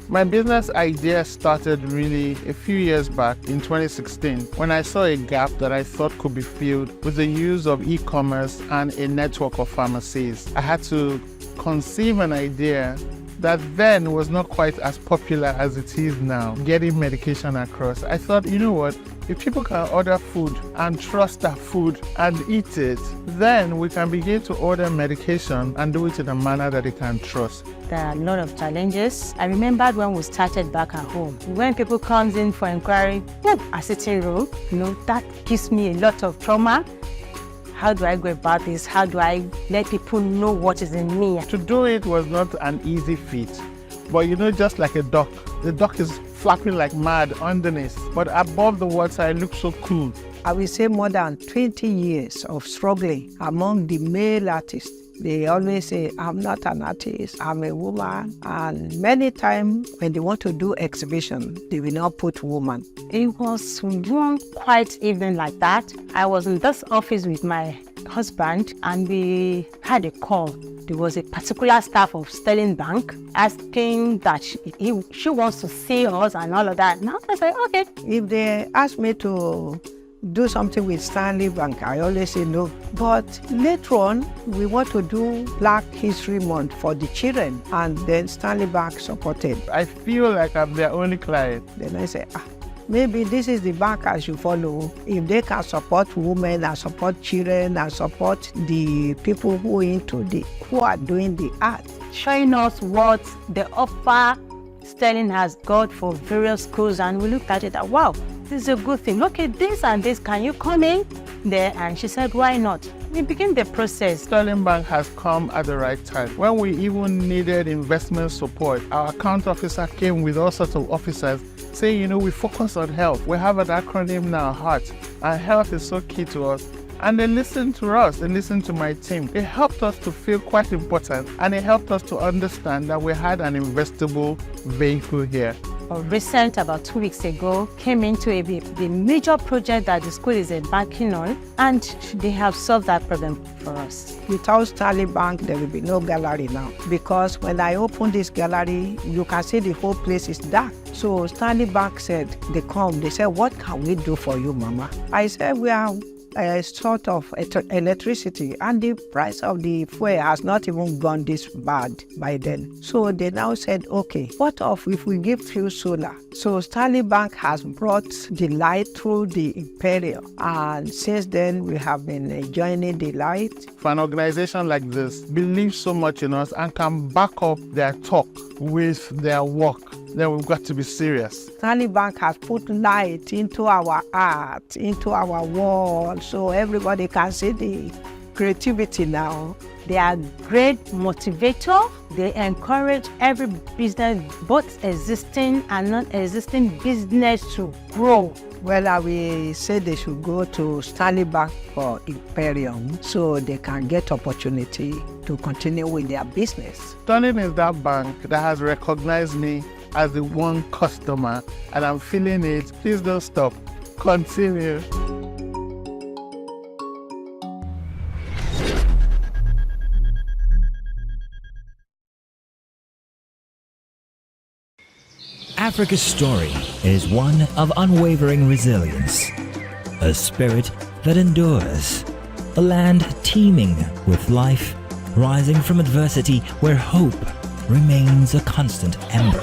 My business idea started really a few years back in 2016 when I saw a gap that I thought could be filled with the use of e-commerce and a network of pharmacies. I had to conceive an idea that then was not quite as popular as it is now, getting medication across. I thought, you know what, if people can order food and trust that food and eat it, then we can begin to order medication and do it in a manner that they can trust. There are a lot of challenges. I remembered when we started back at home. When people comes in for inquiry, a sitting room, that gives me a lot of trauma. How do I go about this? How do I let people know what is in me? To do it was not an easy feat. But just like a duck, the duck is flapping like mad underneath. But above the water, it looks so cool. I will say more than 20 years of struggling among the male artists. They always say, I'm not an artist, I'm a woman. And many times when they want to do exhibition, they will not put woman. It was one quiet evening like that. I was in this office with my husband and we had a call. There was a particular staff of Sterling Bank asking that she wants to see us and all of that. Now I said, okay. If they ask me to do something with Stanley Bank, I always say no. But later on, we want to do Black History Month for the children, and then Stanley Bank supported. I feel like I'm their only client. Then I say, maybe this is the bank I should follow. If they can support women and support children and support the people who are doing the art. Showing us what the offer Sterling has got for various schools, and we looked at it and wow, this is a good thing. Look at this and this. Can you come in there? And she said, why not? We begin the process. Sterling Bank has come at the right time. When we even needed investment support, our account officer came with all sorts of officers saying, we focus on health. We have an acronym in our heart, and health is so key to us. And they listened to us, they listened to my team. It helped us to feel quite important, and it helped us to understand that we had an investable vehicle here. Recent, about 2 weeks ago, came into the major project that the school is embarking on, and they have solved that problem for us. Without Stanley Bank, there will be no gallery now. Because when I open this gallery, you can see the whole place is dark. So Stanley Bank said, they said, what can we do for you, Mama? I said, we are a sort of electricity, and the price of the fuel has not even gone this bad by then. So they now said, okay, what if we give you solar? So Stanley Bank has brought the light through the Imperial, and since then we have been enjoying the light. For an organization like this, believes so much in us and can back up their talk with their work, then we've got to be serious. Stanley Bank has put light into our art, into our wall, so everybody can see the creativity now. They are great motivator. They encourage every business, both existing and non-existing business, to grow. Well, I will say they should go to Stanley Bank for Imperium so they can get opportunity to continue with their business. Sterling is that bank that has recognized me as the one customer, and I'm feeling it. Please don't stop. Continue. Africa's story is one of unwavering resilience, a spirit that endures, a land teeming with life, rising from adversity where hope remains a constant ember.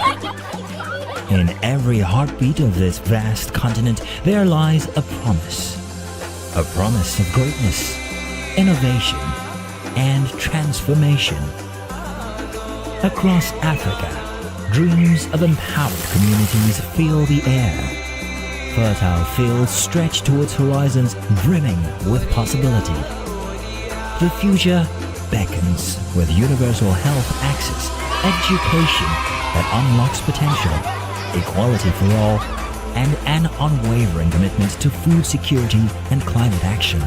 In every heartbeat of this vast continent, there lies a promise of greatness, innovation, and transformation. Across Africa, dreams of empowered communities fill the air. Fertile fields stretch towards horizons brimming with possibility. The future beckons with universal health access, education that unlocks potential, equality for all, and an unwavering commitment to food security and climate action.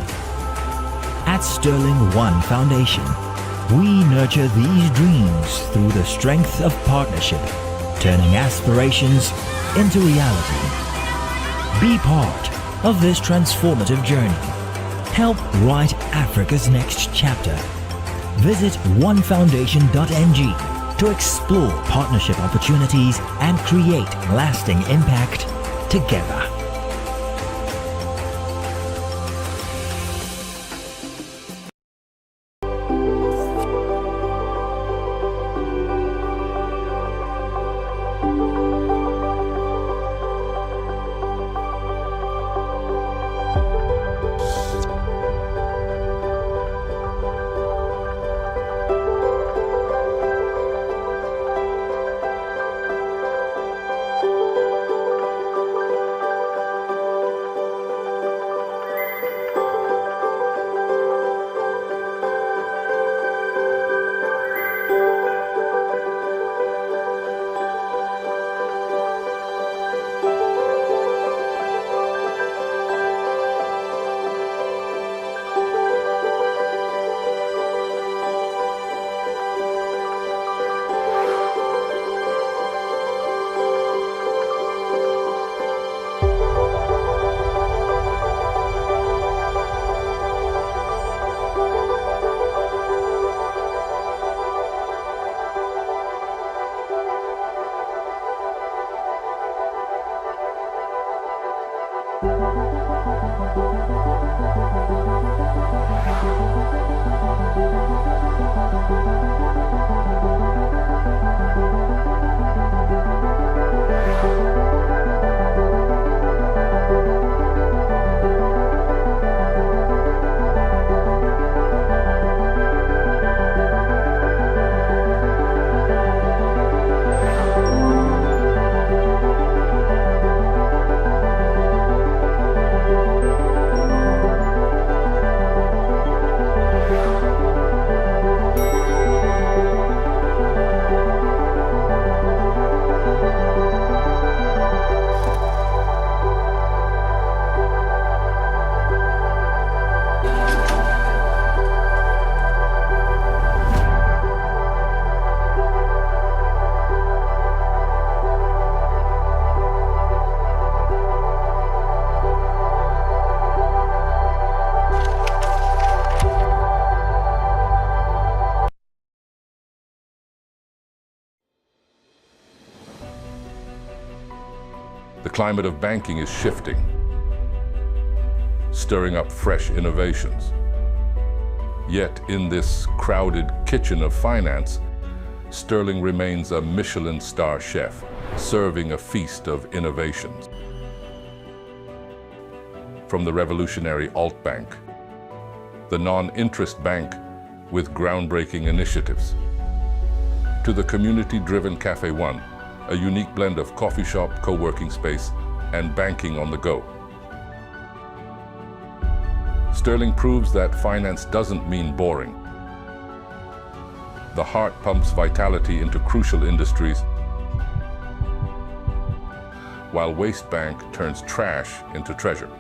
At Sterling One Foundation, we nurture these dreams through the strength of partnership, turning aspirations into reality. Be part of this transformative journey. Help write Africa's next chapter. Visit onefoundation.ng to explore partnership opportunities and create lasting impact together. The climate of banking is shifting, stirring up fresh innovations. Yet in this crowded kitchen of finance, Sterling remains a Michelin star chef, serving a feast of innovations. From the revolutionary alt bank, the non-interest bank with groundbreaking initiatives, to the community-driven Cafe One, a unique blend of coffee shop, co-working space, and banking on the go. Sterling proves that finance doesn't mean boring. The heart pumps vitality into crucial industries, while Waste Bank turns trash into treasure.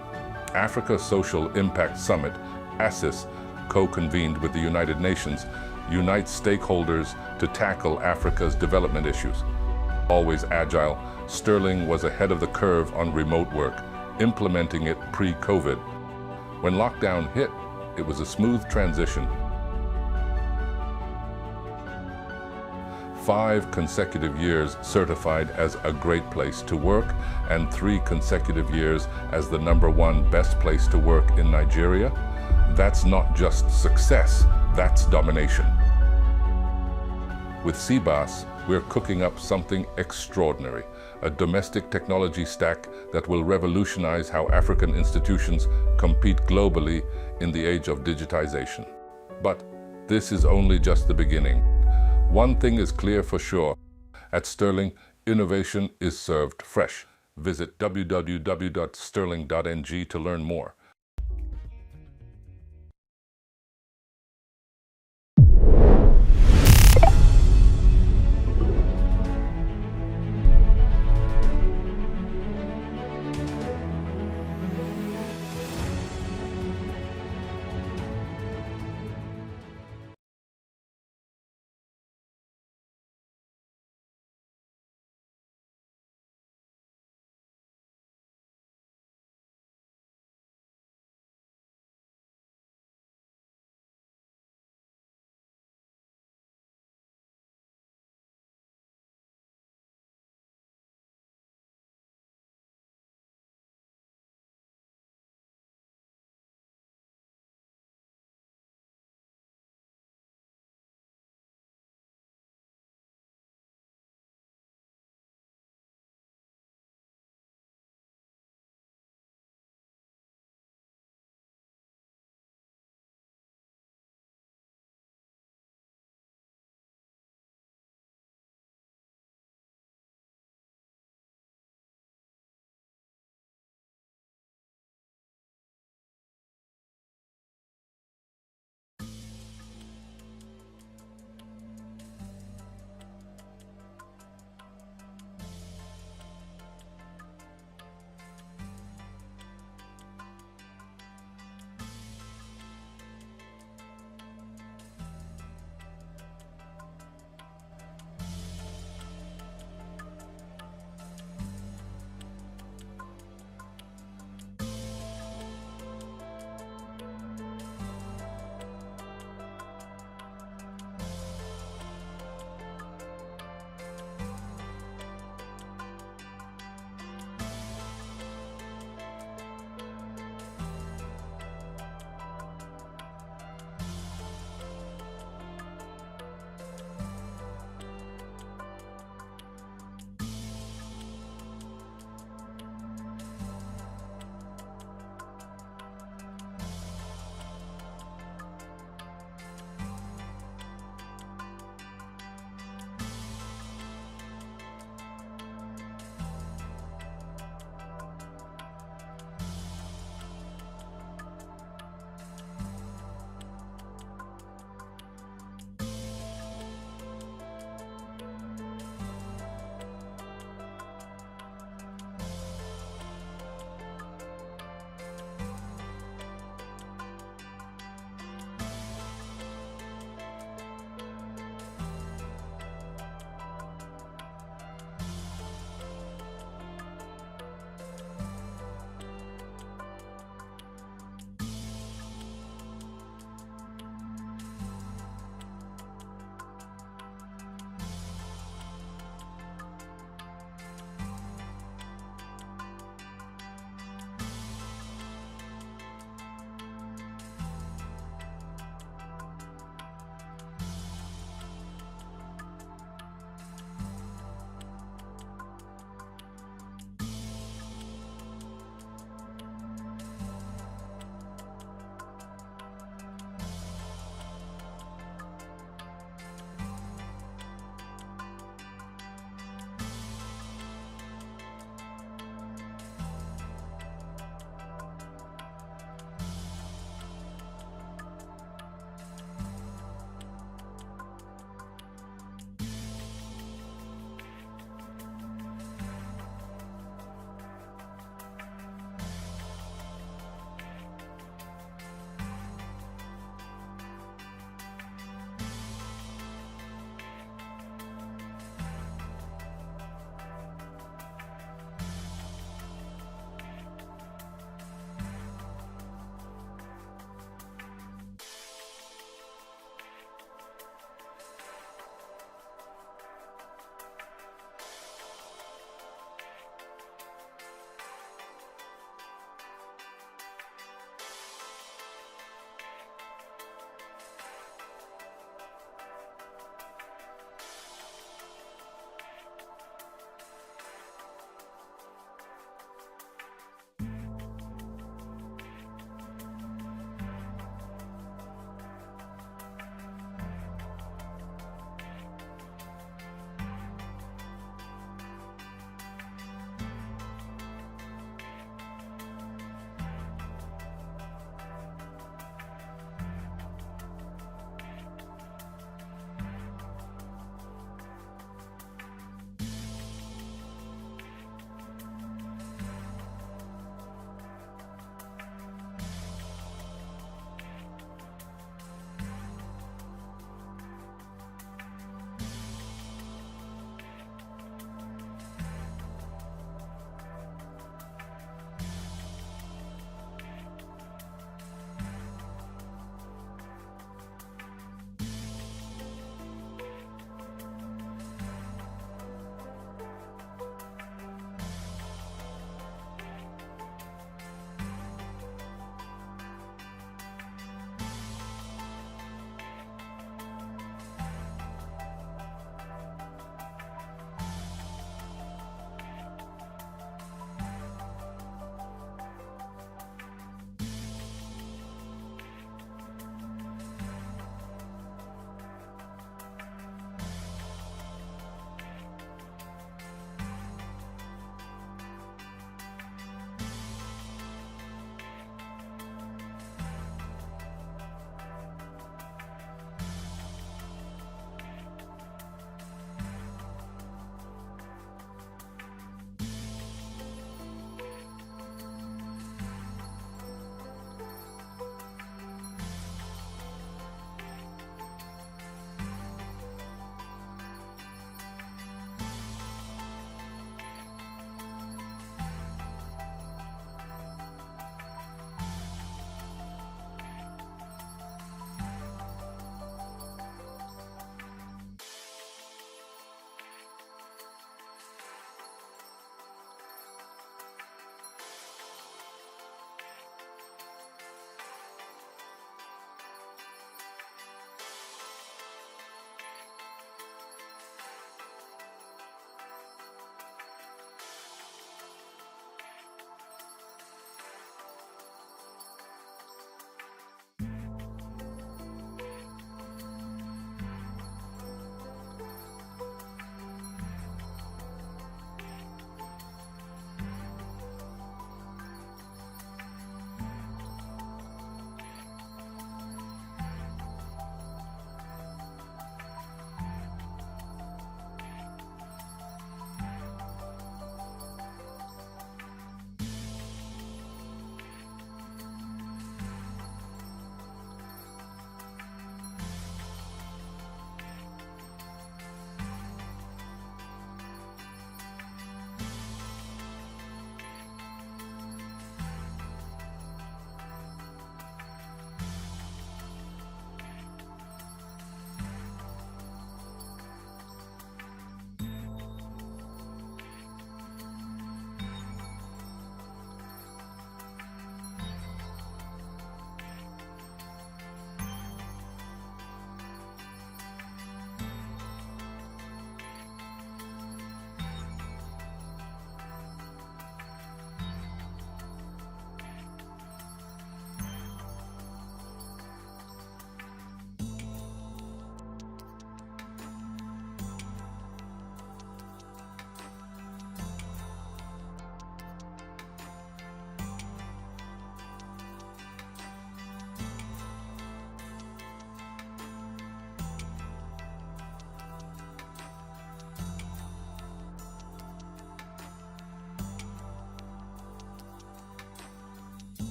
Africa's Social Impact Summit, ASIS, co-convened with the United Nations, unites stakeholders to tackle Africa's development issues. Always agile, Sterling was ahead of the curve on remote work, implementing it pre-COVID. When lockdown hit, it was a smooth transition. 5 consecutive years certified as a great place to work, and 3 consecutive years as the #1 best place to work in Nigeria. That's not just success, that's domination. With CBAS, we're cooking up something extraordinary, a domestic technology stack that will revolutionize how African institutions compete globally in the age of digitization. But this is only just the beginning. One thing is clear for sure. At Sterling, innovation is served fresh. Visit www.sterling.ng to learn more.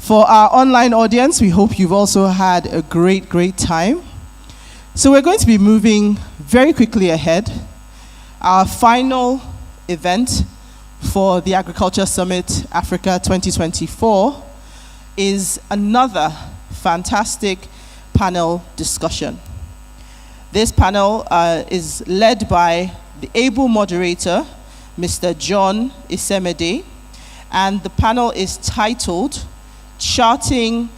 For our online audience, we hope you've also had a great time. So we're going to be moving very quickly ahead. Our final event for the Agriculture Summit Africa 2024 is another fantastic panel discussion. This panel is led by the able moderator, Mr. John Isemede, and the panel is titled Charting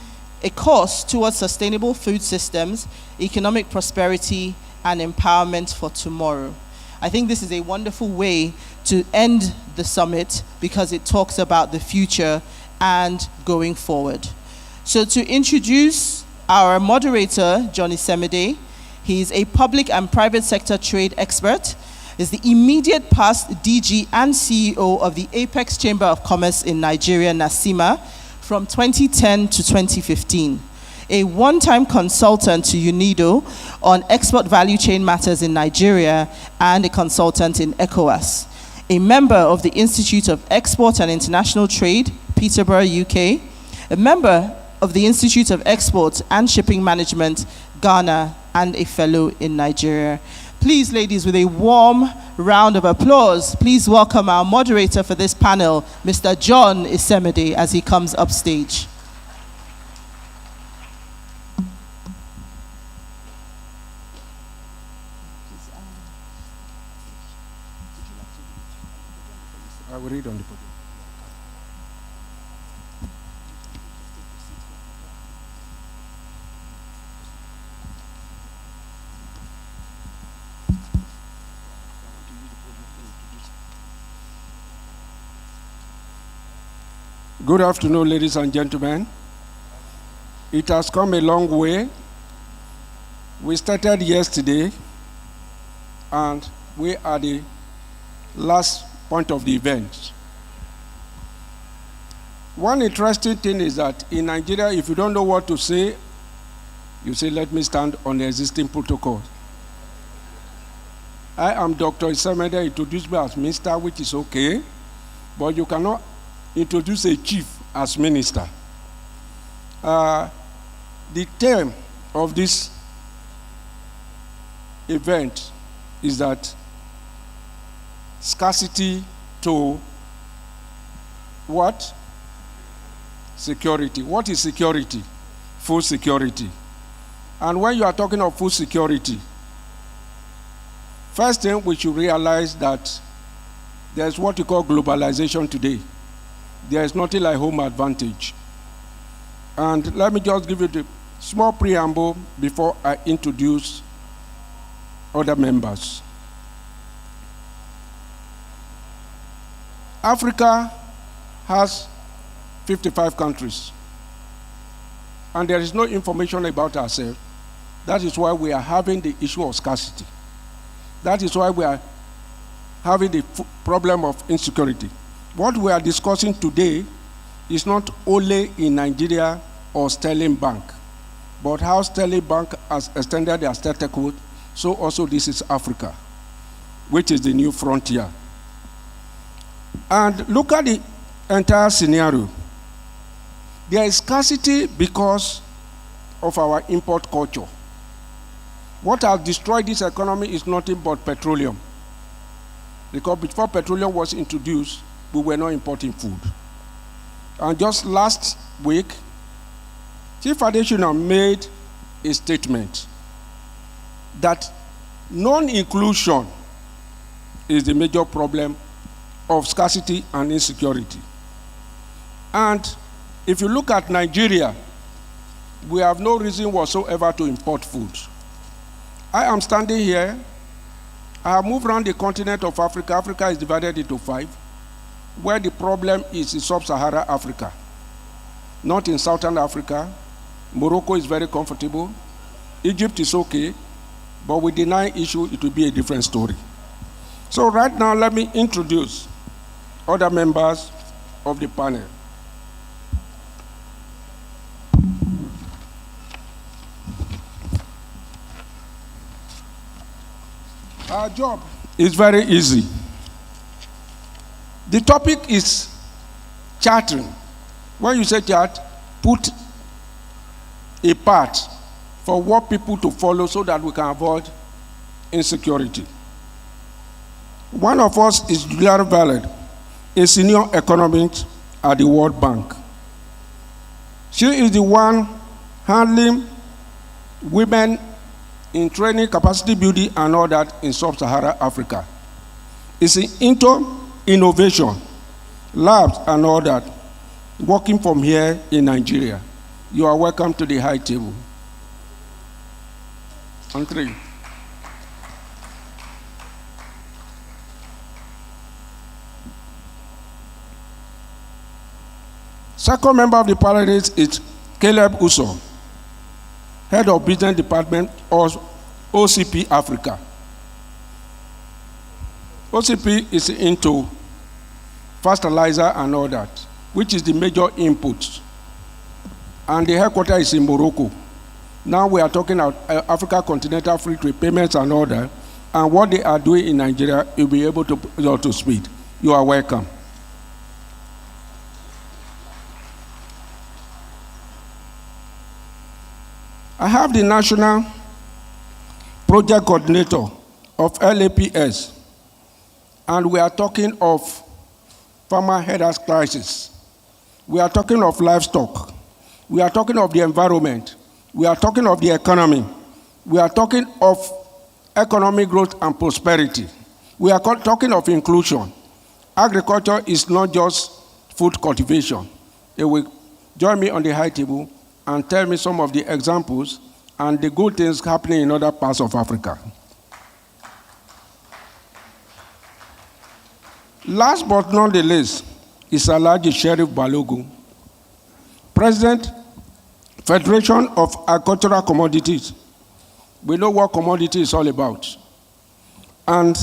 a Course Towards Sustainable Food Systems, Economic Prosperity and Empowerment for Tomorrow. I think this is a wonderful way to end the summit because it talks about the future and going forward. So to introduce our moderator, John Isemede, he's a public and private sector trade expert, is the immediate past DG and CEO of the Apex Chamber of Commerce in Nigeria, NASIMA, from 2010 to 2015. A one-time consultant to UNIDO on export value chain matters in Nigeria and a consultant in ECOWAS. A member of the Institute of Export and International Trade, Peterborough, UK. A member of the Institute of Export and Shipping Management, Ghana, and a fellow in Nigeria. Please, ladies, with a warm round of applause, please welcome our moderator for this panel, Mr. John Isemede, as he comes upstage. I will read on the podium. Good afternoon, ladies and gentlemen. It has come a long way. We started yesterday, and we are the last point of the event. One interesting thing is that in Nigeria, if you don't know what to say, you say, let me stand on the existing protocol. I am Dr. Isemede, introduced me as minister, which is okay, but you cannot introduce a chief as minister. The theme of this event is that scarcity to what? Security. What is security? Food security. And when you are talking of food security, first thing we should realize that there's what you call globalization today. There is nothing like home advantage. And let me just give you the small preamble before I introduce other members. Africa has 55 countries, and there is no information about ourselves. That is why we are having the issue of scarcity. That is why we are having the problem of insecurity. What we are discussing today is not only in Nigeria or Sterling Bank, but how Sterling Bank has extended their status quo, so also this is Africa, which is the new frontier. And look at the entire scenario. There is scarcity because of our import culture. What has destroyed this economy is nothing but petroleum. Because before petroleum was introduced, we were not importing food. And just last week, Chief Adesina made a statement that non-inclusion is the major problem of scarcity and insecurity. And if you look at Nigeria, we have no reason whatsoever to import food. I am standing here. I have moved around the continent of Africa. Africa is divided into 5, where the problem is in sub-Saharan Africa, not in Southern Africa. Morocco is very comfortable. Egypt is okay, but with the Nile issue, it will be a different story. So right now, let me introduce other members of the panel. Our job is very easy. The topic is charting. When you say chart, put a path for what people to follow so that we can avoid insecurity. One of us is Julia Valed, a senior economist at the World Bank. She is the one handling women in training, capacity building, and all that in sub-Saharan Africa. It's into innovation, labs, and all that, working from here in Nigeria. You are welcome to the high table. On 3. Second member of the parliament is Caleb Uso, head of business department of OCP Africa. OCP is into fertilizer and all that, which is the major input. And the headquarters is in Morocco. Now we are talking about Africa Continental Free Trade Payments and all that. And what they are doing in Nigeria, you'll be able to speak. You are welcome. I have the national project coordinator of LAPS, and we are talking of farmer headers crisis. We are talking of livestock. We are talking of the environment. We are talking of the economy. We are talking of economic growth and prosperity. We are talking of inclusion. Agriculture is not just food cultivation. They will join me on the high table and tell me some of the examples and the good things happening in other parts of Africa. Last but not the least is Alhaji Sheriff Balogun, President, Federation of Agricultural Commodities. We know what commodity is all about. And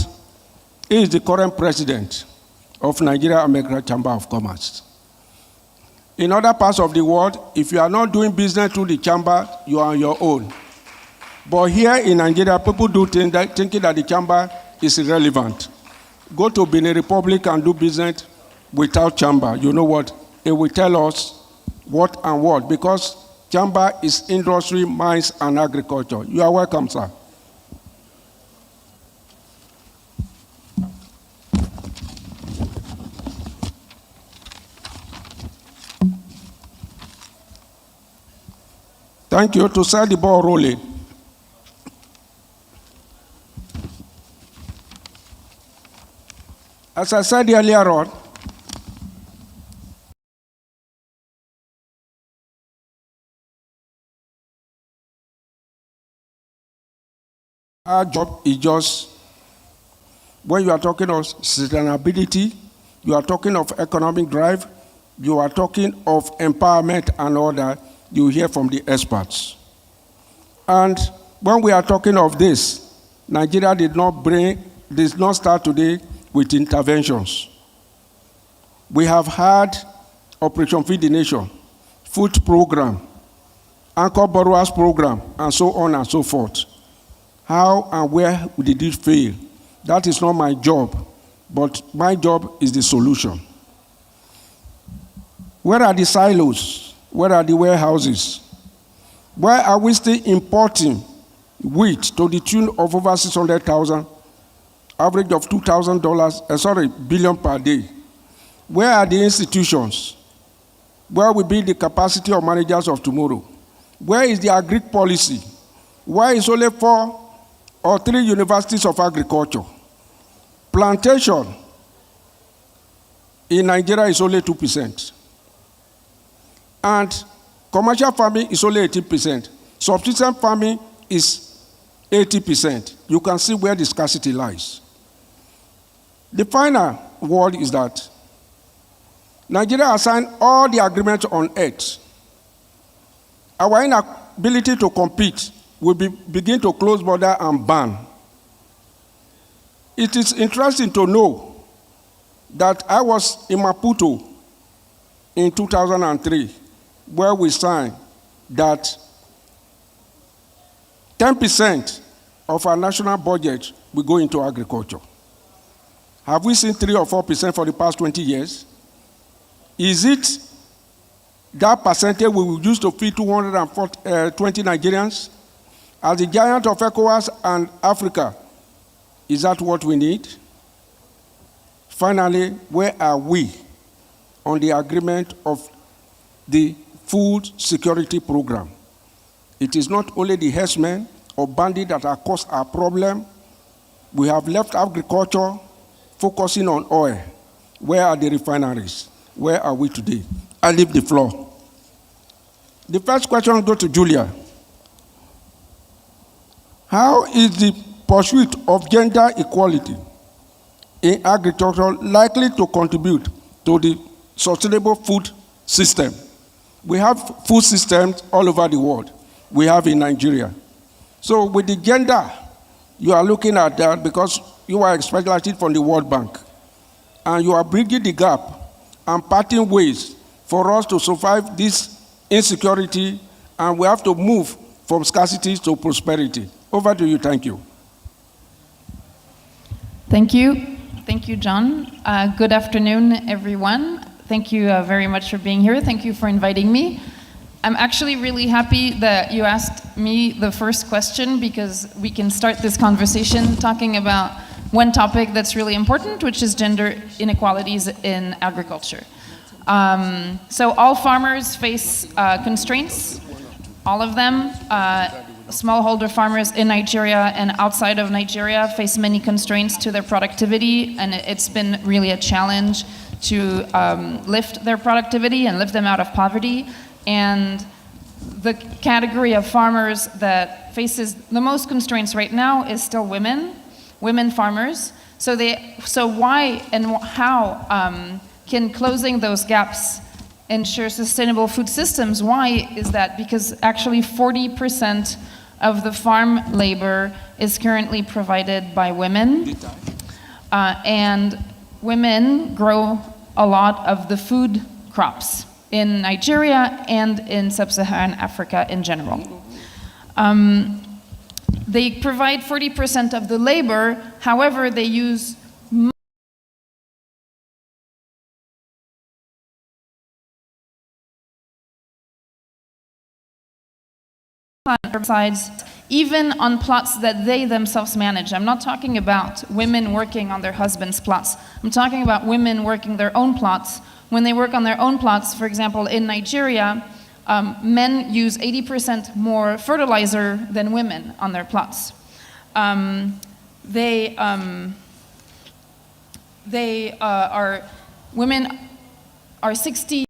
he is the current president of Nigeria American Chamber of Commerce. In other parts of the world, if you are not doing business through the chamber, you are on your own. But here in Nigeria, people do thinking that the chamber is irrelevant. Go to Benin Republic and do business without chamber. You know what? It will tell us what and what, because chamber is industry, mines, and agriculture. You are welcome, sir. Thank you. To set the ball rolling. As I said earlier on, our job is just, when you are talking of sustainability, you are talking of economic drive, you are talking of empowerment and all that, you hear from the experts. And when we are talking of this, Nigeria did not start today with interventions. We have had Operation Feed the Nation, food program, Anchor Borrowers program, and so on and so forth. How and where did it fail? That is not my job, but my job is the solution. Where are the silos? Where are the warehouses? Why are we still importing wheat to the tune of over 600,000, average of $2,000, billion per day? Where are the institutions? Where will be the capacity of managers of tomorrow? Where is the agric policy? Why is only 4 or 3 universities of agriculture? Plantation in Nigeria is only 2%. And commercial farming is only 18%. Subsistence farming is 80%. You can see where the scarcity lies. The final word is that Nigeria has signed all the agreements on earth. Our inability to compete will begin to close border and ban. It is interesting to know that I was in Maputo in 2003, where we signed that 10% of our national budget will go into agriculture. Have we seen 3 or 4% for the past 20 years? Is it that percentage we will use to feed 220 Nigerians? As the giant of ECOWAS and Africa, is that what we need? Finally, where are we on the agreement of the food security program? It is not only the herdsmen or bandits that have caused our problem. We have left agriculture focusing on oil. Where are the refineries? Where are we today? I leave the floor. The first question goes to Julia. How is the pursuit of gender equality in agriculture likely to contribute to the sustainable food system? We have food systems all over the world. We have in Nigeria. So with the gender, you are looking at that because you are specialized from the World Bank. And you are bridging the gap and parting ways for us to survive this insecurity, and we have to move from scarcity to prosperity. Over to you, thank you. Thank you. Thank you, John. Good afternoon, everyone. Thank you very much for being here. Thank you for inviting me. I'm actually really happy that you asked me the first question because we can start this conversation talking about one topic that's really important, which is gender inequalities in agriculture. So all farmers face constraints, all of them. Smallholder farmers in Nigeria and outside of Nigeria face many constraints to their productivity, and it's been really a challenge to lift their productivity and lift them out of poverty. And the category of farmers that faces the most constraints right now is still women farmers. So why and how can closing those gaps ensure sustainable food systems? Why is that? Because actually 40% of the farm labor is currently provided by women. And women grow a lot of the food crops in Nigeria and in sub-Saharan Africa in general. They provide 40% of the labor, however, they use herbicides, even on plots that they themselves manage. I'm not talking about women working on their husband's plots. I'm talking about women working their own plots. When they work on their own plots, for example, in Nigeria, men use 80% more fertilizer than women on their plots. Women are 60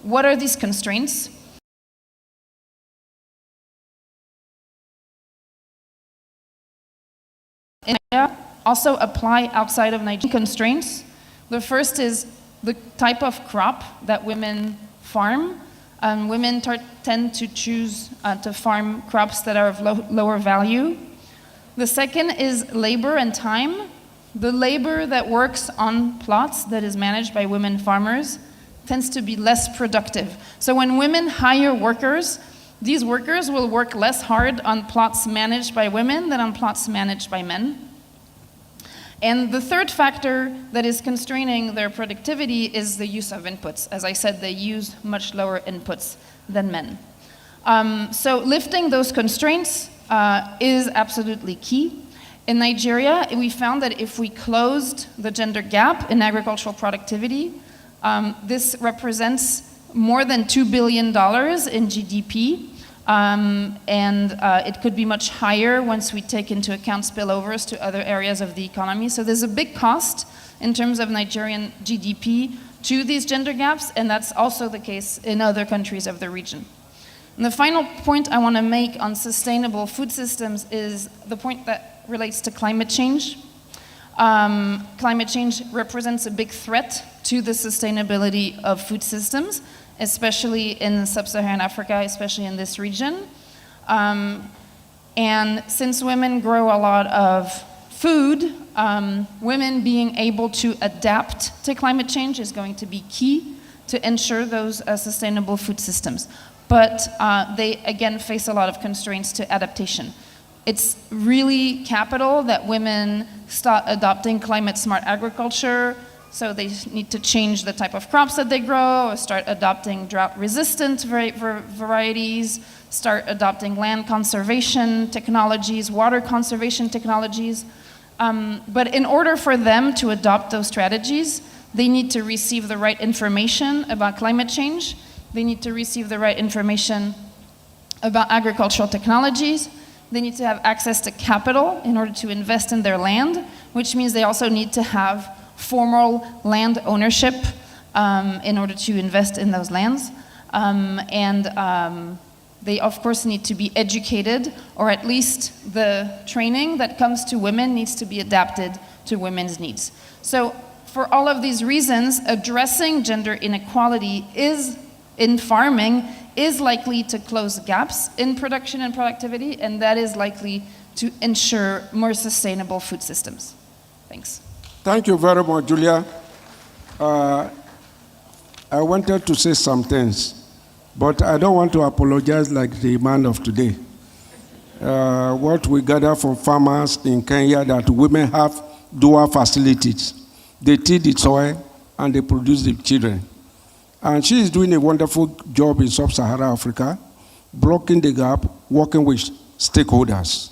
What are these constraints? In Nigeria, also apply outside of Nigeria. Constraints. The first is the type of crop that women farm. Women tend to choose to farm crops that are of lower value. The second is labor and time. The labor that works on plots that is managed by women farmers tends to be less productive. So when women hire workers, these workers will work less hard on plots managed by women than on plots managed by men. And the third factor that is constraining their productivity is the use of inputs. As I said, they use much lower inputs than men. So lifting those constraints is absolutely key. In Nigeria, we found that if we closed the gender gap in agricultural productivity, this represents more than $2 billion in GDP It could be much higher once we take into account spillovers to other areas of the economy. So there's a big cost in terms of Nigerian GDP to these gender gaps, and that's also the case in other countries of the region. And the final point I want to make on sustainable food systems is the point that relates to climate change. Climate change represents a big threat to the sustainability of food systems, especially in sub-Saharan Africa, especially in this region. And since women grow a lot of food, women being able to adapt to climate change is going to be key to ensure those sustainable food systems. But they, again, face a lot of constraints to adaptation. It's really capital that women start adopting climate-smart agriculture, so they need to change the type of crops that they grow, or start adopting drought-resistant varieties, start adopting land conservation technologies, water conservation technologies. But in order for them to adopt those strategies, they need to receive the right information about climate change. They need to receive the right information about agricultural technologies. They need to have access to capital in order to invest in their land, which means they also need to have formal land ownership in order to invest in those lands. They, of course, need to be educated, or at least the training that comes to women needs to be adapted to women's needs. So for all of these reasons, addressing gender inequality in farming is likely to close gaps in production and productivity, and that is likely to ensure more sustainable food systems. Thanks. Thank you very much, Julia. I wanted to say some things, but I don't want to apologize like the man of today. What we gather from farmers in Kenya, that women have dual facilities. They till the soil and they produce the children. And she is doing a wonderful job in sub-Saharan Africa, blocking the gap, working with stakeholders.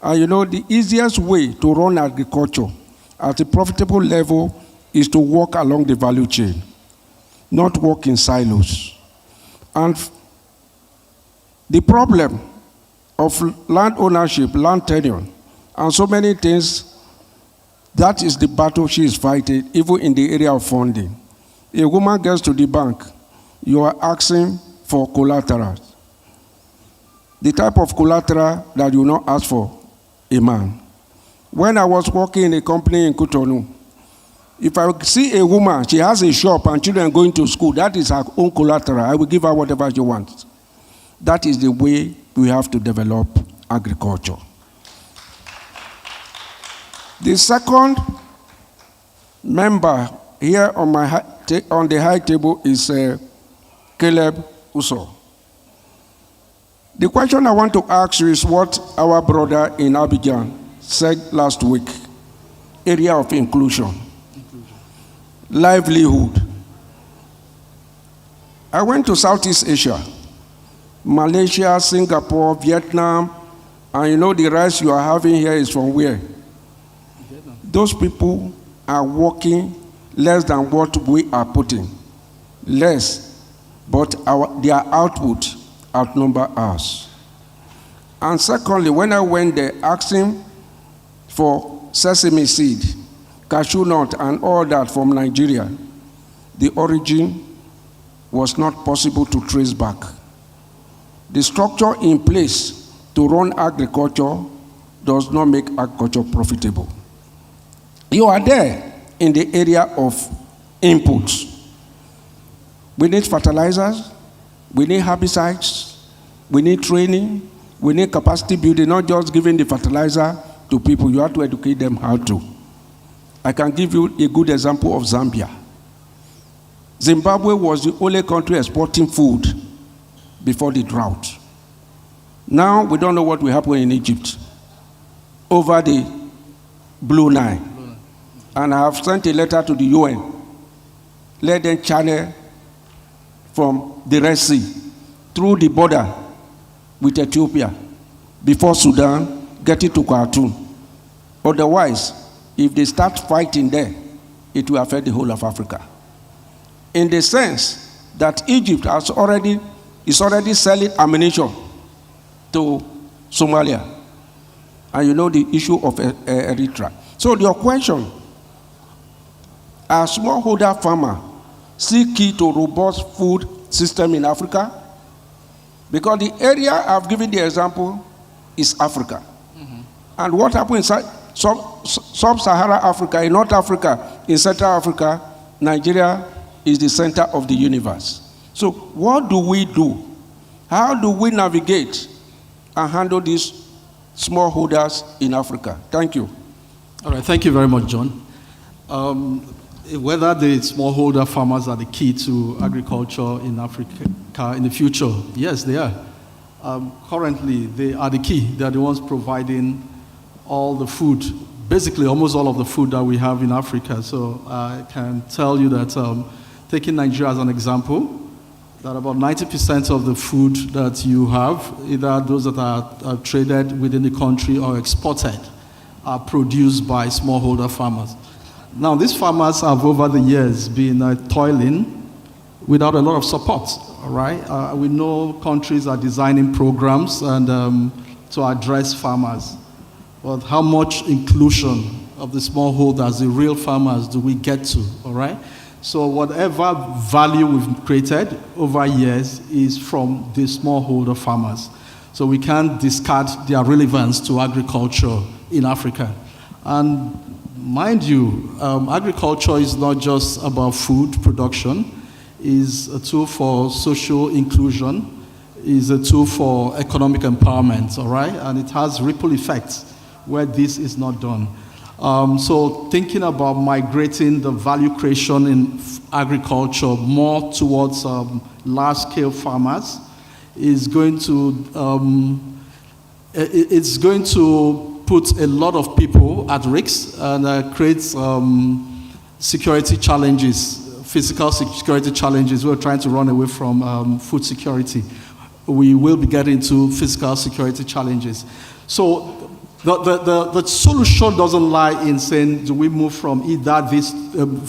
And you know, the easiest way to run agriculture at a profitable level is to work along the value chain, not work in silos. And the problem of land ownership, land tenure, and so many things, that is the battle she is fighting, even in the area of funding. A woman gets to the bank, you are asking for collateral. The type of collateral that you not ask for a man. When I was working in a company in Cotonou, if I see a woman, she has a shop and children going to school, that is her own collateral. I will give her whatever she wants. That is the way we have to develop agriculture. The second member here on the high table is Caleb Uso. The question I want to ask you is what our brother in Abidjan said last week, area of inclusion, livelihood. I went to Southeast Asia, Malaysia, Singapore, Vietnam, and you know the rice you are having here is from where? Those people are working less than what we are putting. Less, but their output outnumber us. And secondly, when I went there asking for sesame seed, cashew nut, and all that from Nigeria, the origin was not possible to trace back. The structure in place to run agriculture does not make agriculture profitable. You are there in the area of inputs. We need fertilizers, we need herbicides, we need training, we need capacity building, not just giving the fertilizer to people. You have to educate them how to. I can give you a good example of Zambia. Zimbabwe was the only country exporting food before the drought. Now we don't know what will happen in Egypt over the Blue Nile. And I have sent a letter to the UN. Let them channel from the Red Sea through the border with Ethiopia before Sudan, get it to Khartoum. Otherwise, if they start fighting there, it will affect the whole of Africa. In the sense that Egypt is already selling ammunition to Somalia. And you know the issue of Eritrea. So your question, are smallholder farmer still key to robust food system in Africa? Because the area I've given the example is Africa. And what happens in sub-Saharan Africa, in North Africa, in Central Africa, Nigeria is the center of the universe. So what do we do? How do we navigate and handle these smallholders in Africa? Thank you. All right, thank you very much, John. Whether the smallholder farmers are the key to agriculture in Africa in the future, yes, they are. Currently, they are the key. They are the ones providing all the food, basically almost all of the food that we have in Africa. So I can tell you that, taking Nigeria as an example, that about 90% of the food that you have, either those that are traded within the country or exported, are produced by smallholder farmers. Now, these farmers have over the years been toiling without a lot of support, all right? We know countries are designing programs and to address farmers. But how much inclusion of the smallholders, the real farmers, do we get to, all right? So whatever value we've created over years is from the smallholder farmers. So we can't discard their relevance to agriculture in Africa. And mind you, agriculture is not just about food production. It's a tool for social inclusion. It's a tool for economic empowerment, all right? And it has ripple effects where this is not done. So thinking about migrating the value creation in agriculture more towards large-scale farmers is going to it's going to put a lot of people at risk and create security challenges, physical security challenges. We're trying to run away from food security. We will be getting to physical security challenges. So the solution doesn't lie in saying, do we move from either this,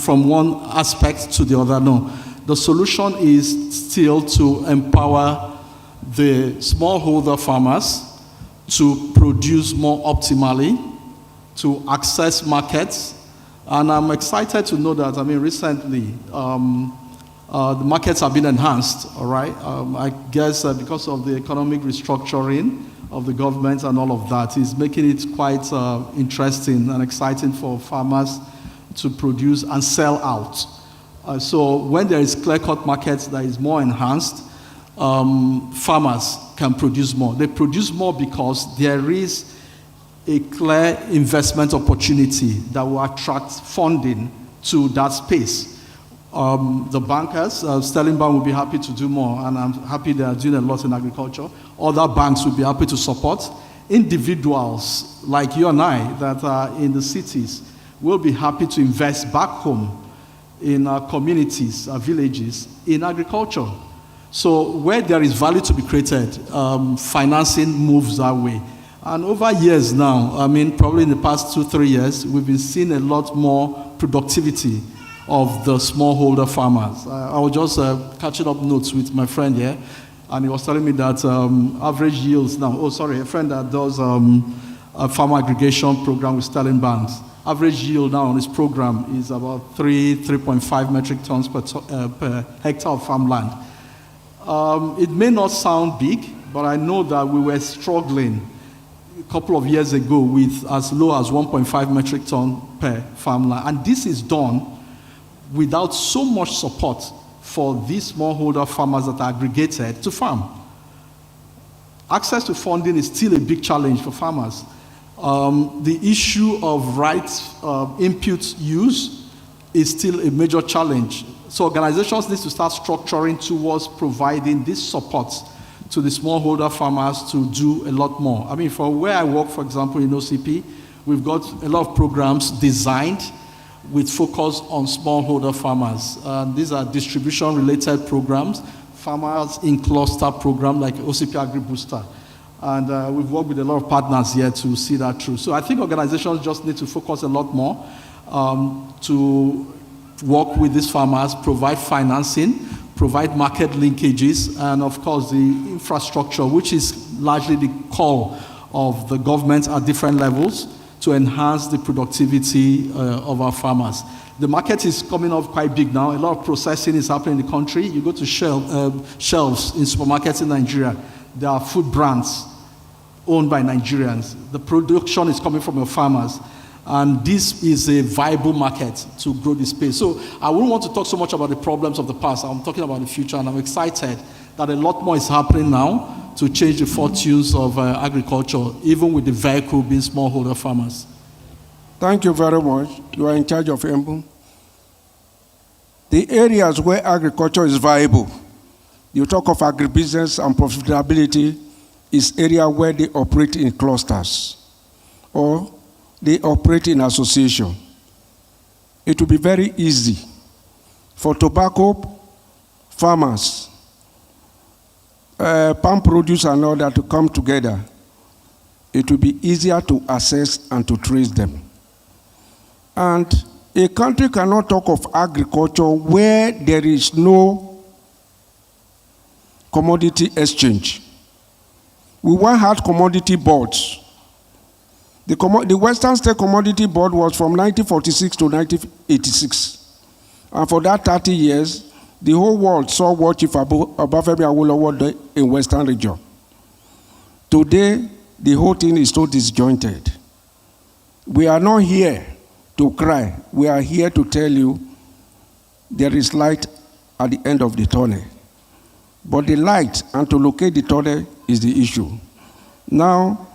from one aspect to the other? No. The solution is still to empower the smallholder farmers to produce more optimally, to access markets. And I'm excited to know that, recently, the markets have been enhanced, all right? I guess because of the economic restructuring of the government and all of that is making it quite interesting and exciting for farmers to produce and sell out. So when there is clear-cut markets that is more enhanced, farmers can produce more. They produce more because there is a clear investment opportunity that will attract funding to that space. The bankers, Sterling Bank will be happy to do more, and I'm happy they are doing a lot in agriculture. Other banks will be happy to support. Individuals like you and I that are in the cities will be happy to invest back home in our communities, our villages, in agriculture. So where there is value to be created, financing moves that way. And over years now, probably in the past 2-3 years, we've been seeing a lot more productivity of the smallholder farmers. I was just catching up notes with my friend here, and he was telling me that average yields now, a friend that does a farm aggregation program with Sterling Banks. Average yield now on this program is about 3.5 metric tons per hectare of farmland. It may not sound big, but I know that we were struggling a couple of years ago with as low as 1.5 metric ton per farmland. And this is done without so much support for these smallholder farmers that are aggregated to farm. Access to funding is still a big challenge for farmers. The issue of rights input use is still a major challenge. So organizations need to start structuring towards providing this support to the smallholder farmers to do a lot more. For where I work, for example, in OCP, we've got a lot of programs designed with focus on smallholder farmers. These are distribution-related programs, farmers in cluster program like OCP Agri Booster. And we've worked with a lot of partners here to see that through. So I think organizations just need to focus a lot more to work with these farmers, provide financing, provide market linkages, and of course the infrastructure, which is largely the call of the government at different levels to enhance the productivity of our farmers. The market is coming up quite big now. A lot of processing is happening in the country. You go to shelves in supermarkets in Nigeria, there are food brands owned by Nigerians. The production is coming from your farmers. And this is a viable market to grow the space. So I wouldn't want to talk so much about the problems of the past. I'm talking about the future, and I'm excited that a lot more is happening now to change the fortunes of agriculture, even with the vehicle being smallholder farmers. Thank you very much. You are in charge of Embu. The areas where agriculture is viable, you talk of agribusiness and profitability, is area where they operate in clusters or they operate in association. It will be very easy for tobacco farmers, palm produce and all that to come together. It will be easier to assess and to trace them. And a country cannot talk of agriculture where there is no commodity exchange. We once had commodity boards. The Western State Commodity Board was from 1946 to 1986. And for that 30 years, the whole world saw what Chief Obafemi Awolowo did in Western region. Today, the whole thing is so disjointed. We are not here to cry. We are here to tell you there is light at the end of the tunnel. But the light and to locate the tunnel is the issue. Now,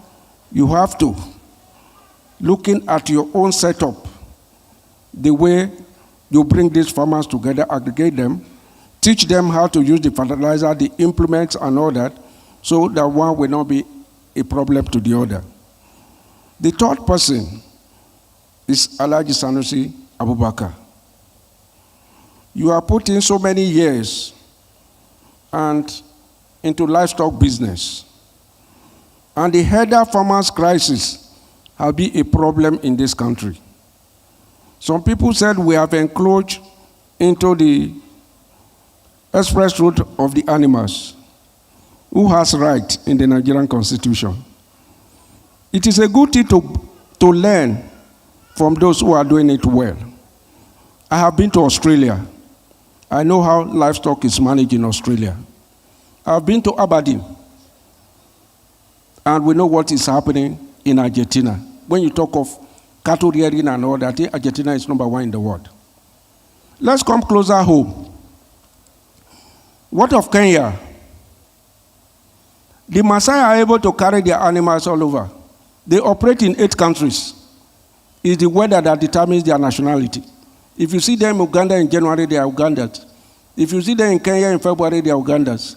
you have to, looking at your own setup, the way you bring these farmers together, aggregate them, teach them how to use the fertilizer, the implements and all that, so that one will not be a problem to the other. The third person is Alhaji Sanusi Abubakar. You are putting so many years and into livestock business. And the header farmers crisis have been a problem in this country. Some people said we have encroached into the express route of the animals. Who has right in the Nigerian Constitution? It is a good thing to learn from those who are doing it well. I have been to Australia. I know how livestock is managed in Australia. I've been to Aberdeen. And we know what is happening in Argentina. When you talk of cattle rearing and all that, Argentina is number one in the world. Let's come closer home. What of Kenya? The Maasai are able to carry their animals all over. They operate in 8 countries. It's the weather that determines their nationality. If you see them in Uganda in January, they are Ugandans. If you see them in Kenya in February, they are Ugandans.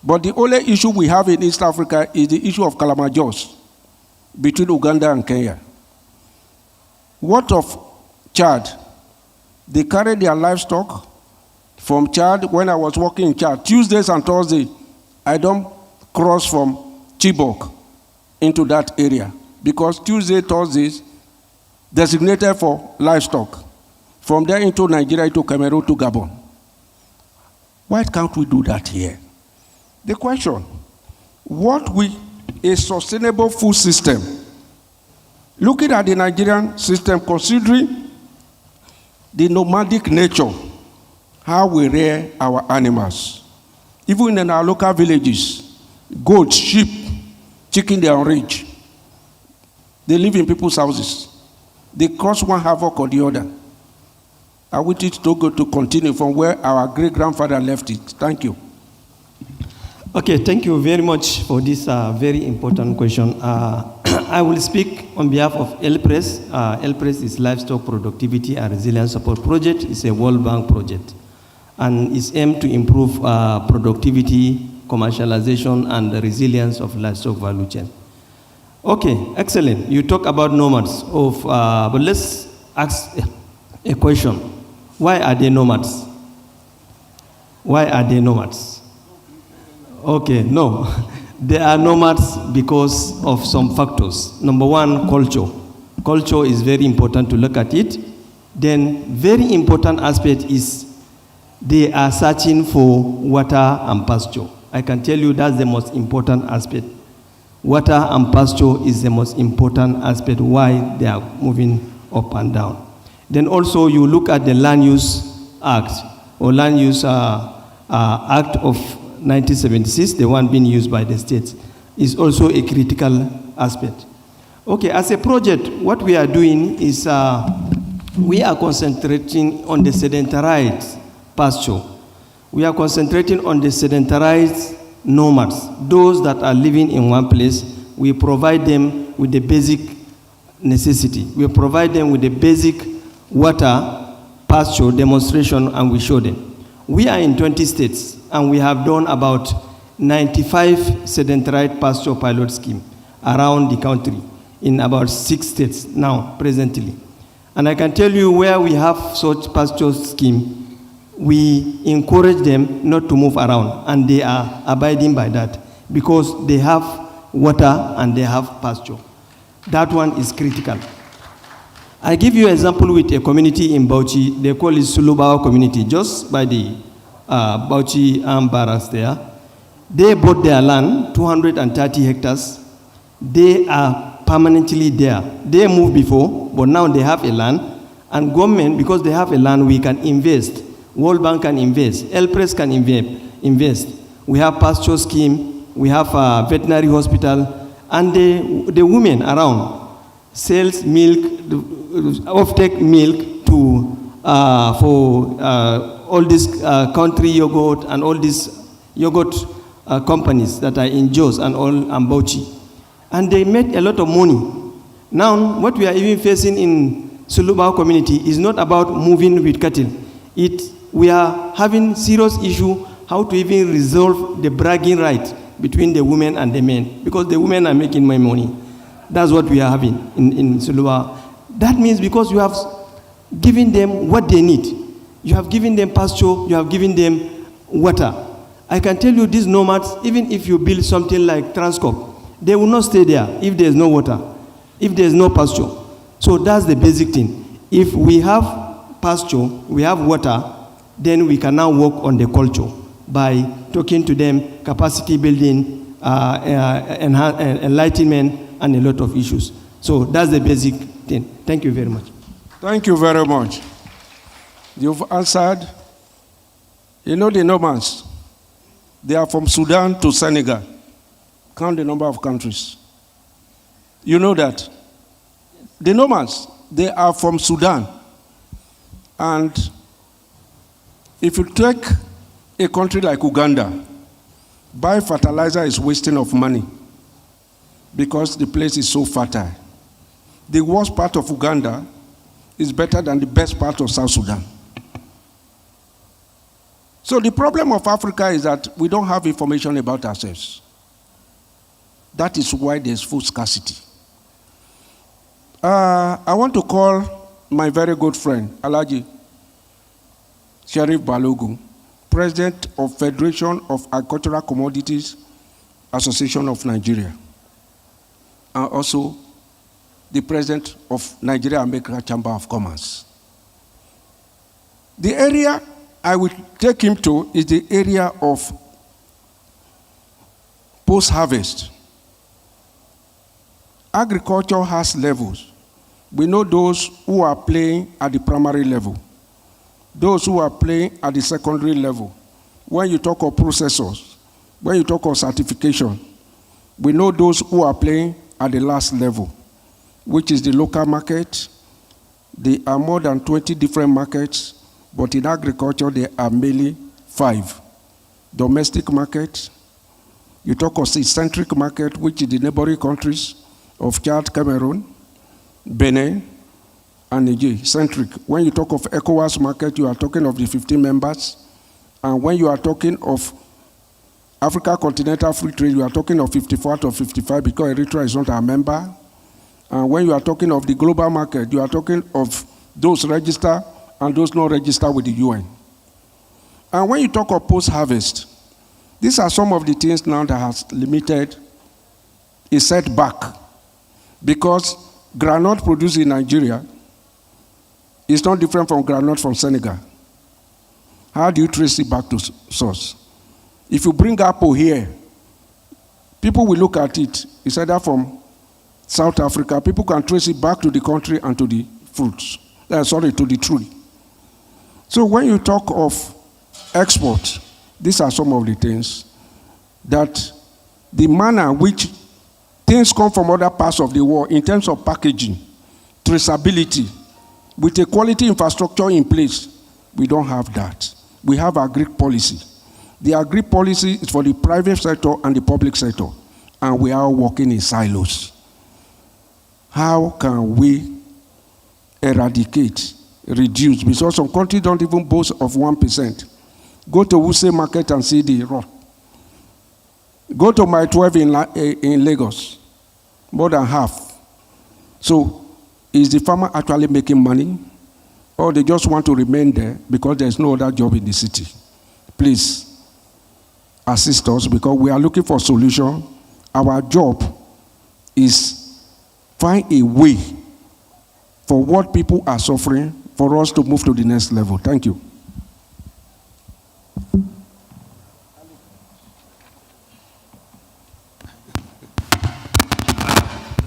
But the only issue we have in East Africa is the issue of Kalamajos between Uganda and Kenya. What of Chad? They carry their livestock from Chad. When I was working in Chad, Tuesdays and Thursdays, I don't cross from Chibok into that area because Tuesday, Thursdays, designated for livestock. From there into Nigeria, to Cameroon, to Gabon. Why can't we do that here? The question, what will a sustainable food system, looking at the Nigerian system, considering the nomadic nature, how we rear our animals, even in our local villages, goats, sheep, chicken, they are rich. They live in people's houses. They cause one havoc or the other. I want it to go to continue from where our great-grandfather left it. Thank you. Okay, thank you very much for this very important question. I will speak on behalf of LPRES. LPRES is Livestock Productivity and Resilience Support Project. It's a World Bank project. And it's aimed to improve productivity, commercialization, and the resilience of livestock value chain. Okay, excellent. You talk about nomads. But let's ask a question. Why are they nomads? Why are they nomads? Okay, no. They are nomads because of some factors. Number one, culture. Culture is very important to look at it. Then, very important aspect is they are searching for water and pasture. I can tell you that's the most important aspect. Water and pasture is the most important aspect why they are moving up and down. Then also you look at the Land Use Act, or Land Use Act of 1976, the one being used by the states, is also a critical aspect. Okay, as a project, what we are doing is we are concentrating on the sedentarized pasture. We are concentrating on the sedentarized nomads, those that are living in one place. We provide them with the basic necessity. We provide them with the basic water, pasture demonstration, and we show them. We are in 20 states, and we have done about 95 sedentarized pasture pilot schemes around the country in about 6 states now, presently. And I can tell you where we have such pasture scheme, we encourage them not to move around, and they are abiding by that because they have water and they have pasture. That one is critical. I give you an example with a community in Bauchi. They call it Sulubawa community, just by the Bauchi barracks there. They bought their land, 230 hectares. They are permanently there. They moved before, but now they have a land, and government, because they have a land, we can invest. World Bank can invest, LPRES can invest. We have pasture scheme, we have a veterinary hospital, and the women around sells milk, off-take milk to for all these country yogurt and all these yogurt companies that are in Jos and Bauchi. And they made a lot of money. Now, what we are even facing in Sulubawa community is not about moving with cattle. We are having serious issue how to even resolve the bragging right between the women and the men, because the women are making my money. That's what we are having in Sulubawa. That means because you have given them what they need. You have given them pasture, you have given them water. I can tell you these nomads, even if you build something like Transcorp, they will not stay there if there is no water, if there is no pasture. So that's the basic thing. If we have pasture, we have water, then we can now work on the culture by talking to them, capacity building, enlightenment, and a lot of issues. So that's the basic thing. Thank you very much. Thank you very much. You've answered. You know the nomads, they are from Sudan to Senegal. Count the number of countries. You know that. The nomads, they are from Sudan. And if you take a country like Uganda, buy fertilizer is wasting of money because the place is so fertile. The worst part of Uganda is better than the best part of South Sudan. So the problem of Africa is that we don't have information about ourselves. That is why there's food scarcity. I want to call my very good friend, Alhaji Sheriff Balogun, President of Federation of Agricultural Commodities Association of Nigeria, and also the President of Nigeria American Chamber of Commerce. The area I will take him to is the area of post-harvest. Agriculture has levels. We know those who are playing at the primary level, those who are playing at the secondary level. When you talk of processors, when you talk of certification, we know those who are playing at the last level, which is the local market. There are more than 20 different markets, but in agriculture there are mainly 5. Domestic market, you talk of eccentric market, which is the neighboring countries of Chad, Cameroon, Benin, and Niger, centric. When you talk of ECOWAS market, you are talking of the 15 members. And when you are talking of Africa Continental Free Trade, you are talking of 54 out of 55 because Eritrea is not a member. And when you are talking of the global market, you are talking of those registered and those not registered with the UN. And when you talk of post-harvest, these are some of the things now that has limited a setback, because groundnut produced in Nigeria is not different from groundnut from Senegal. How do you trace it back to source? If you bring apple here, people will look at it. It's either from South Africa. People can trace it back to the country and to the fruits. To the tree. So when you talk of export, these are some of the things that the manner which things come from other parts of the world in terms of packaging, traceability, with a quality infrastructure in place, we don't have that. We have agric policy. The agric policy is for the private sector and the public sector, and we are working in silos. How can we eradicate, reduce? Because some countries don't even boast of 1%. Go to Wuse Market and see the rot. Go to my 12 in Lagos, more than half. So, is the farmer actually making money? Or they just want to remain there because there's no other job in the city? Please, assist us because we are looking for a solution. Our job is find a way for what people are suffering for us to move to the next level. Thank you.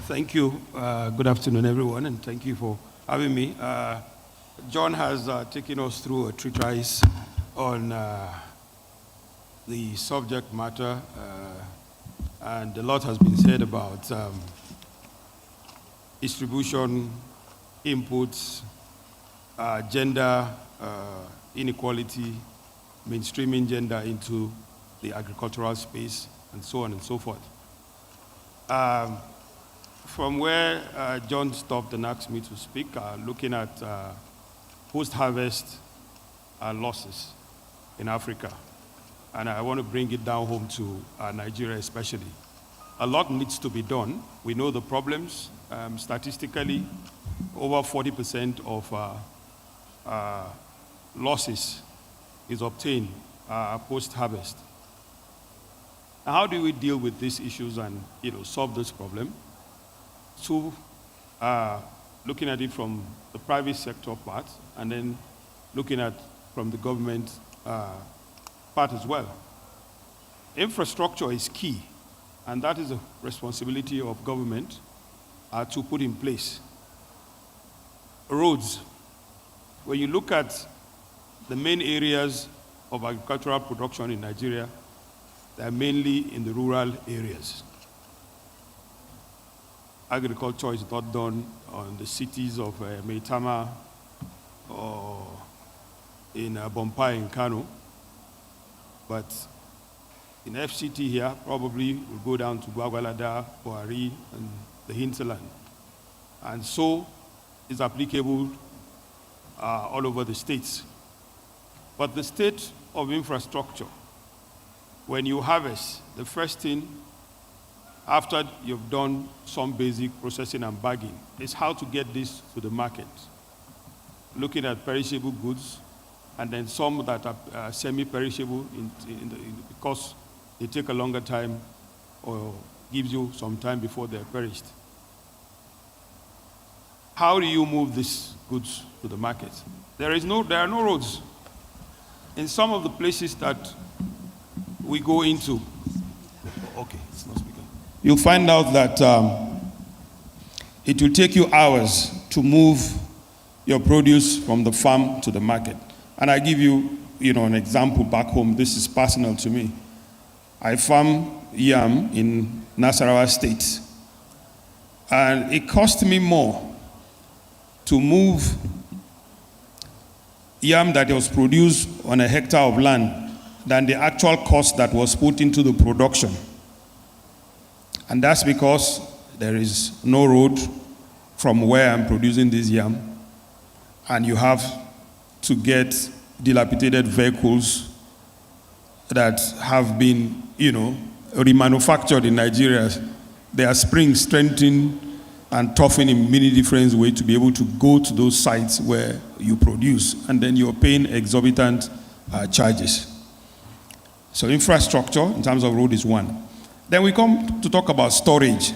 Thank you. Good afternoon, everyone, and thank you for having me. John has taken us through a treatise on the subject matter, and a lot has been said about distribution, inputs, gender inequality, mainstreaming gender into the agricultural space, and so on and so forth. From where John stopped and asked me to speak, looking at post-harvest losses in Africa. And I want to bring it down home to Nigeria especially. A lot needs to be done. We know the problems. Statistically, over 40% of losses is obtained post-harvest. How do we deal with these issues and solve this problem? Two, looking at it from the private sector part, and then looking at from the government part as well. Infrastructure is key, and that is a responsibility of government to put in place. Roads. When you look at the main areas of agricultural production in Nigeria, they are mainly in the rural areas. Agriculture is not done on the cities of Maitama or in Bompai in Kano, but in FCT here, probably we'll go down to Gwagwalada, Buhari, and the hinterland. And so it's applicable all over the states. But the state of infrastructure, when you harvest, the first thing after you've done some basic processing and bagging is how to get this to the market. Looking at perishable goods, and then some that are semi-perishable because they take a longer time or gives you some time before they're perished. How do you move these goods to the market? There are no roads. In some of the places that we go into, okay, it's not speaking. You'll find out that it will take you hours to move your produce from the farm to the market. And I give you, an example back home. This is personal to me. I farm yam in Nasarawa State, and it cost me more to move yam that was produced on a hectare of land than the actual cost that was put into the production. And that's because there is no road from where I'm producing this yam, and you have to get dilapidated vehicles that have been, remanufactured in Nigeria. Their springs strengthened and toughened in many different ways to be able to go to those sites where you produce, and then you're paying exorbitant charges. So infrastructure in terms of road is one. Then we come to talk about storage.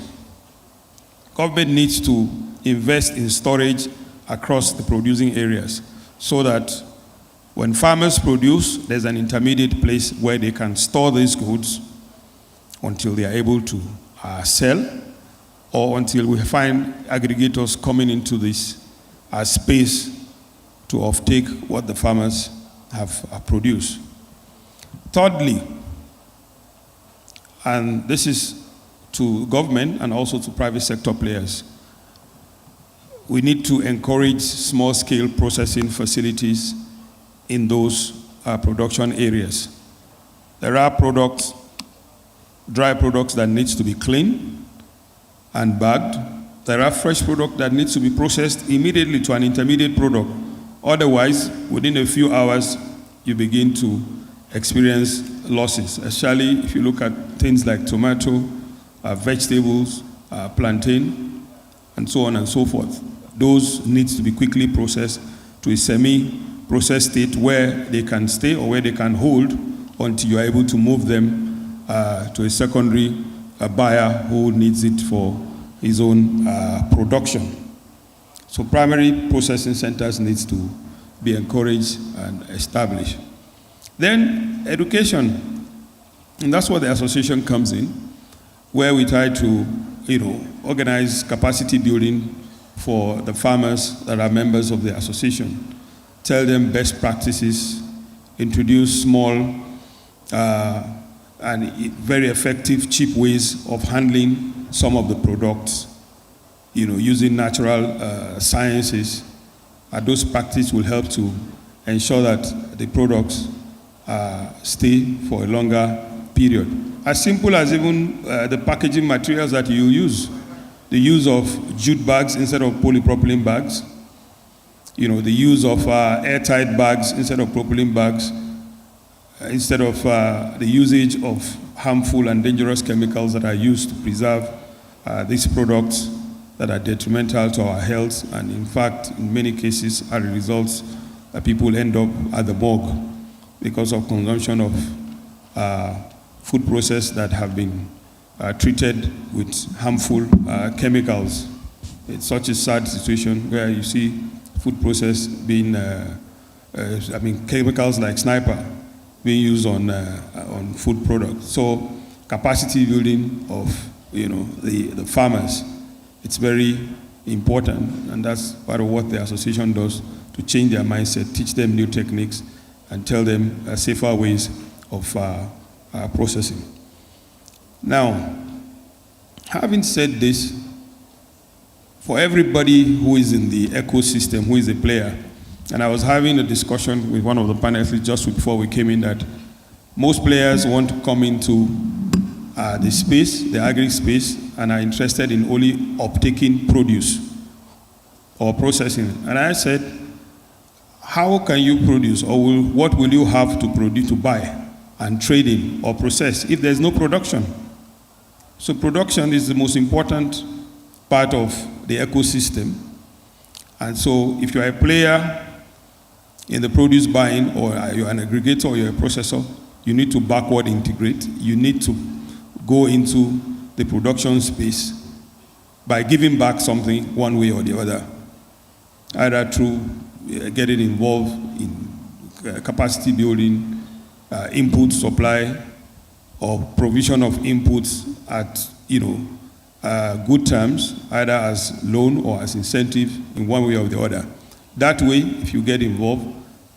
Government needs to invest in storage across the producing areas so that When farmers produce, there's an intermediate place where they can store these goods until they are able to sell, or until we find aggregators coming into this space to offtake what the farmers have produced. Thirdly, and this is to government and also to private sector players, we need to encourage small-scale processing facilities in those production areas. There are products, dry products that needs to be cleaned and bagged. There are fresh products that needs to be processed immediately to an intermediate product. Otherwise, within a few hours, you begin to experience losses, especially if you look at things like tomato, vegetables, plantain, and so on and so forth. Those needs to be quickly processed to a semi-processed state where they can stay or where they can hold until you are able to move them to a secondary buyer who needs it for his own production. So primary processing centers needs to be encouraged and established. Then education, and that's where the association comes in, where we try to, organize capacity building for the farmers that are members of the association. Tell them best practices, introduce small and very effective, cheap ways of handling some of the products, using natural sciences. Those practices will help to ensure that the products stay for a longer period. As simple as even the packaging materials that you use, the use of jute bags instead of polypropylene bags, the use of airtight bags instead of propylene bags, instead of the usage of harmful and dangerous chemicals that are used to preserve these products that are detrimental to our health, and in fact, in many cases, are the results that people end up at the morgue because of consumption of food process that have been treated with harmful chemicals. It's such a sad situation where you see food process being, chemicals like sniper being used on food products. So capacity building of the farmers, it's very important, and that's part of what the association does to change their mindset, teach them new techniques, and tell them safer ways of processing. Now, having said this, for everybody who is in the ecosystem, who is a player, and I was having a discussion with one of the panelists just before we came in that most players want to come into the space, the agri space, and are interested in only uptaking produce or processing. And I said, how can you produce, or what will you have to produce, to buy and trade in or process if there's no production? So production is the most important part of the ecosystem. And so if you're a player in the produce buying, or you're an aggregator or you're a processor, you need to backward integrate. You need to go into the production space by giving back something one way or the other, either through getting involved in capacity building, input supply, or provision of inputs at good terms, either as loan or as incentive in one way or the other. That way, if you get involved,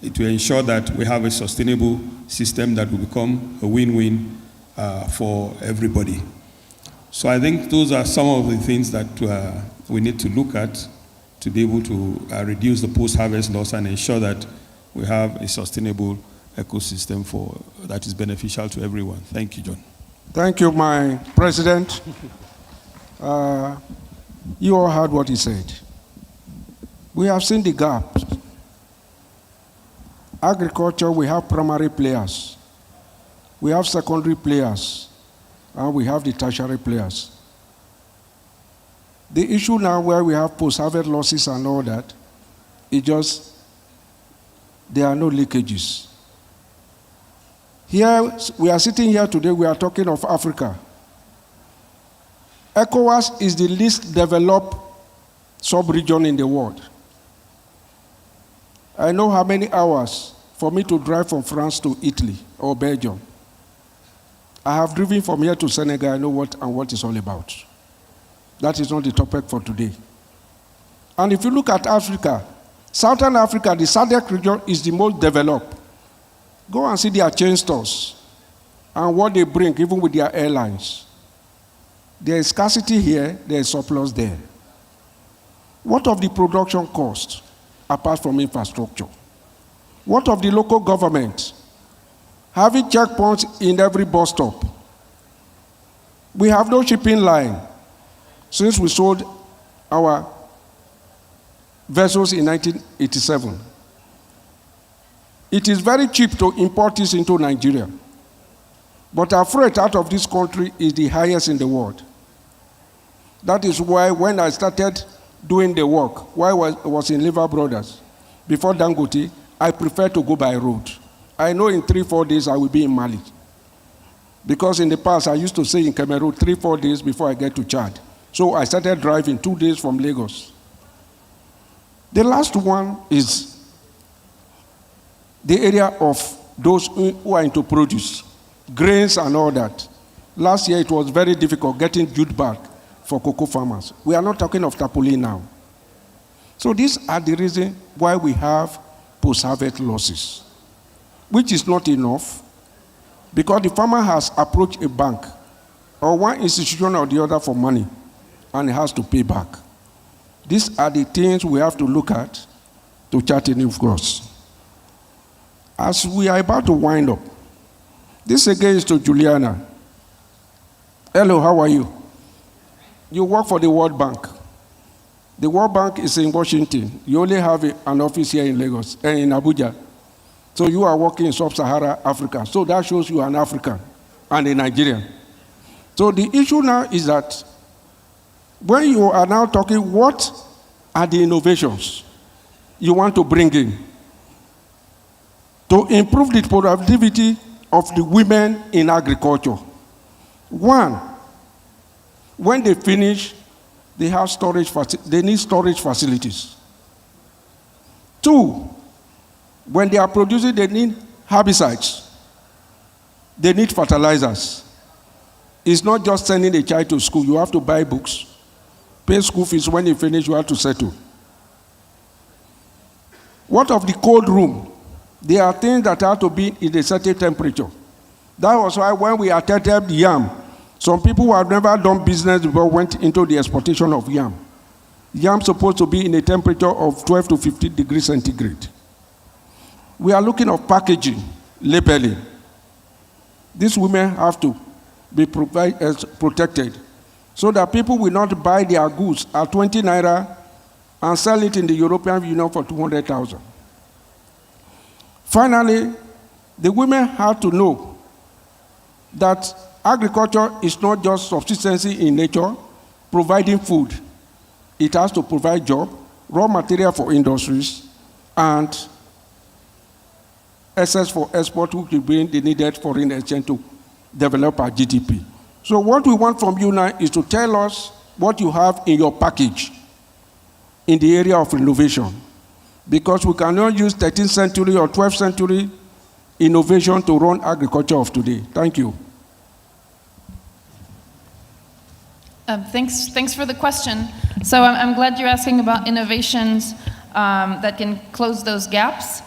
it will ensure that we have a sustainable system that will become a win-win for everybody. So I think those are some of the things that we need to look at to be able to reduce the post-harvest loss and ensure that we have a sustainable ecosystem that is beneficial to everyone. Thank you, John. Thank you, my president. You all heard what he said. We have seen the gaps. Agriculture, we have primary players, we have secondary players, and we have the tertiary players. The issue now where we have post-harvest losses and all that, it just, there are no leakages. Here, we are sitting here today, we are talking of Africa. ECOWAS is the least developed sub-region in the world. I know how many hours for me to drive from France to Italy or Belgium. I have driven from here to Senegal. I know what it's all about. That is not the topic for today. And if you look at Africa, Southern Africa, the SADC region is the most developed. Go and see their chain stores and what they bring, even with their airlines. There is scarcity here, there is surplus there. What of the production cost, apart from infrastructure? What of the local government? Having checkpoints in every bus stop. We have no shipping line since we sold our vessels in 1987. It is very cheap to import this into Nigeria. But our freight out of this country is the highest in the world. That is why when I started doing the work, while I was in Lever Brothers, before Dangote, I prefer to go by road. I know in 3-4 days I will be in Mali. Because in the past I used to stay in Cameroon 3-4 days before I get to Chad. So I started driving 2 days from Lagos. The last one is the area of those who are into produce, grains and all that. Last year it was very difficult getting jute bag for cocoa farmers. We are not talking of tarpaulin now. So these are the reasons why we have post-harvest losses, which is not enough because the farmer has approached a bank or one institution or the other for money and he has to pay back. These are the things we have to look at to chart a new course. As we are about to wind up, this again is to Juliana. Hello, how are you? You work for the World Bank. The World Bank is in Washington. You only have an office here in Lagos, in Abuja. So you are working in Sub-Saharan Africa. So that shows you are an African and a Nigerian. So the issue now is that when you are now talking, what are the innovations you want to bring in to improve the productivity of the women in agriculture? One, when they finish, they have they need storage facilities. Two, when they are producing, they need herbicides. They need fertilizers. It's not just sending a child to school. You have to buy books, pay school fees. When you finish, you have to settle. What of the cold room? There are things that have to be in a certain temperature. That was why when we attended yam, some people who have never done business before went into the exportation of yam. Yam is supposed to be in a temperature of 12 to 15 degrees centigrade. We are looking at packaging, labeling. These women have to be protected so that people will not buy their goods at 20 naira and sell it in the European Union for 200,000. Finally, the women have to know that agriculture is not just subsistency in nature, providing food. It has to provide job, raw material for industries, and assets for export, which will bring the needed foreign exchange to develop our GDP. So what we want from you now is to tell us what you have in your package in the area of innovation, because we cannot use 13th century or 12th century innovation to run agriculture of today. Thank you. Thanks for the question. So I'm glad you're asking about innovations that can close those gaps.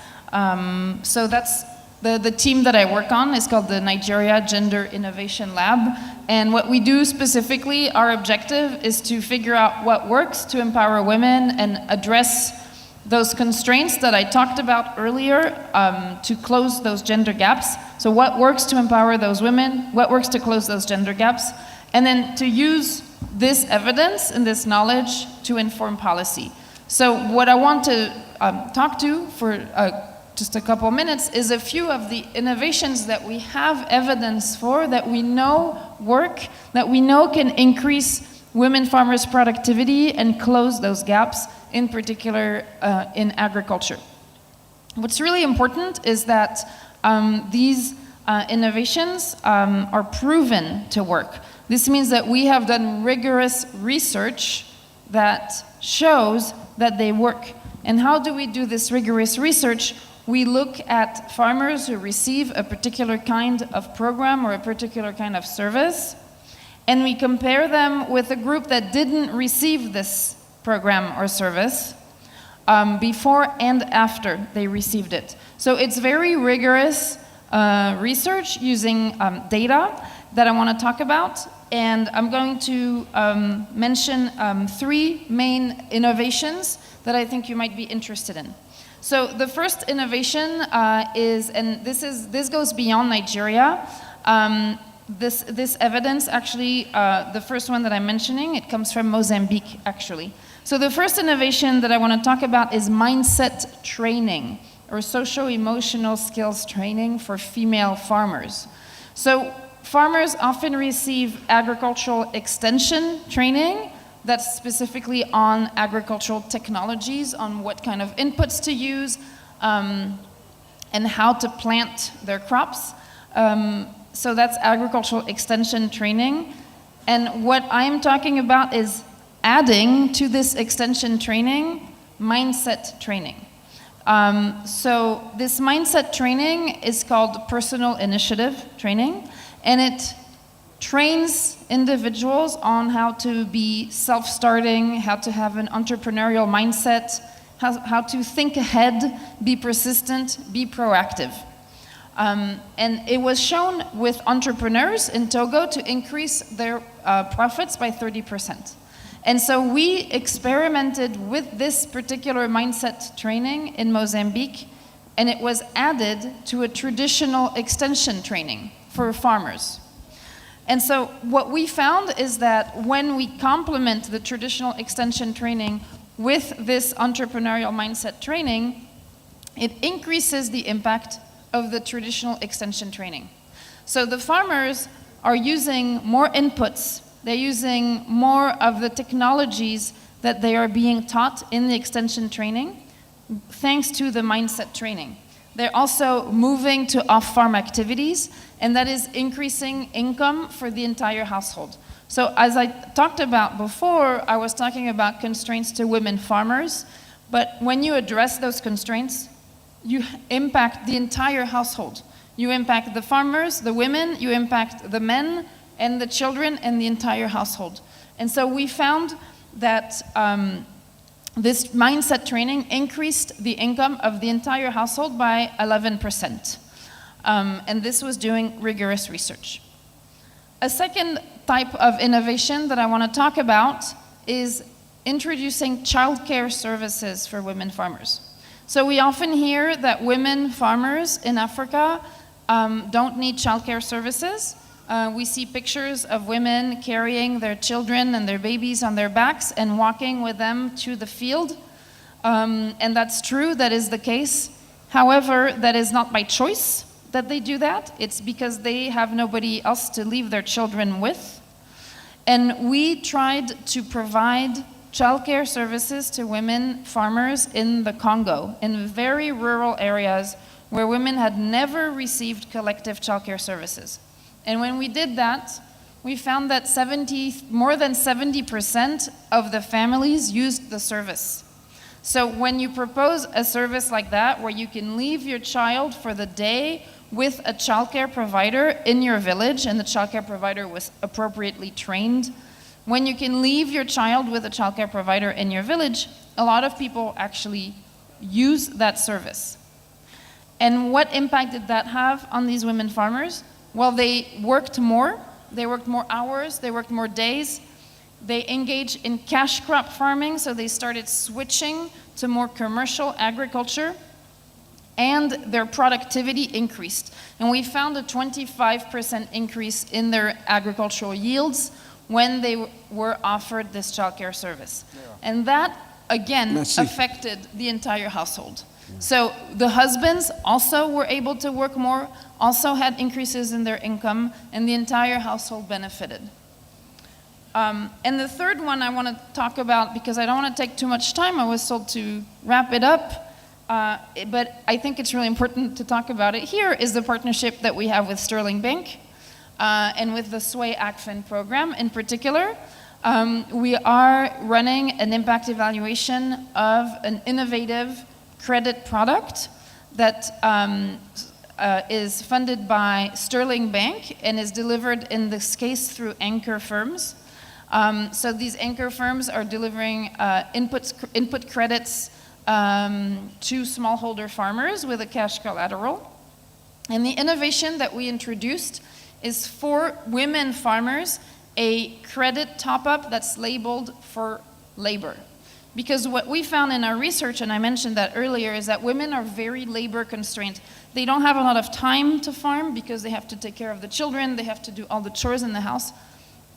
So that's the team that I work on is called the Nigeria Gender Innovation Lab. And what we do specifically, our objective is to figure out what works to empower women and address those constraints that I talked about earlier to close those gender gaps. So what works to empower those women, what works to close those gender gaps, and then to use this evidence and this knowledge to inform policy. So what I want to talk to for just a couple minutes is a few of the innovations that we have evidence for, that we know work, that we know can increase women farmers' productivity and close those gaps, in particular in agriculture. What's really important is that these innovations are proven to work. This means that we have done rigorous research that shows that they work. And how do we do this rigorous research? we look at farmers who receive a particular kind of program or a particular kind of service, and we compare them with a group that didn't receive this program or service before and after they received it. So it's very rigorous research using data that I want to talk about, and I'm going to mention 3 main innovations that I think you might be interested in. So the first innovation is, and this goes beyond Nigeria. This evidence, actually, the first one that I'm mentioning, it comes from Mozambique, actually. So the first innovation that I want to talk about is mindset training, or socio-emotional skills training for female farmers. So farmers often receive agricultural extension training that's specifically on agricultural technologies, on what kind of inputs to use, and how to plant their crops. So that's agricultural extension training. And what I'm talking about is adding to this extension training, mindset training. So this mindset training is called personal initiative training, and it trains individuals on how to be self-starting, how to have an entrepreneurial mindset, how to think ahead, be persistent, be proactive. And it was shown with entrepreneurs in Togo to increase their profits by 30%. And so we experimented with this particular mindset training in Mozambique, and it was added to a traditional extension training for farmers. And so what we found is that when we complement the traditional extension training with this entrepreneurial mindset training, it increases the impact of the traditional extension training. So the farmers are using more inputs, they're using more of the technologies that they are being taught in the extension training, thanks to the mindset training. They're also moving to off-farm activities, and that is increasing income for the entire household. So as I talked about before, I was talking about constraints to women farmers, but when you address those constraints, you impact the entire household. You impact the farmers, the women, you impact the men, and the children, and the entire household. And so we found that this mindset training increased the income of the entire household by 11%. And this was doing rigorous research. A second type of innovation that I want to talk about is introducing childcare services for women farmers. So we often hear that women farmers in Africa don't need childcare services. We see pictures of women carrying their children and their babies on their backs and walking with them to the field. And that's true, that is the case. However, that is not by choice that they do that. It's because they have nobody else to leave their children with. And we tried to provide childcare services to women farmers in the Congo, in very rural areas where women had never received collective childcare services. And when we did that, we found that more than 70% of the families used the service. So when you propose a service like that, where you can leave your child for the day with a childcare provider in your village, and the childcare provider was appropriately trained, when you can leave your child with a childcare provider in your village, a lot of people actually use that service. And what impact did that have on these women farmers? Well, they worked more hours, they worked more days. They engaged in cash crop farming, so they started switching to more commercial agriculture, and their productivity increased. And we found a 25% increase in their agricultural yields when they were offered this childcare service. Yeah. And that, again, affected the entire household. So the husbands also were able to work more, also had increases in their income, and the entire household benefited. And the third one I want to talk about, because I don't want to take too much time, I was told to wrap it up, but I think it's really important to talk about it here, is the partnership that we have with Sterling Bank and with the Sway ACFIN program in particular. We are running an impact evaluation of an innovative credit product that is funded by Sterling Bank and is delivered in this case through anchor firms. So these anchor firms are delivering input credits to smallholder farmers with a cash collateral. And the innovation that we introduced is for women farmers a credit top-up that's labeled for labor. Because what we found in our research, and I mentioned that earlier, is that women are very labor constrained. They don't have a lot of time to farm because they have to take care of the children, they have to do all the chores in the house,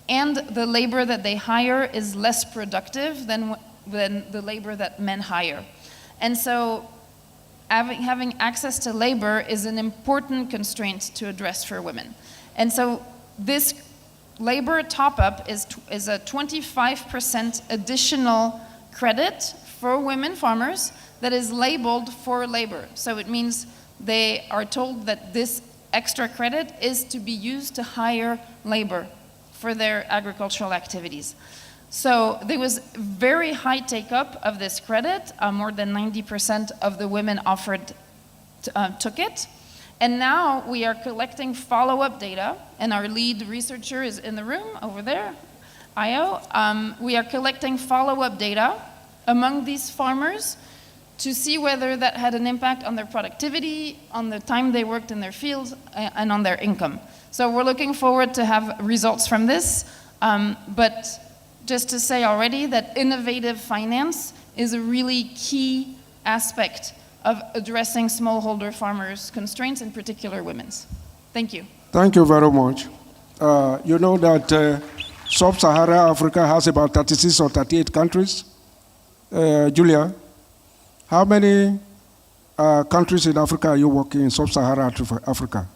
and the labor that they hire is less productive than the labor that men hire. And so having access to labor is an important constraint to address for women. And so this labor top-up is a 25% additional credit for women farmers that is labeled for labor. So it means they are told that this extra credit is to be used to hire labor for their agricultural activities. So there was very high take-up of this credit. More than 90% of the women offered took it. And now we are collecting follow-up data, and our lead researcher is in the room over there, Io. We are collecting follow-up data among these farmers to see whether that had an impact on their productivity, on the time they worked in their fields, and on their income. So we're looking forward to have results from this. But just to say already that innovative finance is a really key aspect of addressing smallholder farmers' constraints, in particular women's. Thank you. Thank you very much. You know that Sub-Saharan Africa has about 36 or 38 countries. Julia, how many countries in Africa are you working in Sub-Saharan Africa?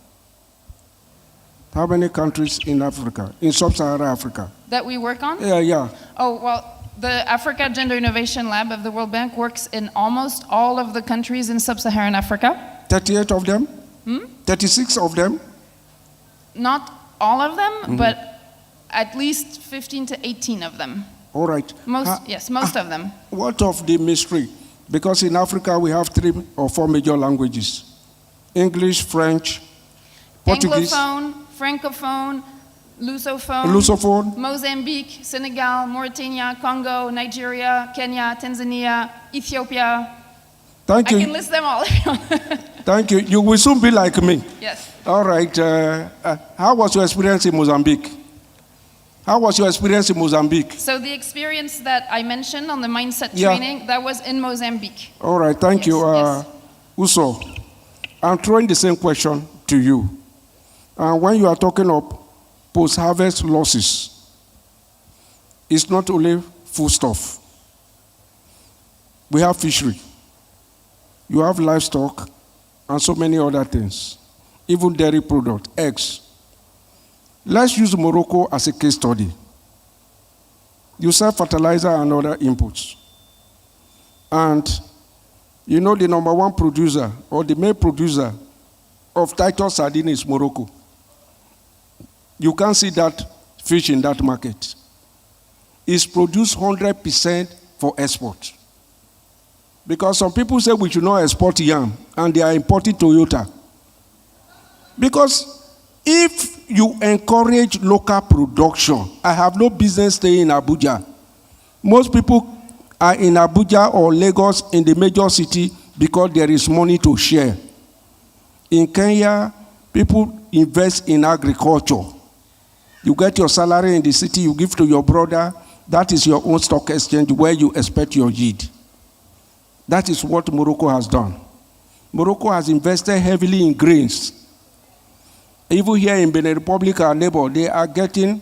How many countries in Africa, in Sub-Saharan Africa? That we work on? Yeah. Oh, well, the Africa Gender Innovation Lab of the World Bank works in almost all of the countries in Sub-Saharan Africa. 38 of them? 36 of them? Not all of them, but at least 15 to 18 of them. All right. Most of them. What of the mystery? Because in Africa we have 3 or 4 major languages. English, French, Portuguese. Anglophone, Francophone, Lusophone, Mozambique, Senegal, Mauritania, Congo, Nigeria, Kenya, Tanzania, Ethiopia. Thank you. I can list them all if you want. Thank you. You will soon be like me. Yes. All right. How was your experience in Mozambique? How was your experience in Mozambique? So the experience that I mentioned on the mindset training, that was in Mozambique. All right. Thank you. Uso, I'm throwing the same question to you. When you are talking of post-harvest losses, it's not only foodstuff. We have fishery. You have livestock and so many other things. Even dairy product, eggs. Let's use Morocco as a case study. You sell fertilizer and other inputs. And you know the number 1 producer or the main producer of Titus sardine is Morocco. You can't see that fish in that market. It's produced 100% for export. Because some people say we should not export yam, and they are importing Toyota. Because if you encourage local production, I have no business staying in Abuja. Most people are in Abuja or Lagos in the major city because there is money to share. In Kenya, people invest in agriculture. You get your salary in the city, you give to your brother. That is your own stock exchange where you expect your yield. That is what Morocco has done. Morocco has invested heavily in grains. Even here in Benin Republic, our neighbor, they are getting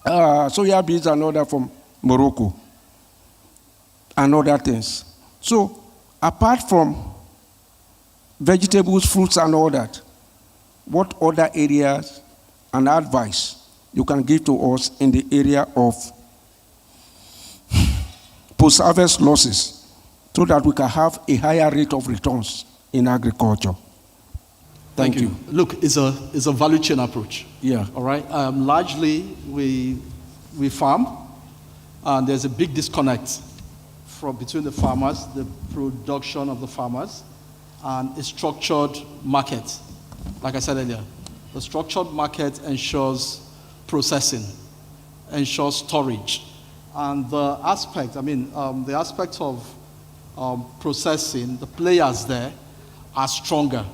soya beans and other from Morocco and other things. So, apart from vegetables, fruits, and all that, what other areas and advice you can give to us in the area of post-harvest losses so that we can have a higher rate of returns in agriculture? Thank you. Look, it's a value chain approach. Yeah. All right. Largely, we farm, and there's a big disconnect between the farmers, the production of the farmers, and a structured market. Like I said earlier, the structured market ensures processing, ensures storage. And the aspect, the aspect of processing, the players there are stronger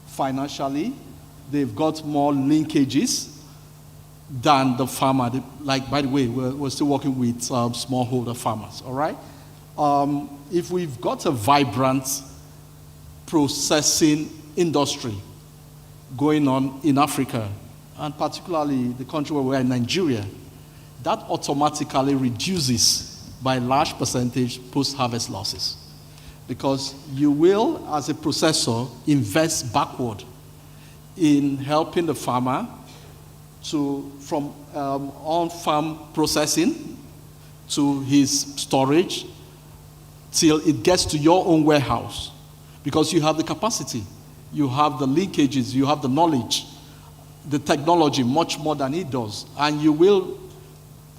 financially. They've got more linkages than the farmer. Like, by the way, we're still working with smallholder farmers, all right? If we've got a vibrant processing industry going on in Africa, and particularly the country where we're in, Nigeria, that automatically reduces by a large percentage post-harvest losses. Because you will, as a processor, invest backward in helping the farmer from on-farm processing to his storage till it gets to your own warehouse. Because you have the capacity, you have the linkages, you have the knowledge, the technology much more than he does. And you will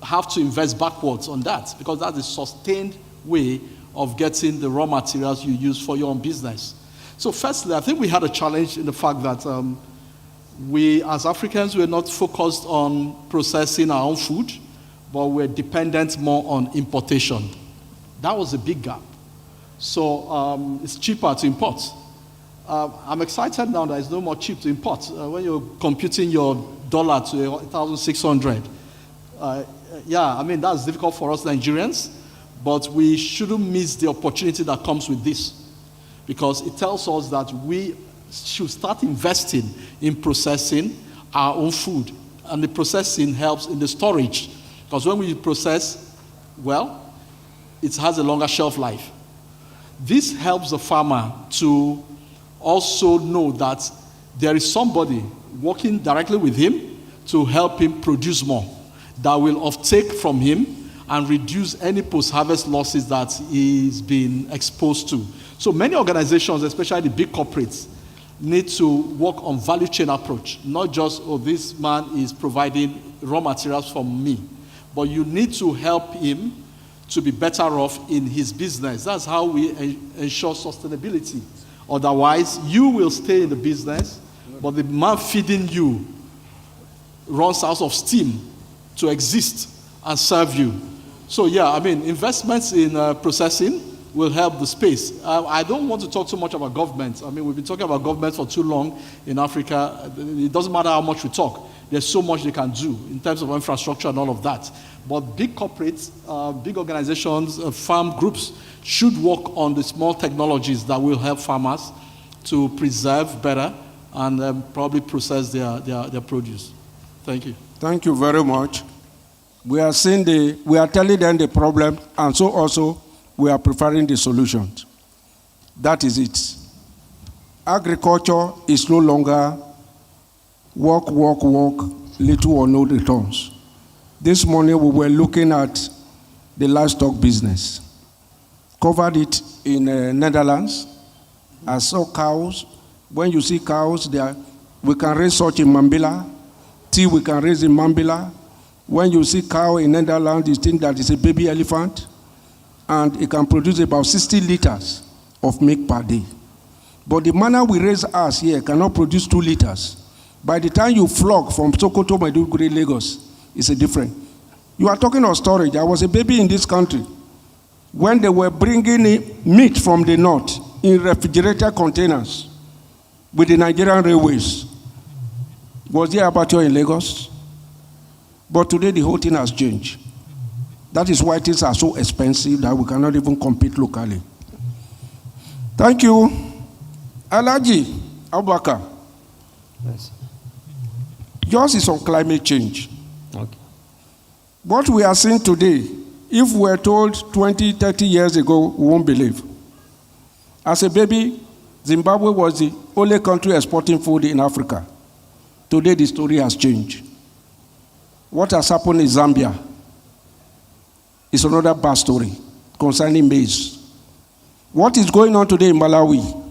have to invest backwards on that because that's a sustained way of getting the raw materials you use for your own business. So firstly, I think we had a challenge in the fact that we as Africans were not focused on processing our own food, but we're dependent more on importation. That was a big gap. So it's cheaper to import. I'm excited now that it's no more cheap to import. When you're computing your dollar to 1,600, that's difficult for us Nigerians, but we shouldn't miss the opportunity that comes with this because it tells us that we should start investing in processing our own food. And the processing helps in the storage because when we process, well, it has a longer shelf life. This helps the farmer to also know that there is somebody working directly with him to help him produce more that will offtake from him and reduce any post-harvest losses that he's been exposed to. So many organizations, especially the big corporates, need to work on value chain approach, not just, this man is providing raw materials for me, but you need to help him to be better off in his business. That's how we ensure sustainability. Otherwise, you will stay in the business, but the man feeding you runs out of steam to exist and serve you. So investments in processing will help the space. I don't want to talk too much about government. We've been talking about government for too long in Africa. It doesn't matter how much we talk. There's so much they can do in terms of infrastructure and all of that. But big corporates, big organizations, farm groups should work on the small technologies that will help farmers to preserve better and probably process their produce. Thank you. Thank you very much. We are telling them the problem, and so also we are preparing the solutions. That is it. Agriculture is no longer work, little or no returns. This morning we were looking at the livestock business. Covered it in Netherlands. I saw cows. When you see cows, we can raise such in Mambila. Tea we can raise in Mambila. When you see cow in Netherlands, you think that it's a baby elephant, and it can produce about 60 liters of milk per day. But the manner we raise us here cannot produce 2 liters. By the time you flog from Sokoto, Maiduguri, Lagos, it's a different. You are talking of storage. I was a baby in this country when they were bringing meat from the north in refrigerator containers with the Nigerian railways. Was there abattoir in Lagos? But today the whole thing has changed. That is why things are so expensive that we cannot even compete locally. Thank you. Alhaji Abubakar. Yes. Yours is on climate change. Okay. What we are seeing today, if we were told 20, 30 years ago, we won't believe. As a baby, Zimbabwe was the only country exporting food in Africa. Today the story has changed. What has happened in Zambia is another bad story concerning maize. What is going on today in Malawi?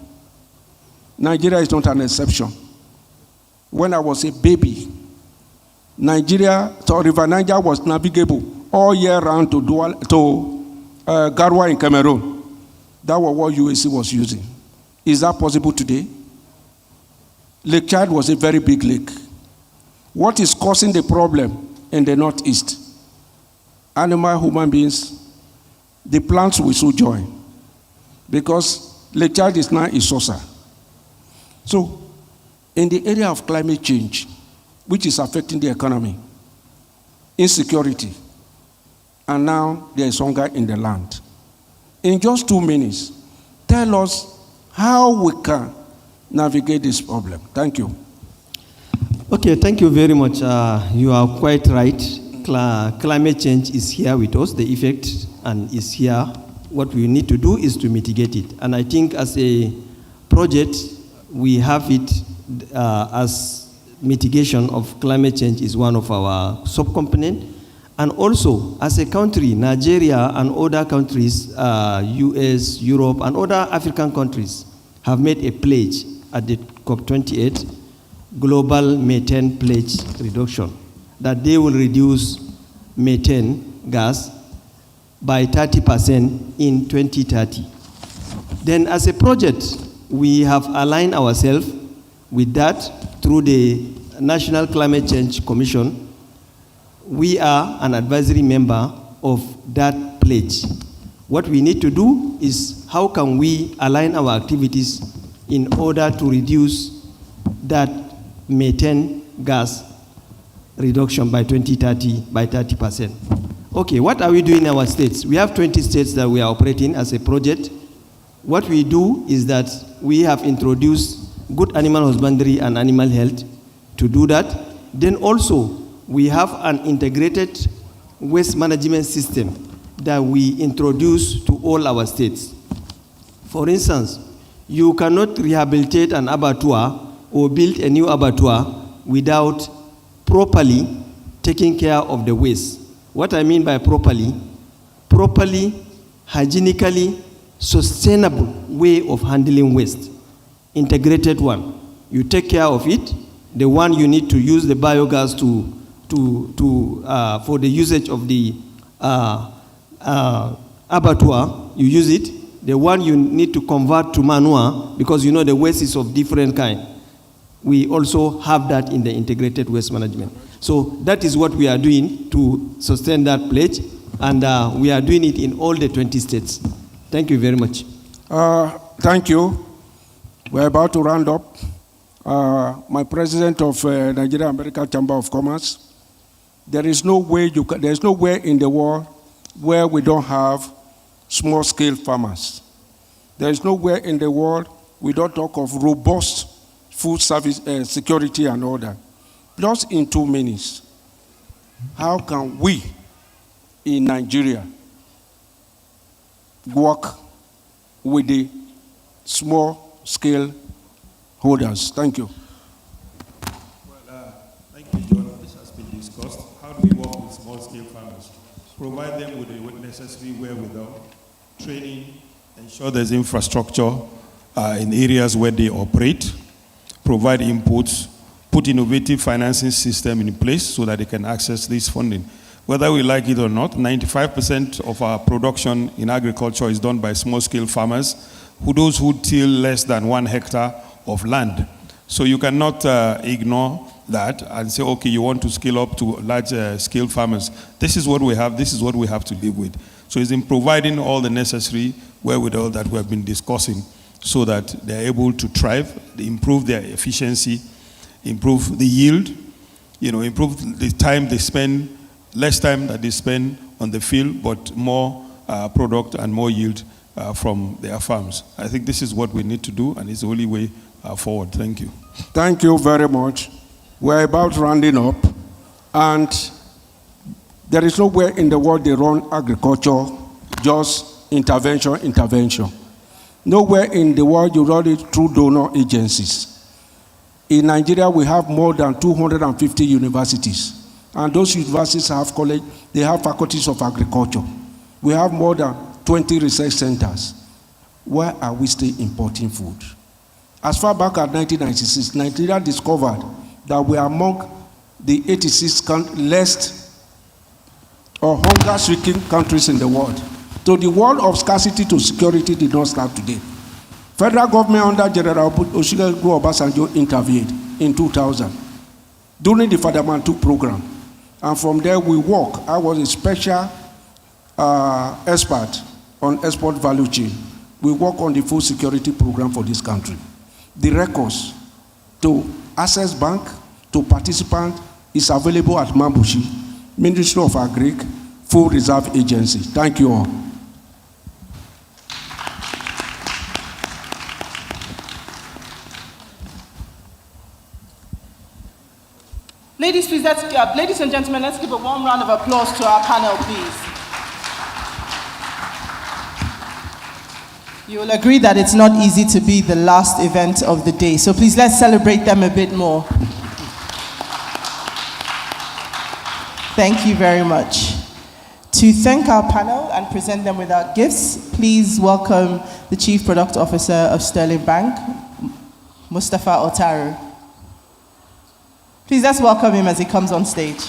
Nigeria is not an exception. When I was a baby, River Niger was navigable all year round to Garwa in Cameroon. That was what UAC was using. Is that possible today? Lake Chad was a very big lake. What is causing the problem in the Northeast? Animal, human beings, the plants will so join. Because Lake Chad is now a saucer. So, in the area of climate change, which is affecting the economy, insecurity, and now there is hunger in the land. In just 2 minutes, tell us how we can navigate this problem. Thank you. Okay, thank you very much. You are quite right. Climate change is here with us, the effect, and is here. What we need to do is to mitigate it. And I think as a project, we have it as mitigation of climate change is one of our subcomponents. And also, as a country, Nigeria and other countries, US, Europe, and other African countries have made a pledge at the COP28, Global Methane Pledge Reduction, that they will reduce methane gas by 30% in 2030. Then as a project, we have aligned ourselves with that through the National Climate Change Commission. We are an advisory member of that pledge. What we need to do is how can we align our activities in order to reduce that methane gas reduction by 2030 by 30%. Okay, what are we doing in our states? We have 20 states that we are operating as a project. What we do is that we have introduced good animal husbandry and animal health to do that. Then also, we have an integrated waste management system that we introduce to all our states. For instance, you cannot rehabilitate an abattoir or build a new abattoir without properly taking care of the waste. What I mean by properly, hygienically, sustainable way of handling waste. Integrated one. You take care of it. The one you need to use the biogas for the usage of the abattoir, you use it. The one you need to convert to manure, because you know the waste is of different kind. We also have that in the integrated waste management. So that is what we are doing to sustain that pledge, and we are doing it in all the 20 states. Thank you very much. Thank you. We're about to round up. My president of Nigeria American Chamber of Commerce. There is no way there's nowhere in the world where we don't have small-scale farmers. There is nowhere in the world we don't talk of robust food service security and all that. Just in 2 minutes, how can we in Nigeria work with the small-scale holders? Thank you. Thank you, John. This has been discussed. How do we work with small-scale farmers? Provide them with the necessary wherewithal, training, ensure there's infrastructure in areas where they operate, provide inputs, put innovative financing system in place so that they can access this funding. Whether we like it or not, 95% of our production in agriculture is done by small-scale farmers, those who till less than 1 hectare of land. So you cannot ignore that and say, okay, you want to scale up to large-scale farmers. This is what we have. This is what we have to live with. So it's in providing all the necessary wherewithal that we have been discussing so that they're able to thrive, they improve their efficiency, improve the yield, improve the time they spend, less time that they spend on the field, but more product and more yield from their farms. I think this is what we need to do, and it's the only way forward. Thank you. Thank you very much. We're about rounding up, and there is nowhere in the world they run agriculture, just intervention. Nowhere in the world you run it through donor agencies. In Nigeria, we have more than 250 universities, and those universities have they have faculties of agriculture. We have more than 20 research centers. Why are we still importing food? As far back as 1996, Nigeria discovered that we are among the 86 least or hunger-stricken countries in the world. So the world of scarcity to security did not start today. Federal government under General Olusegun Obasanjo intervened in 2000 during the Fatherman 2 program. And from there we work. I was a special expert on export value chain. We work on the food security program for this country. The records to Access Bank, to participant, is available at Mambushi, Ministry of Agric, Food Reserve Agency. Thank you all. Ladies and gentlemen, let's give a warm round of applause to our panel, please. You will agree that it's not easy to be the last event of the day, so please let's celebrate them a bit more. Thank you very much. To thank our panel and present them with our gifts, please welcome the Chief Product Officer of Sterling Bank, Mustafa Otaru. Please let's welcome him as he comes on stage.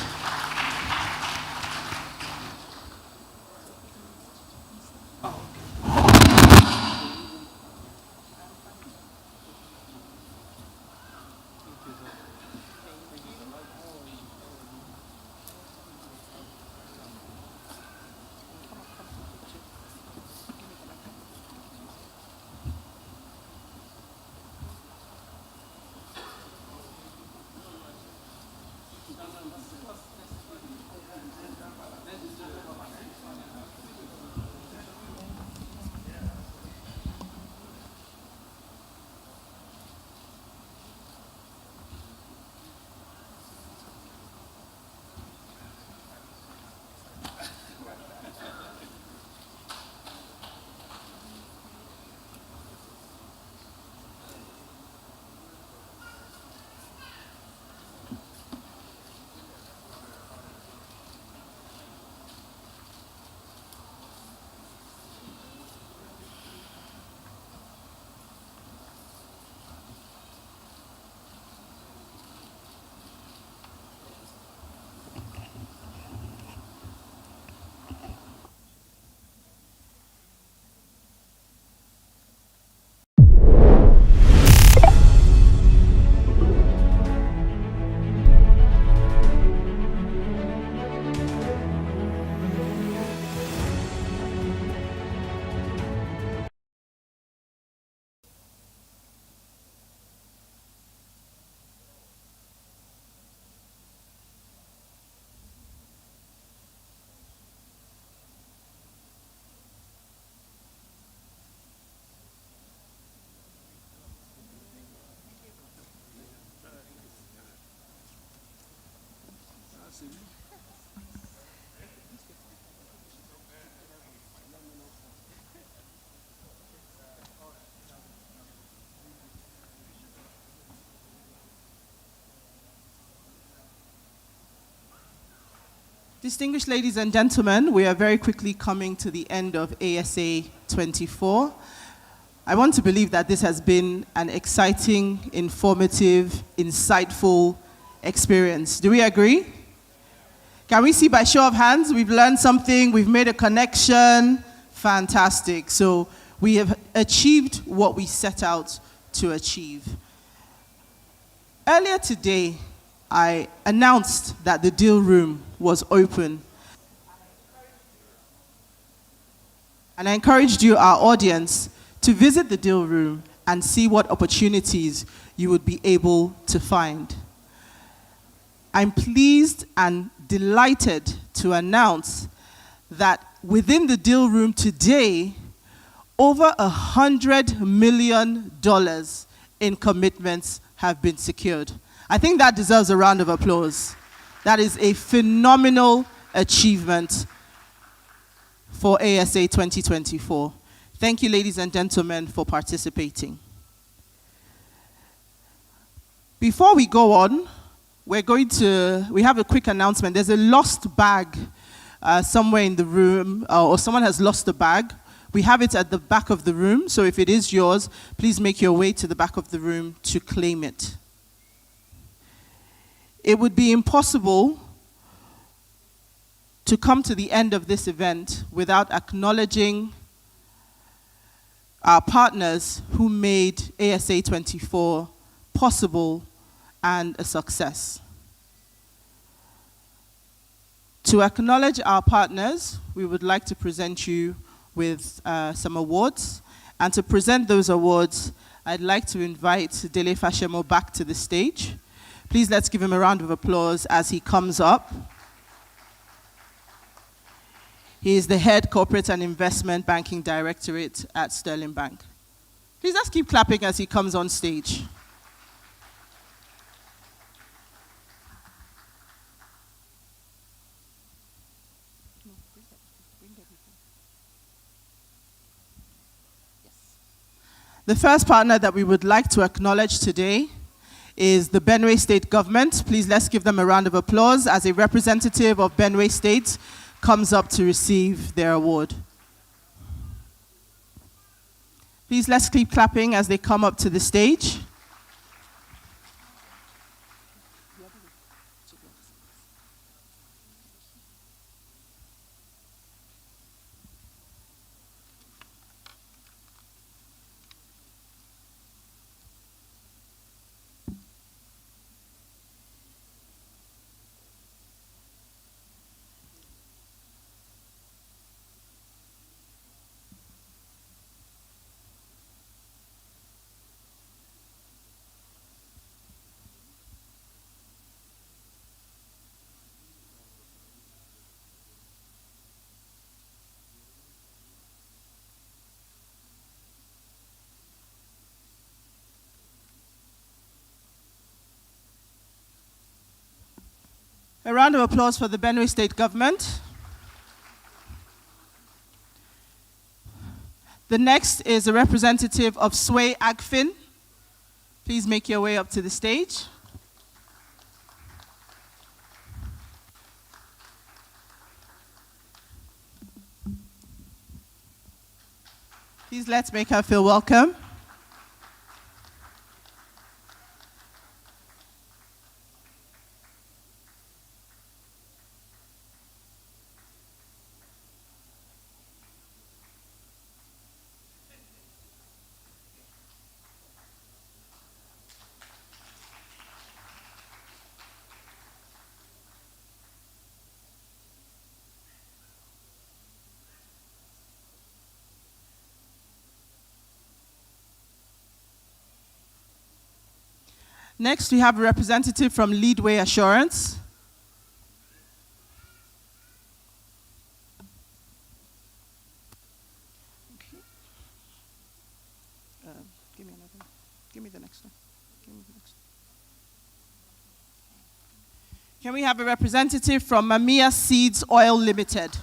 Distinguished ladies and gentlemen, we are very quickly coming to the end of ASA 24. I want to believe that this has been an exciting, informative, insightful experience. Do we agree? Can we see by show of hands? We've learned something, we've made a connection. Fantastic. So we have achieved what we set out to achieve. Earlier today, I announced that the deal room was open. And I encouraged you, our audience, to visit the deal room and see what opportunities you would be able to find. I'm pleased and delighted to announce that within the deal room today, over $100 million in commitments have been secured. I think that deserves a round of applause. That is a phenomenal achievement for ASA 2024. Thank you, ladies and gentlemen, for participating. Before we go on, we have a quick announcement. There's a lost bag somewhere in the room, or someone has lost a bag. We have it at the back of the room, so if it is yours, please make your way to the back of the room to claim it. It would be impossible to come to the end of this event without acknowledging our partners who made ASA 24 possible and a success. To acknowledge our partners, we would like to present you with some awards. And to present those awards, I'd like to invite Dele Fashemo back to the stage. Please let's give him a round of applause as he comes up. He is the Head Corporate and Investment Banking Directorate at Sterling Bank. Please let's keep clapping as he comes on stage. The first partner that we would like to acknowledge today is the Benue State Government. Please let's give them a round of applause as a representative of Benue State comes up to receive their award. Please let's keep clapping as they come up to the stage. A round of applause for the Benue State Government. The next is a representative of Sway Agfin. Please make your way up to the stage. Please let's make her feel welcome. Next, we have a representative from Leadway Assurance. Give me another. Give me the next one. Give me the next one. Can we have a representative from Mamiya Seeds Oil Limited?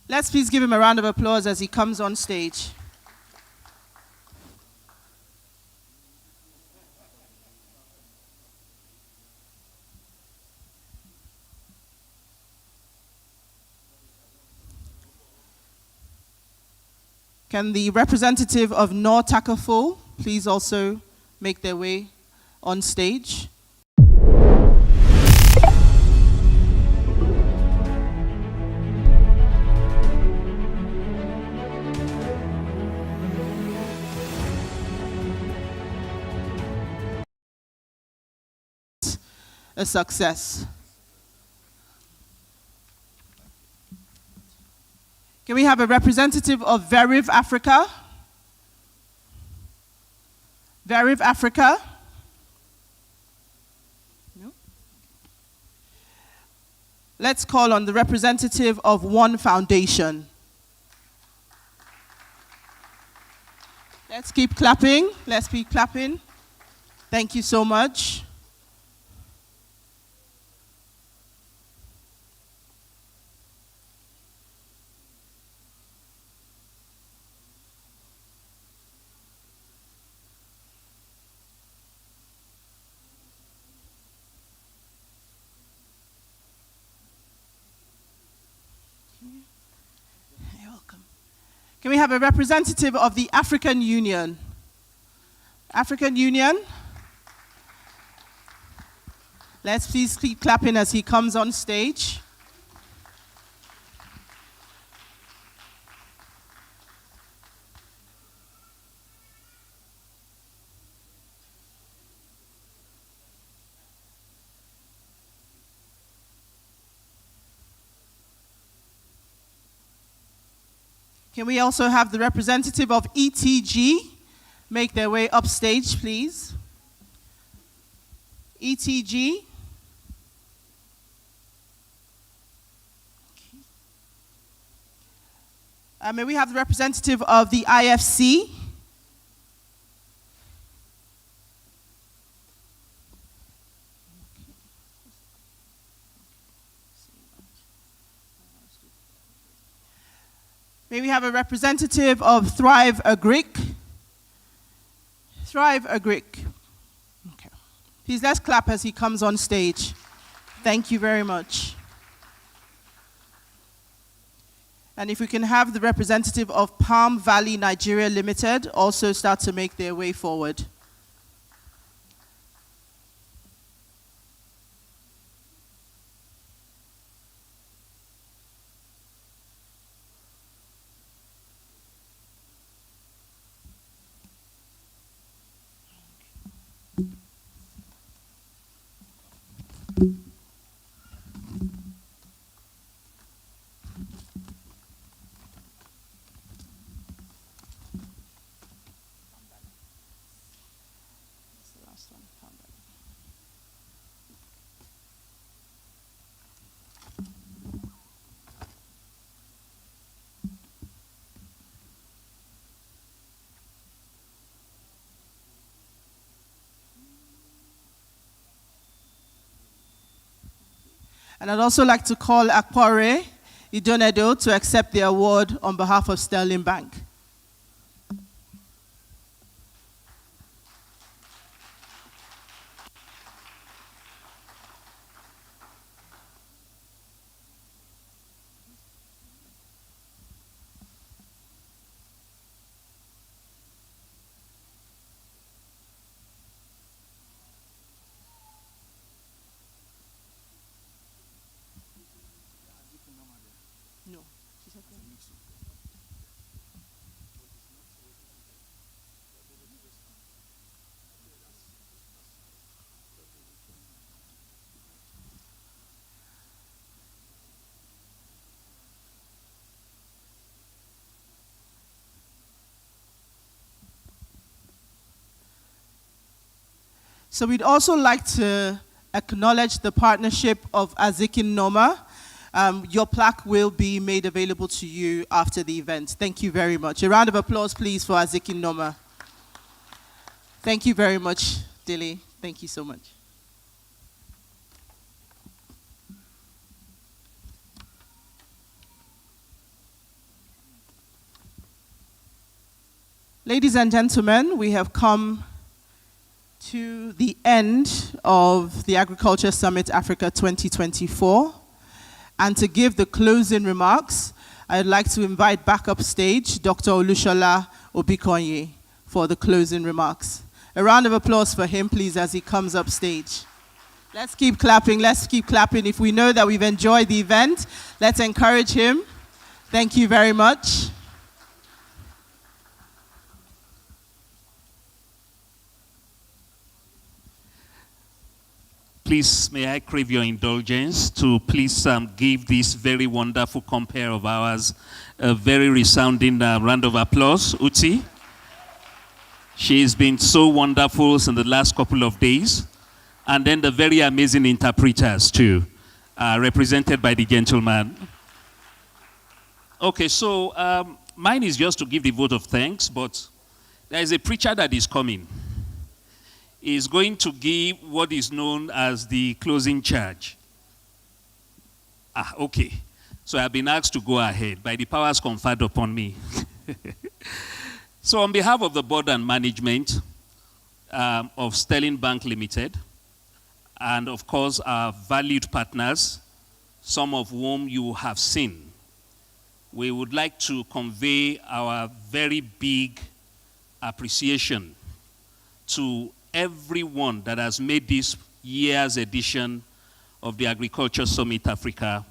Let's please give him a round of applause as he comes on stage. Can the representative of Nor Takaful please also make their way on stage? A success. Can we have a representative of Veriv Africa? Veriv Africa? No? Let's call on the representative of One Foundation. Let's keep clapping. Let's keep clapping. Thank you so much. Can we have a representative of the African Union? African Union, Let's please keep clapping as he comes on stage. Can we also have the representative of ETG make their way upstage, please? ETG. May we have the representative of the IFC? May we have a representative of Thrive Agric? Thrive Agric. Okay. Please let's clap as he comes on stage. Thank you very much. And if we can have the representative of Palm Valley Nigeria Limited also start to make their way forward. And I'd also like to call Akpore Idonedo to accept the award on behalf of Sterling Bank. So we'd also like to acknowledge the partnership of Azikin Noma. Your plaque will be made available to you after the event. Thank you very much. A round of applause, please, for Azikin Noma. Thank you very much, Dilly. Thank you so much. Ladies and gentlemen, we have come to the end of the Agriculture Summit Africa 2024. And to give the closing remarks, I'd like to invite back up stage Dr. Olushola Obikonye for the closing remarks. A round of applause for him, please, as he comes up stage. Let's keep clapping, let's keep clapping. If we know that we've enjoyed the event, let's encourage him. Thank you very much. Please, may I crave your indulgence to please give this very wonderful compere of ours a very resounding round of applause. Uti. She's been so wonderful in the last couple of days. And then the very amazing interpreters too, represented by the gentleman. Okay, so mine is just to give the vote of thanks, but there is a preacher that is coming. Is going to give what is known as the closing charge. Okay. So I've been asked to go ahead by the powers conferred upon me. So on behalf of the board and management of Sterling Bank Limited, and of course our valued partners, some of whom you have seen, we would like to convey our very big appreciation to everyone that has made this year's edition of the Agriculture Summit Africa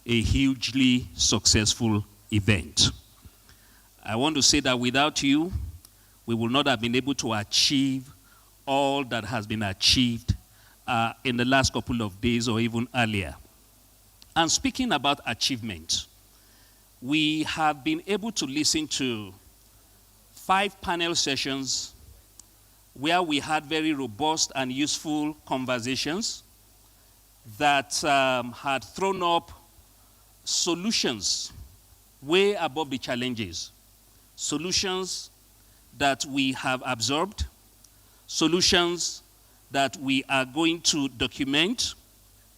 a hugely successful event. I want to say that without you, we would not have been able to achieve all that has been achieved in the last couple of days or even earlier. And speaking about achievement, we have been able to listen to 5 panel sessions where we had very robust and useful conversations that had thrown up solutions way above the challenges, solutions that we have absorbed, solutions that we are going to document,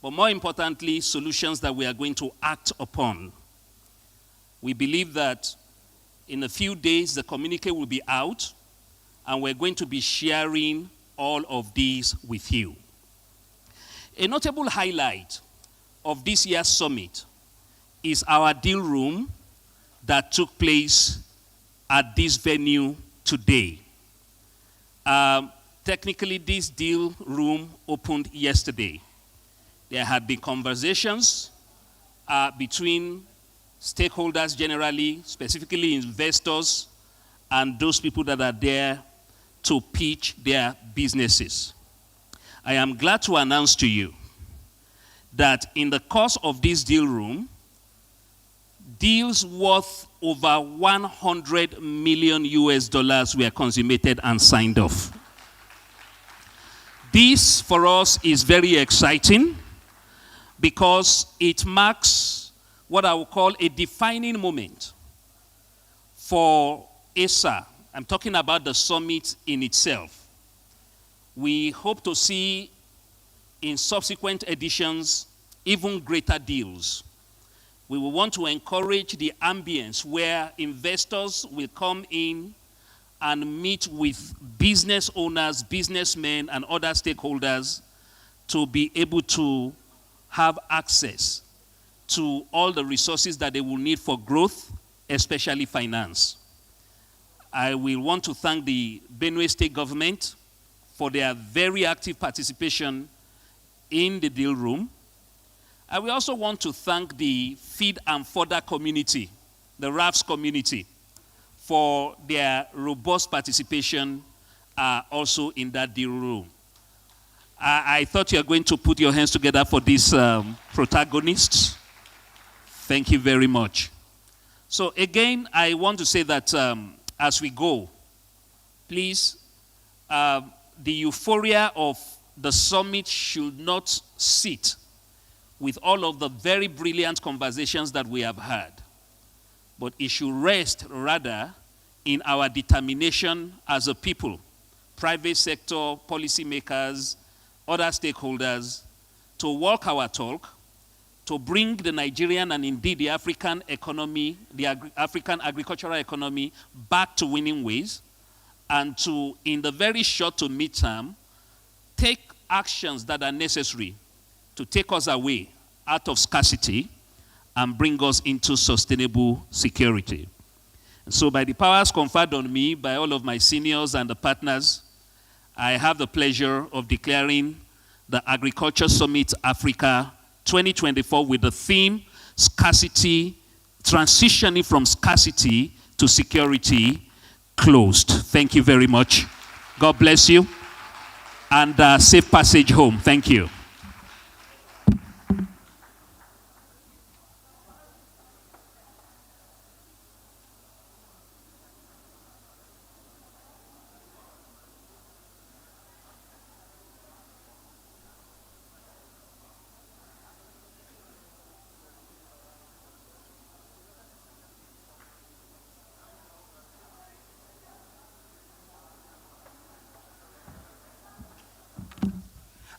but more importantly, solutions that we are going to act upon. We believe that in a few days, the communique will be out, and we're going to be sharing all of these with you. A notable highlight of this year's summit is our deal room that took place at this venue today. Technically, this deal room opened yesterday. There had been conversations between stakeholders generally, specifically investors, and those people that are there to pitch their businesses. I am glad to announce to you that in the course of this deal room, deals worth over 100 million US dollars were consummated and signed off. This, for us, is very exciting because it marks what I would call a defining moment for ASA. I'm talking about the summit in itself. We hope to see in subsequent editions even greater deals. We will want to encourage the ambience where investors will come in and meet with business owners, businessmen, and other stakeholders to be able to have access to all the resources that they will need for growth, especially finance. I will want to thank the Benue State government for their very active participation in the deal room. I will also want to thank the Feed and Fodder community, the RAFS community, for their robust participation also in that deal room. I thought you were going to put your hands together for these protagonists. Thank you very much. So again, I want to say that as we go, please, the euphoria of the summit should not sit with all of the very brilliant conversations that we have had, but it should rest rather in our determination as a people, private sector, policymakers, other stakeholders, to walk our talk, to bring the Nigerian and indeed the African economy, the African agricultural economy back to winning ways, and to, in the very short to mid-term, take actions that are necessary to take us away out of scarcity and bring us into sustainable security. And so by the powers conferred on me by all of my seniors and the partners, I have the pleasure of declaring the Agriculture Summit Africa 2024 with the theme, Scarcity, Transitioning from Scarcity to Security, closed. Thank you very much. God bless you. And safe passage home. Thank you.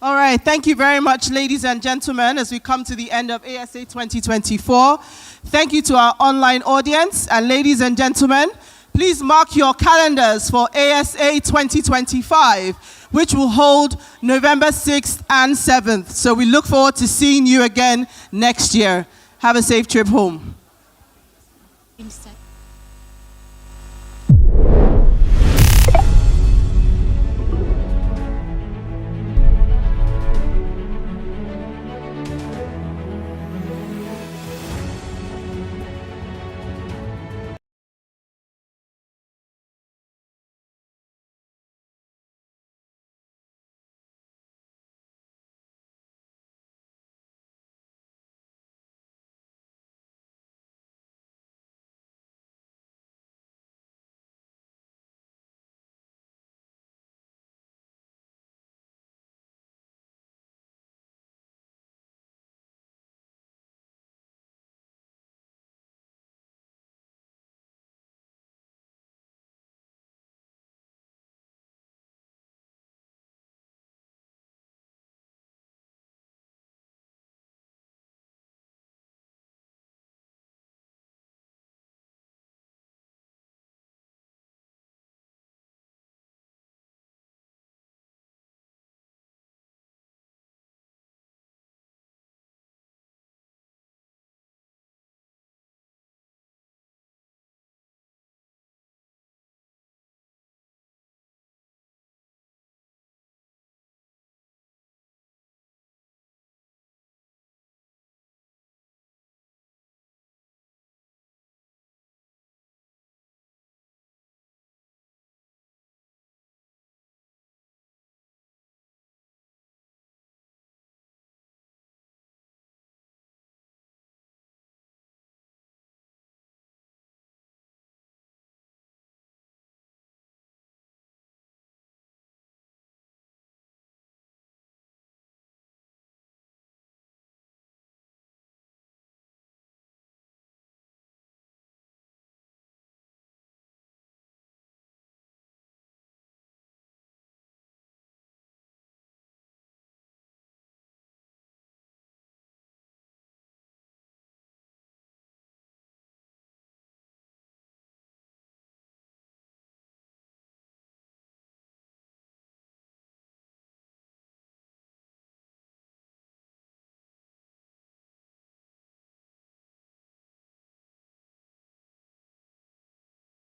All right, thank you very much, ladies and gentlemen, as we come to the end of ASA 2024. Thank you to our online audience, and ladies and gentlemen, please mark your calendars for ASA 2025, which will hold November 6th and 7th. So we look forward to seeing you again next year. Have a safe trip home.